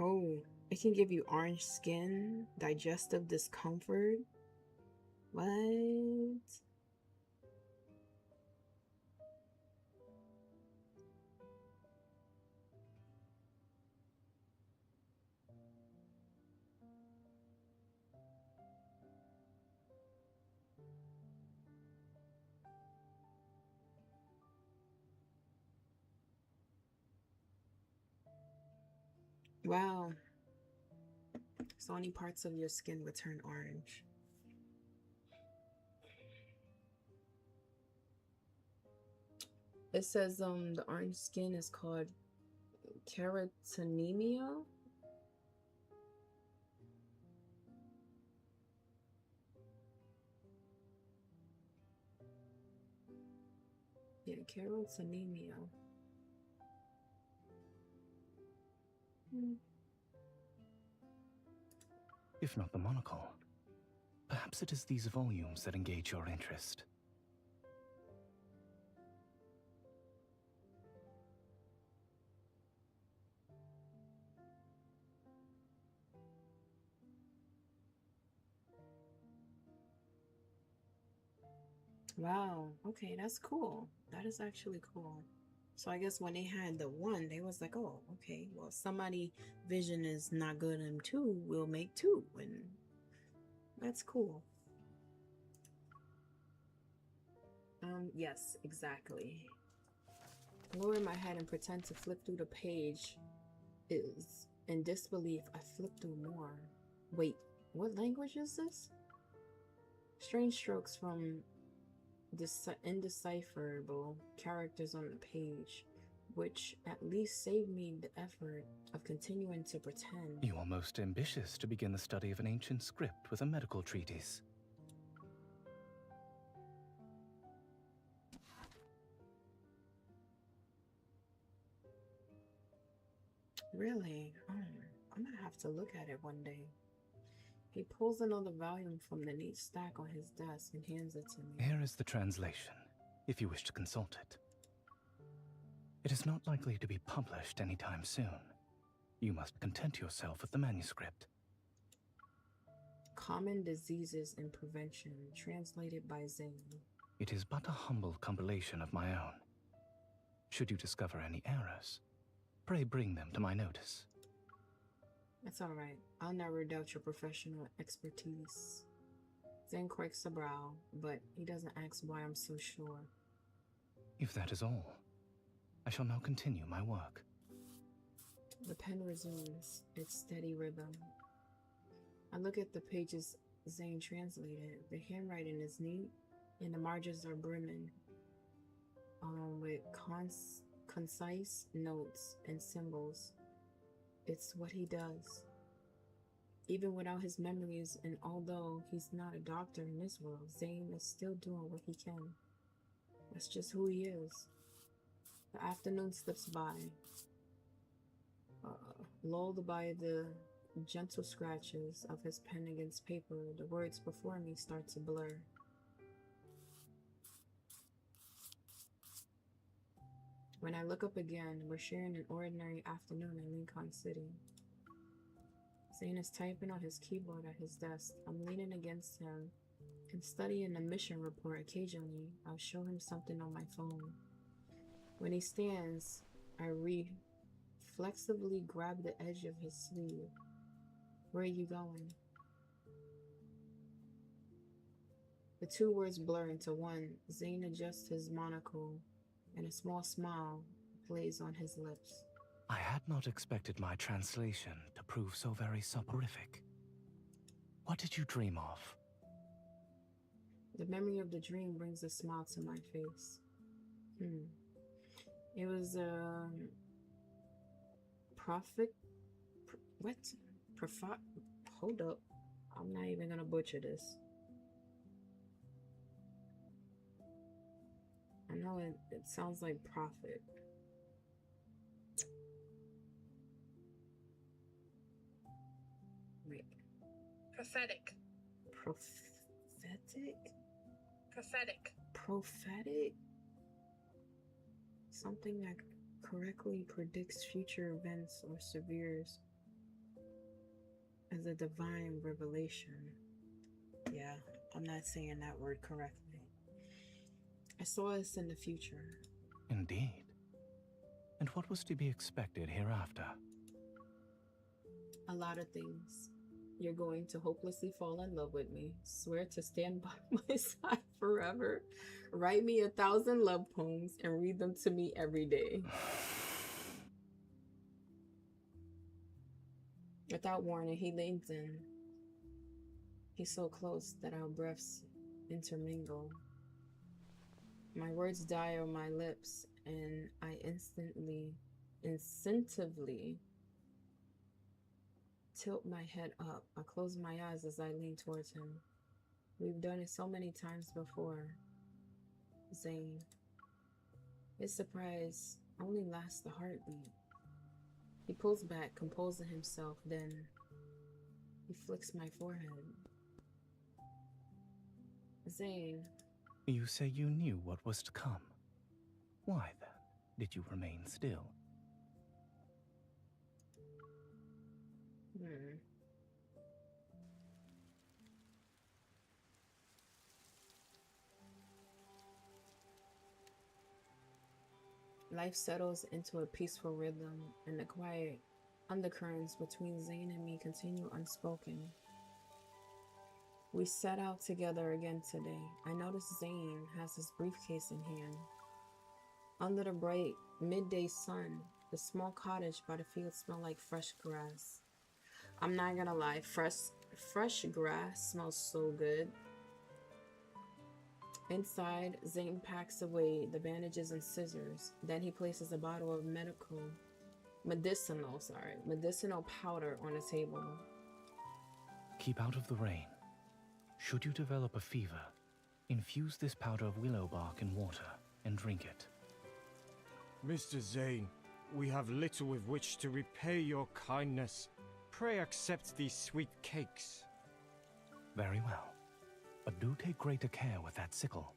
Oh, it can give you orange skin, digestive discomfort. What? Wow. So only parts of your skin would turn orange. It says the orange skin is called carotenoemia. Yeah, carotenoemia. If not the monocle, perhaps it is these volumes that engage your interest. Wow. Okay, that's cool. That is actually cool. So I guess when they had the one, they was like, oh, okay, well, somebody vision is not good and two, we'll make two. And that's cool. Yes, exactly. Lower my head and pretend to flip through the page. Is in disbelief, I flip through more. Wait, what language is this? Strange strokes from indecipherable characters on the page, which at least saved me the effort of continuing to pretend. You are most ambitious to begin the study of an ancient script with a medical treatise. Really? I'm gonna have to look at it one day. He pulls another volume from the neat stack on his desk and hands it to me. Here is the translation, if you wish to consult it. It is not likely to be published anytime soon. You must content yourself with the manuscript. Common Diseases and Prevention, translated by Zane. It is but a humble compilation of my own. Should you discover any errors, pray bring them to my notice. That's alright. I'll never doubt your professional expertise. Zane quakes a brow, but he doesn't ask why I'm so sure. If that is all, I shall now continue my work. The pen resumes its steady rhythm. I look at the pages Zane translated. The handwriting is neat, and the margins are brimming with concise notes and symbols. It's what he does. Even without his memories, and although he's not a doctor in this world, Zane is still doing what he can. That's just who he is. The afternoon slips by, lulled by the gentle scratches of his pen against paper. The words before me start to blur. When I look up again, we're sharing an ordinary afternoon in Lincoln City. Zane is typing on his keyboard at his desk. I'm leaning against him and studying the mission report. Occasionally, I'll show him something on my phone. When he stands, I reflexively grab the edge of his sleeve. Where are you going? The two words blur into one. Zane adjusts his monocle, and a small smile plays on his lips. I had not expected my translation to prove so very soporific. What did you dream of? The memory of the dream brings a smile to my face. It was a hold up. I'm not even gonna butcher this. I know it sounds like prophet. Wait. Prophetic. Prophetic? Prophetic. Prophetic? Something that correctly predicts future events or severes as a divine revelation. Yeah, I'm not saying that word correctly. I saw us in the future. Indeed. And what was to be expected hereafter? A lot of things. You're going to hopelessly fall in love with me, swear to stand by my side forever, write me 1,000 love poems, and read them to me every day. Without warning, he leans in. He's so close that our breaths intermingle. My words die on my lips, and I instinctively tilt my head up. I close my eyes as I lean towards him. We've done it so many times before, Zane. His surprise only lasts a heartbeat. He pulls back, composing himself, then he flicks my forehead. Zane. You say you knew what was to come. Why then did you remain still? Life settles into a peaceful rhythm, and the quiet undercurrents between Zane and me continue unspoken. We set out together again today. I notice Zane has his briefcase in hand. Under the bright midday sun, the small cottage by the field smells like fresh grass. I'm not gonna lie, fresh grass smells so good. Inside, Zane packs away the bandages and scissors. Then he places a bottle of medicinal powder on the table. Keep out of the rain. Should you develop a fever, infuse this powder of willow bark in water and drink it. Mr. Zane, we have little with which to repay your kindness. Pray accept these sweet cakes. Very well. But do take greater care with that sickle.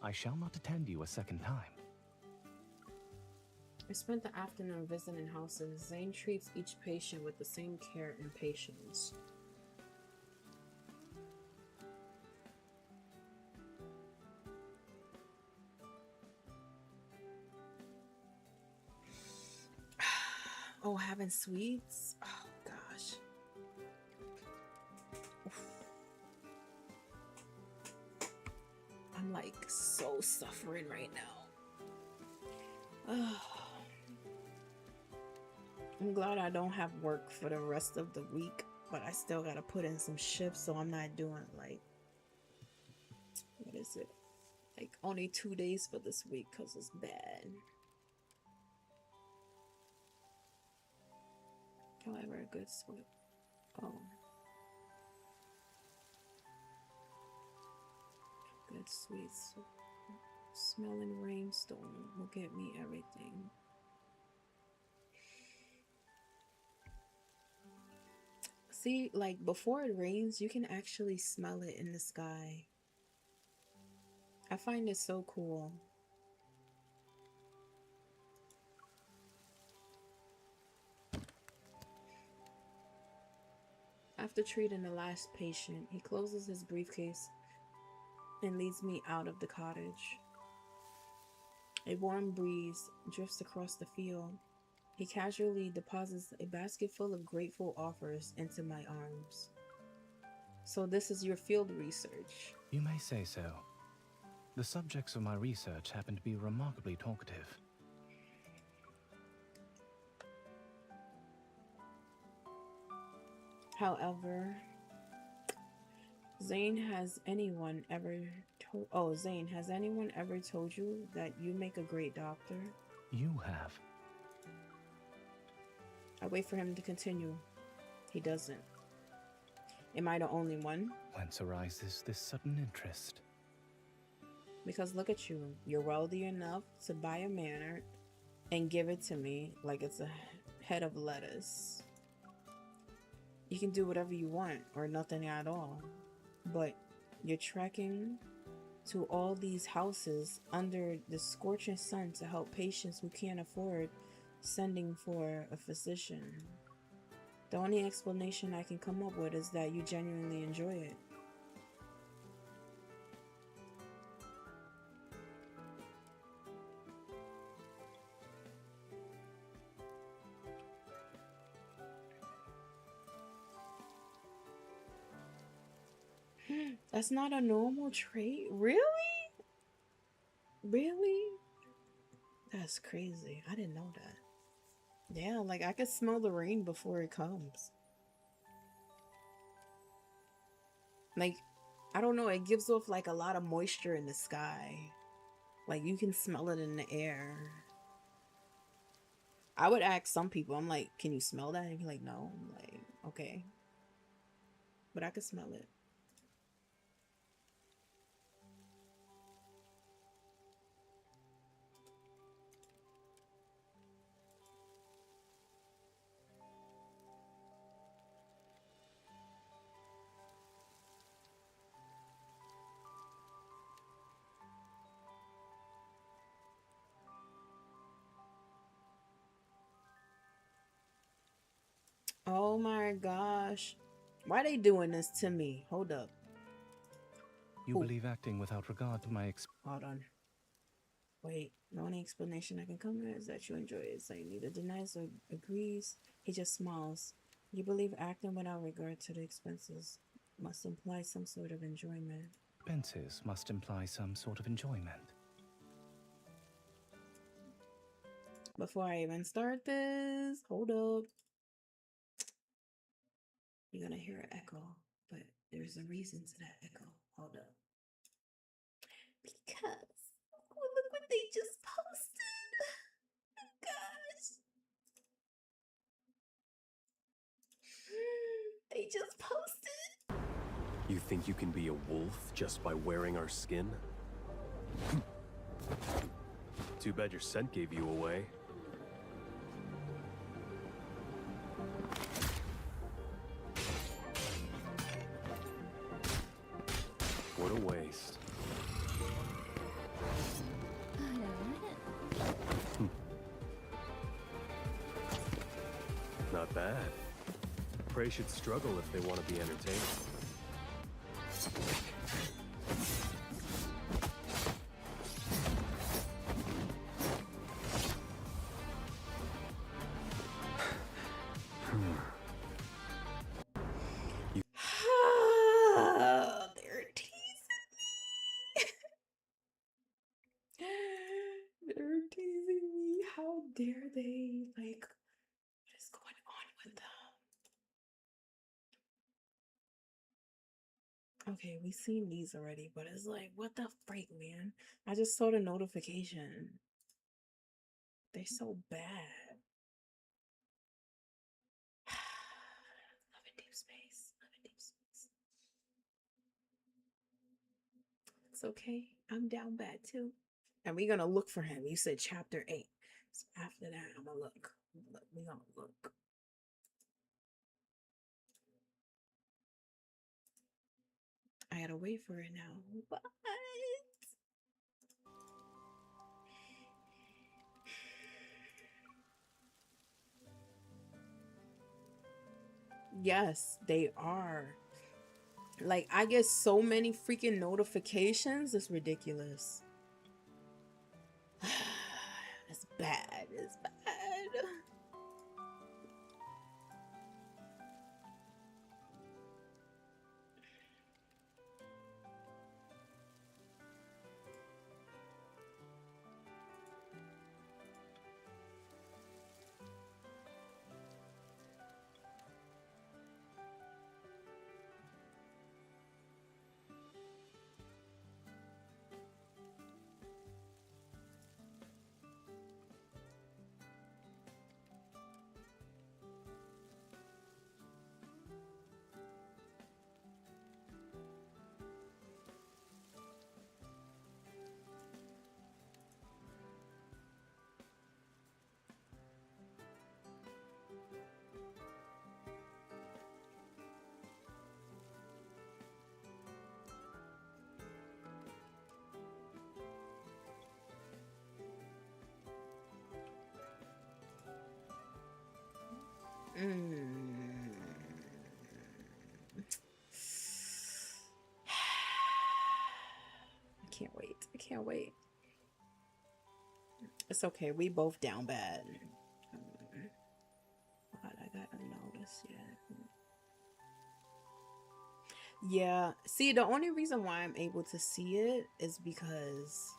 I shall not attend you a second time. I spent the afternoon visiting houses. Zane treats each patient with the same care and patience. Oh, having sweets? Oh, gosh. Oof. I'm like so suffering right now. I'm glad I don't have work for the rest of the week, but I still gotta put in some shifts, so I'm not doing like, what is it? Like only 2 days for this week because it's bad. However, a good sweat. Oh. Good sweet smelling rainstorm will get me everything. See, like before it rains, you can actually smell it in the sky. I find it so cool. After treating the last patient, he closes his briefcase and leads me out of the cottage. A warm breeze drifts across the field. He casually deposits a basket full of grateful offers into my arms. So this is your field research? You may say so. The subjects of my research happen to be remarkably talkative. However, Zane, has anyone ever told you that you make a great doctor? You have. I wait for him to continue. He doesn't. Am I the only one? Whence arises this sudden interest? Because look at you. You're wealthy enough to buy a manor and give it to me like it's a head of lettuce. You can do whatever you want or nothing at all. But you're trekking to all these houses under the scorching sun to help patients who can't afford sending for a physician. The only explanation I can come up with is that you genuinely enjoy it. That's not a normal trait? Really? Really? That's crazy. I didn't know that. Yeah, like I could smell the rain before it comes. Like, I don't know, it gives off like a lot of moisture in the sky. Like you can smell it in the air. I would ask some people, I'm like, can you smell that? And be like, no. I'm like, okay. But I could smell it. Oh my gosh. Why they doing this to me? Hold up. You believe acting without regard to my Hold on. Wait, the only explanation I can come with is that you enjoy it. So neither denies or agrees. He just smiles. You believe acting without regard to the expenses must imply some sort of enjoyment. expenses must imply some sort of enjoyment. Before I even start this, hold up. You're gonna hear an echo, but there's a reason to that echo. Hold up. Because look what they just posted. Gosh. They just posted. You think you can be a wolf just by wearing our skin? Too bad your scent gave you away. What a waste. Not bad. Prey should struggle if they want to be entertained. They're teasing me. They're teasing me. How dare they? Like, what is going on with them? Okay, we've seen these already, but it's like, what the freak, man? I just saw the notification. They're so bad. Love in Deep Space. Love in Deep Space. It's okay. I'm down bad too. And we're gonna look for him. You said chapter 8. So after that, I'm gonna look. We're gonna look. I gotta wait for it now. What? Yes, they are. Like, I get so many freaking notifications. It's ridiculous. It's bad. It's bad. can't wait. I can't wait. It's okay. We both down bad. God, I got a notice yet. Yeah. See, the only reason why I'm able to see it is because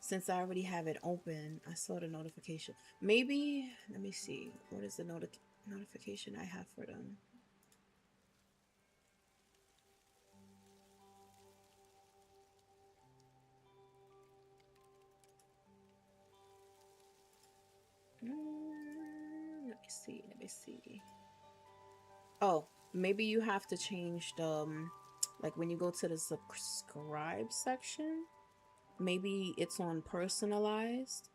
since I already have it open, I saw the notification. Maybe, let me see. What is the notification I have for them? Let me see. Let me see. Oh, maybe you have to change the, like when you go to the subscribe section, maybe it's on personalized.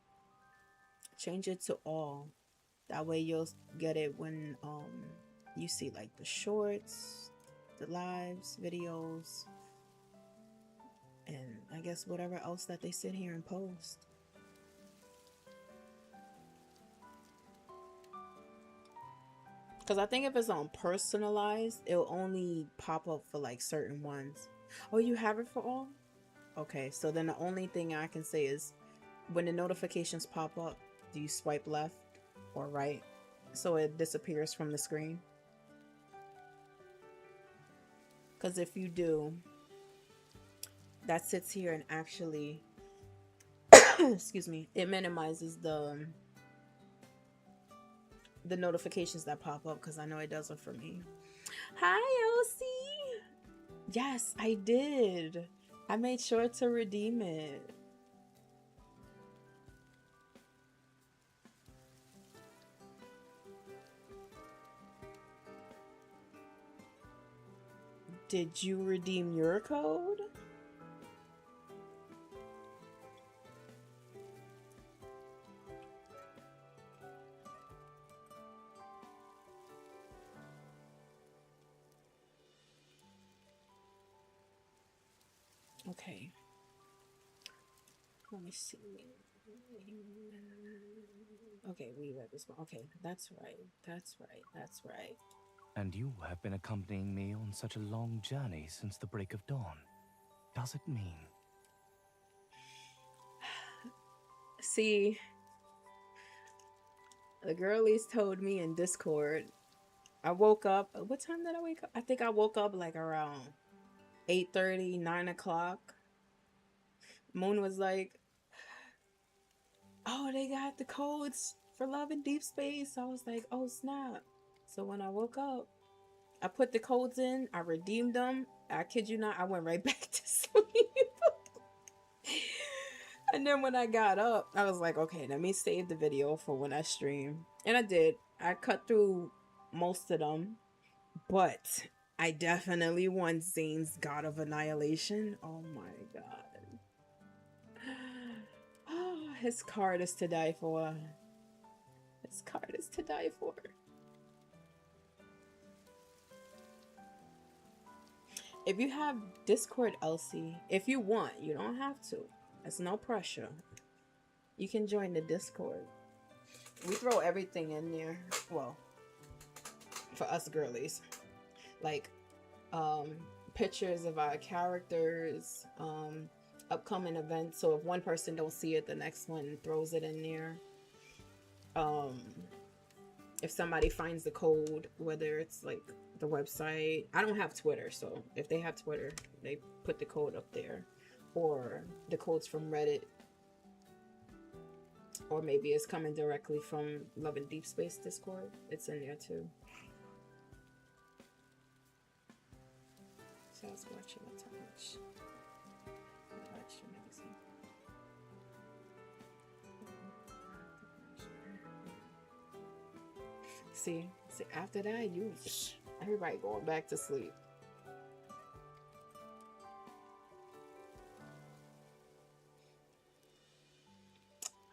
Change it to all. That way you'll get it when you see like the shorts, the lives, videos, and I guess whatever else that they sit here and post. Because I think if it's on personalized, it'll only pop up for like certain ones. Oh, you have it for all? Okay, so then the only thing I can say is when the notifications pop up, do you swipe left or right so it disappears from the screen? Because if you do, that sits here and actually, excuse me, it minimizes the notifications that pop up, because I know it doesn't for me. Hi, Elsie. Yes, I did. I made sure to redeem it. Did you redeem your code? Okay. Let me see. Okay, we read this one. Okay, that's right. That's right. That's right. And you have been accompanying me on such a long journey since the break of dawn. Does it mean? See, the girlies told me in Discord. I woke up. What time did I wake up? I think I woke up like around 8:30, 9 o'clock. Moon was like, oh, they got the codes for Love in Deepspace. I was like, oh, snap. So when I woke up, I put the codes in. I redeemed them. I kid you not, I went right back to sleep. And then when I got up, I was like, okay, let me save the video for when I stream. And I did. I cut through most of them. But I definitely want Zane's God of Annihilation. Oh my god. His card is to die for. His card is to die for. If you have Discord, Elsie, if you want, you don't have to. There's no pressure. You can join the Discord. We throw everything in there. Well, for us girlies. Like, pictures of our characters, upcoming events. So if one person don't see it, the next one throws it in there. If somebody finds the code, whether it's like the website, I don't have Twitter, so if they have Twitter, they put the code up there, or the codes from Reddit, or maybe it's coming directly from Love and Deepspace Discord. It's in there too. So I was watching a touch. See, after that, everybody going back to sleep.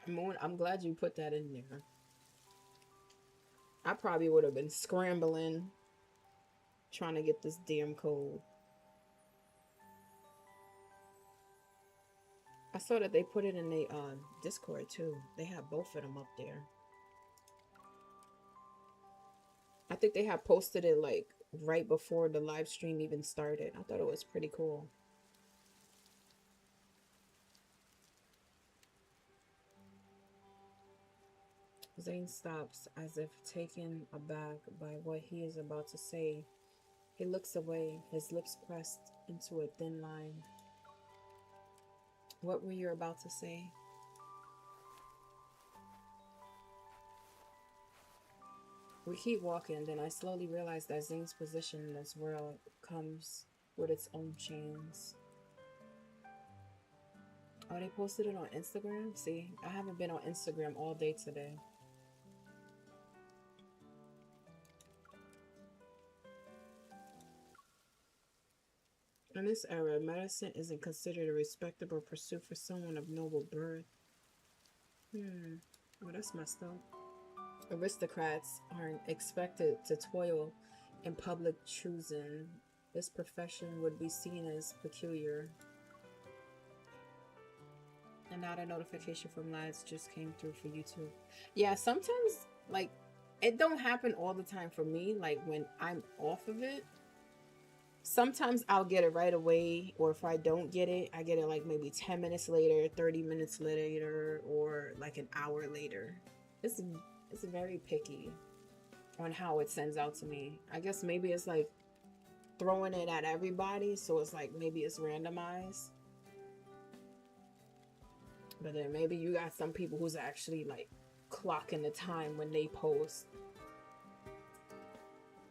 Moon, I'm glad you put that in there. I probably would have been scrambling, trying to get this damn code. I saw that they put it in the Discord too. They have both of them up there. I think they had posted it like right before the live stream even started. I thought it was pretty cool. Zane stops as if taken aback by what he is about to say. He looks away, his lips pressed into a thin line. What were you about to say? We keep walking, then I slowly realize that Zane's position in this world comes with its own chains. Oh, they posted it on Instagram? See, I haven't been on Instagram all day today. In this era, medicine isn't considered a respectable pursuit for someone of noble birth. Oh, that's messed up. Aristocrats aren't expected to toil in public choosing. This profession would be seen as peculiar. And now the notification from Lads just came through for YouTube. Yeah, sometimes, like, it don't happen all the time for me, like, when I'm off of it. Sometimes I'll get it right away, or if I don't get it, I get it like maybe 10 minutes later, 30 minutes later, or like an hour later. It's very picky on how it sends out to me. I guess maybe it's like throwing it at everybody, so it's like maybe it's randomized. But then maybe you got some people who's actually like clocking the time when they post.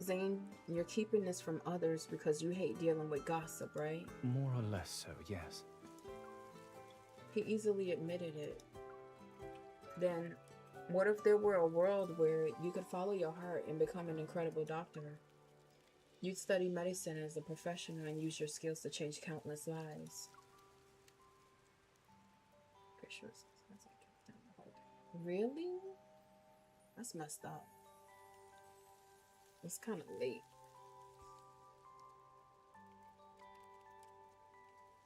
Zane, you're keeping this from others because you hate dealing with gossip, right? More or less so, yes. He easily admitted it. Then, what if there were a world where you could follow your heart and become an incredible doctor? You'd study medicine as a professional and use your skills to change countless lives. Really? That's messed up. It's kind of late.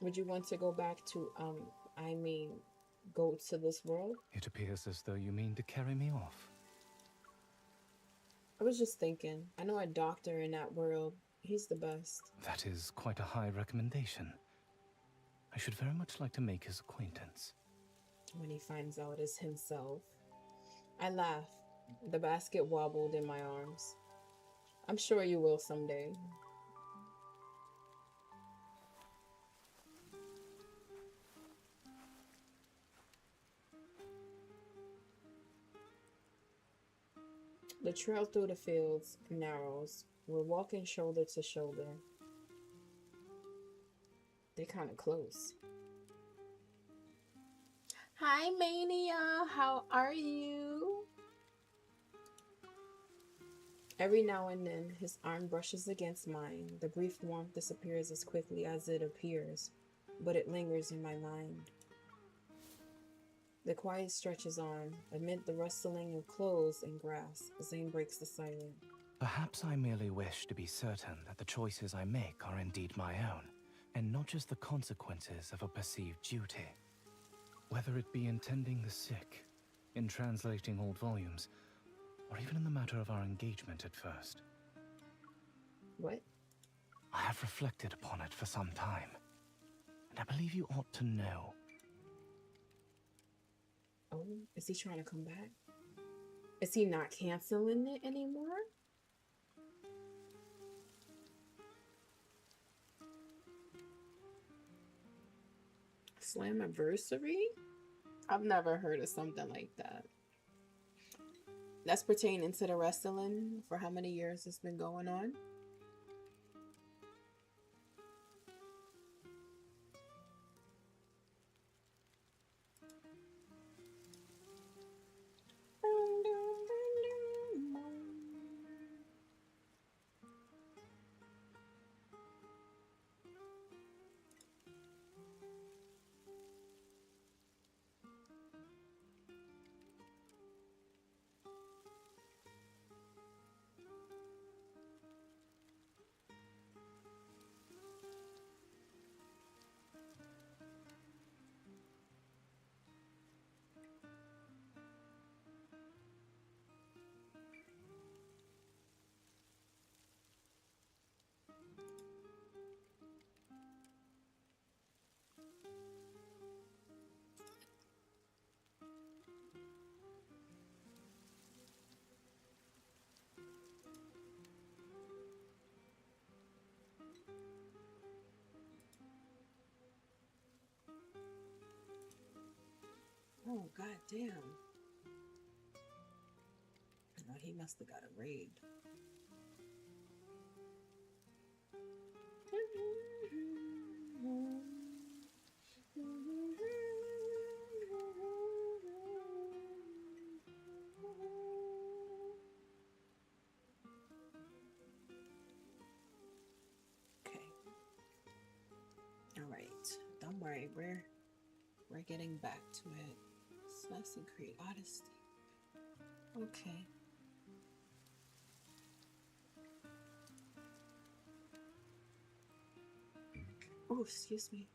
Would you want to go back to, go to this world? It appears as though you mean to carry me off. I was just thinking, I know a doctor in that world. He's the best. That is quite a high recommendation. I should very much like to make his acquaintance. When he finds out it's himself. I laugh. The basket wobbled in my arms. I'm sure you will someday. The trail through the fields narrows. We're walking shoulder to shoulder. They're kind of close. Hi, Mania. How are you? Every now and then, his arm brushes against mine. The brief warmth disappears as quickly as it appears, but it lingers in my mind. The quiet stretches on. Amid the rustling of clothes and grass, Zane breaks the silence. Perhaps I merely wish to be certain that the choices I make are indeed my own, and not just the consequences of a perceived duty. Whether it be in tending the sick, in translating old volumes, or even in the matter of our engagement at first. What? I have reflected upon it for some time, and I believe you ought to know. Oh, is he trying to come back? Is he not canceling it anymore? Slammiversary? I've never heard of something like that. That's pertaining to the wrestling for how many years it's been going on? Oh, god damn. Oh, he must have got a raid. Okay. All right. Don't worry. We're getting back to it. Let's create honesty. Okay. Oh, excuse me.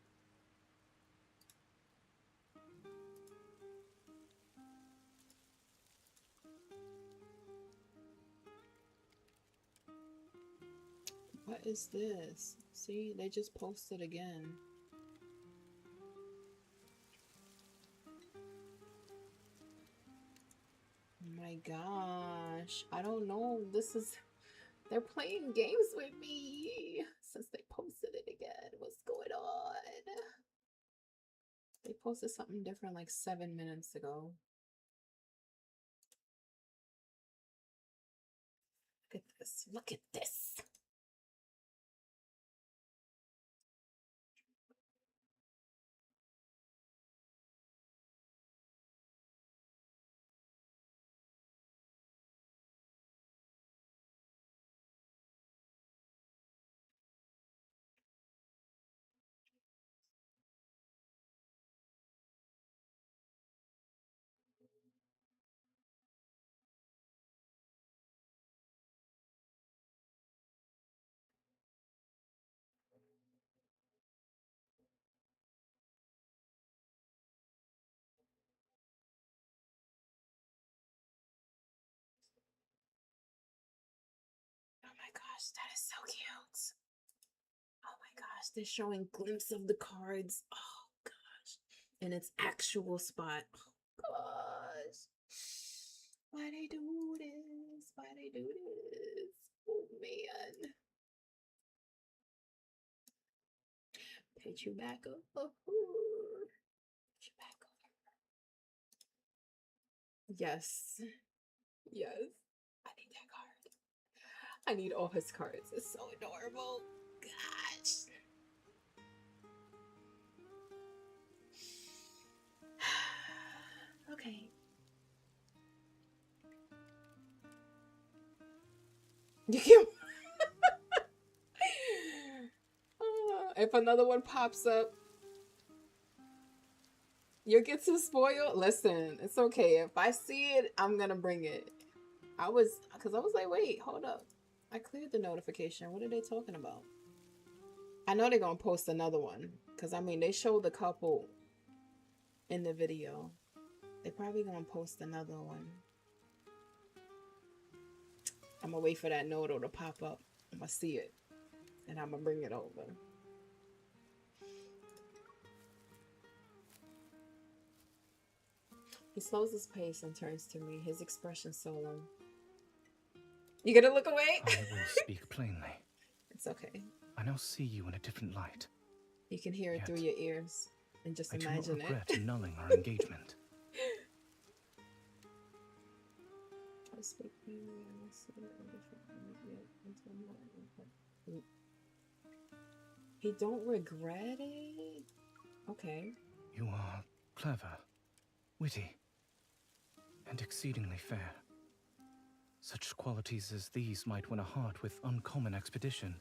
What is this? See, they just posted again. Oh my gosh. I don't know. They're playing games with me since they posted it again. What's going on? They posted something different like 7 minutes ago. Look at this. Look at this. Oh my gosh, that is so cute. Oh my gosh, they're showing glimpses of the cards. Oh gosh. And its actual spot. Oh gosh. Why they do this? Why they do this? Oh man. Pitch you back up. Pitch you back up. Yes. Yes. I need that card. I need all his cards. It's so adorable. Gosh. Okay. You can. If another one pops up, you get too spoiled. Listen, it's okay. If I see it, I'm gonna bring it. Because I was like, wait, hold up. I cleared the notification. What are they talking about? I know they're gonna post another one. Because, I mean, they showed the couple in the video. They're probably gonna post another one. I'm gonna wait for that note to pop up. I'm gonna see it. And I'm gonna bring it over. He slows his pace and turns to me, his expression sullen. You gonna look away? I will speak plainly. It's okay. I now see you in a different light. You can hear it through your ears. And just I do imagine not regret it. annulling our engagement. He don't regret it? Okay. You are clever, witty, and exceedingly fair. Such qualities as these might win a heart with uncommon expedition.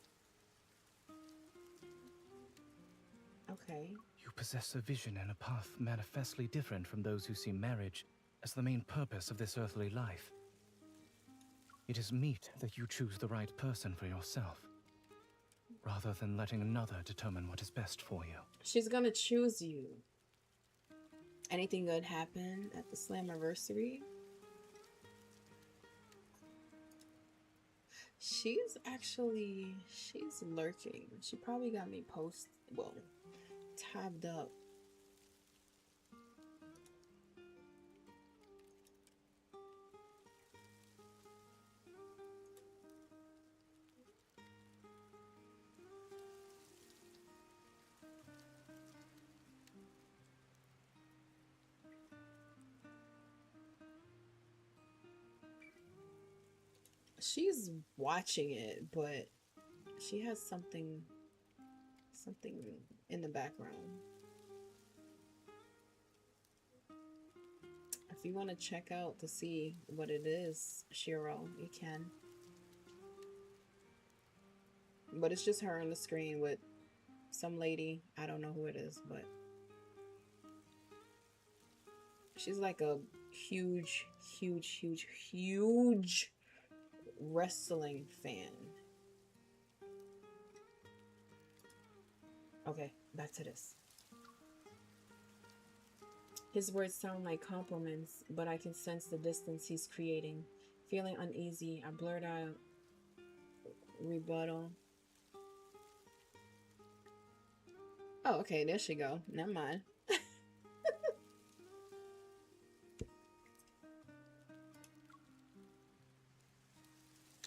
Okay. You possess a vision and a path manifestly different from those who see marriage as the main purpose of this earthly life. It is meet that you choose the right person for yourself, rather than letting another determine what is best for you. She's gonna choose you. Anything good happen at the Slammiversary? She's lurking. She probably got me tabbed up. She's watching it, but she has something in the background. If you want to check out to see what it is, Shiro, you can. But it's just her on the screen with some lady. I don't know who it is, but she's like a huge wrestling fan. Okay, back to this. His words sound like compliments, but I can sense the distance he's creating. Feeling uneasy, I blurt out rebuttal. Oh, okay, there she go. Never mind.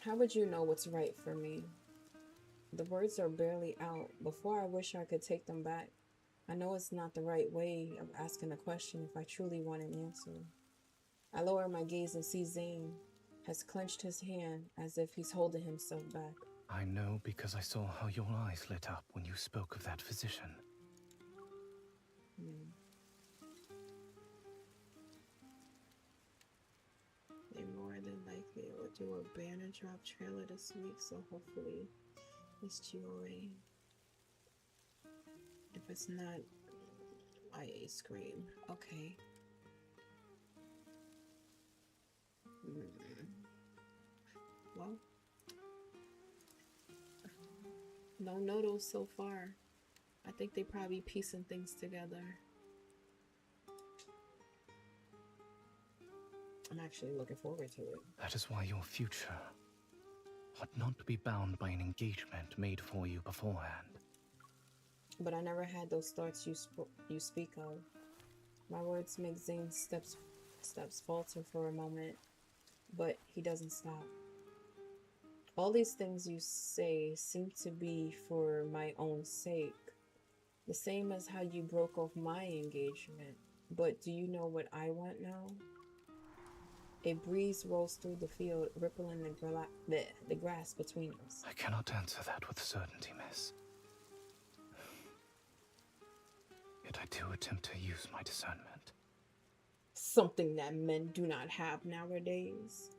How would you know what's right for me? The words are barely out. Before I wish I could take them back. I know it's not the right way of asking a question if I truly want an answer. I lower my gaze and see Zane has clenched his hand as if he's holding himself back. I know because I saw how your eyes lit up when you spoke of that physician. They more than likely will do a banner drop trailer this week, so hopefully it's GOA. If it's not, IA Scream. Okay. Well, no noodles so far. I think they probably piecing things together. I'm actually looking forward to it. That is why your future ought not to be bound by an engagement made for you beforehand. But I never had those thoughts you speak of. My words make Zane's steps falter for a moment, but he doesn't stop. All these things you say seem to be for my own sake. The same as how you broke off my engagement. But do you know what I want now? A breeze rolls through the field, rippling the grass between us. I cannot answer that with certainty, miss. Yet I do attempt to use my discernment. Something that men do not have nowadays.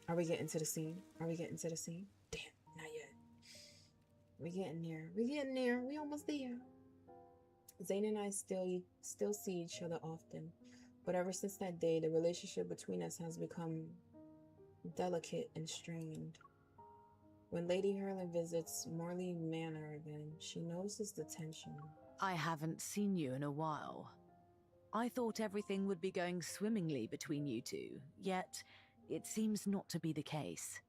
Are we getting to the scene? Are we getting to the scene? Damn, not yet. We're getting there. We're getting there. We almost there. Zane and I still see each other often. But ever since that day, the relationship between us has become delicate and strained. When Lady Hurlin visits Morley Manor again, she notices the tension. I haven't seen you in a while. I thought everything would be going swimmingly between you two, yet it seems not to be the case.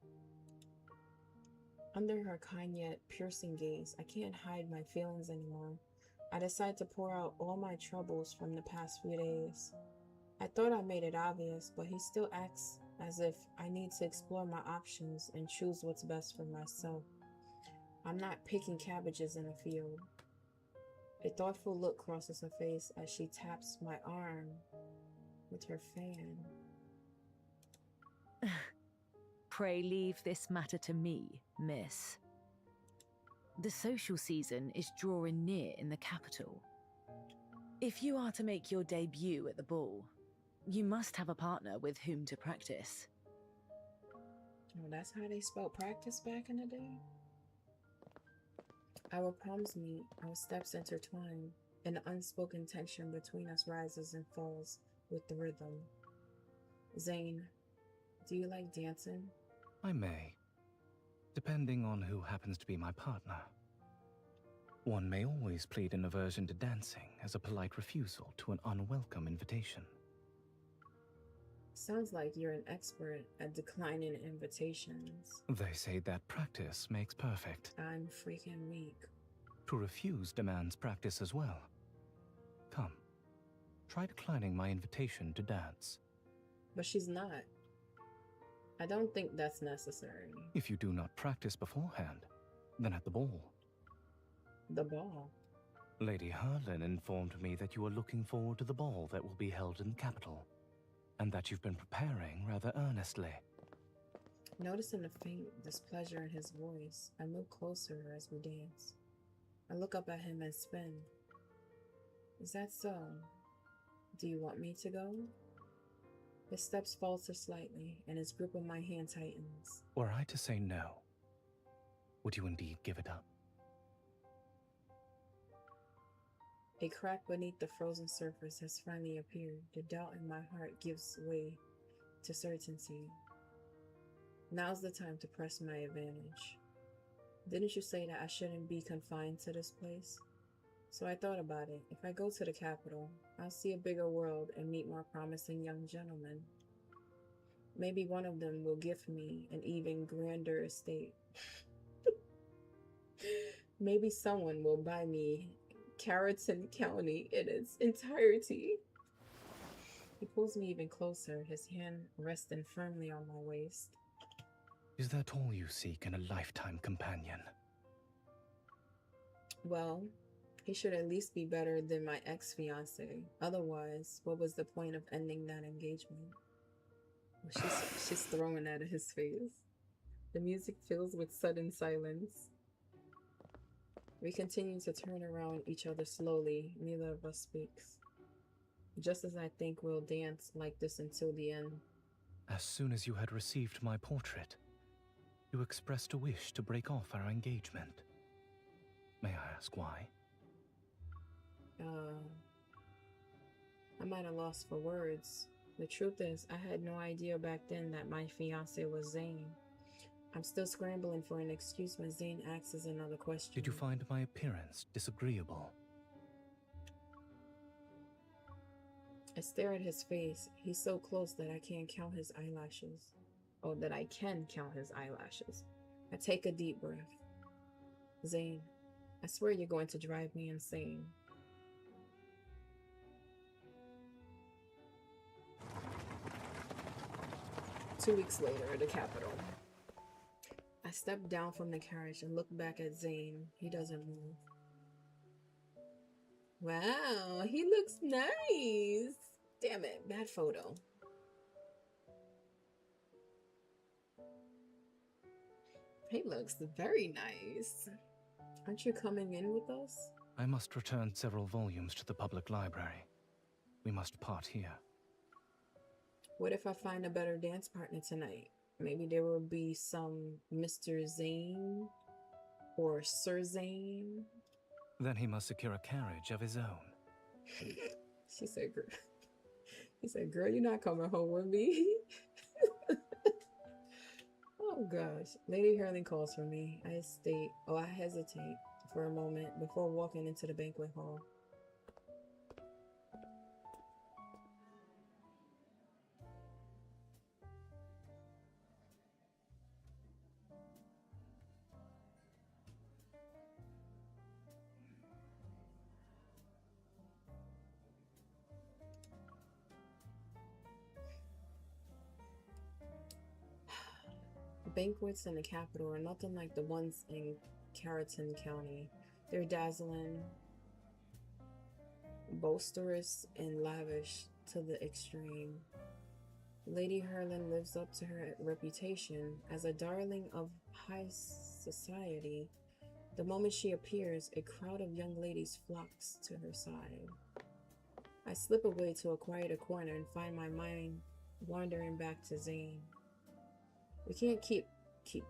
Under her kind yet piercing gaze, I can't hide my feelings anymore. I decide to pour out all my troubles from the past few days. I thought I made it obvious, but he still acts as if I need to explore my options and choose what's best for myself. I'm not picking cabbages in a field. A thoughtful look crosses her face as she taps my arm with her fan. Pray leave this matter to me, miss. The social season is drawing near in the capital. If you are to make your debut at the ball, you must have a partner with whom to practice. Oh, that's how they spelled practice back in the day? Our palms meet, our steps intertwine, and the unspoken tension between us rises and falls with the rhythm. Zane, do you like dancing? I may, depending on who happens to be my partner. One may always plead an aversion to dancing as a polite refusal to an unwelcome invitation. Sounds like you're an expert at declining invitations. They say that practice makes perfect. I'm freaking weak. To refuse demands practice as well. Come, try declining my invitation to dance. But she's not. I don't think that's necessary. If you do not practice beforehand, then at the ball. The ball? Lady Hurlin informed me that you are looking forward to the ball that will be held in the capital. and that you've been preparing rather earnestly. Noticing the faint displeasure in his voice, I move closer as we dance. I look up at him and spin. Is that so? Do you want me to go? His steps falter slightly, and his grip on my hand tightens. Were I to say no, would you indeed give it up? A crack beneath the frozen surface has finally appeared. The doubt in my heart gives way to certainty. Now's the time to press my advantage. Didn't you say that I shouldn't be confined to this place? So I thought about it. If I go to the capital, I'll see a bigger world and meet more promising young gentlemen. Maybe one of them will give me an even grander estate. Maybe someone will buy me Carrollton County in its entirety. He pulls me even closer, his hand resting firmly on my waist. Is that all you seek in a lifetime companion? Well, he should at least be better than my ex-fiancé. Otherwise, what was the point of ending that engagement? Well, she's throwing that at his face. The music fills with sudden silence. We continue to turn around each other slowly. Neither of us speaks. Just as I think we'll dance like this until the end. As soon as you had received my portrait, you expressed a wish to break off our engagement. May I ask why? I'm at a loss for words. The truth is, I had no idea back then that my fiancé was Zane. I'm still scrambling for an excuse when Zane asks another question. Did you find my appearance disagreeable? I stare at his face. He's so close that I can't count his eyelashes. Oh, that I can count his eyelashes. I take a deep breath. Zane, I swear you're going to drive me insane. Two weeks later at the Capitol. I step down from the carriage and look back at Zane. He doesn't move. Wow, he looks nice. Damn it, bad photo. He looks very nice. Aren't you coming in with us? I must return several volumes to the public library. We must part here. What if I find a better dance partner tonight? Maybe there will be some Mr. Zane or Sir Zane. Then he must secure a carriage of his own. She said, girl. He said, girl, you're not coming home with me. Oh gosh. Lady Hurling calls for me. I hesitate for a moment before walking into the banquet hall. Banquets in the capital are nothing like the ones in Carrollton County. They're dazzling, boisterous, and lavish to the extreme. Lady Hurling lives up to her reputation as a darling of high society. The moment she appears, a crowd of young ladies flocks to her side. I slip away to a quieter corner and find my mind wandering back to Zane. We can't keep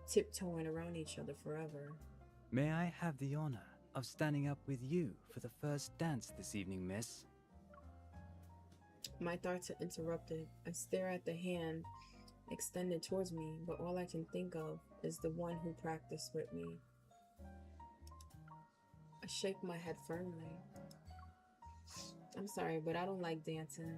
tiptoeing around each other forever. May I have the honor of standing up with you for the first dance this evening, miss? My thoughts are interrupted. I stare at the hand extended towards me, but all I can think of is the one who practiced with me. I shake my head firmly. I'm sorry, but I don't like dancing.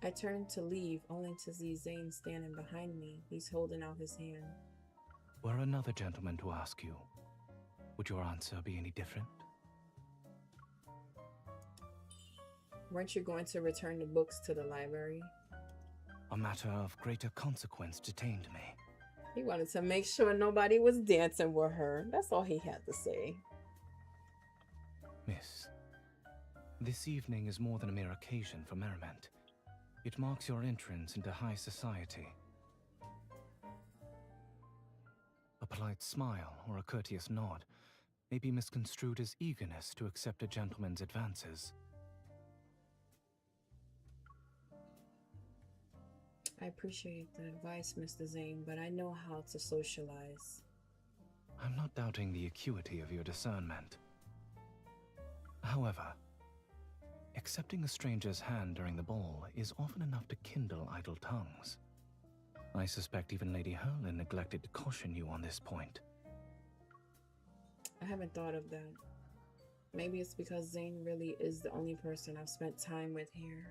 I turn to leave, only to see Zane standing behind me. He's holding out his hand. Were another gentleman to ask you, would your answer be any different? Weren't you going to return the books to the library? A matter of greater consequence detained me. He wanted to make sure nobody was dancing with her. That's all he had to say. Miss, This evening is more than a mere occasion for merriment. It marks your entrance into high society. A polite smile or a courteous nod may be misconstrued as eagerness to accept a gentleman's advances. I appreciate the advice, Mr. Zane, but I know how to socialize. I'm not doubting the acuity of your discernment. However, accepting a stranger's hand during the ball is often enough to kindle idle tongues. I suspect even Lady Herlin neglected to caution you on this point. I haven't thought of that. Maybe it's because Zane really is the only person I've spent time with here.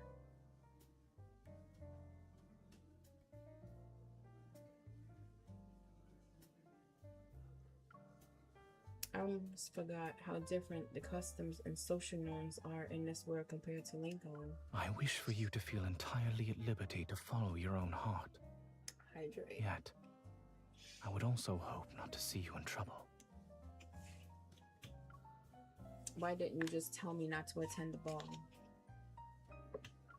I almost forgot how different the customs and social norms are in this world compared to Lincoln. I wish for you to feel entirely at liberty to follow your own heart. Hydrate. Yet, I would also hope not to see you in trouble. Why didn't you just tell me not to attend the ball?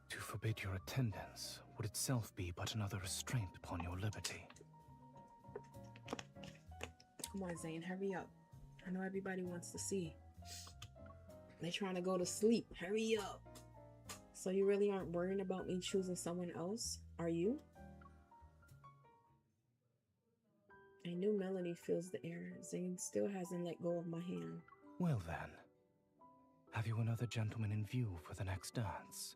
To forbid your attendance would itself be but another restraint upon your liberty. Come on, Zane, hurry up. I know everybody wants to see. They're trying to go to sleep. Hurry up. So you really aren't worrying about me choosing someone else, are you? I knew Melody feels the air. Zane still hasn't let go of my hand. Well then, have you another gentleman in view for the next dance?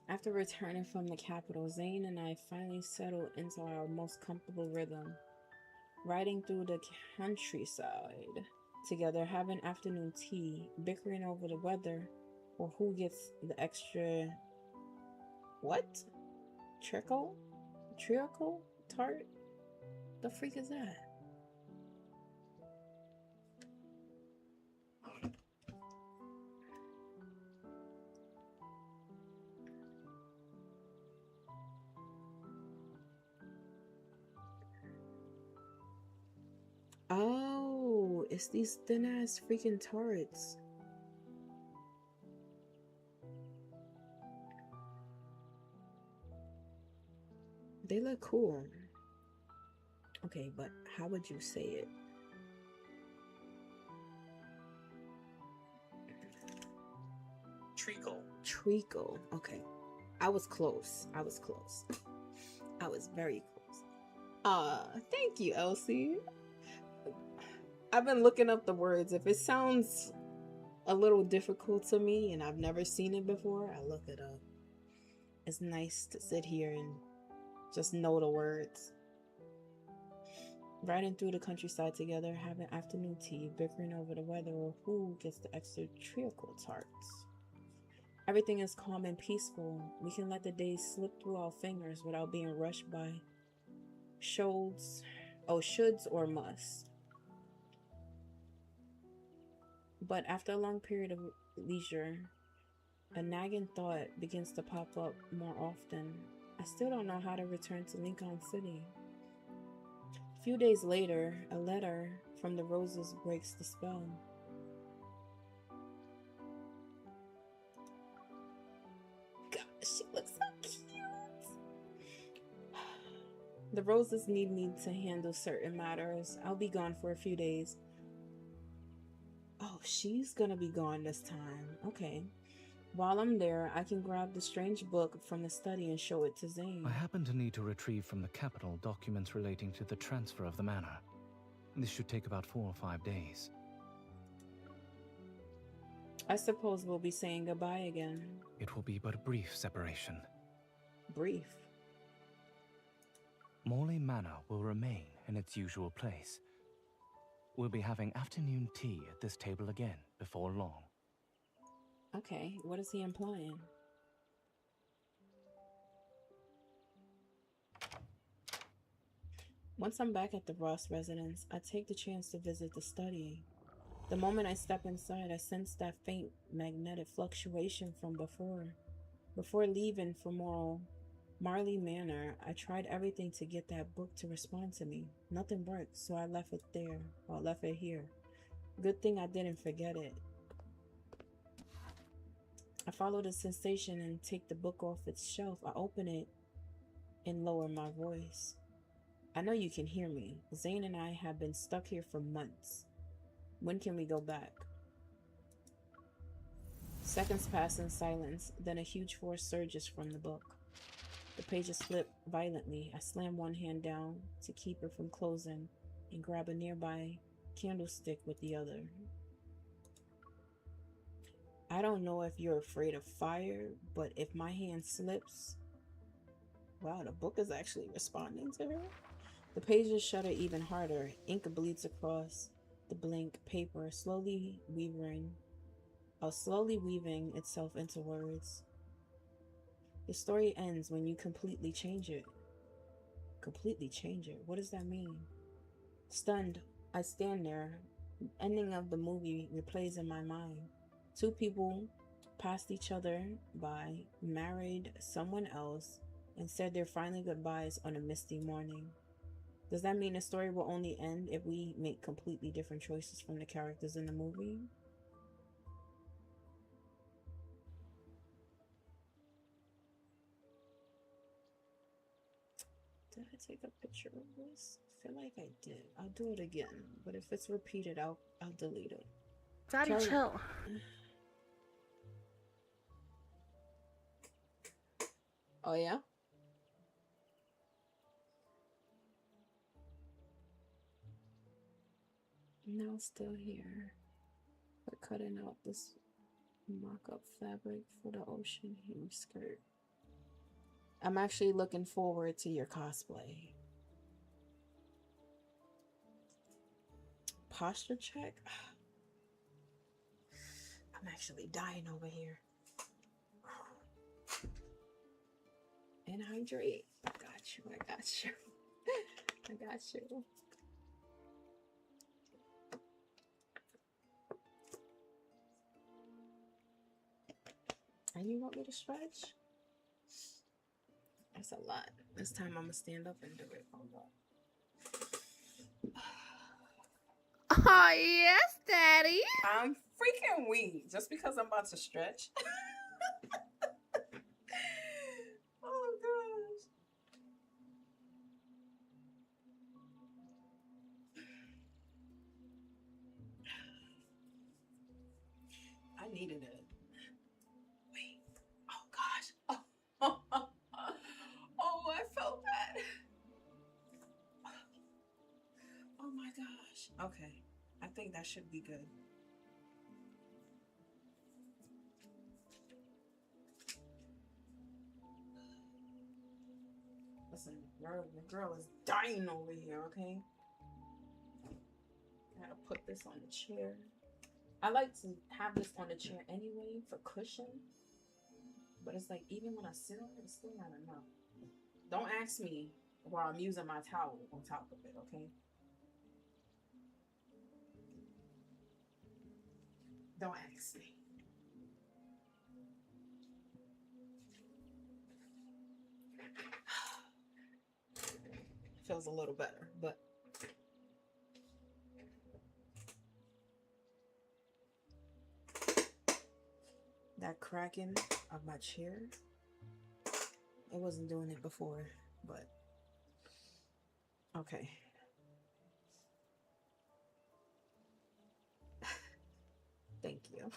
After returning from the capital, Zane and I finally settled into our most comfortable rhythm, riding through the countryside together, having afternoon tea, bickering over the weather or who gets the extra what? Treacle tart? The freak is that? Oh, it's these thin ass freaking turrets. They look cool. Okay, but how would you say it? Treacle. Okay. I was close. I was very close. Thank you, Elsie. I've been looking up the words. If it sounds a little difficult to me and I've never seen it before, I look it up. It's nice to sit here and just know the words. Riding through the countryside together, having afternoon tea, bickering over the weather or who gets the extra treacle tarts. Everything is calm and peaceful. We can let the days slip through our fingers without being rushed by shoulds or must. But after a long period of leisure, a nagging thought begins to pop up more often. I still don't know how to return to Lincoln City. A few days later, a letter from the Roses breaks the spell. God, she looks so cute. The Roses need me to handle certain matters. I'll be gone for a few days. Oh, she's gonna be gone this time. Okay. While I'm there, I can grab the strange book from the study and show it to Zane. I happen to need to retrieve from the capital documents relating to the transfer of the manor. This should take about 4 or 5 days. I suppose we'll be saying goodbye again. It will be but a brief separation. Brief? Morley Manor will remain in its usual place. We'll be having afternoon tea at this table again before long. Okay, what is he implying? Once I'm back at the Ross residence, I take the chance to visit the study. The moment I step inside, I sense that faint magnetic fluctuation from before. Before leaving for more Marley Manor. I tried everything to get that book to respond to me. Nothing worked, so I left it there. Or left it here. Good thing I didn't forget it. I follow the sensation and take the book off its shelf. I open it and lower my voice. I know you can hear me. Zane and I have been stuck here for months. When can we go back? Seconds pass in silence, then a huge force surges from the book. The pages flip violently. I slam one hand down to keep it from closing and grab a nearby candlestick with the other. I don't know if you're afraid of fire, but if my hand slips... Wow, the book is actually responding to her. The pages shudder even harder. Ink bleeds across the blank paper, slowly weaving itself into words. The story ends when you completely change it. Completely change it? What does that mean? Stunned, I stand there. The ending of the movie replays in my mind. Two people passed each other by, married someone else, and said their final goodbyes on a misty morning. Does that mean the story will only end if we make completely different choices from the characters in the movie? Did I take a picture of this? I feel like I did. I'll do it again, but if it's repeated, I'll delete it. Daddy, chill. Oh yeah? Now still here. We're cutting out this mock-up fabric for the ocean hem skirt. I'm actually looking forward to your cosplay. Posture check? I'm actually dying over here. And hydrate. I got you. I got you. I got you. And you want me to stretch? That's a lot. This time I'm gonna stand up and do it. Hold on. Oh, yes, Daddy. I'm freaking weak just because I'm about to stretch. Oh gosh. I needed it. Wait. Oh gosh. Oh, oh I felt that. Oh my gosh. Okay. I think that should be good. Listen, the girl is dying over here, okay? Gotta put this on the chair. I like to have this on the chair anyway for cushion. But it's like, even when I sit on it, it's still not enough. Don't ask me while I'm using my towel on top of it, okay? Don't ask me. Feels a little better, but that cracking of my chair, it wasn't doing it before, but okay. Thank you.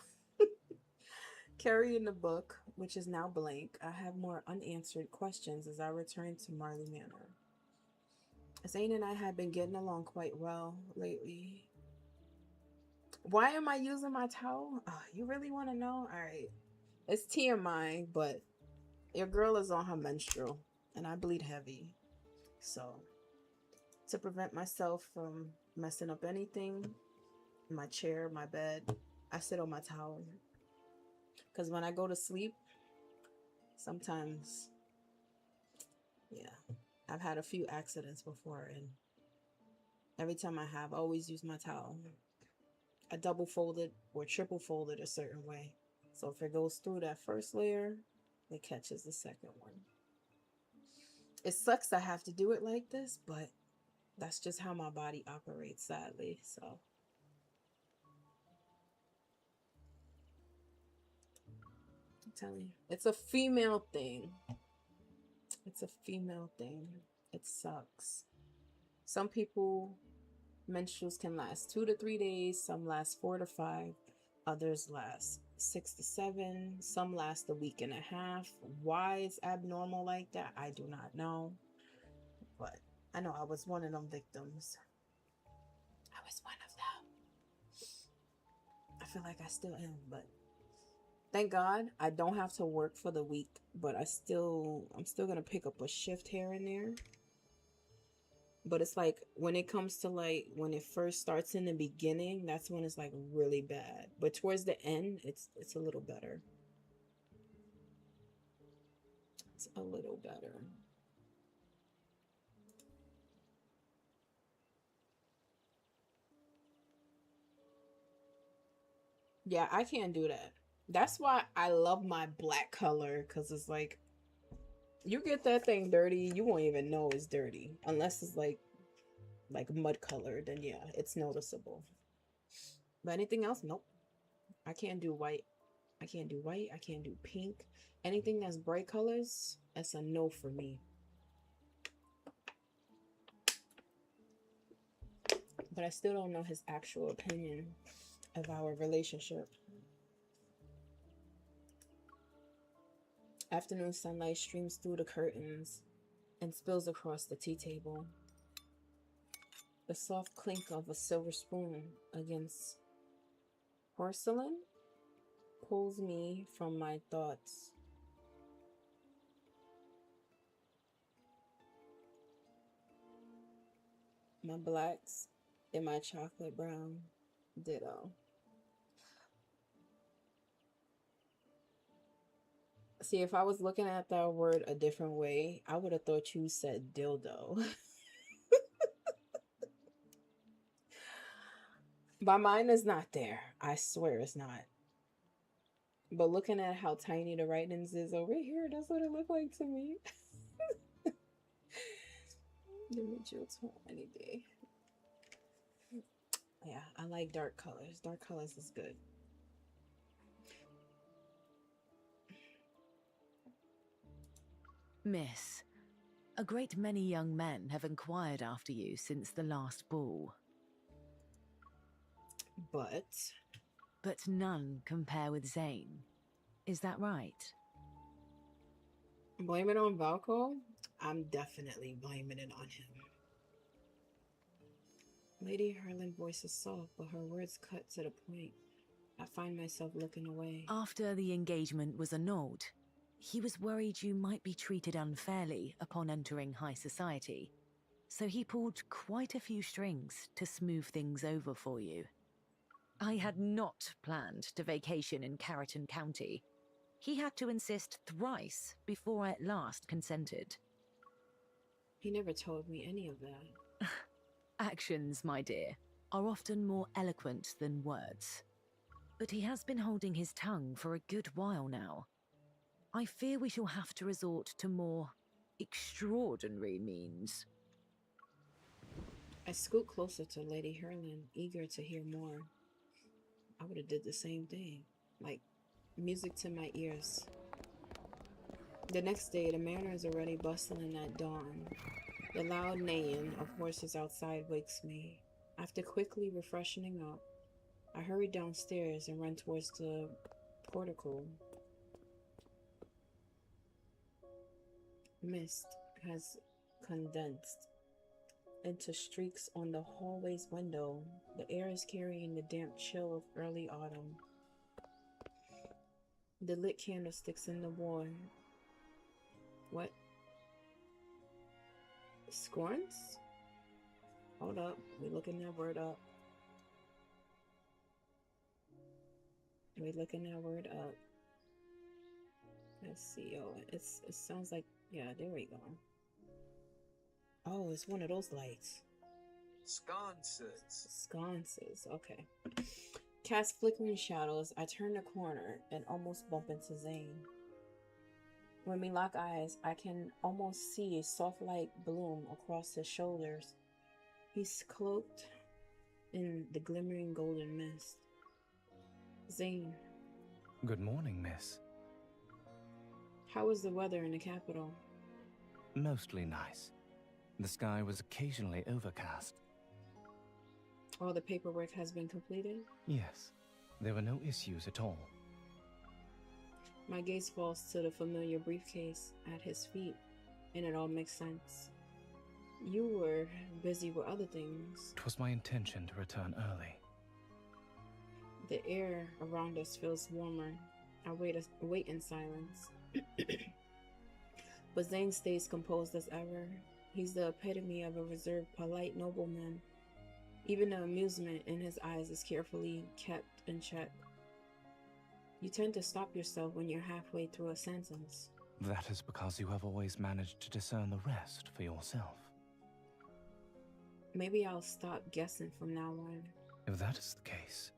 Carrying the book, which is now blank, I have more unanswered questions as I return to Marley Manor. Zane and I have been getting along quite well lately. Why am I using my towel? Oh, you really want to know? All right. It's TMI, but your girl is on her menstrual and I bleed heavy. So, to prevent myself from messing up anything, my chair, my bed, I sit on my towel. Because when I go to sleep, sometimes, yeah, I've had a few accidents before, and every time I always use my towel. I double fold it or triple fold it a certain way. So if it goes through that first layer, it catches the second one. It sucks I have to do it like this, but that's just how my body operates, sadly. So I'm telling you, it's a female thing. It's a female thing. It sucks. Some people, menstruals can last 2 to 3 days, some last 4 to 5, others last 6 to 7, some last a week and a half. Why it's abnormal like that, I do not know. But I know I was one of them victims. I was one of them. I feel like I still am, but thank God I don't have to work for the week, but I'm still gonna pick up a shift here and there. But it's like when it comes to like when it first starts in the beginning, that's when it's like really bad. But towards the end, it's a little better. It's a little better. Yeah, I can't do that. That's why I love my black color, because it's like you get that thing dirty, you won't even know it's dirty unless it's like mud color. Then yeah, it's noticeable. But anything else, nope. I can't do white. I can't do white. I can't do pink. Anything that's bright colors, that's a no for me. But I still don't know his actual opinion of our relationship. Afternoon sunlight streams through the curtains and spills across the tea table. The soft clink of a silver spoon against porcelain pulls me from my thoughts. My blacks and my chocolate brown ditto. See, if I was looking at that word a different way, I would have thought you said dildo. My mind is not there. I swear it's not. But looking at how tiny the writings is over here, that's what it looked like to me. Give me Jill any day. Yeah, I like dark colors. Dark colors is good. Miss, a great many young men have inquired after you since the last ball. But none compare with Zane. Is that right? Blame it on Valko? I'm definitely blaming it on him. Lady Harlan's voice is soft, but her words cut to the point. I find myself looking away. After the engagement was annulled, he was worried you might be treated unfairly upon entering high society, so he pulled quite a few strings to smooth things over for you. I had not planned to vacation in Carrollton County. He had to insist thrice before I at last consented. He never told me any of that. Actions, my dear, are often more eloquent than words. But he has been holding his tongue for a good while now. I fear we shall have to resort to more extraordinary means. I scoot closer to Lady Harlan, eager to hear more. I would have did the same thing, like music to my ears. The next day, the manor is already bustling at dawn. The loud neighing of horses outside wakes me. After quickly refreshing up, I hurry downstairs and run towards the portico. Mist has condensed into streaks on the hallway's window. The air is carrying the damp chill of early autumn. The lit candlesticks in the wall. What? Scorns? Hold up. We looking that word up. We looking that word up. Let's see. Oh, it sounds like, yeah, there we go. Oh, it's one of those lights. Sconces. Sconces, okay. Cast flickering shadows, I turn the corner and almost bump into Zane. When we lock eyes, I can almost see a soft light bloom across his shoulders. He's cloaked in the glimmering golden mist. Zane. Good morning, miss. How is the weather in the capital? Mostly nice. The sky was occasionally overcast. All the paperwork has been completed? Yes, there were no issues at all. My gaze falls to the familiar briefcase at his feet, and it all makes sense. You were busy with other things. It was my intention to return early. The air around us feels warmer. I wait in silence. But Zane stays composed as ever. He's the epitome of a reserved, polite nobleman. Even the amusement in his eyes is carefully kept in check. You tend to stop yourself when you're halfway through a sentence. That is because you have always managed to discern the rest for yourself. Maybe I'll stop guessing from now on. If that is the case,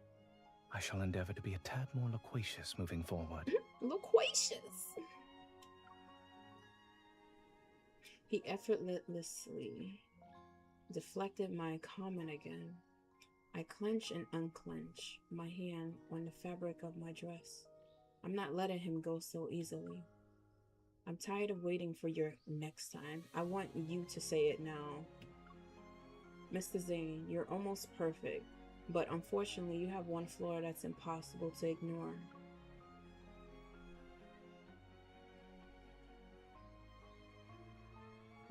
I shall endeavor to be a tad more loquacious moving forward. Loquacious! He effortlessly deflected my comment again. I clench and unclench my hand on the fabric of my dress. I'm not letting him go so easily. I'm tired of waiting for your next time. I want you to say it now. Mr. Zane, you're almost perfect, but unfortunately you have one flaw that's impossible to ignore.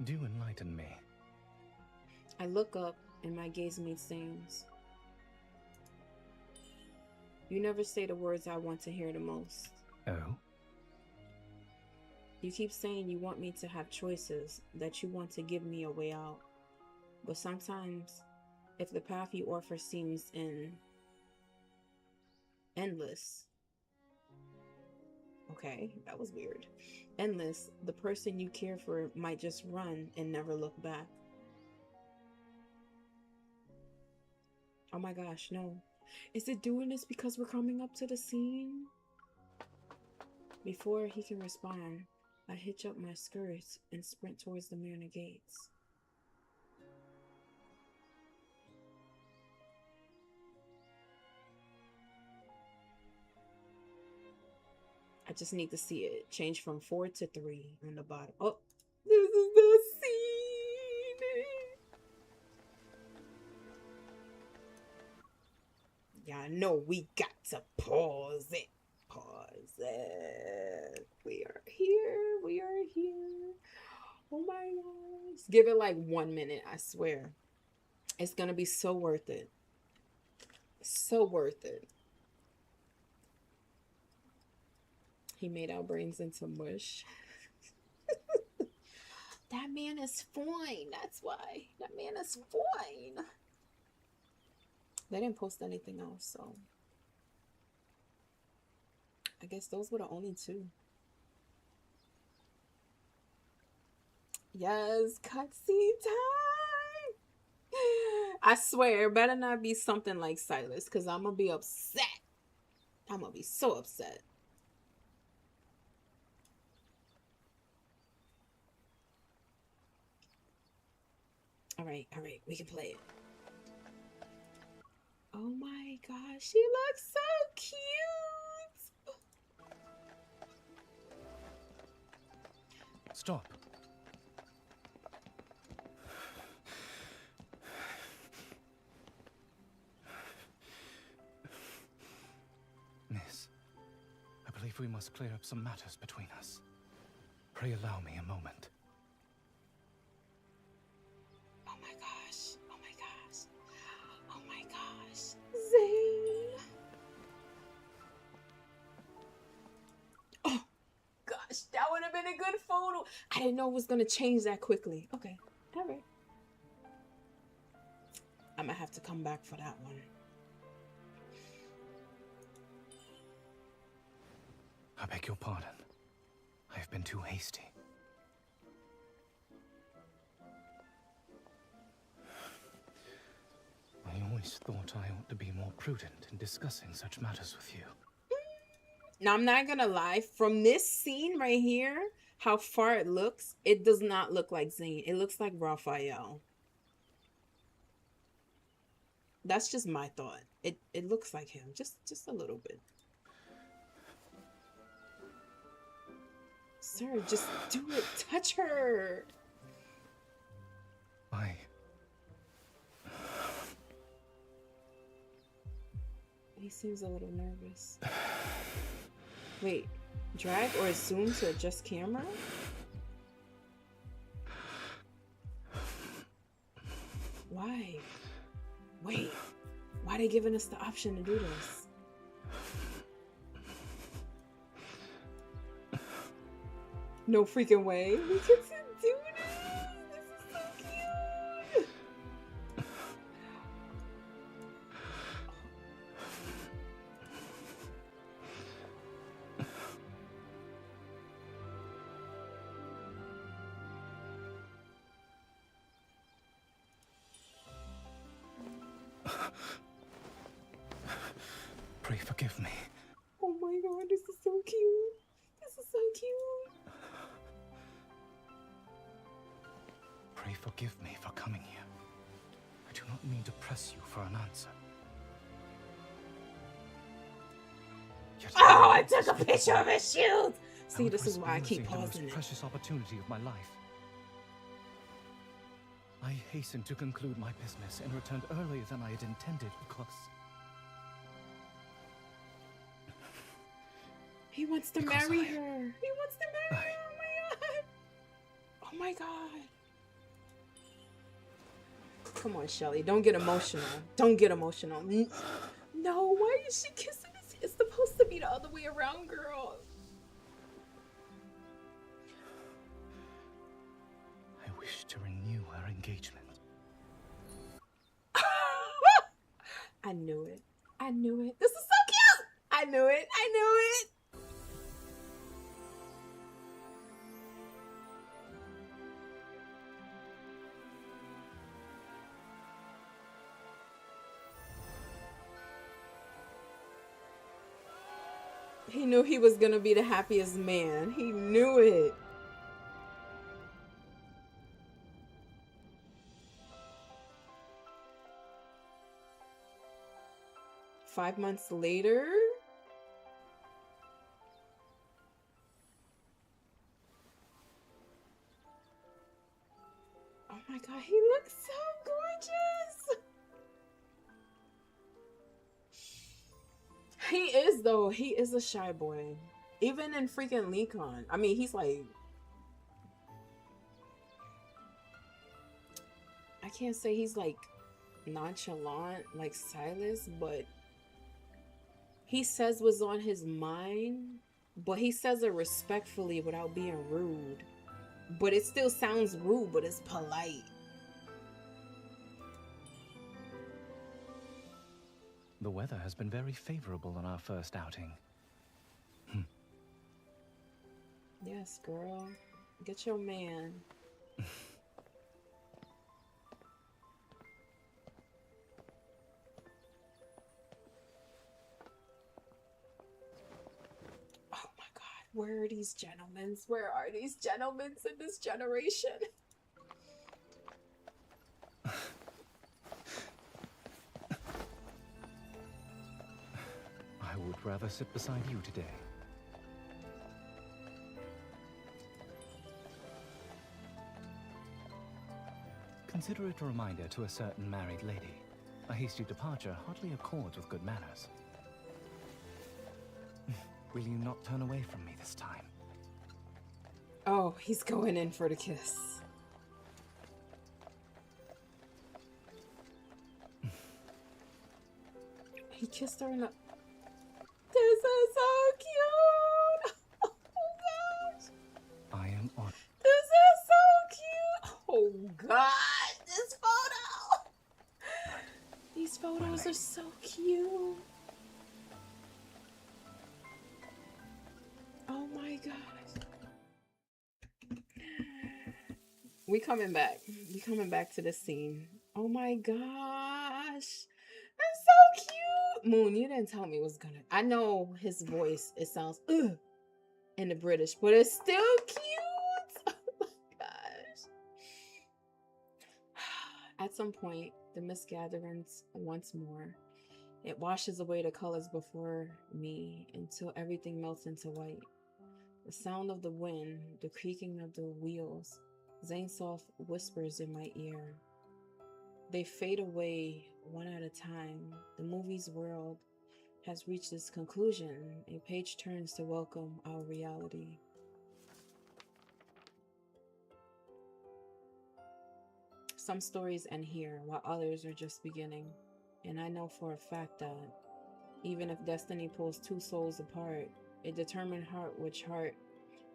Do enlighten me. I look up and my gaze meets Zane's. You never say the words I want to hear the most. Oh? You keep saying you want me to have choices, that you want to give me a way out. But sometimes, if the path you offer seems endless. Okay, that was weird. Endless, the person you care for might just run and never look back. Oh my gosh, no. Is it doing this because we're coming up to the scene? Before he can respond, I hitch up my skirts and sprint towards the manor gates. I just need to see it. Change from 4 to 3 on the bottom. Oh, this is the scene. Yeah, I know we got to pause it. Pause it. We are here. We are here. Oh my gosh. Give it like 1 minute, I swear. It's gonna be so worth it. So worth it. He made our brains into mush. That man is fine. That's why. That man is fine. They didn't post anything else, so I guess those were the only two. Yes, cutscene time. I swear, it better not be something like Silas, because I'm gonna be upset. I'm gonna be so upset. All right, we can play it. Oh my gosh, she looks so cute. Stop. Miss, I believe we must clear up some matters between us. Pray allow me a moment. Oh my gosh. Oh my gosh. Oh my gosh. Zane. Oh gosh, that would have been a good photo. I didn't know it was gonna change that quickly. Okay, all right. I'm gonna have to come back for that one. I beg your pardon. I have been too hasty. I always thought I ought to be more prudent in discussing such matters with you. Now, I'm not gonna lie, from this scene right here, how far it looks, it does not look like Zane. It looks like Raphael. That's just my thought. It looks like him, just a little bit. Sir, just do it. Touch her. I... He seems a little nervous. Wait, drag or zoom to adjust camera? Why? Wait, why are they giving us the option to do this? No freaking way. We get to do this. This is so cute. Pray forgive me. Oh my god, this is so cute. This is so cute. Pray forgive me for coming here. I do not mean to press you for an answer. Yet Oh, I took a picture of his shield. See, would this is risk why I keep losing the most pausing it. precious opportunity of my life. I hastened to conclude my business and returned earlier than I had intended because... He wants to Because marry I- her. He wants to marry her. Oh my god. Oh my god. Come on, Shelly. Don't get emotional. Don't get emotional. No, why is she kissing his? It's supposed to be the other way around, girl. I wish to renew our engagement. I knew it. I knew it. This is so cute. I knew it. I knew it. He knew he was gonna be the happiest man. He knew it. Five months later. Oh my god, he looks so gorgeous. He is, though. He is a shy boy. Even in freaking Lecon. I mean, he's like... I can't say he's like nonchalant like Silas, but he says what's on his mind, but he says it respectfully without being rude. But it still sounds rude, but it's polite. The weather has been very favorable on our first outing. Yes, girl. Get your man. Oh my god, where are these gentlemen? Where are these gentlemen in this generation? I would rather sit beside you today. Consider it a reminder to a certain married lady. A hasty departure hardly accords with good manners. Will you not turn away from me this time? Oh, he's going in for the kiss. He kissed her in the... This is so cute! Oh gosh! I am on. This is so cute! Oh god! This photo! These photos are so cute! Oh my gosh. We coming back. We coming back to the scene. Oh my gosh. That's so cute. Moon, you didn't tell me it was gonna. I know his voice, it sounds in the British, but it's still cute. At some point, the mist gathers once more. It washes away the colors before me until everything melts into white. The sound of the wind, the creaking of the wheels, Zane's soft whispers in my ear. They fade away one at a time. The movie's world has reached its conclusion. A page turns to welcome our reality. Some stories end here, while others are just beginning. And I know for a fact that even if destiny pulls two souls apart, a determined heart which heart,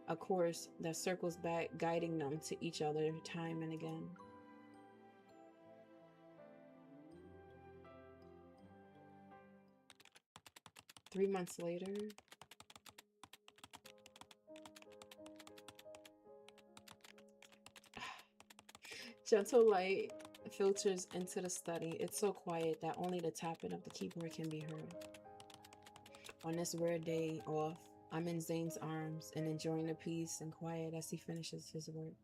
a course that circles back, guiding them to each other time and again. Three months later, gentle light filters into the study. It's so quiet that only the tapping of the keyboard can be heard. On this rare day off, I'm in Zane's arms and enjoying the peace and quiet as he finishes his work.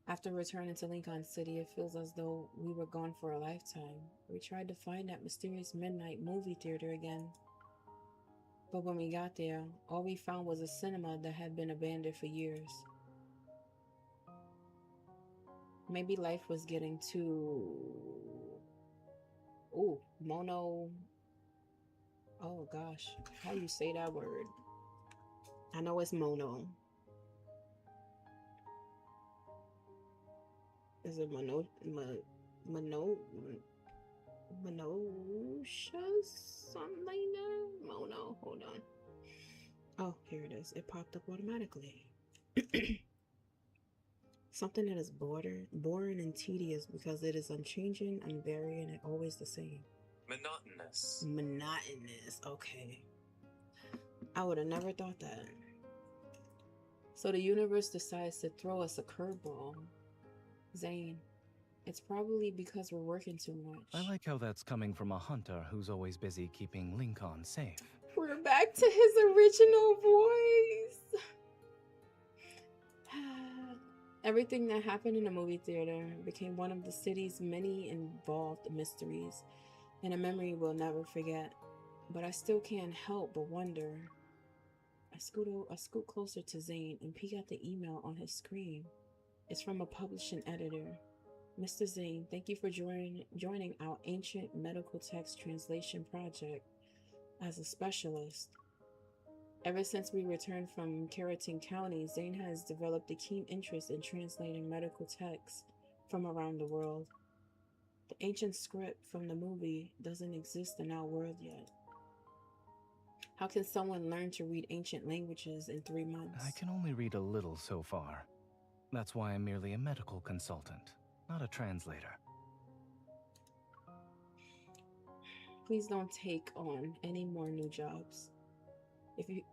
After returning to Lincoln City, it feels as though we were gone for a lifetime. We tried to find that mysterious midnight movie theater again. But when we got there, all we found was a cinema that had been abandoned for years. Maybe life was getting too... Ooh, mono... Oh gosh, how do you say that word? I know it's mono. Is it mono... Monotious? Something like that? Mono, hold on. Oh, here it is. It popped up automatically. Something that is boring and tedious because it is unchanging, unvarying, and always the same. Monotonous. Monotonous, okay. I would have never thought that. So the universe decides to throw us a curveball. Zane, it's probably because we're working too much. I like how that's coming from a hunter who's always busy keeping Lincoln safe. We're back to his original voice. Everything that happened in the movie theater became one of the city's many involved mysteries, and a memory we'll never forget. But I still can't help but wonder. I scoot closer to Zane and peek at the email on his screen. It's from a publishing editor. Mr. Zane, thank you for joining our ancient medical text translation project as a specialist. Ever since we returned from Keratin County, Zane has developed a keen interest in translating medical texts from around the world. The ancient script from the movie doesn't exist in our world yet. How can someone learn to read ancient languages in 3 months? I can only read a little so far. That's why I'm merely a medical consultant, not a translator. Please don't take on any more new jobs.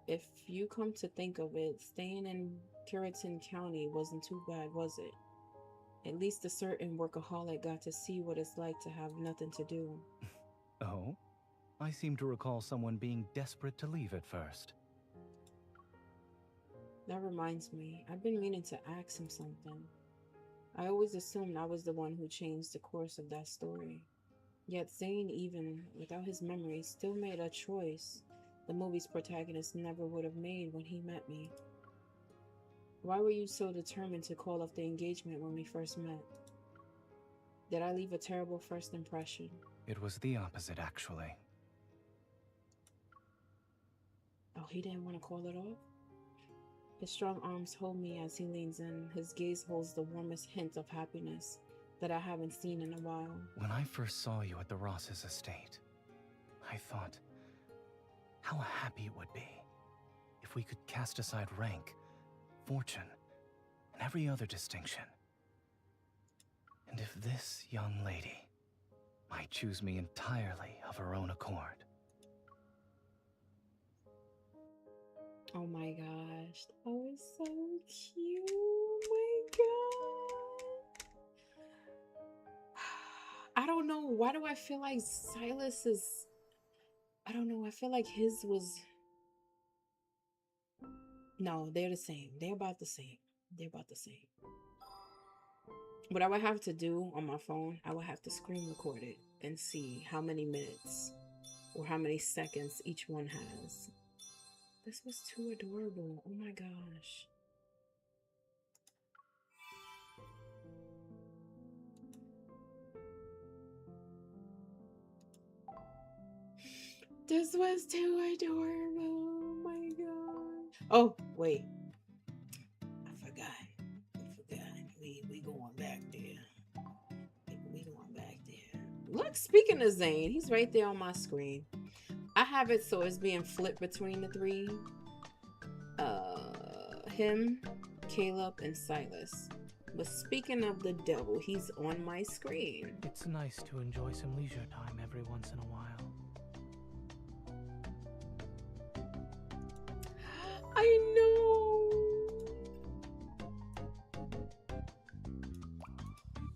If you come to think of it, staying in Keratin County wasn't too bad, was it? At least a certain workaholic got to see what it's like to have nothing to do. Oh? I seem to recall someone being desperate to leave at first. That reminds me, I've been meaning to ask him something. I always assumed I was the one who changed the course of that story. Yet Zane, even without his memory, still made a choice the movie's protagonist never would have made when he met me. Why were you so determined to call off the engagement when we first met? Did I leave a terrible first impression? It was the opposite, actually. Oh, he didn't want to call it off? His strong arms hold me as he leans in. His gaze holds the warmest hint of happiness that I haven't seen in a while. When I first saw you at the Ross's estate, I thought how happy it would be if we could cast aside rank, fortune, and every other distinction. And if this young lady might choose me entirely of her own accord. Oh my gosh, that was so cute. Oh my god. I don't know. Why do I feel like Silas is... I don't know. I feel like his was... No, they're the same. They're about the same. They're about the same. What I would have to do on my phone, I would have to screen record it and see how many minutes or how many seconds each one has. This was too adorable. Oh my gosh. This was too adorable. Oh my god. Oh, wait. I forgot. We going back there. We going back there. Look, speaking of Zane, he's right there on my screen. I have it so it's being flipped between the three. Him, Caleb, and Silas. But speaking of the devil, he's on my screen. It's nice to enjoy some leisure time every once in a while. I know.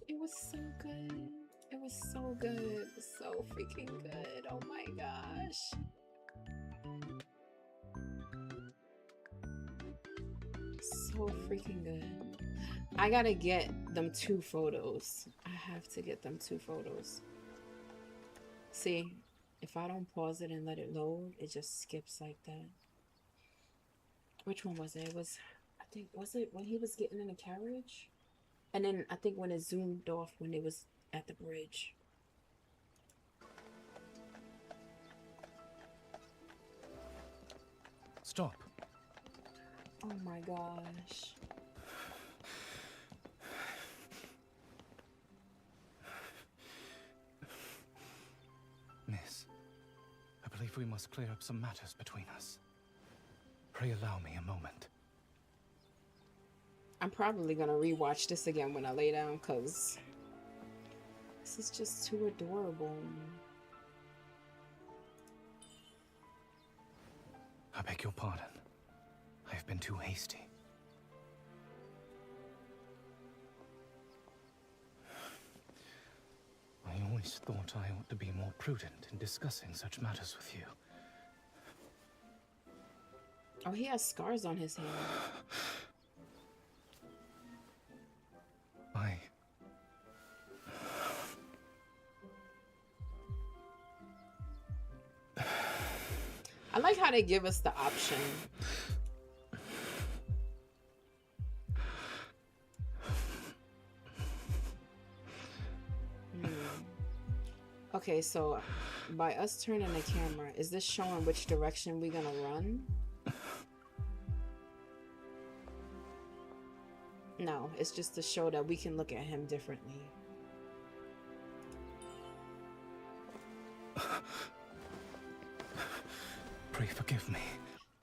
It was so good. It was so good. So freaking good. Oh my gosh. So freaking good. I gotta get them 2 photos. I have to get them 2 photos. See, if I don't pause it and let it load, it just skips like that. Which one was it? It was, I think, was it when he was getting in the carriage? And then I think when it zoomed off when it was at the bridge. Stop. Oh my gosh. Miss, I believe we must clear up some matters between us. Pray allow me a moment. I'm probably gonna rewatch this again when I lay down because this is just too adorable. I beg your pardon. I have been too hasty. I always thought I ought to be more prudent in discussing such matters with you. Oh, he has scars on his hand. I like how they give us the option. Okay, so by us turning the camera, is this showing which direction we're gonna run? No, it's just to show that we can look at him differently. Pray forgive me.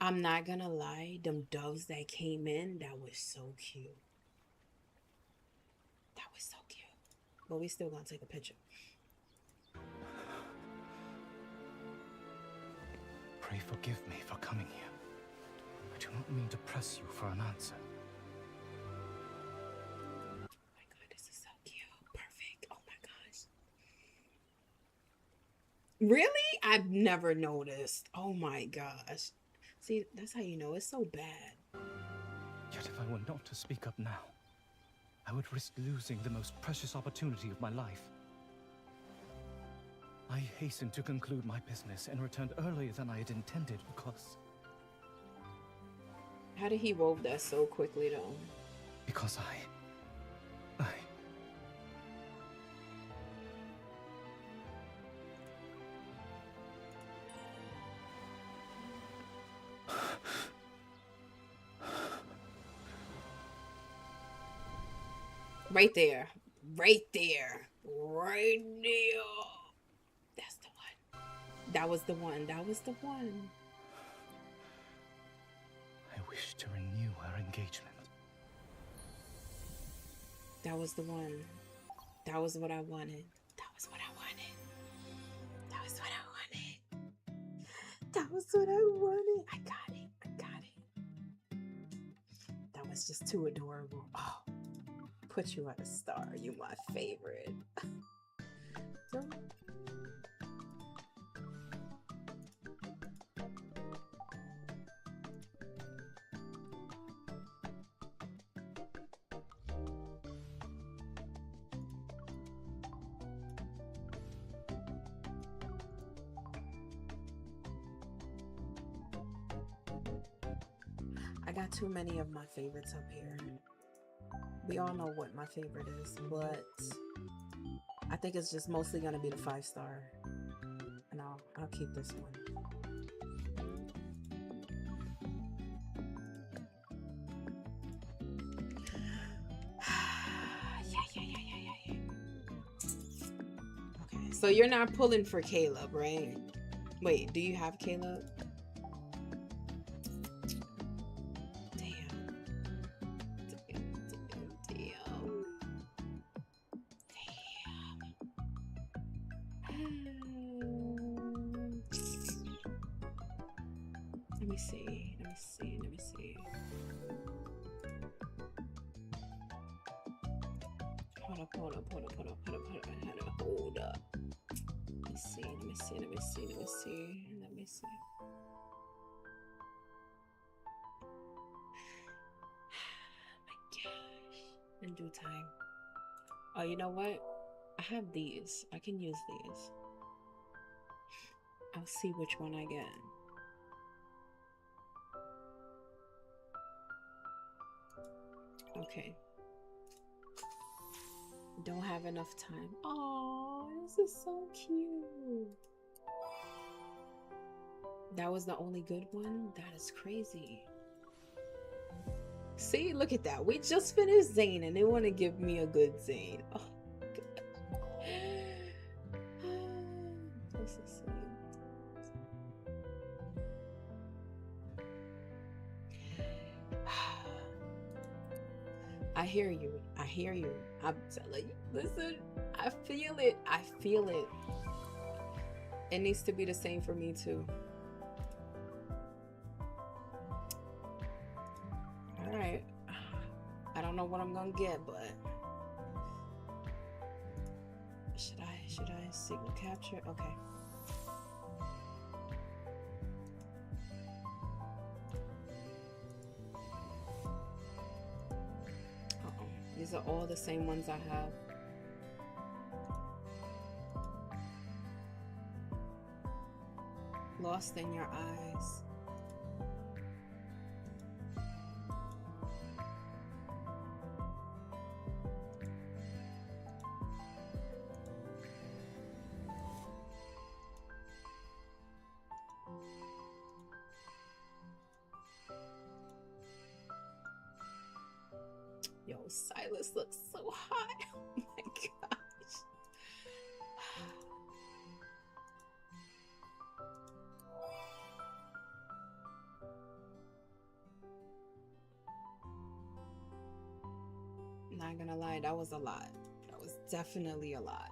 I'm not gonna lie, them doves that came in, that was so cute. That was so cute. But we still gonna take a picture. Pray forgive me for coming here. I do not mean to press you for an answer. Oh my god, this is so cute. Perfect. Oh my gosh. Really? I've never noticed. Oh my gosh. See, that's how you know it's so bad. Yet if I were not to speak up now, I would risk losing the most precious opportunity of my life. I hastened to conclude my business and returned earlier than I had intended because... How did he wove that so quickly though? Because I... Right there. Right there. Right there. That's the one. That was the one. That was the one. I wish to renew our engagement. That was the one. That was what I wanted. That was what I wanted. That was what I wanted. That was what I wanted. I got it. I got it. That was just too adorable. Oh. Put you at a star. You my favorite. got too many of my favorites up here. We all know what my favorite is, but I think it's just mostly gonna be the 5-star. And I'll keep this one. Yeah. Okay, so you're not pulling for Caleb, right? Wait, do you have Caleb? Let me see. Hold up. Hold up. Let me see. My gosh. In due time. Oh, you know what? I have these. I can use these. I'll see which one I get. Okay. Don't have enough time. Oh, this is so cute. That was the only good one? That is crazy. See, look at that. We just finished Zane and they want to give me a good Zane. Oh, God. This is so I hear you. I'm telling you. Listen, I feel it. It needs to be the same for me too. All right. I don't know what I'm gonna get, but should I signal capture? Okay. These are all the same ones I have. Lost in Your Eyes. Yo, Silas looks so hot. Oh my gosh. Not gonna lie, that was a lot. That was definitely a lot.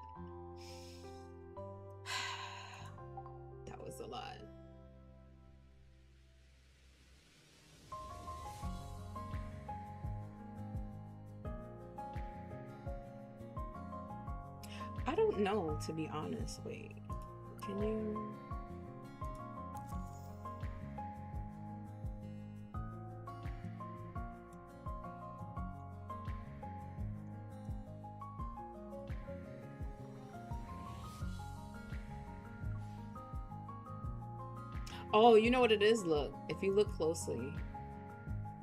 That was a lot. I don't know, to be honest. Wait, can you? Oh, you know what it is? Look, if you look closely.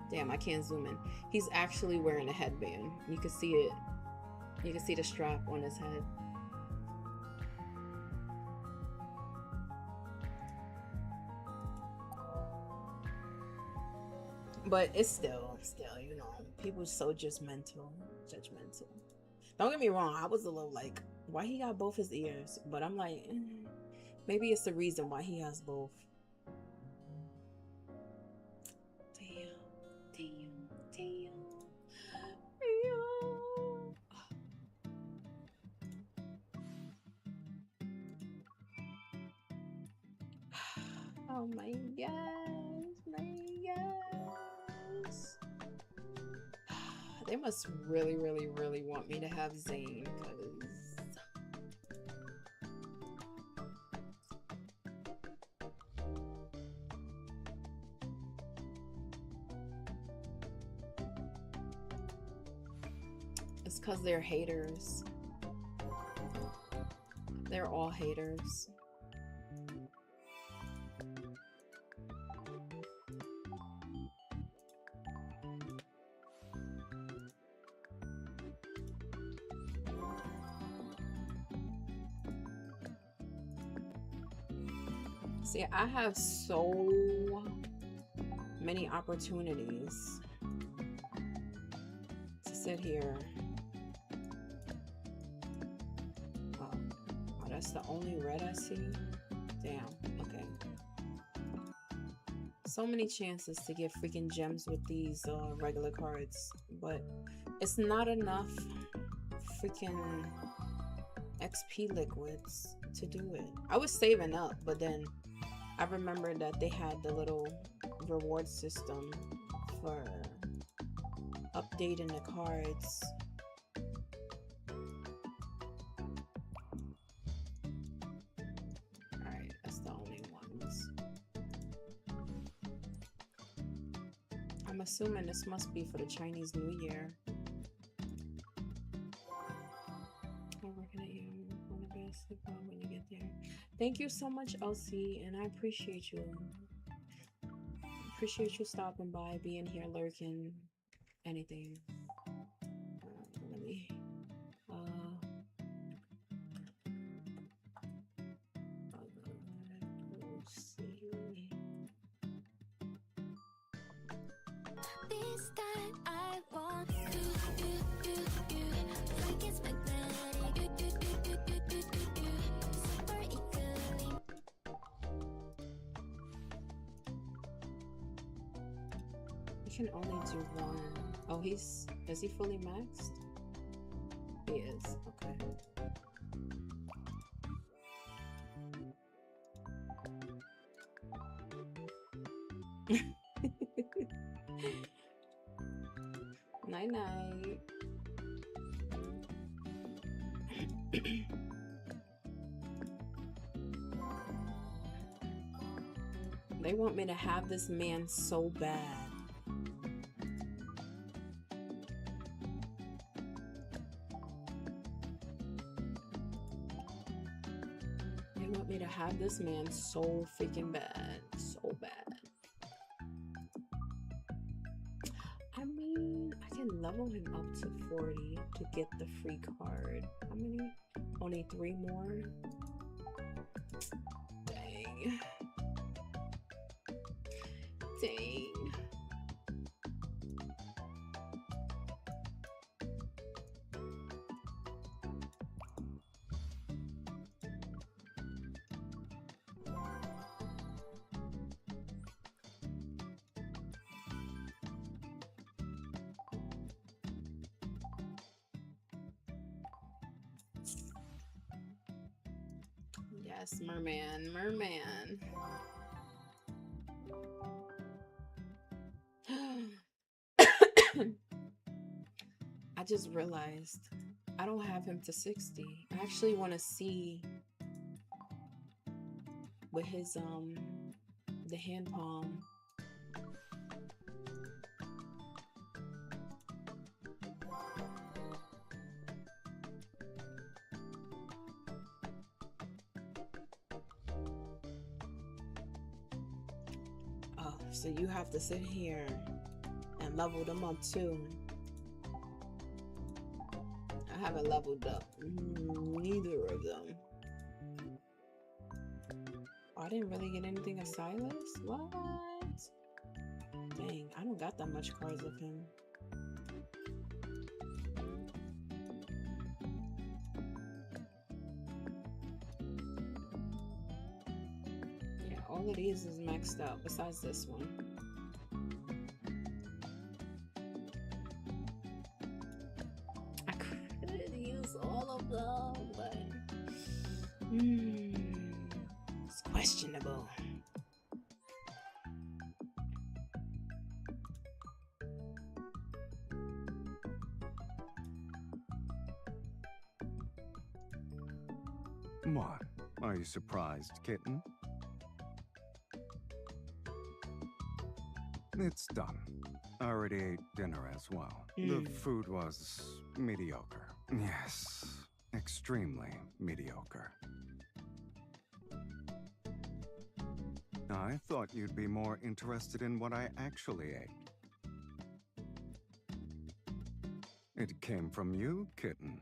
Damn, I can't zoom in. He's actually wearing a headband. You can see it. You can see the strap on his head. But it's still, you know, people so judgmental. Don't get me wrong, I was a little like, why he got both his ears? But I'm like, maybe it's the reason why he has both. Damn. Oh my gosh. They must really want me to have Zane, because they're haters. They're all haters. See, I have so many opportunities to sit here. Oh, that's the only red I see? Damn, okay. So many chances to get freaking gems with these regular cards, but it's not enough freaking XP liquids to do it. I was saving up, but then I remembered that they had the little reward system for updating the cards. Alright, that's the only ones. I'm assuming this must be for the Chinese New Year. I'm working at you. On the best when you get there. Thank you so much, Elsie, and I appreciate you. Appreciate you stopping by, being here, lurking, anything. Let me. Let's see. This time I want you, like it's magnetic, super eagerly. You can only do one. Oh, is he fully maxed? He is, okay. Night night. They want me to have this man so bad. They want me to have this man so freaking bad. So bad. I mean, I can level him up to 40 to get the free card. How many? Only 3 more? Dang. Dang. Yes, merman, merman. I just realized I don't have him to 60. I actually want to see with his the hand palm. Oh, so you have to sit here and level them up too. I haven't leveled up neither of them. Oh, I didn't really get anything of Silas? What? Dang, I don't got that much cards of him. Yeah, all of these is maxed out besides this one. All of them, but it's questionable. What? Are you surprised, kitten? It's done. I already ate dinner as well. The food was mediocre. Yes, extremely mediocre. I thought you'd be more interested in what I actually ate. It came from you, kitten.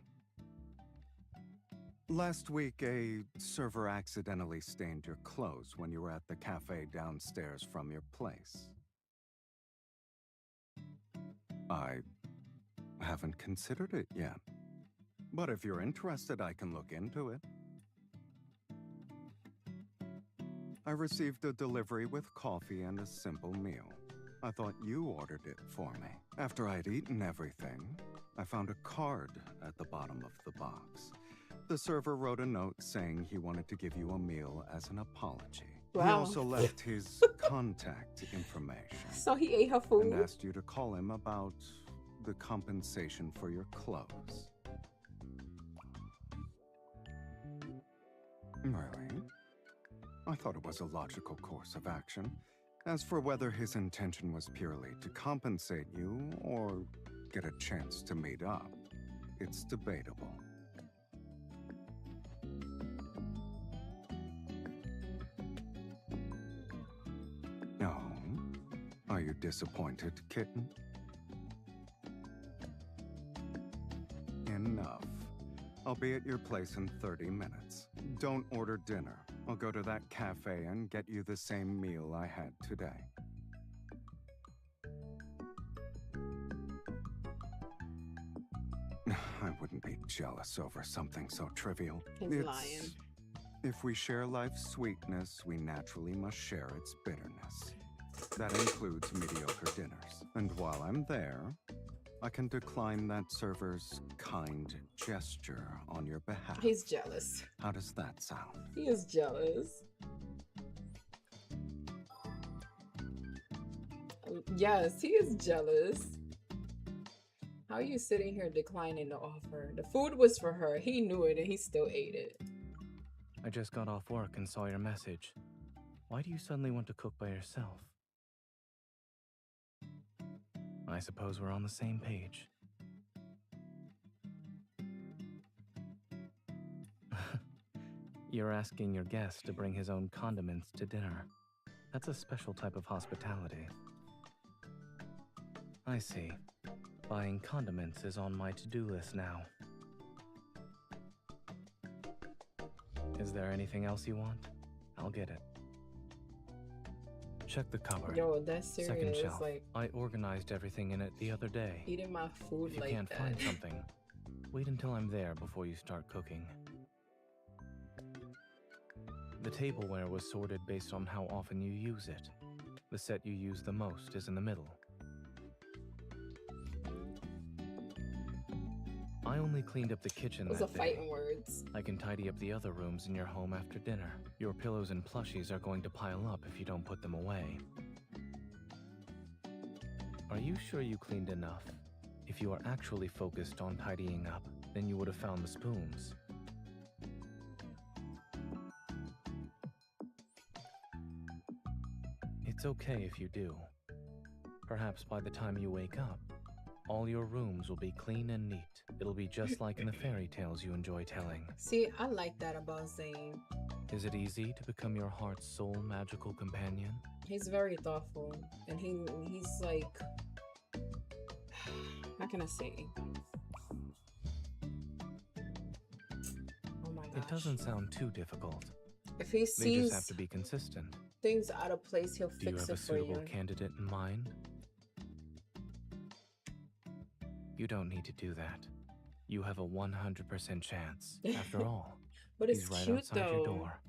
Last week, a server accidentally stained your clothes when you were at the cafe downstairs from your place. I haven't considered it yet. But if you're interested, I can look into it. I received a delivery with coffee and a simple meal. I thought you ordered it for me. After I'd eaten everything, I found a card at the bottom of the box. The server wrote a note saying he wanted to give you a meal as an apology. He Wow. also left his contact information. So he ate her food? And asked you to call him about the compensation for your clothes. Really? I thought it was a logical course of action. As for whether his intention was purely to compensate you or get a chance to meet up, it's debatable. No. Are you disappointed, kitten? Enough. I'll be at your place in 30 minutes. Don't order dinner. I'll go to that cafe and get you the same meal I had today. I wouldn't be jealous over something so trivial. He's lying. If we share life's sweetness, we naturally must share its bitterness. That includes mediocre dinners. And while I'm there, I can decline that server's kind gesture on your behalf. He's jealous. How does that sound? He is jealous. Yes, he is jealous. How are you sitting here declining the offer? The food was for her. He knew it and he still ate it. I just got off work and saw your message. Why do you suddenly want to cook by yourself? I suppose we're on the same page. You're asking your guest to bring his own condiments to dinner. That's a special type of hospitality. I see. Buying condiments is on my to-do list now. Is there anything else you want? I'll get it. Check the cupboard. Yo, that's serious. Second shelf. Like, I organized everything in it the other day. eating my food If you like can't that. find something, wait until I'm there before you start cooking. The tableware was sorted based on how often you use it. The set you use the most is in the middle. I only cleaned up the kitchen Those that are day. fighting words. I can tidy up the other rooms in your home after dinner. Your pillows and plushies are going to pile up if you don't put them away. Are you sure you cleaned enough? If you are actually focused on tidying up, then you would have found the spoons. It's okay if you do. Perhaps by the time you wake up, all your rooms will be clean and neat. It'll be just like in the fairy tales you enjoy telling. See, I like that about Zane. Is it easy to become your heart's sole magical companion? He's very thoughtful, and he's like, how can I say? Oh my gosh. It doesn't sound too difficult. If he They just sees have to be consistent. things out of place, he'll Do you fix have a it for suitable you. candidate in mind? You don't need to do that. You have a 100% chance. After all, But it's he's right cute outside your though. door.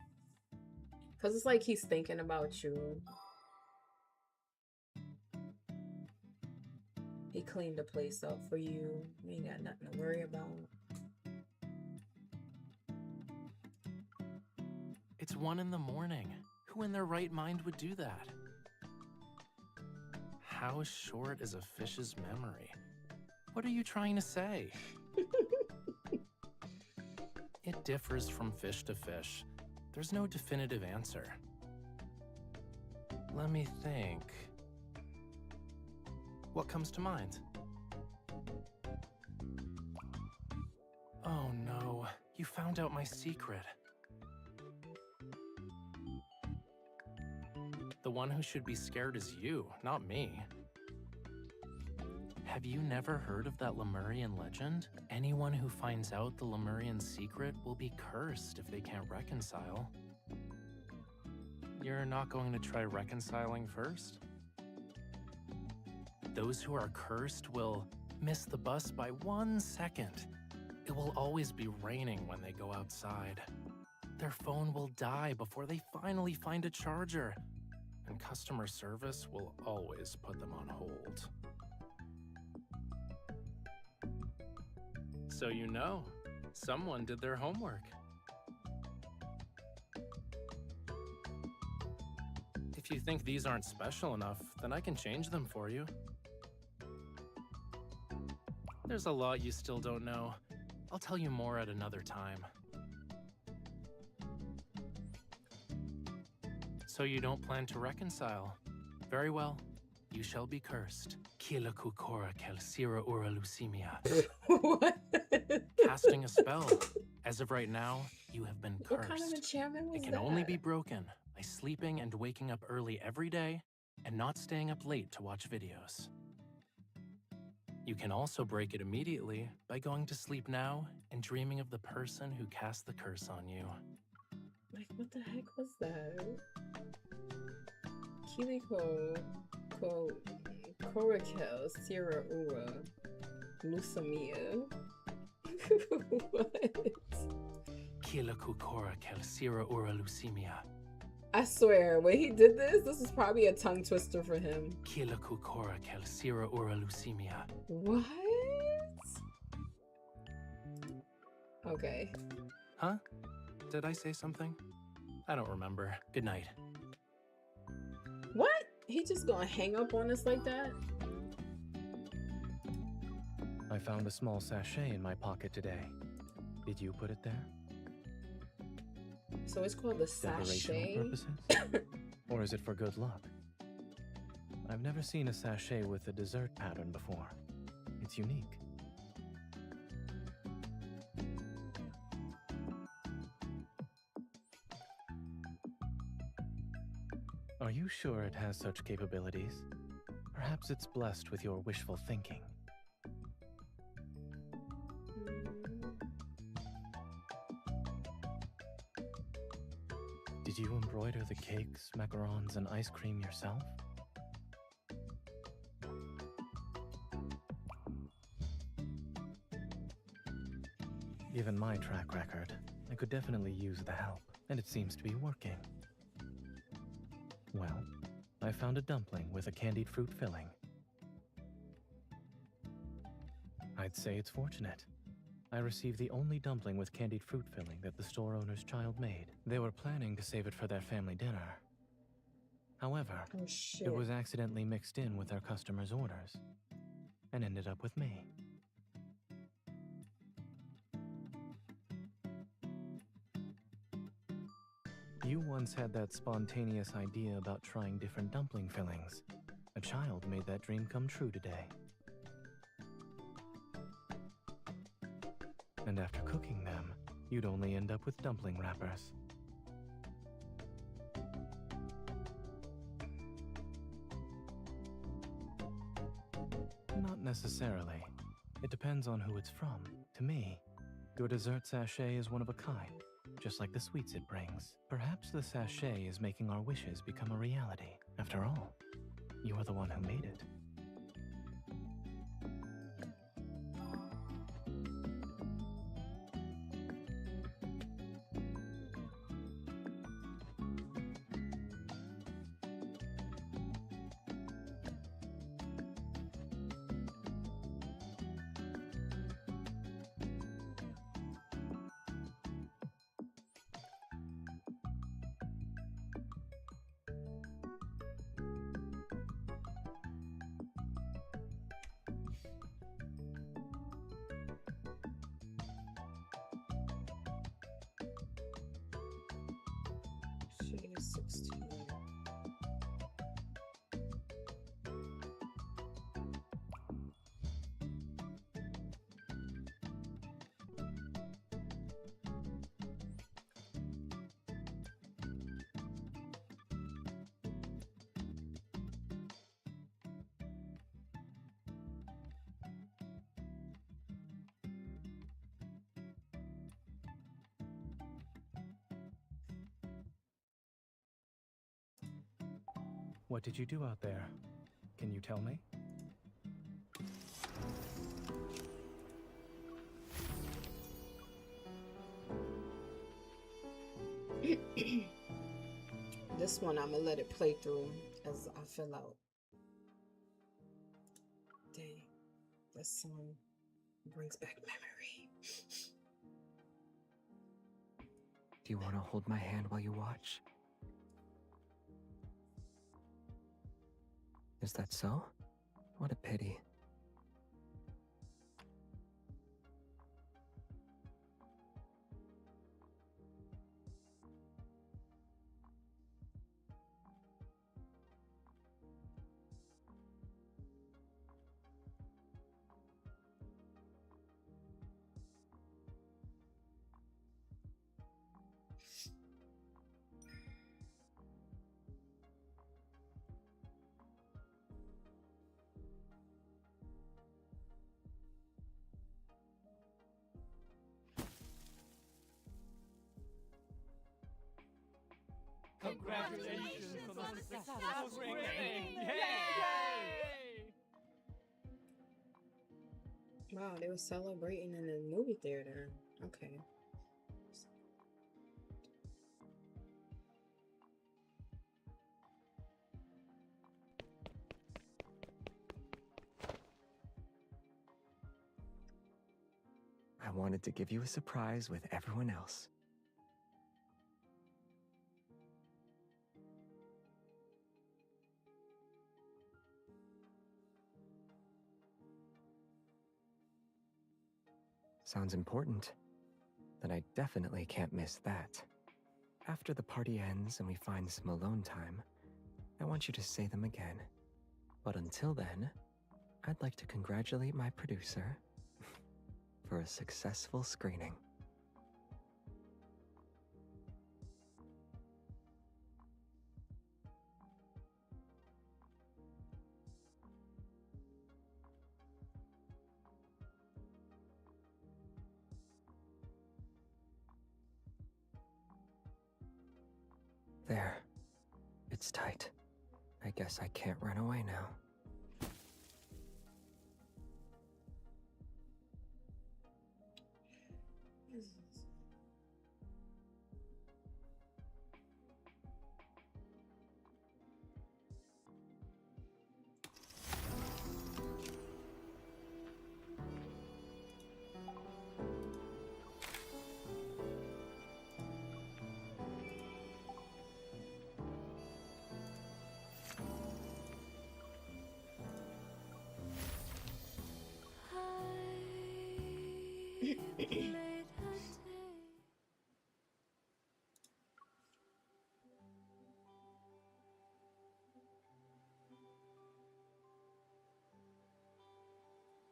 Cause it's like he's thinking about you. He cleaned the place up for you. You ain't got nothing to worry about. It's 1 in the morning. Who in their right mind would do that? How short is a fish's memory? What are you trying to say? It differs from fish to fish. There's no definitive answer. Let me think. What comes to mind? Oh no, you found out my secret. The one who should be scared is you, not me. Have you never heard of that Lemurian legend? Anyone who finds out the Lemurian secret will be cursed if they can't reconcile. You're not going to try reconciling first? Those who are cursed will miss the bus by 1 second. It will always be raining when they go outside. Their phone will die before they finally find a charger, and customer service will always put them on hold. So you know, someone did their homework. If you think these aren't special enough, then I can change them for you. There's a lot you still don't know. I'll tell you more at another time. So you don't plan to reconcile? Very well. You shall be cursed. Kila kukora kelsira ura leucemia. Casting a spell. As of right now, you have been cursed. What kind of enchantment was It can that? only be broken by sleeping and waking up early every day and not staying up late to watch videos. You can also break it immediately by going to sleep now and dreaming of the person who cast the curse on you. Like, what the heck was that? Kiliko, Korakel, Sierra Ura, Lusamia. What? Kilakukora kelsira ura leucemia. I swear, when he did this is probably a tongue twister for him. Kilakukora kelsira ura leucemia. What? Okay. Huh? Did I say something? I don't remember. Good night. What? He just gonna hang up on us like that? I found a small sachet in my pocket today. Did you put it there? So it's called the sachet? Decorational purposes? Or is it for good luck? I've never seen a sachet with a dessert pattern before. It's unique. Are you sure it has such capabilities? Perhaps it's blessed with your wishful thinking. Did you embroider the cakes, macarons, and ice cream yourself? Given my track record, I could definitely use the help, and it seems to be working. Well, I found a dumpling with a candied fruit filling. I'd say it's fortunate. I received the only dumpling with candied fruit filling that the store owner's child made. They were planning to save it for their family dinner. However, it was accidentally mixed in with their customers' orders and ended up with me. You once had that spontaneous idea about trying different dumpling fillings. A child made that dream come true today. And after cooking them, you'd only end up with dumpling wrappers. Not necessarily. It depends on who it's from. To me, your dessert sachet is one of a kind, just like the sweets it brings. Perhaps the sachet is making our wishes become a reality. After all, you are the one who made it. What did you do out there? Can you tell me? This one, I'm gonna let it play through as I fill out. Dang, this song brings back memory. Do you want to hold my hand while you watch? Is that so? What a pity. Congratulations on the successful ring! Wow, they were celebrating in the movie theater. Okay. I wanted to give you a surprise with everyone else. Sounds important. Then I definitely can't miss that. After the party ends and we find some alone time, I want you to say them again. But until then, I'd like to congratulate my producer for a successful screening. There. It's tight. I guess I can't run away now.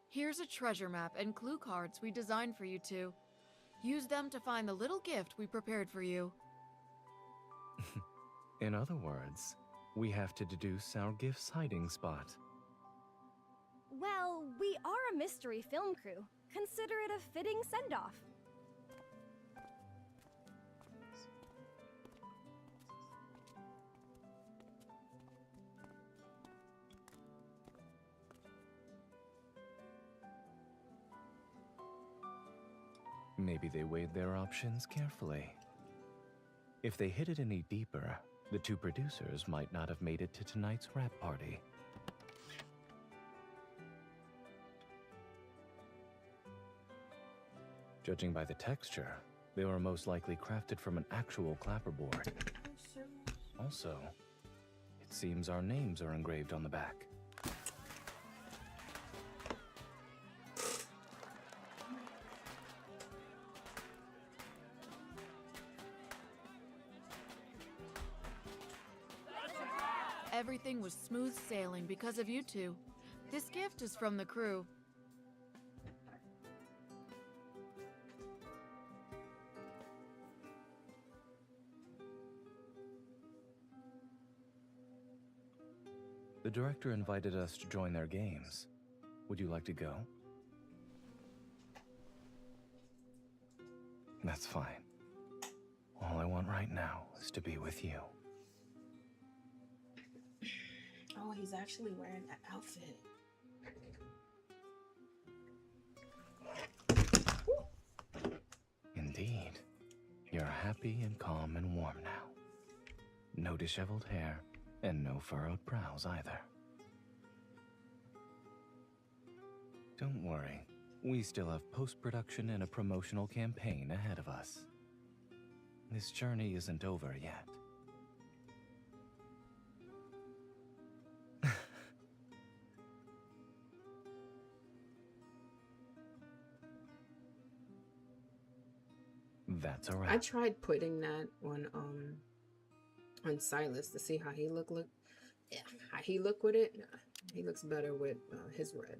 Here's a treasure map and clue cards we designed for you two. Use them to find the little gift we prepared for you. In other words, we have to deduce our gift's hiding spot. Well, we are a mystery film crew. Consider it a fitting send-off. Maybe they weighed their options carefully. If they hid it any deeper, the two producers might not have made it to tonight's wrap party. Judging by the texture, they were most likely crafted from an actual clapperboard. Also, it seems our names are engraved on the back. Everything was smooth sailing because of you two. This gift is from the crew. The director invited us to join their games. Would you like to go? That's fine. All I want right now is to be with you. Oh, he's actually wearing that outfit. Indeed. You're happy and calm and warm now. No disheveled hair, and no furrowed brows either. Don't worry. We still have post-production and a promotional campaign ahead of us. This journey isn't over yet. That's a wrap. I tried putting that on Silas to see how he look. Yeah, how he look with it. Nah, he looks better with his red.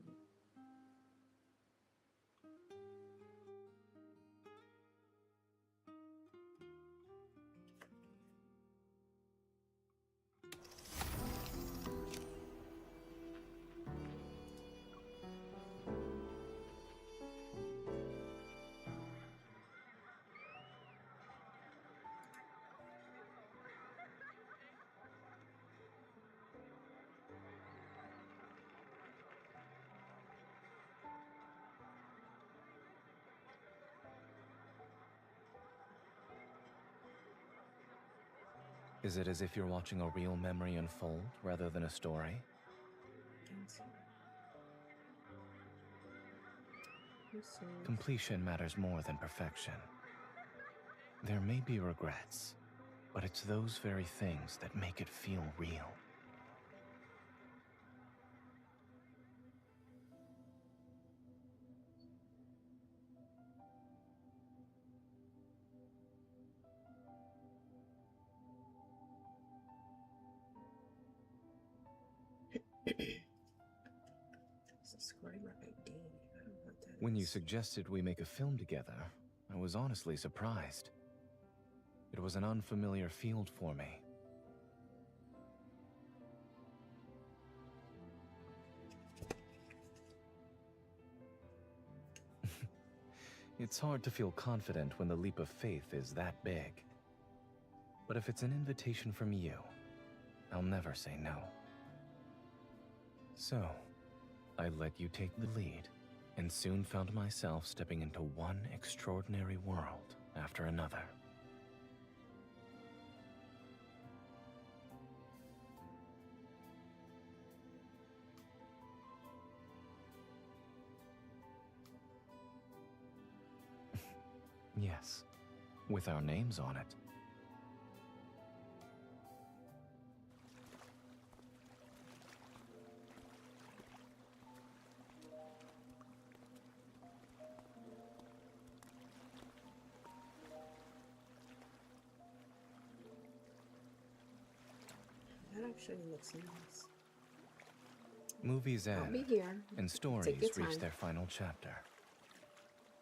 Is it as if you're watching a real memory unfold rather than a story? Completion matters more than perfection. There may be regrets, but it's those very things that make it feel real. Subscriber ID. I don't know what that When you is. suggested we make a film together, I was honestly surprised. It was an unfamiliar field for me. It's hard to feel confident when the leap of faith is that big. But if it's an invitation from you, I'll never say no. So, I let you take the lead, and soon found myself stepping into one extraordinary world after another. Yes, with our names on it. That actually looks nice. Movies I'll end, be here. and Take your stories reach time. their final chapter.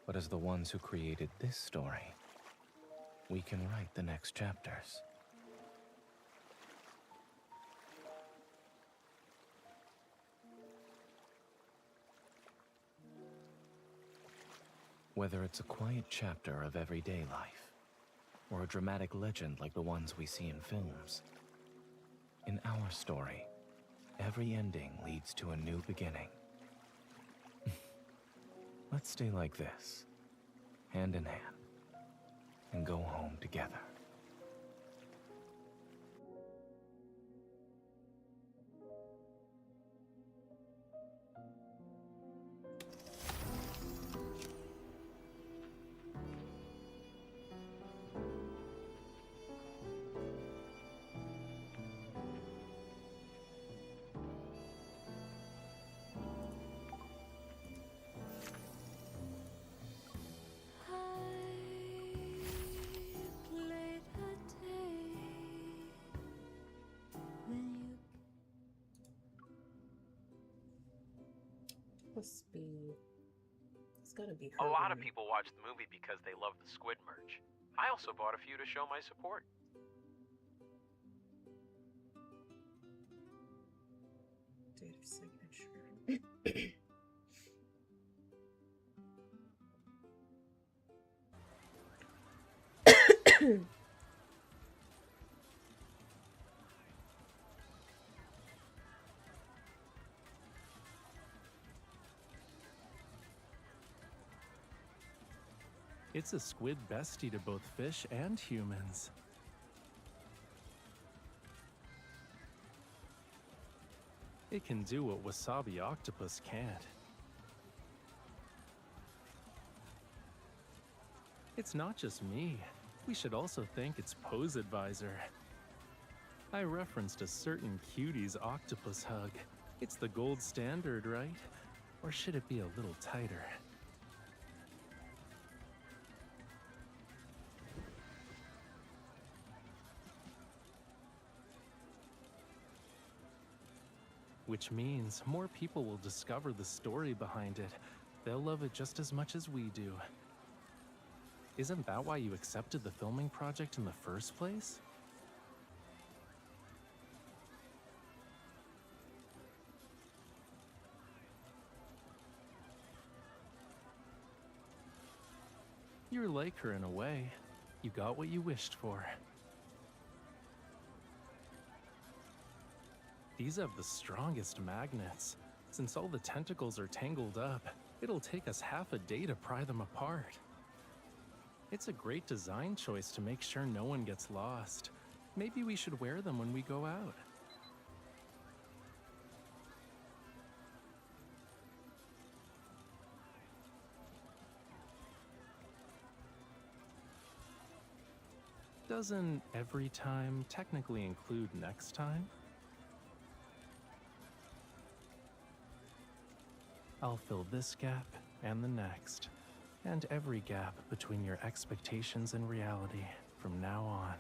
But as the ones who created this story, we can write the next chapters. Whether it's a quiet chapter of everyday life, or a dramatic legend like the ones we see in films, in our story, every ending leads to a new beginning. Let's stay like this, hand in hand, and go home together. Must be. It's gotta be. A lot of Herb. people watch the movie because they love the squid merch. I also bought a few to show my support. Date of signature. It's a squid bestie to both fish and humans. It can do what wasabi octopus can't. It's not just me. We should also thank its pose advisor. I referenced a certain cutie's octopus hug. It's the gold standard, right? Or should it be a little tighter? Which means more people will discover the story behind it. They'll love it just as much as we do. Isn't that why you accepted the filming project in the first place? You're like her in a way. You got what you wished for. These have the strongest magnets. Since all the tentacles are tangled up, it'll take us half a day to pry them apart. It's a great design choice to make sure no one gets lost. Maybe we should wear them when we go out. Doesn't every time technically include next time? I'll fill this gap and the next, and every gap between your expectations and reality from now on.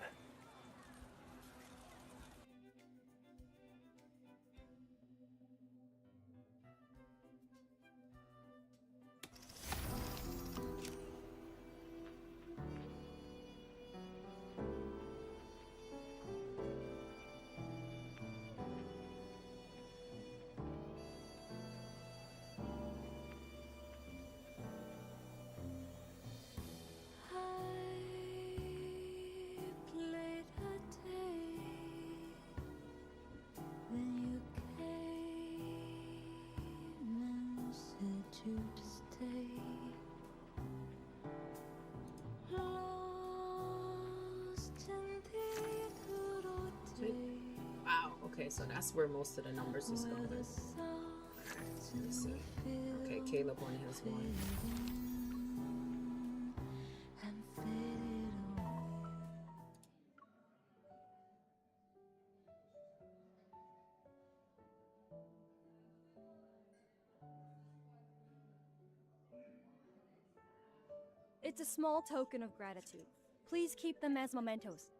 Wow, okay, so that's where most of the numbers is going. Alright, let me see. Okay, Caleb on his one. It's a small token of gratitude. Please keep them as mementos.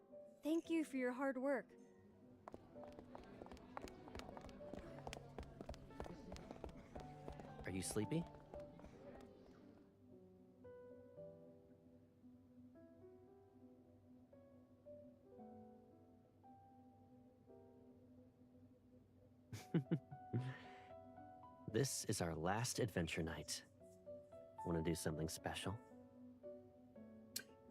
Thank you for your hard work. Are you sleepy? This is our last adventure night. Want to do something special?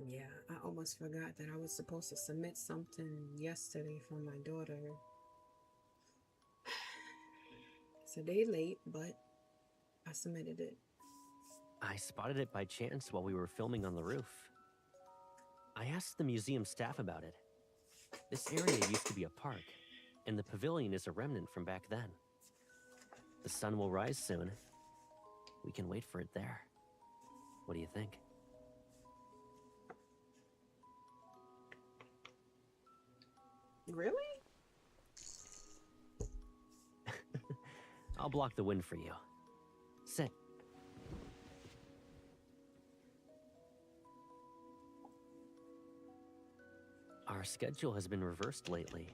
Yeah, I almost forgot that I was supposed to submit something yesterday for my daughter. It's a day late, but I submitted it. I spotted it by chance while we were filming on the roof. I asked the museum staff about it. This area used to be a park, and the pavilion is a remnant from back then. The sun will rise soon. We can wait for it there. What do you think? Really? I'll block the wind for you. Sit. Our schedule has been reversed lately,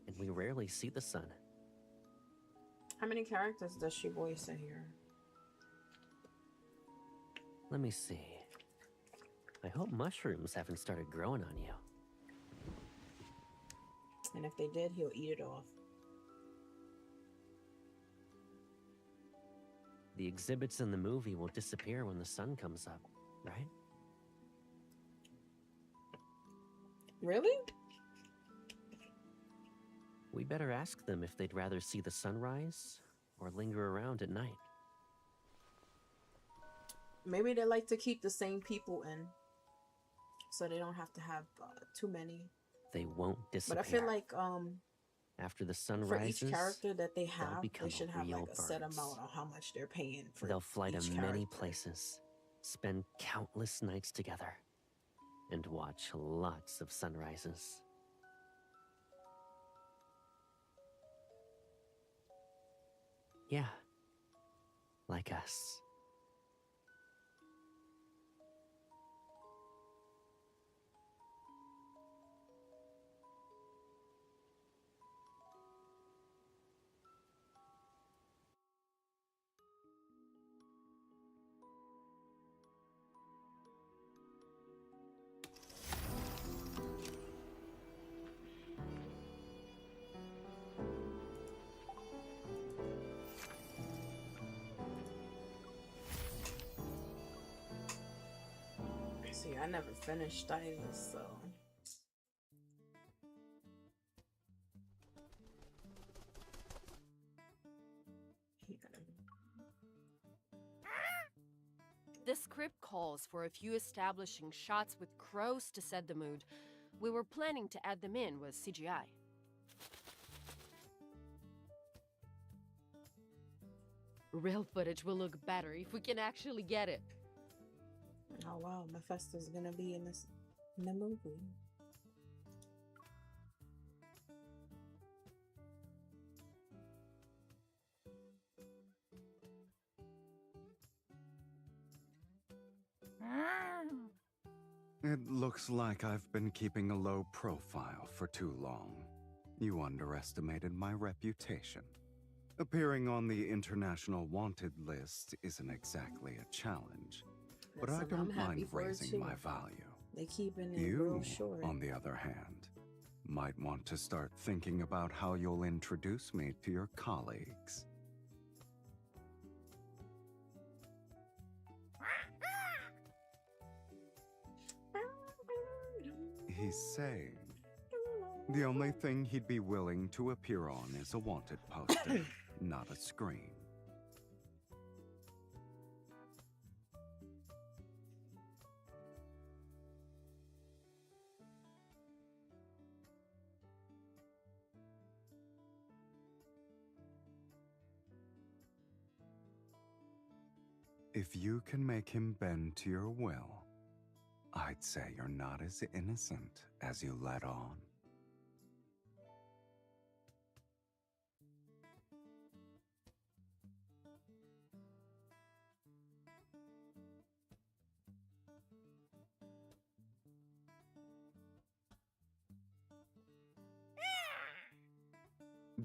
and we rarely see the sun. How many characters does she voice in here? Let me see. I hope mushrooms haven't started growing on you. And if they did, he'll eat it off. The exhibits in the movie will disappear when the sun comes up, right? Really? We better ask them if they'd rather see the sunrise or linger around at night. Maybe they like to keep the same people in. so they don't have to have too many. They won't disappear. But I feel like after the sun for rises, each character that they they'll have, become they should have real like a set birds. amount of how much they're paying for. They'll fly to each many character. places, spend countless nights together, and watch lots of sunrises. Yeah, like us. See, I never finished either, so. The script calls for a few establishing shots with crows to set the mood. We were planning to add them in with CGI. Real footage will look better if we can actually get it. Oh wow, Mephisto's gonna be in the movie. It looks like I've been keeping a low profile for too long. You underestimated my reputation. Appearing on the international wanted list isn't exactly a challenge, but I Listen, don't I'm happy mind for it raising too. my value. They keeping it You, real short. on the other hand, might want to start thinking about how you'll introduce me to your colleagues. He's saying the only thing he'd be willing to appear on is a wanted poster, not a screen. If you can make him bend to your will, I'd say you're not as innocent as you let on.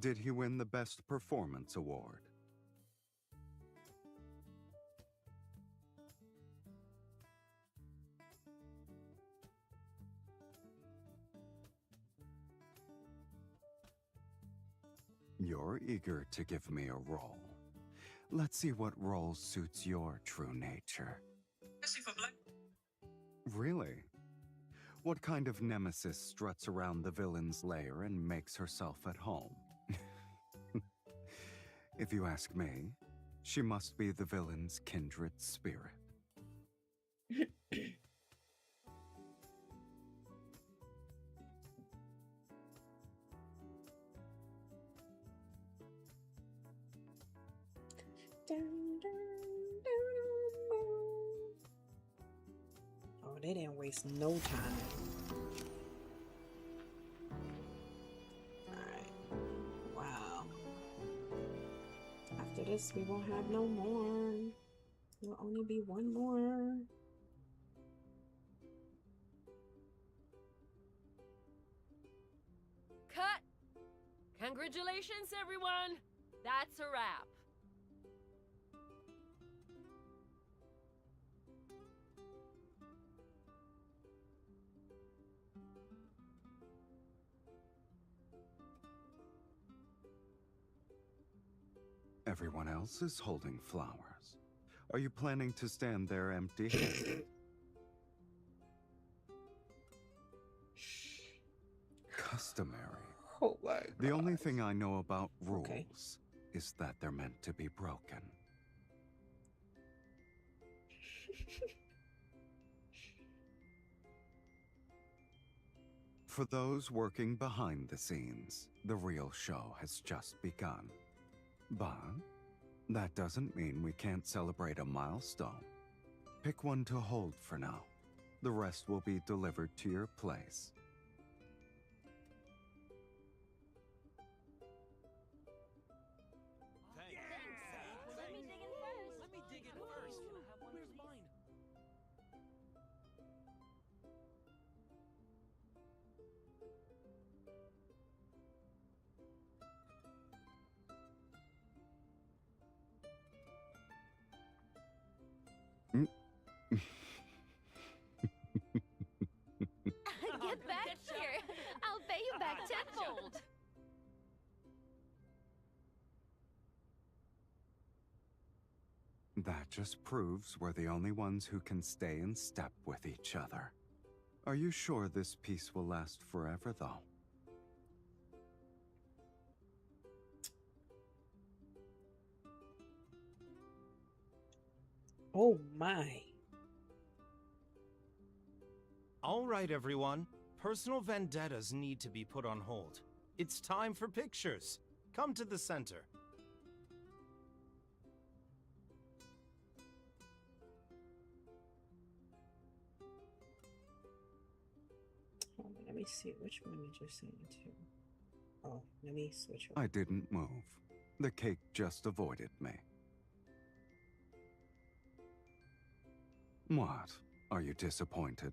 Did he win the Best Performance Award? You're eager to give me a role. Let's see what role suits your true nature. Really? What kind of nemesis struts around the villain's lair and makes herself at home? If you ask me, she must be the villain's kindred spirit. Oh, they didn't waste no time. Alright. Wow. After this, we won't have no more. There'll only be one more. Cut! Congratulations, everyone! That's a wrap. Everyone else is holding flowers. Are you planning to stand there empty-handed? Customary. Oh my God. The only thing I know about rules is that they're meant to be broken. For those working behind the scenes, the real show has just begun. But that doesn't mean we can't celebrate a milestone. Pick one to hold for now. The rest will be delivered to your place. Let me dig in first. Where's mine? Get back here! I'll pay you back tenfold! That just proves we're the only ones who can stay in step with each other. Are you sure this peace will last forever, though? Oh my. All right, everyone. Personal vendettas need to be put on hold. It's time for pictures. Come to the center. Hold on, let me see. Which one did you send it to? Oh, let me switch over. I didn't move. The cake just avoided me. What? Are you disappointed?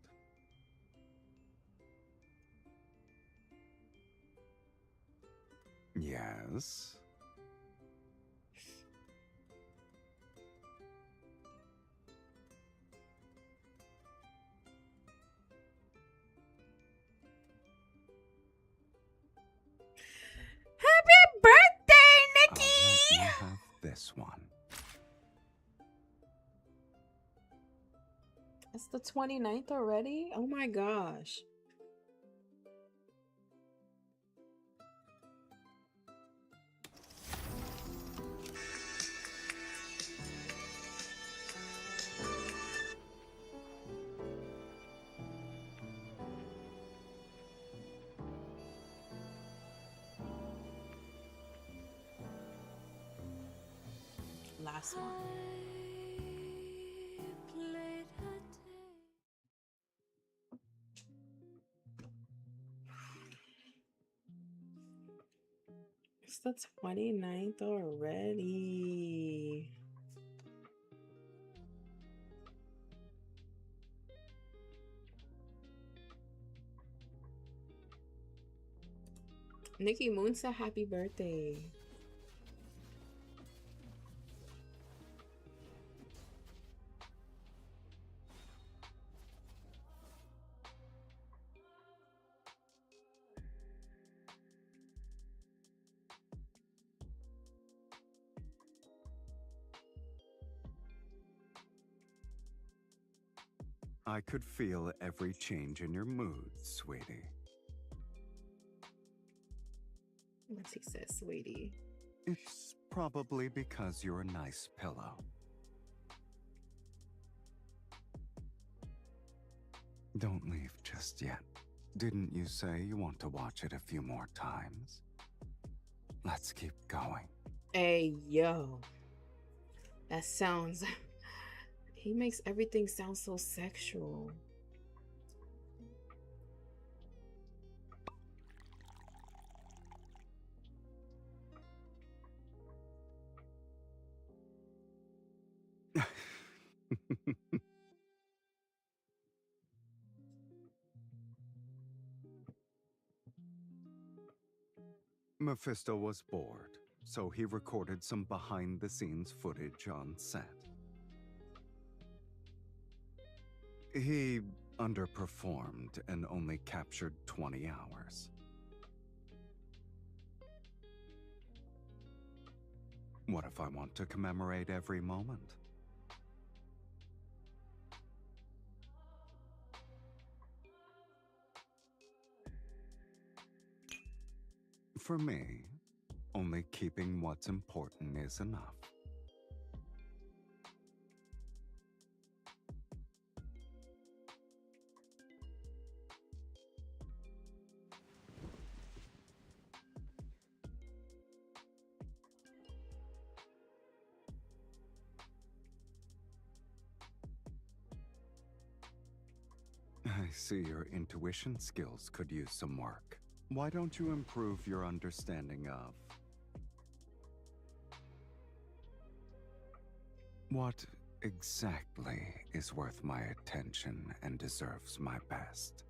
Yes? Happy birthday, Nikki! I'll let you have this one. It's the 29th already? Oh my gosh. Last one. It's the 29th already. Nikki Moon said happy birthday. I could feel every change in your mood, sweetie. What's he said, sweetie? It's probably because you're a nice pillow. Don't leave just yet. Didn't you say you want to watch it a few more times? Let's keep going. Hey, yo. That sounds... He makes everything sound so sexual. Mephisto was bored, so he recorded some behind-the-scenes footage on set. He underperformed and only captured 20 hours. What if I want to commemorate every moment? For me, only keeping what's important is enough. I see your intuition skills could use some work. Why don't you improve your understanding of what exactly is worth my attention and deserves my best?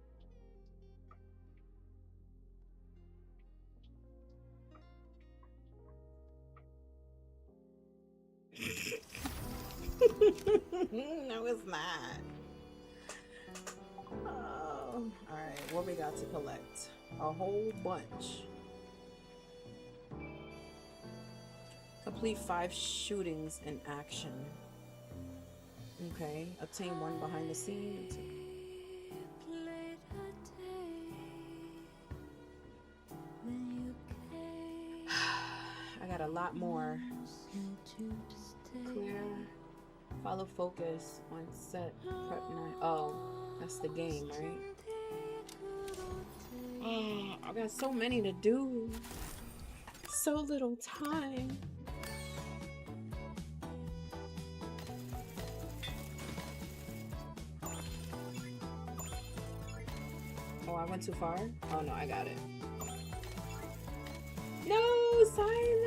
No, it's not. Oh, alright, what we got to collect? A whole bunch. Complete 5 shootings in action. Okay, obtain 1 behind the scenes. I got a lot more. Clear. Follow focus on set prep night. Oh, that's the game, right? Oh, I got so many to do. So little time. Oh, I went too far? Oh no, I got it. No, silence!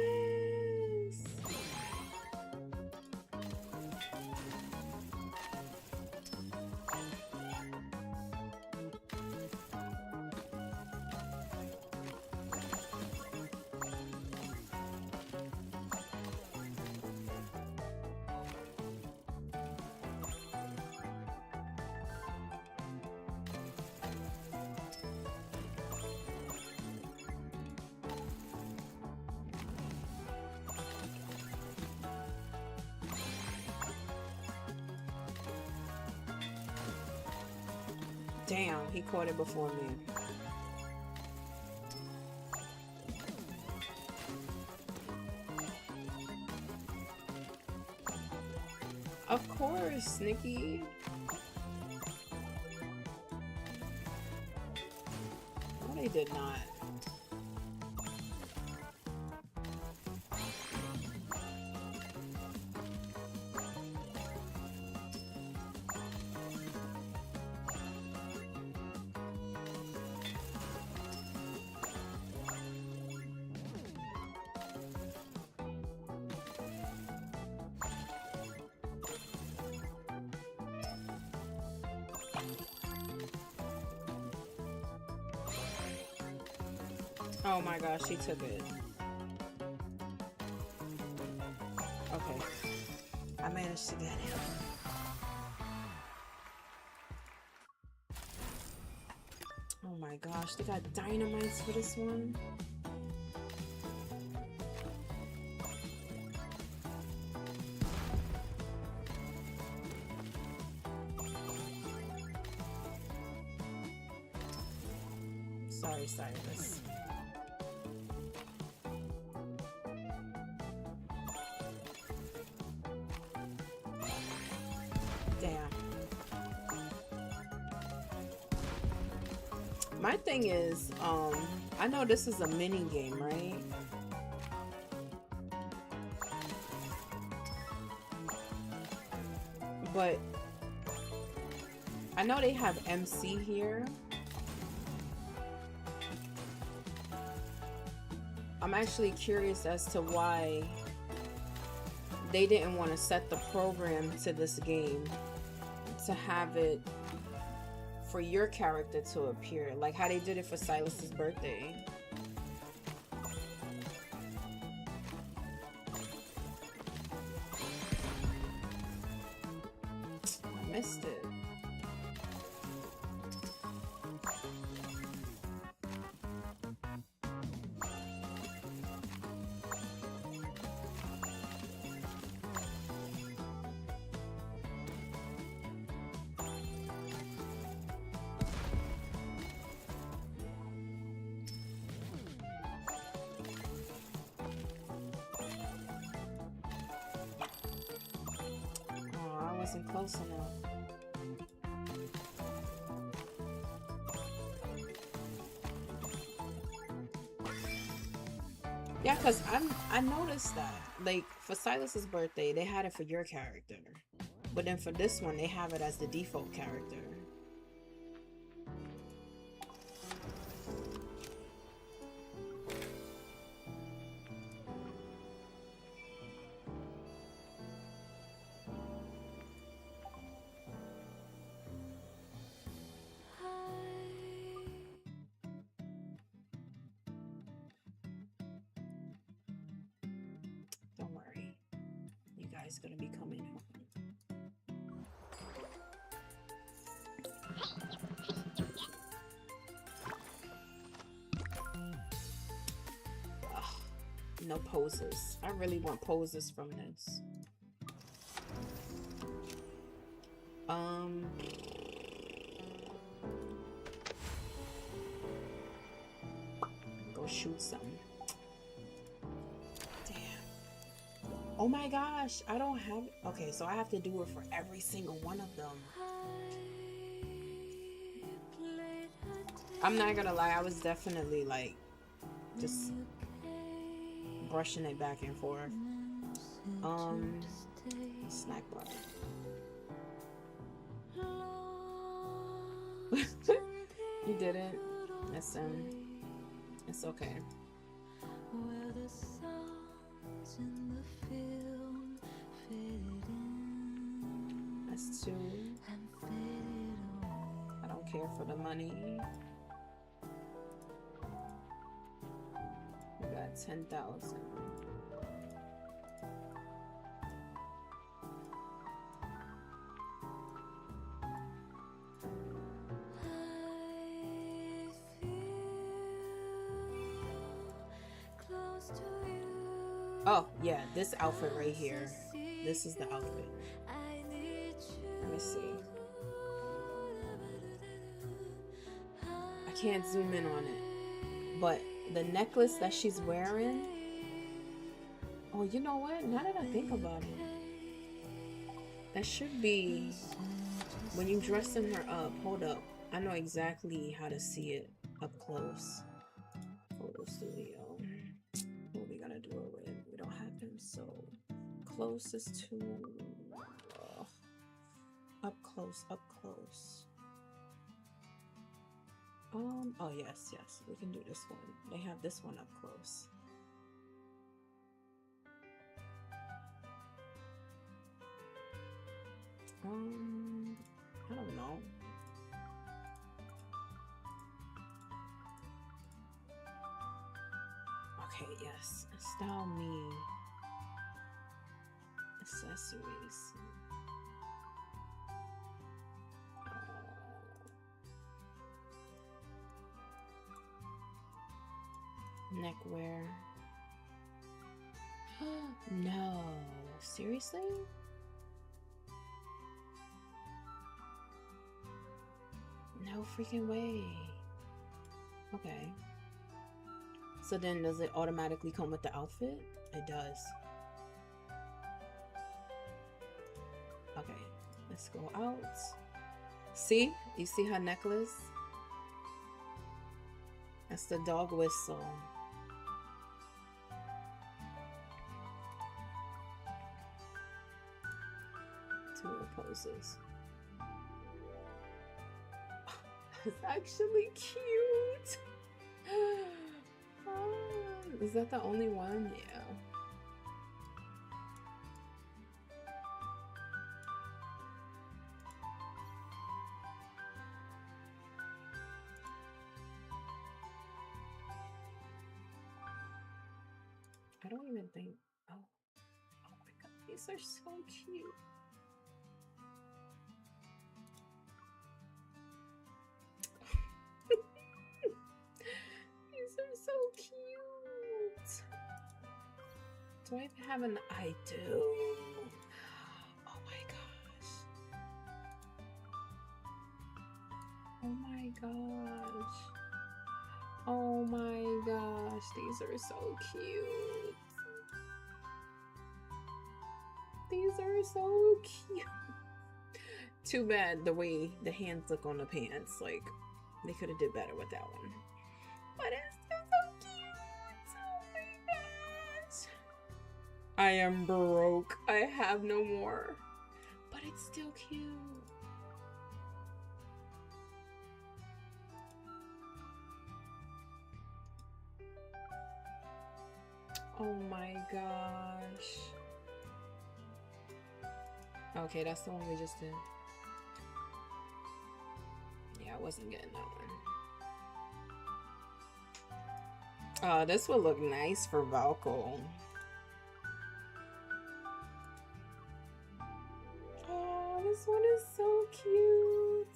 Damn, he caught it before me. Of course, Nikki. No, they did not. Oh my gosh, she took it. Okay. I managed to get him. Oh my gosh, they got dynamites for this one? Sorry, Cyrus. My thing is, I know this is a mini game, right? But I know they have MC here. I'm actually curious as to why they didn't want to set the program to this game to have it for your character to appear, like how they did it for Silas's birthday. I missed it. Wasn't close enough. Yeah, because I noticed that, like, for Silas's birthday, they had it for your character. But then for this one, they have it as the default character. guy's gonna be coming home. Ugh, no poses. I really want poses from this. Go shoot something. Damn. Oh my gosh, I don't have. Okay, so I have to do it for every single one of them. I'm not gonna lie, I was definitely like just brushing it back and forth. Snack bar. You didn't. It's okay. That's 2. I don't care for the money. We got 10,000. Oh, yeah, this outfit right here. This is the outfit. Let me see. I can't zoom in on it. But the necklace that she's wearing... Oh, you know what? Now that I think about it. That should be... When you dressing her up. Hold up. I know exactly how to see it up close. Photo studio. What are we gonna do it with? We don't have him, so closest to up close. Oh yes, we can do this one. They have this one up close. I don't know. Okay, yes. Style me. Accessories. Neckwear. No. Seriously? No freaking way. Okay. So then does it automatically come with the outfit? It does. Okay, let's go out. See? You see her necklace? That's the dog whistle. Two poses. It's actually cute. Is that the only one? Yeah. I don't even think. Oh my god, these are so cute. These are so cute. Do I even have an? I do. Oh my gosh. Oh my gosh. Oh my gosh. These are so cute. These are so cute. Too bad the way the hands look on the pants. Like, they could have did better with that one. But it's still so cute. Oh my gosh. I am broke. I have no more. But it's still cute. Oh my gosh. Okay, that's the one we just did. Yeah, I wasn't getting that one. This would look nice for Valko. This one is so cute.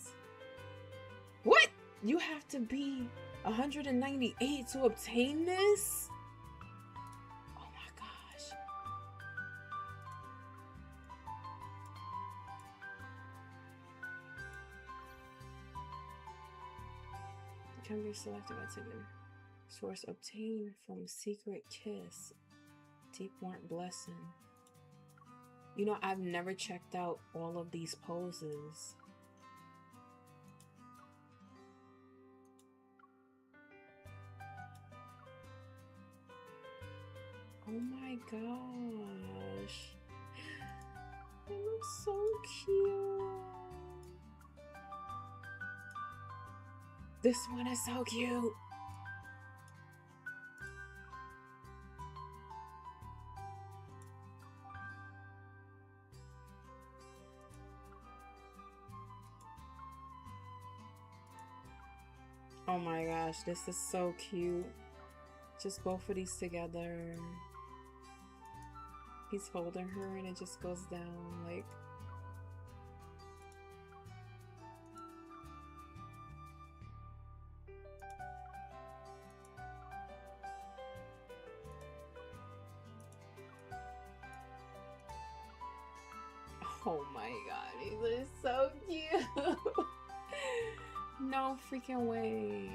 What? You have to be 198 to obtain this? Oh my gosh. Can be selected by taking source obtained from Secret Kiss. Deep Warrant Blessing. You know, I've never checked out all of these poses. Oh my gosh. They look so cute. This one is so cute. Oh my gosh, this is so cute. Just both of these together. He's holding her and it just goes down like. Oh my god, these are so cute. No freaking way.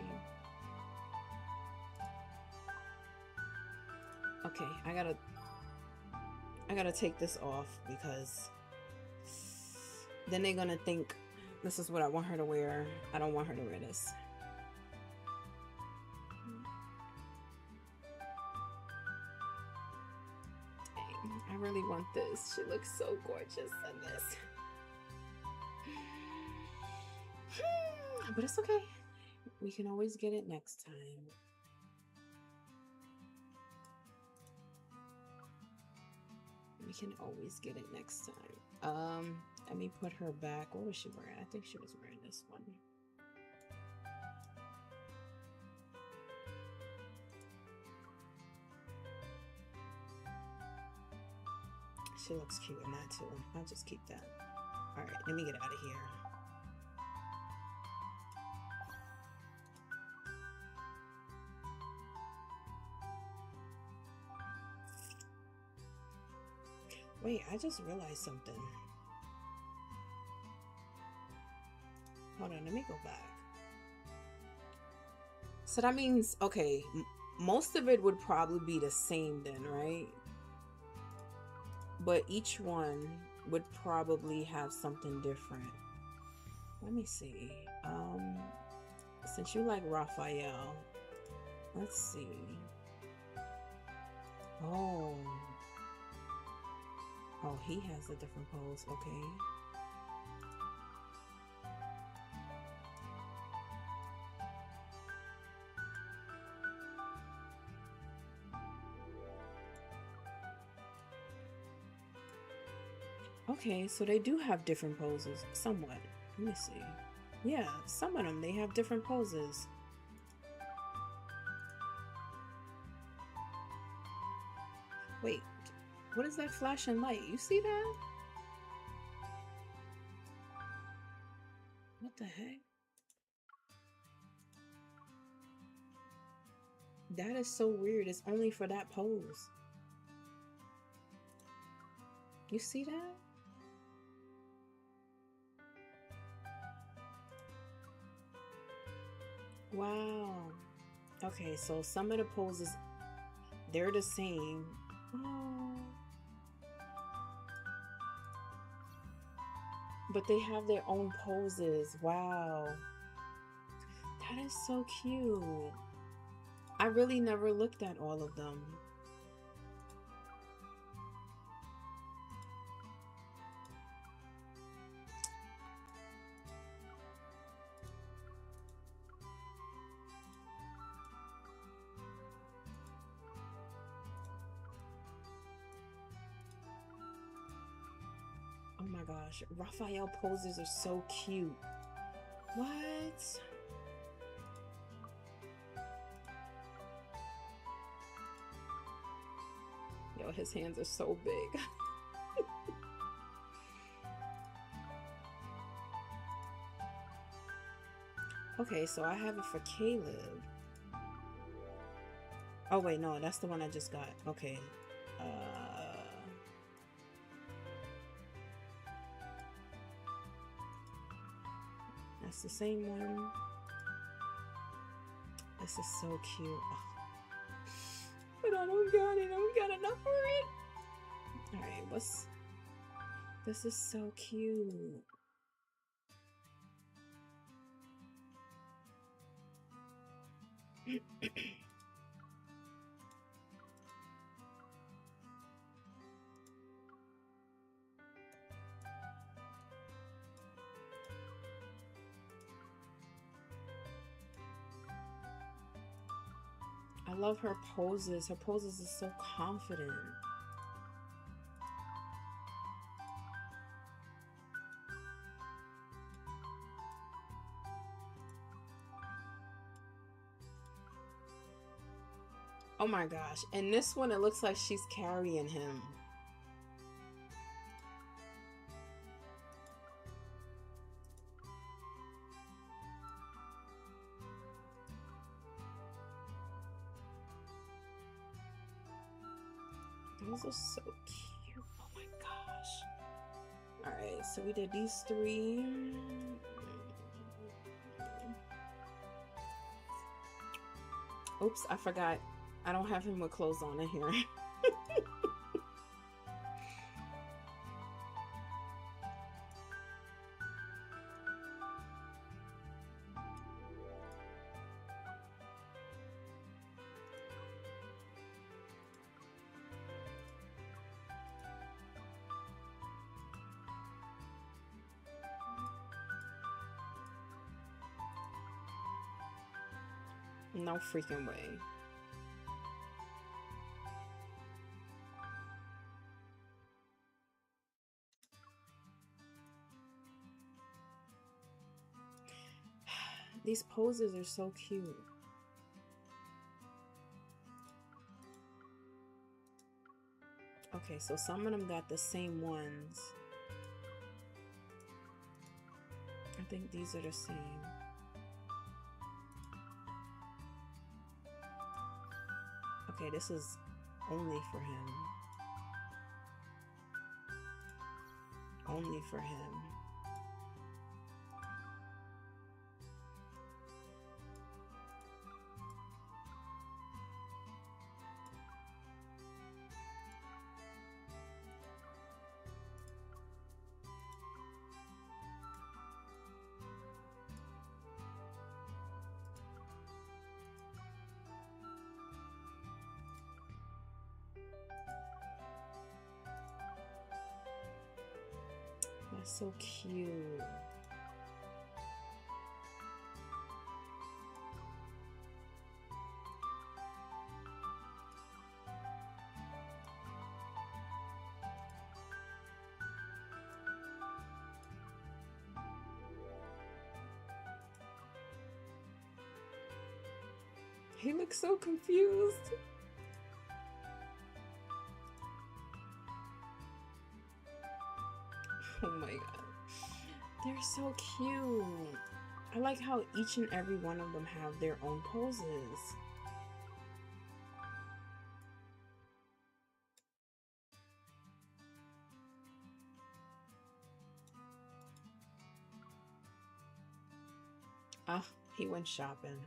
Okay, I gotta take this off because then they're gonna think this is what I want her to wear. I don't want her to wear this. Dang, I really want this. She looks so gorgeous in this. But it's okay. We can always get it next time. We can always get it next time. Let me put her back. What was she wearing? I think she was wearing this one. She looks cute in that too. I'll just keep that. Alright, let me get out of here. Wait, I just realized something. Hold on, let me go back. So that means, okay, most of it would probably be the same then, right? But each one would probably have something different. Let me see. Since you like Raphael, let's see. Oh, he has a different pose. Okay. Okay, so they do have different poses, somewhat. Let me see. Yeah, some of them, they have different poses. Wait, what is that flashing light? You see that? What the heck? That is so weird. It's only for that pose. You see that? Wow. Okay, so some of the poses, they're the same. Oh. But they have their own poses. Wow. That is so cute. I really never looked at all of them. Oh my gosh, Raphael poses are so cute. What? Yo, his hands are so big. Okay, so I have it for Caleb. Oh wait, no, that's the one I just got. Okay. That's the same one. This is so cute. Oh. But I don't got it. I don't got enough for it. Alright, what's... This is so cute. I love her poses. Her poses are so confident. Oh my gosh. And this one, it looks like she's carrying him. Those are so cute. Oh my gosh. Alright, so we did these three. Oops, I forgot. I don't have him with clothes on in here. No freaking way. These poses are so cute. Okay, so some of them got the same ones. I think these are the same. Okay, this is only for him. Only for him. That's so cute. He looks so confused. Oh my god. They're so cute. I like how each and every one of them have their own poses. Ah, he went shopping.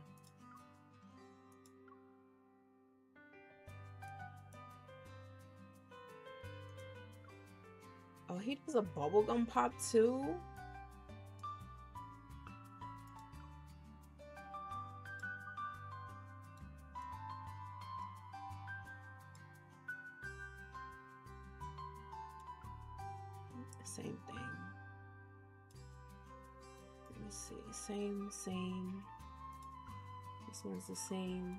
Oh, he does a bubblegum pop too? Same thing. Let me see. Same. This one's the same.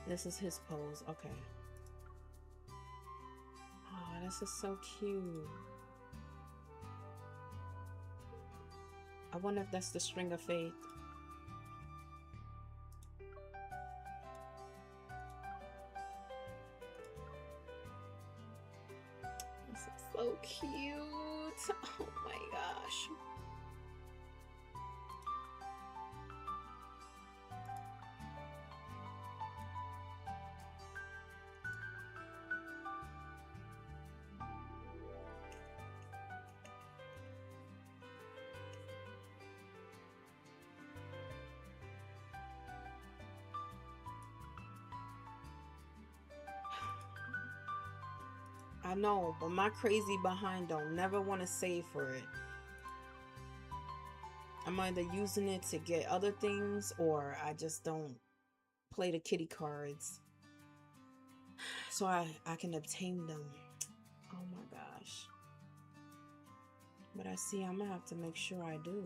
This is his pose. Okay. Oh, this is so cute. I wonder if that's the string of faith. This is so cute. Oh my gosh. I know, but my crazy behind don't never want to save for it. I'm either using it to get other things or I just don't play the kitty cards so I can obtain them. Oh my gosh. But I see I'm gonna have to make sure I do,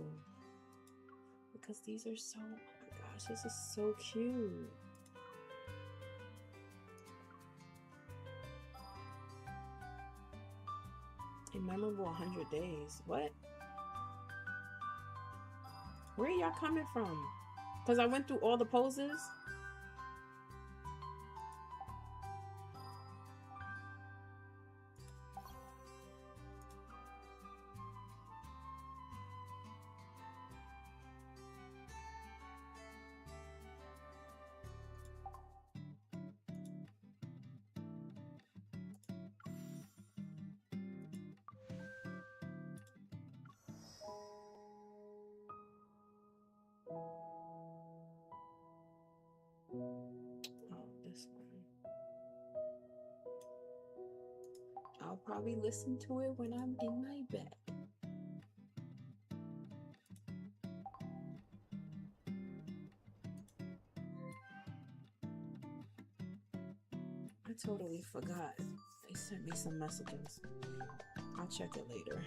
because these are so, oh my gosh, this is so cute. A memorable 100 days. What? Where are y'all coming from? Because I went through all the poses. I'll probably listen to it when I'm in my bed. I totally forgot. They sent me some messages. I'll check it later.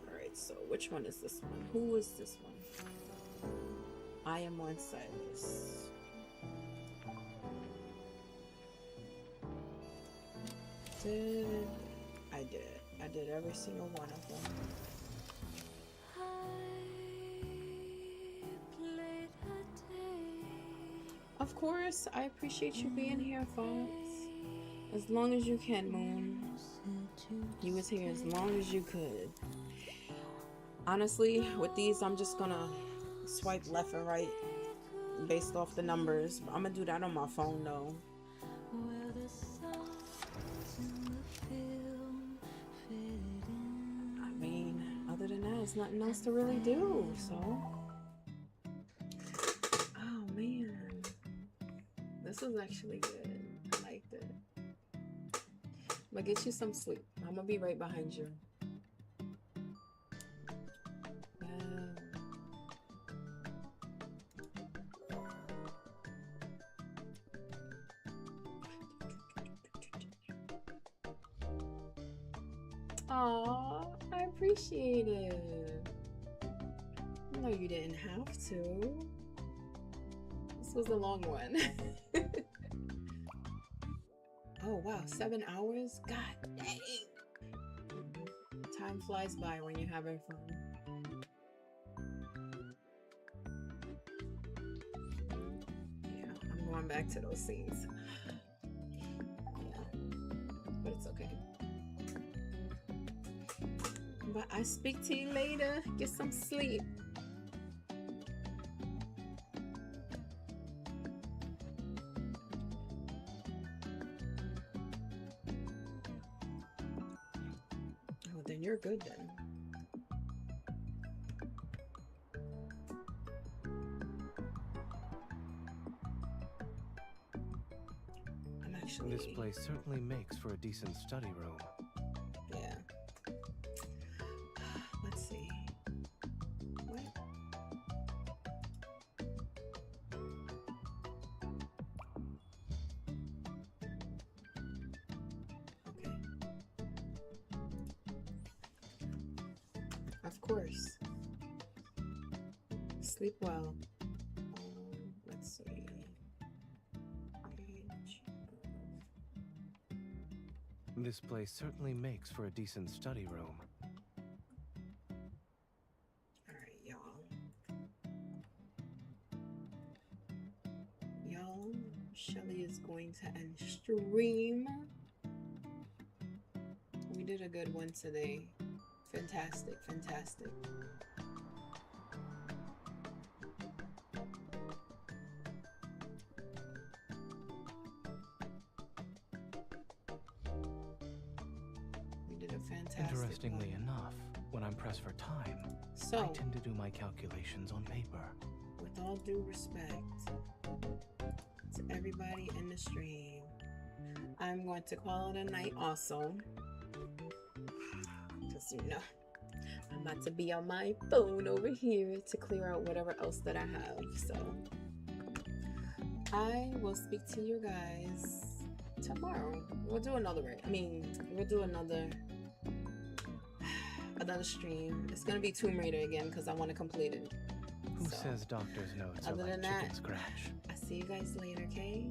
Alright, so which one is this one? Who is this one? I am on Silas. I did every single one of them. Of course, I appreciate you being here, folks. As long as you can, Moon. You was here as long as you could. Honestly, with these, I'm just gonna swipe left and right based off the numbers. I'm gonna do that on my phone, though. I mean, other than that, there's nothing else to really do, so. Oh, man. This was actually good. I liked it. I'm gonna get you some sleep. I'm gonna be right behind you. Aw, I appreciate it. No, you didn't have to. This was a long one. Oh wow, 7 hours? God dang. Time flies by when you're having fun. Yeah, I'm going back to those scenes. Yeah, but it's okay. But I speak to you later. Get some sleep. Oh, then you're good then. I'm actually... This place certainly makes for a decent study room. Yeah. Let's see. What? Okay. Of course. Sleep well. Let's see. This place certainly makes for a decent study room. Alright, y'all. Y'all, Shelly is going to end stream. We did a good one today. Fantastic, fantastic. fantastic. Interestingly enough, when I'm pressed for time, So, I tend to do my calculations on paper. with all due respect to everybody in the stream, I'm going to call it a night also. Because, you know, I'm about to be on my phone over here to clear out whatever else that I have. So, I will speak to you guys tomorrow. We'll do another we'll do another stream. It's gonna be Tomb Raider again because I want to complete it. Who says doctor's notes are Other like than chicken that, scratch? I see you guys later, okay?